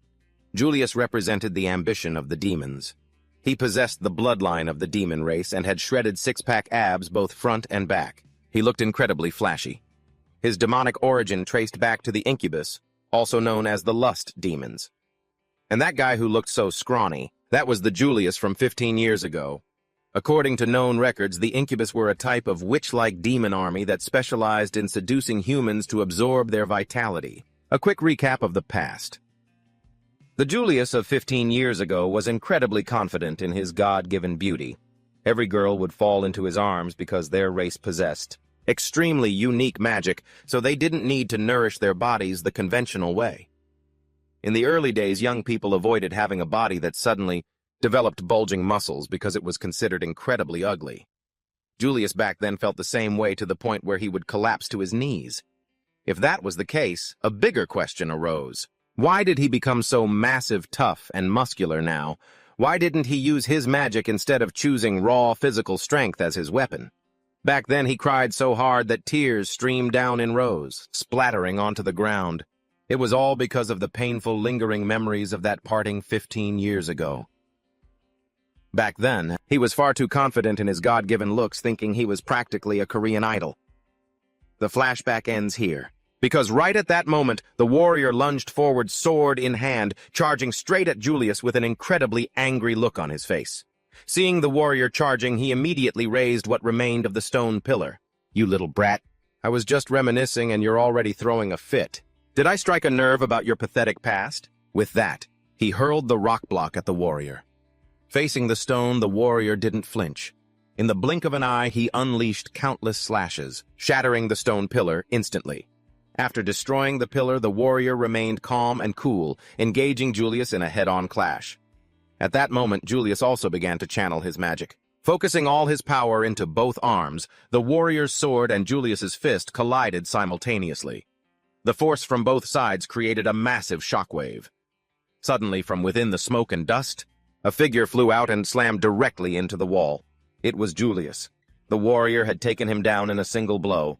Julius represented the ambition of the demons. He possessed the bloodline of the demon race and had shredded six-pack abs both front and back. He looked incredibly flashy. His demonic origin traced back to the incubus, also known as the lust demons. And that guy who looked so scrawny, that was the Julius from 15 years ago. According to known records, the incubus were a type of witch-like demon army that specialized in seducing humans to absorb their vitality. A quick recap of the past. The Julius of 15 years ago was incredibly confident in his God-given beauty. Every girl would fall into his arms because their race possessed extremely unique magic, so they didn't need to nourish their bodies the conventional way. In the early days, young people avoided having a body that suddenly developed bulging muscles because it was considered incredibly ugly. Julius back then felt the same way, to the point where he would collapse to his knees. If that was the case, a bigger question arose. Why did he become so massive, tough, and muscular now? Why didn't he use his magic instead of choosing raw physical strength as his weapon? Back then he cried so hard that tears streamed down in rows, splattering onto the ground. It was all because of the painful, lingering memories of that parting 15 years ago. Back then, he was far too confident in his God-given looks, thinking he was practically a Korean idol. The flashback ends here, because right at that moment, the warrior lunged forward, sword in hand, charging straight at Julius with an incredibly angry look on his face. Seeing the warrior charging, he immediately raised what remained of the stone pillar. "You little brat. I was just reminiscing and you're already throwing a fit. Did I strike a nerve about your pathetic past?" With that, he hurled the rock block at the warrior. Facing the stone, the warrior didn't flinch. In the blink of an eye, he unleashed countless slashes, shattering the stone pillar instantly. After destroying the pillar, the warrior remained calm and cool, engaging Julius in a head-on clash. At that moment, Julius also began to channel his magic. Focusing all his power into both arms, the warrior's sword and Julius's fist collided simultaneously. The force from both sides created a massive shockwave. Suddenly, from within the smoke and dust, a figure flew out and slammed directly into the wall. It was Julius. The warrior had taken him down in a single blow.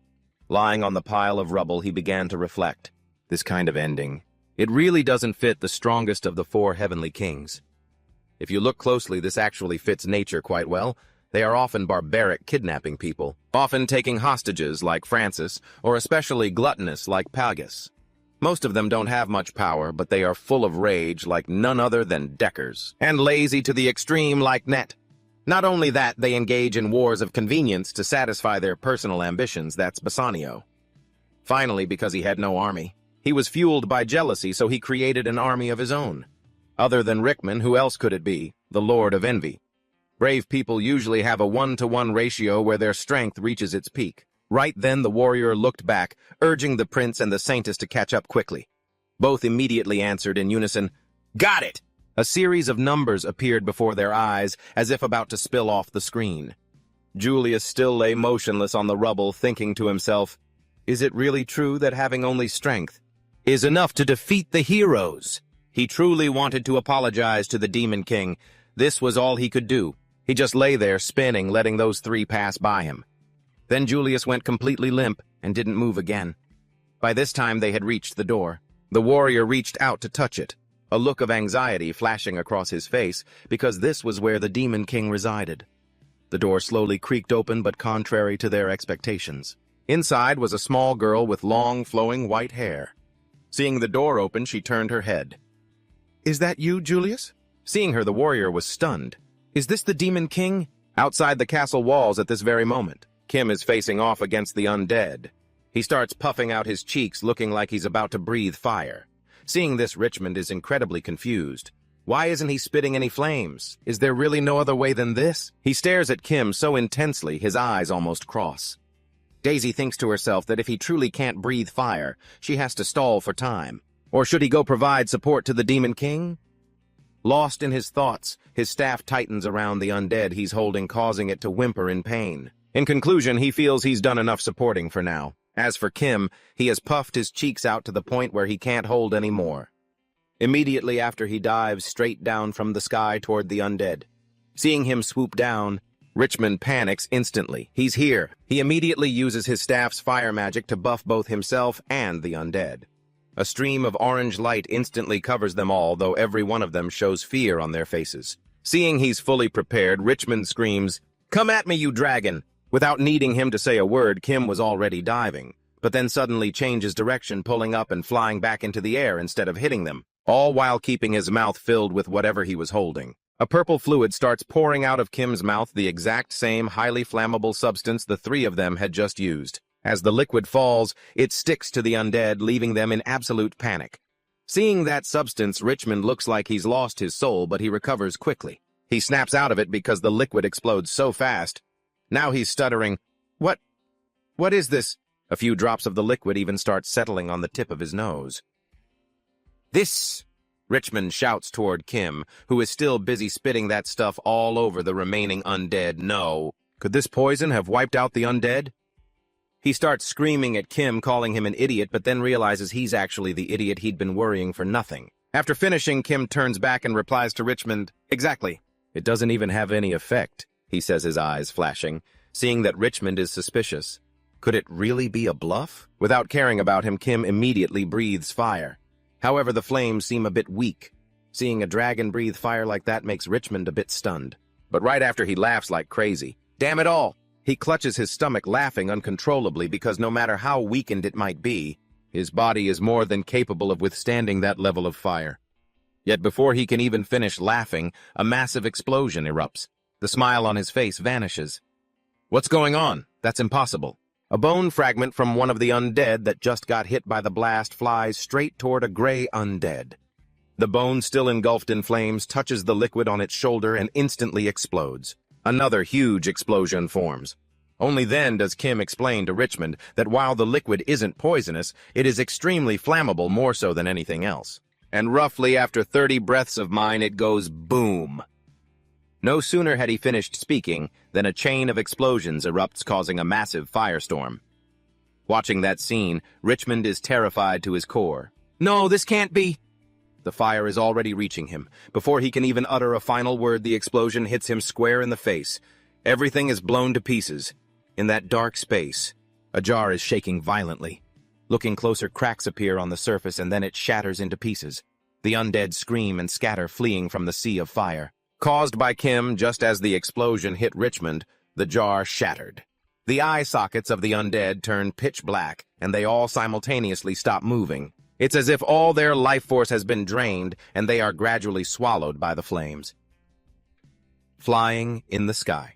Lying on the pile of rubble, he began to reflect. This kind of ending, it really doesn't fit the strongest of the four heavenly kings. If you look closely, this actually fits nature quite well. They are often barbaric, kidnapping people, often taking hostages like Francis, or especially gluttonous like Pagus. Most of them don't have much power, but they are full of rage like none other than Deckers, and lazy to the extreme like Net. Not only that, they engage in wars of convenience to satisfy their personal ambitions. That's Bassanio. Finally, because he had no army, he was fueled by jealousy, so he created an army of his own. Other than Rickman, who else could it be? The Lord of Envy. Brave people usually have a 1-to-1 ratio where their strength reaches its peak. Right then the warrior looked back, urging the prince and the saintess to catch up quickly. Both immediately answered in unison, "Got it!" A series of numbers appeared before their eyes, as if about to spill off the screen. Julius still lay motionless on the rubble, thinking to himself, is it really true that having only strength is enough to defeat the heroes? He truly wanted to apologize to the Demon King. This was all he could do. He just lay there spinning, letting those three pass by him. Then Julius went completely limp and didn't move again. By this time they had reached the door. The warrior reached out to touch it, a look of anxiety flashing across his face, because this was where the Demon King resided. The door slowly creaked open, but contrary to their expectations. Inside was a small girl with long, flowing white hair. Seeing the door open, she turned her head. "Is that you, Julius?" Seeing her, the warrior was stunned. "Is this the Demon King?" Outside the castle walls at this very moment, Kim is facing off against the undead. He starts puffing out his cheeks, looking like he's about to breathe fire. Seeing this, Richmond is incredibly confused. Why isn't he spitting any flames? Is there really no other way than this? He stares at Kim so intensely, his eyes almost cross. Daisy thinks to herself that if he truly can't breathe fire, she has to stall for time. Or should he go provide support to the Demon King? Lost in his thoughts, his staff tightens around the undead he's holding, causing it to whimper in pain. In conclusion, he feels he's done enough supporting for now. As for Kim, he has puffed his cheeks out to the point where he can't hold any more. Immediately after, he dives straight down from the sky toward the undead. Seeing him swoop down, Richmond panics instantly. He's here. He immediately uses his staff's fire magic to buff both himself and the undead. A stream of orange light instantly covers them all, though every one of them shows fear on their faces. Seeing he's fully prepared, Richmond screams, "Come at me, you dragon!" Without needing him to say a word, Kim was already diving, but then suddenly changes direction, pulling up and flying back into the air instead of hitting them, all while keeping his mouth filled with whatever he was holding. A purple fluid starts pouring out of Kim's mouth, the exact same highly flammable substance the three of them had just used. As the liquid falls, it sticks to the undead, leaving them in absolute panic. Seeing that substance, Richmond looks like he's lost his soul, but he recovers quickly. He snaps out of it because the liquid explodes so fast. Now he's stuttering, What is this?" A few drops of the liquid even start settling on the tip of his nose. "This," Richmond shouts toward Kim, who is still busy spitting that stuff all over the remaining undead. No. Could this poison have wiped out the undead? He starts screaming at Kim, calling him an idiot, but then realizes he's actually the idiot he'd been worrying for nothing. After finishing, Kim turns back and replies to Richmond, "Exactly. It doesn't even have any effect," he says, his eyes flashing. Seeing that Richmond is suspicious. Could it really be a bluff? Without caring about him, Kim immediately breathes fire. However, the flames seem a bit weak. Seeing a dragon breathe fire like that makes Richmond a bit stunned. But right after, he laughs like crazy. Damn it all! He clutches his stomach, laughing uncontrollably, because no matter how weakened it might be, his body is more than capable of withstanding that level of fire. Yet before he can even finish laughing, a massive explosion erupts. The smile on his face vanishes. What's going on? That's impossible. A bone fragment from one of the undead that just got hit by the blast flies straight toward a gray undead. The bone, still engulfed in flames, touches the liquid on its shoulder and instantly explodes. Another huge explosion forms. Only then does Kim explain to Richmond that while the liquid isn't poisonous, it is extremely flammable, more so than anything else. And roughly after 30 breaths of mine, it goes boom. No sooner had he finished speaking than a chain of explosions erupts, causing a massive firestorm. Watching that scene, Richmond is terrified to his core. "No, this can't be!" The fire is already reaching him. Before he can even utter a final word, the explosion hits him square in the face. Everything is blown to pieces. In that dark space, A jar is shaking violently. Looking closer, cracks appear on the surface and then it shatters into pieces. The undead scream and scatter, fleeing from the sea of fire. Caused by Kim, just as the explosion hit Richmond, the jar shattered. The eye sockets of the undead turn pitch black, and they all simultaneously stop moving. It's as if all their life force has been drained, and they are gradually swallowed by the flames. Flying in the sky.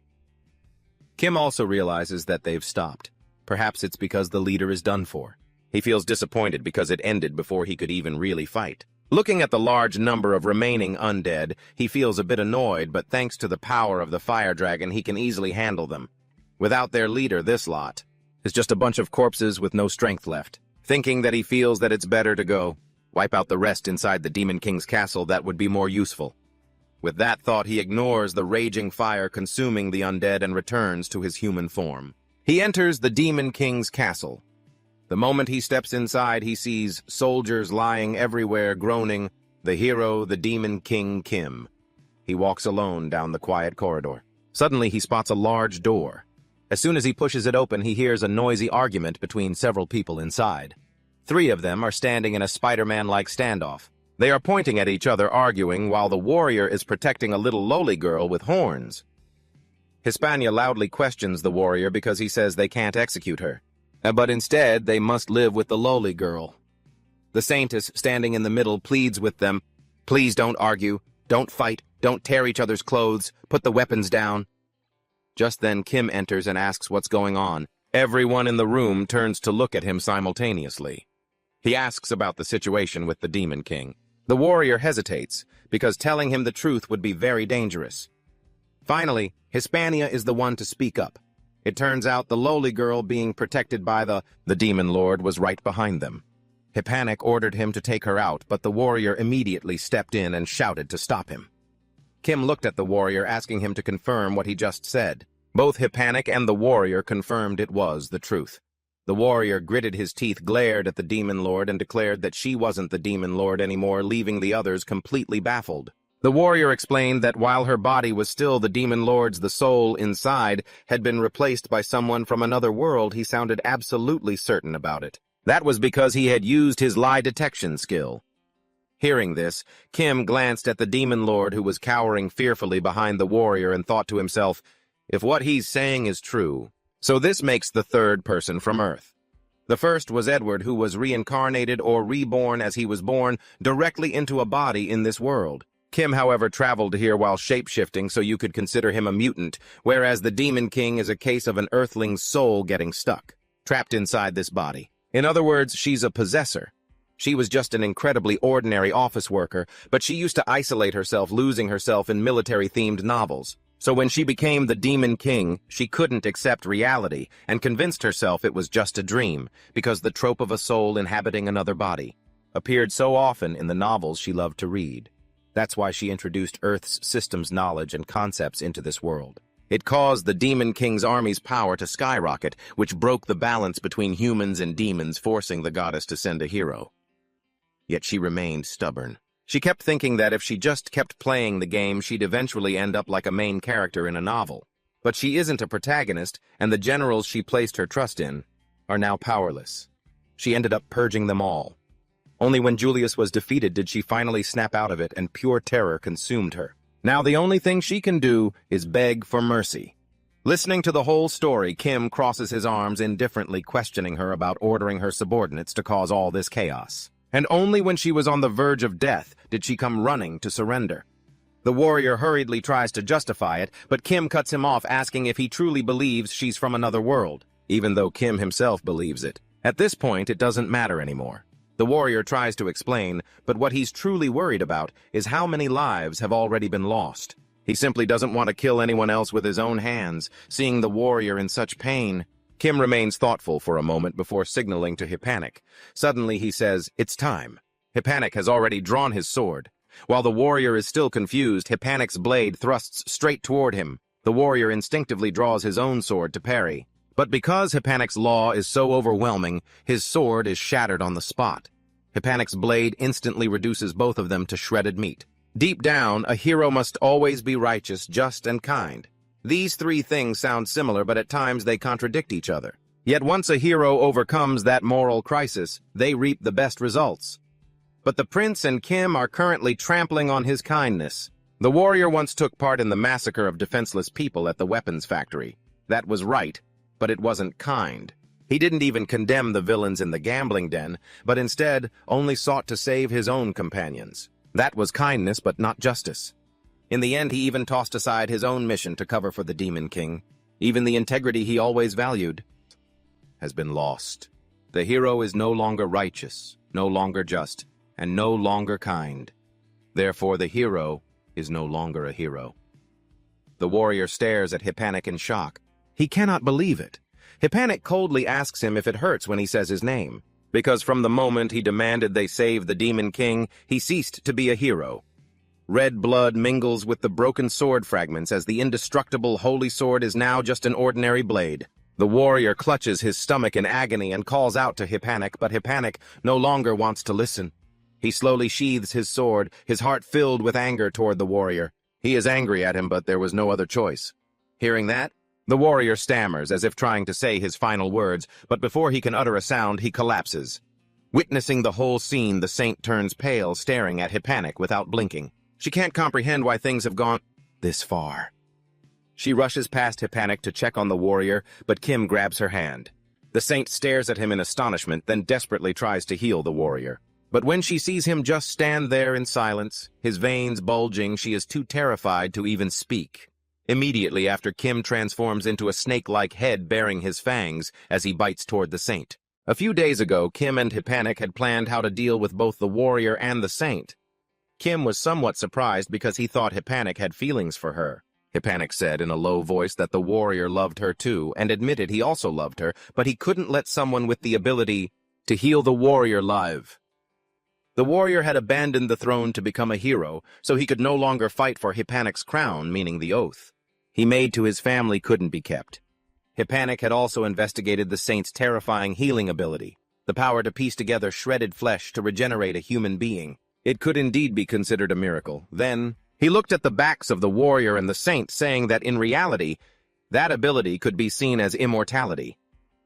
Kim also realizes that they've stopped. Perhaps it's because the leader is done for. He feels disappointed because it ended before he could even really fight. Looking at the large number of remaining undead, he feels a bit annoyed, but thanks to the power of the fire dragon, he can easily handle them. Without their leader, this lot is just a bunch of corpses with no strength left. Thinking that he feels that it's better to go wipe out the rest inside the Demon King's castle, that would be more useful. With that thought, he ignores the raging fire consuming the undead and returns to his human form. He enters the Demon King's castle. The moment he steps inside, he sees soldiers lying everywhere, groaning, the hero, the Demon King Kim. He walks alone down the quiet corridor. Suddenly, he spots a large door. As soon as he pushes it open, he hears a noisy argument between several people inside. 3 of them are standing in a Spider-Man-like standoff. They are pointing at each other, arguing, while the warrior is protecting a little lowly girl with horns. Hispania loudly questions the warrior because he says they can't execute her. But instead, they must live with the lowly girl. The Saintess, standing in the middle, pleads with them, "Please don't argue, don't fight, don't tear each other's clothes, put the weapons down." Just then, Kim enters and asks what's going on. Everyone in the room turns to look at him simultaneously. He asks about the situation with the Demon King. The warrior hesitates, because telling him the truth would be very dangerous. Finally, Hispania is the one to speak up. It turns out the lowly girl being protected by the Demon Lord was right behind them. Hispanic ordered him to take her out, but the warrior immediately stepped in and shouted to stop him. Kim looked at the warrior, asking him to confirm what he just said. Both Hispanic and the warrior confirmed it was the truth. The warrior gritted his teeth, glared at the Demon Lord, and declared that she wasn't the Demon Lord anymore, leaving the others completely baffled. The warrior explained that while her body was still the Demon Lord's, the soul inside had been replaced by someone from another world. He sounded absolutely certain about it. That was because he had used his lie detection skill. Hearing this, Kim glanced at the Demon Lord, who was cowering fearfully behind the warrior, and thought to himself, if what he's saying is true, so this makes the 3rd person from Earth. The first was Edward, who was reincarnated or reborn as he was born directly into a body in this world. Kim, however, traveled here while shape-shifting, so you could consider him a mutant, whereas the Demon King is a case of an earthling's soul getting stuck, trapped inside this body. In other words, she's a possessor. She was just an incredibly ordinary office worker, but she used to isolate herself, losing herself in military-themed novels. So when she became the Demon King, she couldn't accept reality and convinced herself it was just a dream, because the trope of a soul inhabiting another body appeared so often in the novels she loved to read. That's why she introduced Earth's systems knowledge and concepts into this world. It caused the Demon King's army's power to skyrocket, which broke the balance between humans and demons, forcing the goddess to send a hero. Yet she remained stubborn. She kept thinking that if she just kept playing the game, she'd eventually end up like a main character in a novel. But she isn't a protagonist, and the generals she placed her trust in are now powerless. She ended up purging them all. Only when Julius was defeated did she finally snap out of it, and pure terror consumed her. Now the only thing she can do is beg for mercy. Listening to the whole story, Kim crosses his arms, indifferently questioning her about ordering her subordinates to cause all this chaos. And only when she was on the verge of death did she come running to surrender. The warrior hurriedly tries to justify it, but Kim cuts him off, asking if he truly believes she's from another world, even though Kim himself believes it. At this point, it doesn't matter anymore. The warrior tries to explain, but what he's truly worried about is how many lives have already been lost. He simply doesn't want to kill anyone else with his own hands. Seeing the warrior in such pain, Kim remains thoughtful for a moment before signaling to Hispanic. Suddenly he says, "It's time." Hispanic has already drawn his sword. While the warrior is still confused, Hispanic's blade thrusts straight toward him. The warrior instinctively draws his own sword to parry. But because Hispanic's law is so overwhelming, his sword is shattered on the spot. Hispanic's blade instantly reduces both of them to shredded meat. Deep down, a hero must always be righteous, just, and kind. These 3 things sound similar, but at times they contradict each other. Yet once a hero overcomes that moral crisis, they reap the best results. But the prince and Kim are currently trampling on his kindness. The warrior once took part in the massacre of defenseless people at the weapons factory. That was right, but it wasn't kind. He didn't even condemn the villains in the gambling den, but instead only sought to save his own companions. That was kindness, but not justice. In the end, he even tossed aside his own mission to cover for the Demon King. Even the integrity he always valued has been lost. The hero is no longer righteous, no longer just, and no longer kind. Therefore, the hero is no longer a hero. The warrior stares at Hippanik in shock. He cannot believe it. Hippanik coldly asks him if it hurts when he says his name, because from the moment he demanded they save the Demon King, he ceased to be a hero. Red blood mingles with the broken sword fragments as the indestructible holy sword is now just an ordinary blade. The warrior clutches his stomach in agony and calls out to Hippanik, but Hippanik no longer wants to listen. He slowly sheathes his sword, his heart filled with anger toward the warrior. He is angry at him, but there was no other choice. Hearing that, the warrior stammers as if trying to say his final words, but before he can utter a sound, he collapses. Witnessing the whole scene, the saint turns pale, staring at Hippanik without blinking. She can't comprehend why things have gone this far. She rushes past Hippanik to check on the warrior, but Kim grabs her hand. The saint stares at him in astonishment, then desperately tries to heal the warrior. But when she sees him just stand there in silence, his veins bulging, she is too terrified to even speak. Immediately after, Kim transforms into a snake-like head bearing his fangs as he bites toward the saint. A few days ago, Kim and Hippanik had planned how to deal with both the warrior and the saint. Kim was somewhat surprised because he thought Hippanik had feelings for her. Hippanik said in a low voice that the warrior loved her too, and admitted he also loved her, but he couldn't let someone with the ability to heal the warrior live. The warrior had abandoned the throne to become a hero, so he could no longer fight for Hippanik's crown, meaning the oath he made to his family couldn't be kept. Hippanik had also investigated the saint's terrifying healing ability, the power to piece together shredded flesh to regenerate a human being. It could indeed be considered a miracle. Then, he looked at the backs of the warrior and the saint, saying that in reality, that ability could be seen as immortality.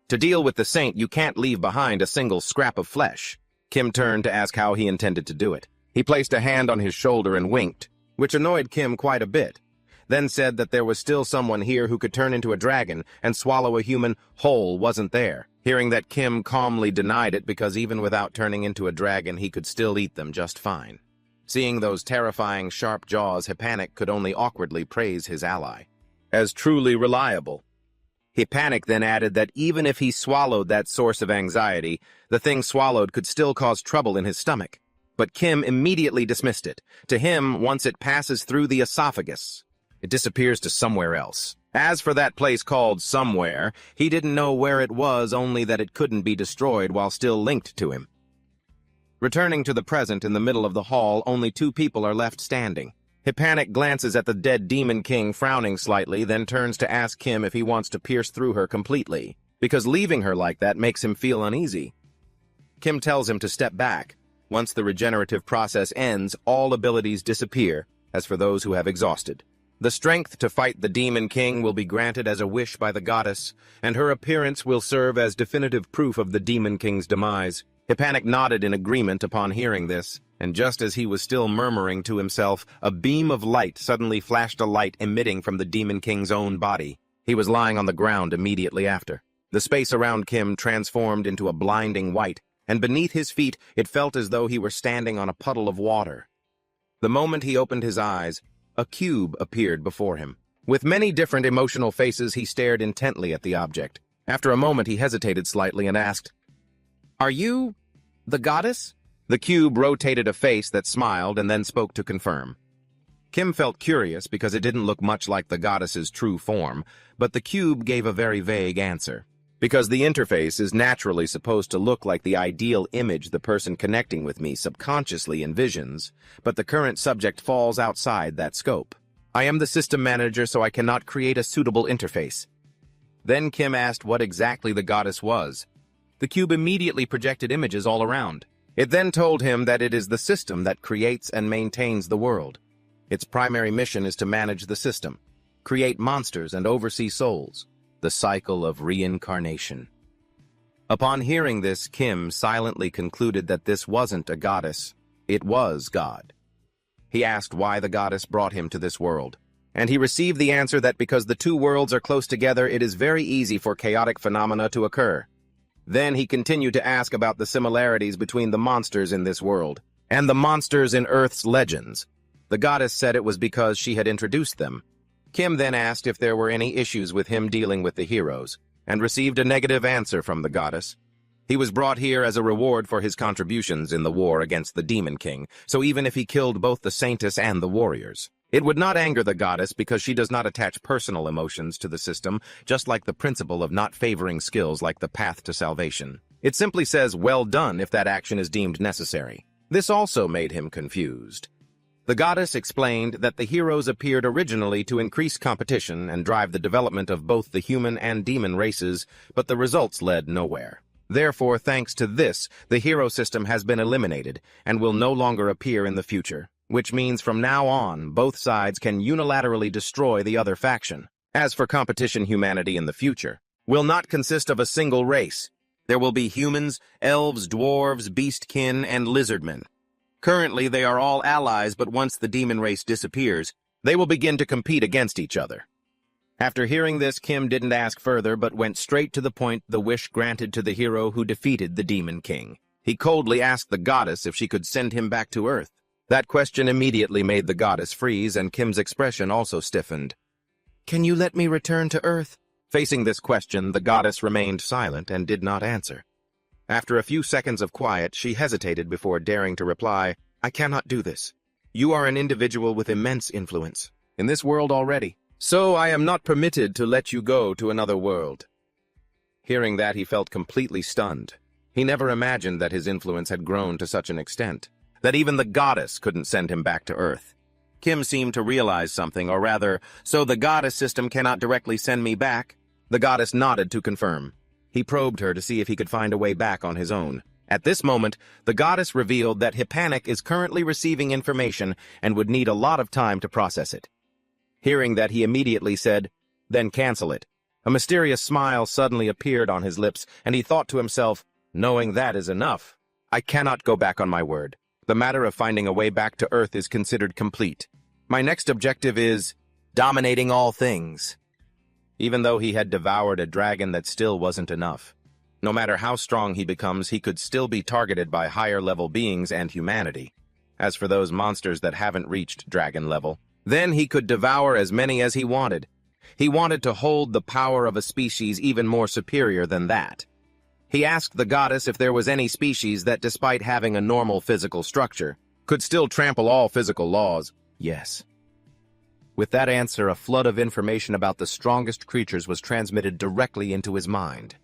To deal with the saint, you can't leave behind a single scrap of flesh. Kim turned to ask how he intended to do it. He placed a hand on his shoulder and winked, which annoyed Kim quite a bit, then said that there was still someone here who could turn into a dragon and swallow a human whole wasn't there. Hearing that, Kim calmly denied it because even without turning into a dragon, he could still eat them just fine. Seeing those terrifying sharp jaws, Hippanik could only awkwardly praise his ally as truly reliable. Hippanik then added that even if he swallowed that source of anxiety, the thing swallowed could still cause trouble in his stomach. But Kim immediately dismissed it. To him, once it passes through the esophagus, it disappears to somewhere else. As for that place called somewhere, he didn't know where it was, only that it couldn't be destroyed while still linked to him. Returning to the present, in the middle of the hall, only two people are left standing. Hippanik glances at the dead Demon King, frowning slightly, then turns to ask Kim if he wants to pierce through her completely, because leaving her like that makes him feel uneasy. Kim tells him to step back. Once the regenerative process ends, all abilities disappear, as for those who have exhausted. The strength to fight the Demon King will be granted as a wish by the goddess, and her appearance will serve as definitive proof of the Demon King's demise. Hippanik nodded in agreement upon hearing this, and just as he was still murmuring to himself, a beam of light suddenly flashed a light emitting from the Demon King's own body. He was lying on the ground immediately after. The space around Kim transformed into a blinding white, and beneath his feet it felt as though he were standing on a puddle of water. The moment he opened his eyes, a cube appeared before him. With many different emotional faces, he stared intently at the object. After a moment, he hesitated slightly and asked, "Are you the goddess?" The cube rotated a face that smiled and then spoke to confirm. Kim felt curious because it didn't look much like the goddess's true form, but the cube gave a very vague answer. Because the interface is naturally supposed to look like the ideal image the person connecting with me subconsciously envisions, but the current subject falls outside that scope. I am the system manager, so I cannot create a suitable interface. Then Kim asked what exactly the goddess was. The cube immediately projected images all around. It then told him that it is the system that creates and maintains the world. Its primary mission is to manage the system, create monsters and oversee souls. The cycle of reincarnation. Upon hearing this, Kim silently concluded that this wasn't a goddess, it was God. He asked why the goddess brought him to this world, and he received the answer that because the two worlds are close together, it is very easy for chaotic phenomena to occur. Then he continued to ask about the similarities between the monsters in this world and the monsters in Earth's legends. The goddess said it was because she had introduced them. Kim then asked if there were any issues with him dealing with the heroes, and received a negative answer from the goddess. He was brought here as a reward for his contributions in the war against the Demon King, so even if he killed both the Saintess and the warriors, it would not anger the goddess because she does not attach personal emotions to the system, just like the principle of not favoring skills like the path to salvation. It simply says, well done, if that action is deemed necessary. This also made him confused. The goddess explained that the heroes appeared originally to increase competition and drive the development of both the human and demon races, but the results led nowhere. Therefore, thanks to this, the hero system has been eliminated and will no longer appear in the future, which means from now on, both sides can unilaterally destroy the other faction. As for competition, humanity in the future will not consist of a single race. There will be humans, elves, dwarves, beastkin, and lizardmen. Currently, they are all allies, but once the demon race disappears, they will begin to compete against each other. After hearing this, Kim didn't ask further, but went straight to the point, the wish granted to the hero who defeated the Demon King. He coldly asked the goddess if she could send him back to Earth. That question immediately made the goddess freeze, and Kim's expression also stiffened. "Can you let me return to Earth?" Facing this question, the goddess remained silent and did not answer. After a few seconds of quiet, she hesitated before daring to reply, "I cannot do this. You are an individual with immense influence in this world already, so I am not permitted to let you go to another world." Hearing that, he felt completely stunned. He never imagined that his influence had grown to such an extent that even the goddess couldn't send him back to Earth. Kim seemed to realize something, or rather, so the goddess system cannot directly send me back? The goddess nodded to confirm. He probed her to see if he could find a way back on his own. At this moment, the goddess revealed that Hippanic is currently receiving information and would need a lot of time to process it. Hearing that, he immediately said, "Then cancel it." A mysterious smile suddenly appeared on his lips, and he thought to himself, "Knowing that is enough. I cannot go back on my word. The matter of finding a way back to Earth is considered complete. My next objective is dominating all things." Even though he had devoured a dragon, that still wasn't enough. No matter how strong he becomes, he could still be targeted by higher-level beings and humanity. As for those monsters that haven't reached dragon level, then he could devour as many as he wanted. He wanted to hold the power of a species even more superior than that. He asked the goddess if there was any species that, despite having a normal physical structure, could still trample all physical laws. Yes. With that answer, a flood of information about the strongest creatures was transmitted directly into his mind.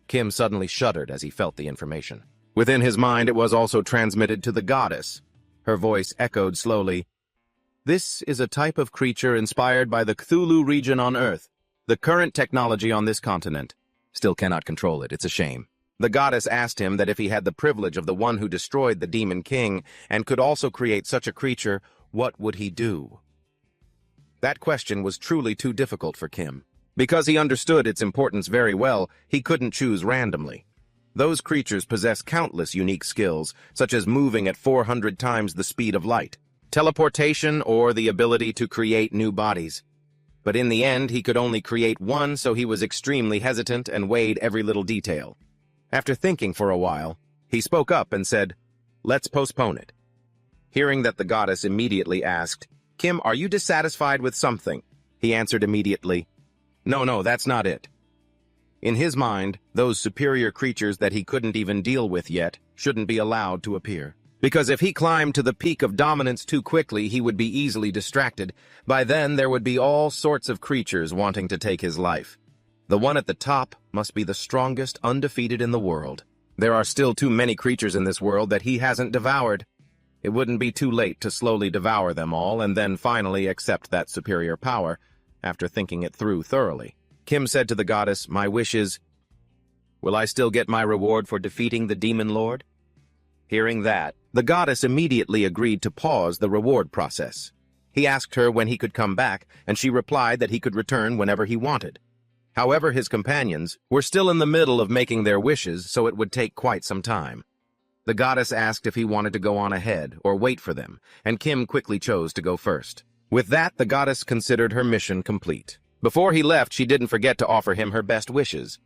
Kim suddenly shuddered as he felt the information. Within his mind, it was also transmitted to the goddess. Her voice echoed slowly. "This is a type of creature inspired by the Cthulhu region on Earth. The current technology on this continent still cannot control it. It's a shame." The goddess asked him that if he had the privilege of the one who destroyed the Demon King and could also create such a creature, what would he do? That question was truly too difficult for Kim. Because he understood its importance very well, he couldn't choose randomly. Those creatures possess countless unique skills, such as moving at 400 times the speed of light, teleportation, or the ability to create new bodies. But in the end, he could only create one, so he was extremely hesitant and weighed every little detail. After thinking for a while, he spoke up and said, "Let's postpone it." Hearing that, the goddess immediately asked, "Kim, are you dissatisfied with something?" He answered immediately, No, that's not it." In his mind, those superior creatures that he couldn't even deal with yet shouldn't be allowed to appear. Because if he climbed to the peak of dominance too quickly, he would be easily distracted. By then, there would be all sorts of creatures wanting to take his life. The one at the top must be the strongest, undefeated in the world. There are still too many creatures in this world that he hasn't devoured. It wouldn't be too late to slowly devour them all and then finally accept that superior power. After thinking it through thoroughly, Kim said to the goddess, "My wish is, will I still get my reward for defeating the Demon Lord?" Hearing that, the goddess immediately agreed to pause the reward process. He asked her when he could come back, and she replied that he could return whenever he wanted. However, his companions were still in the middle of making their wishes, so it would take quite some time. The goddess asked if he wanted to go on ahead or wait for them, and Kim quickly chose to go first. With that, the goddess considered her mission complete. Before he left, she didn't forget to offer him her best wishes.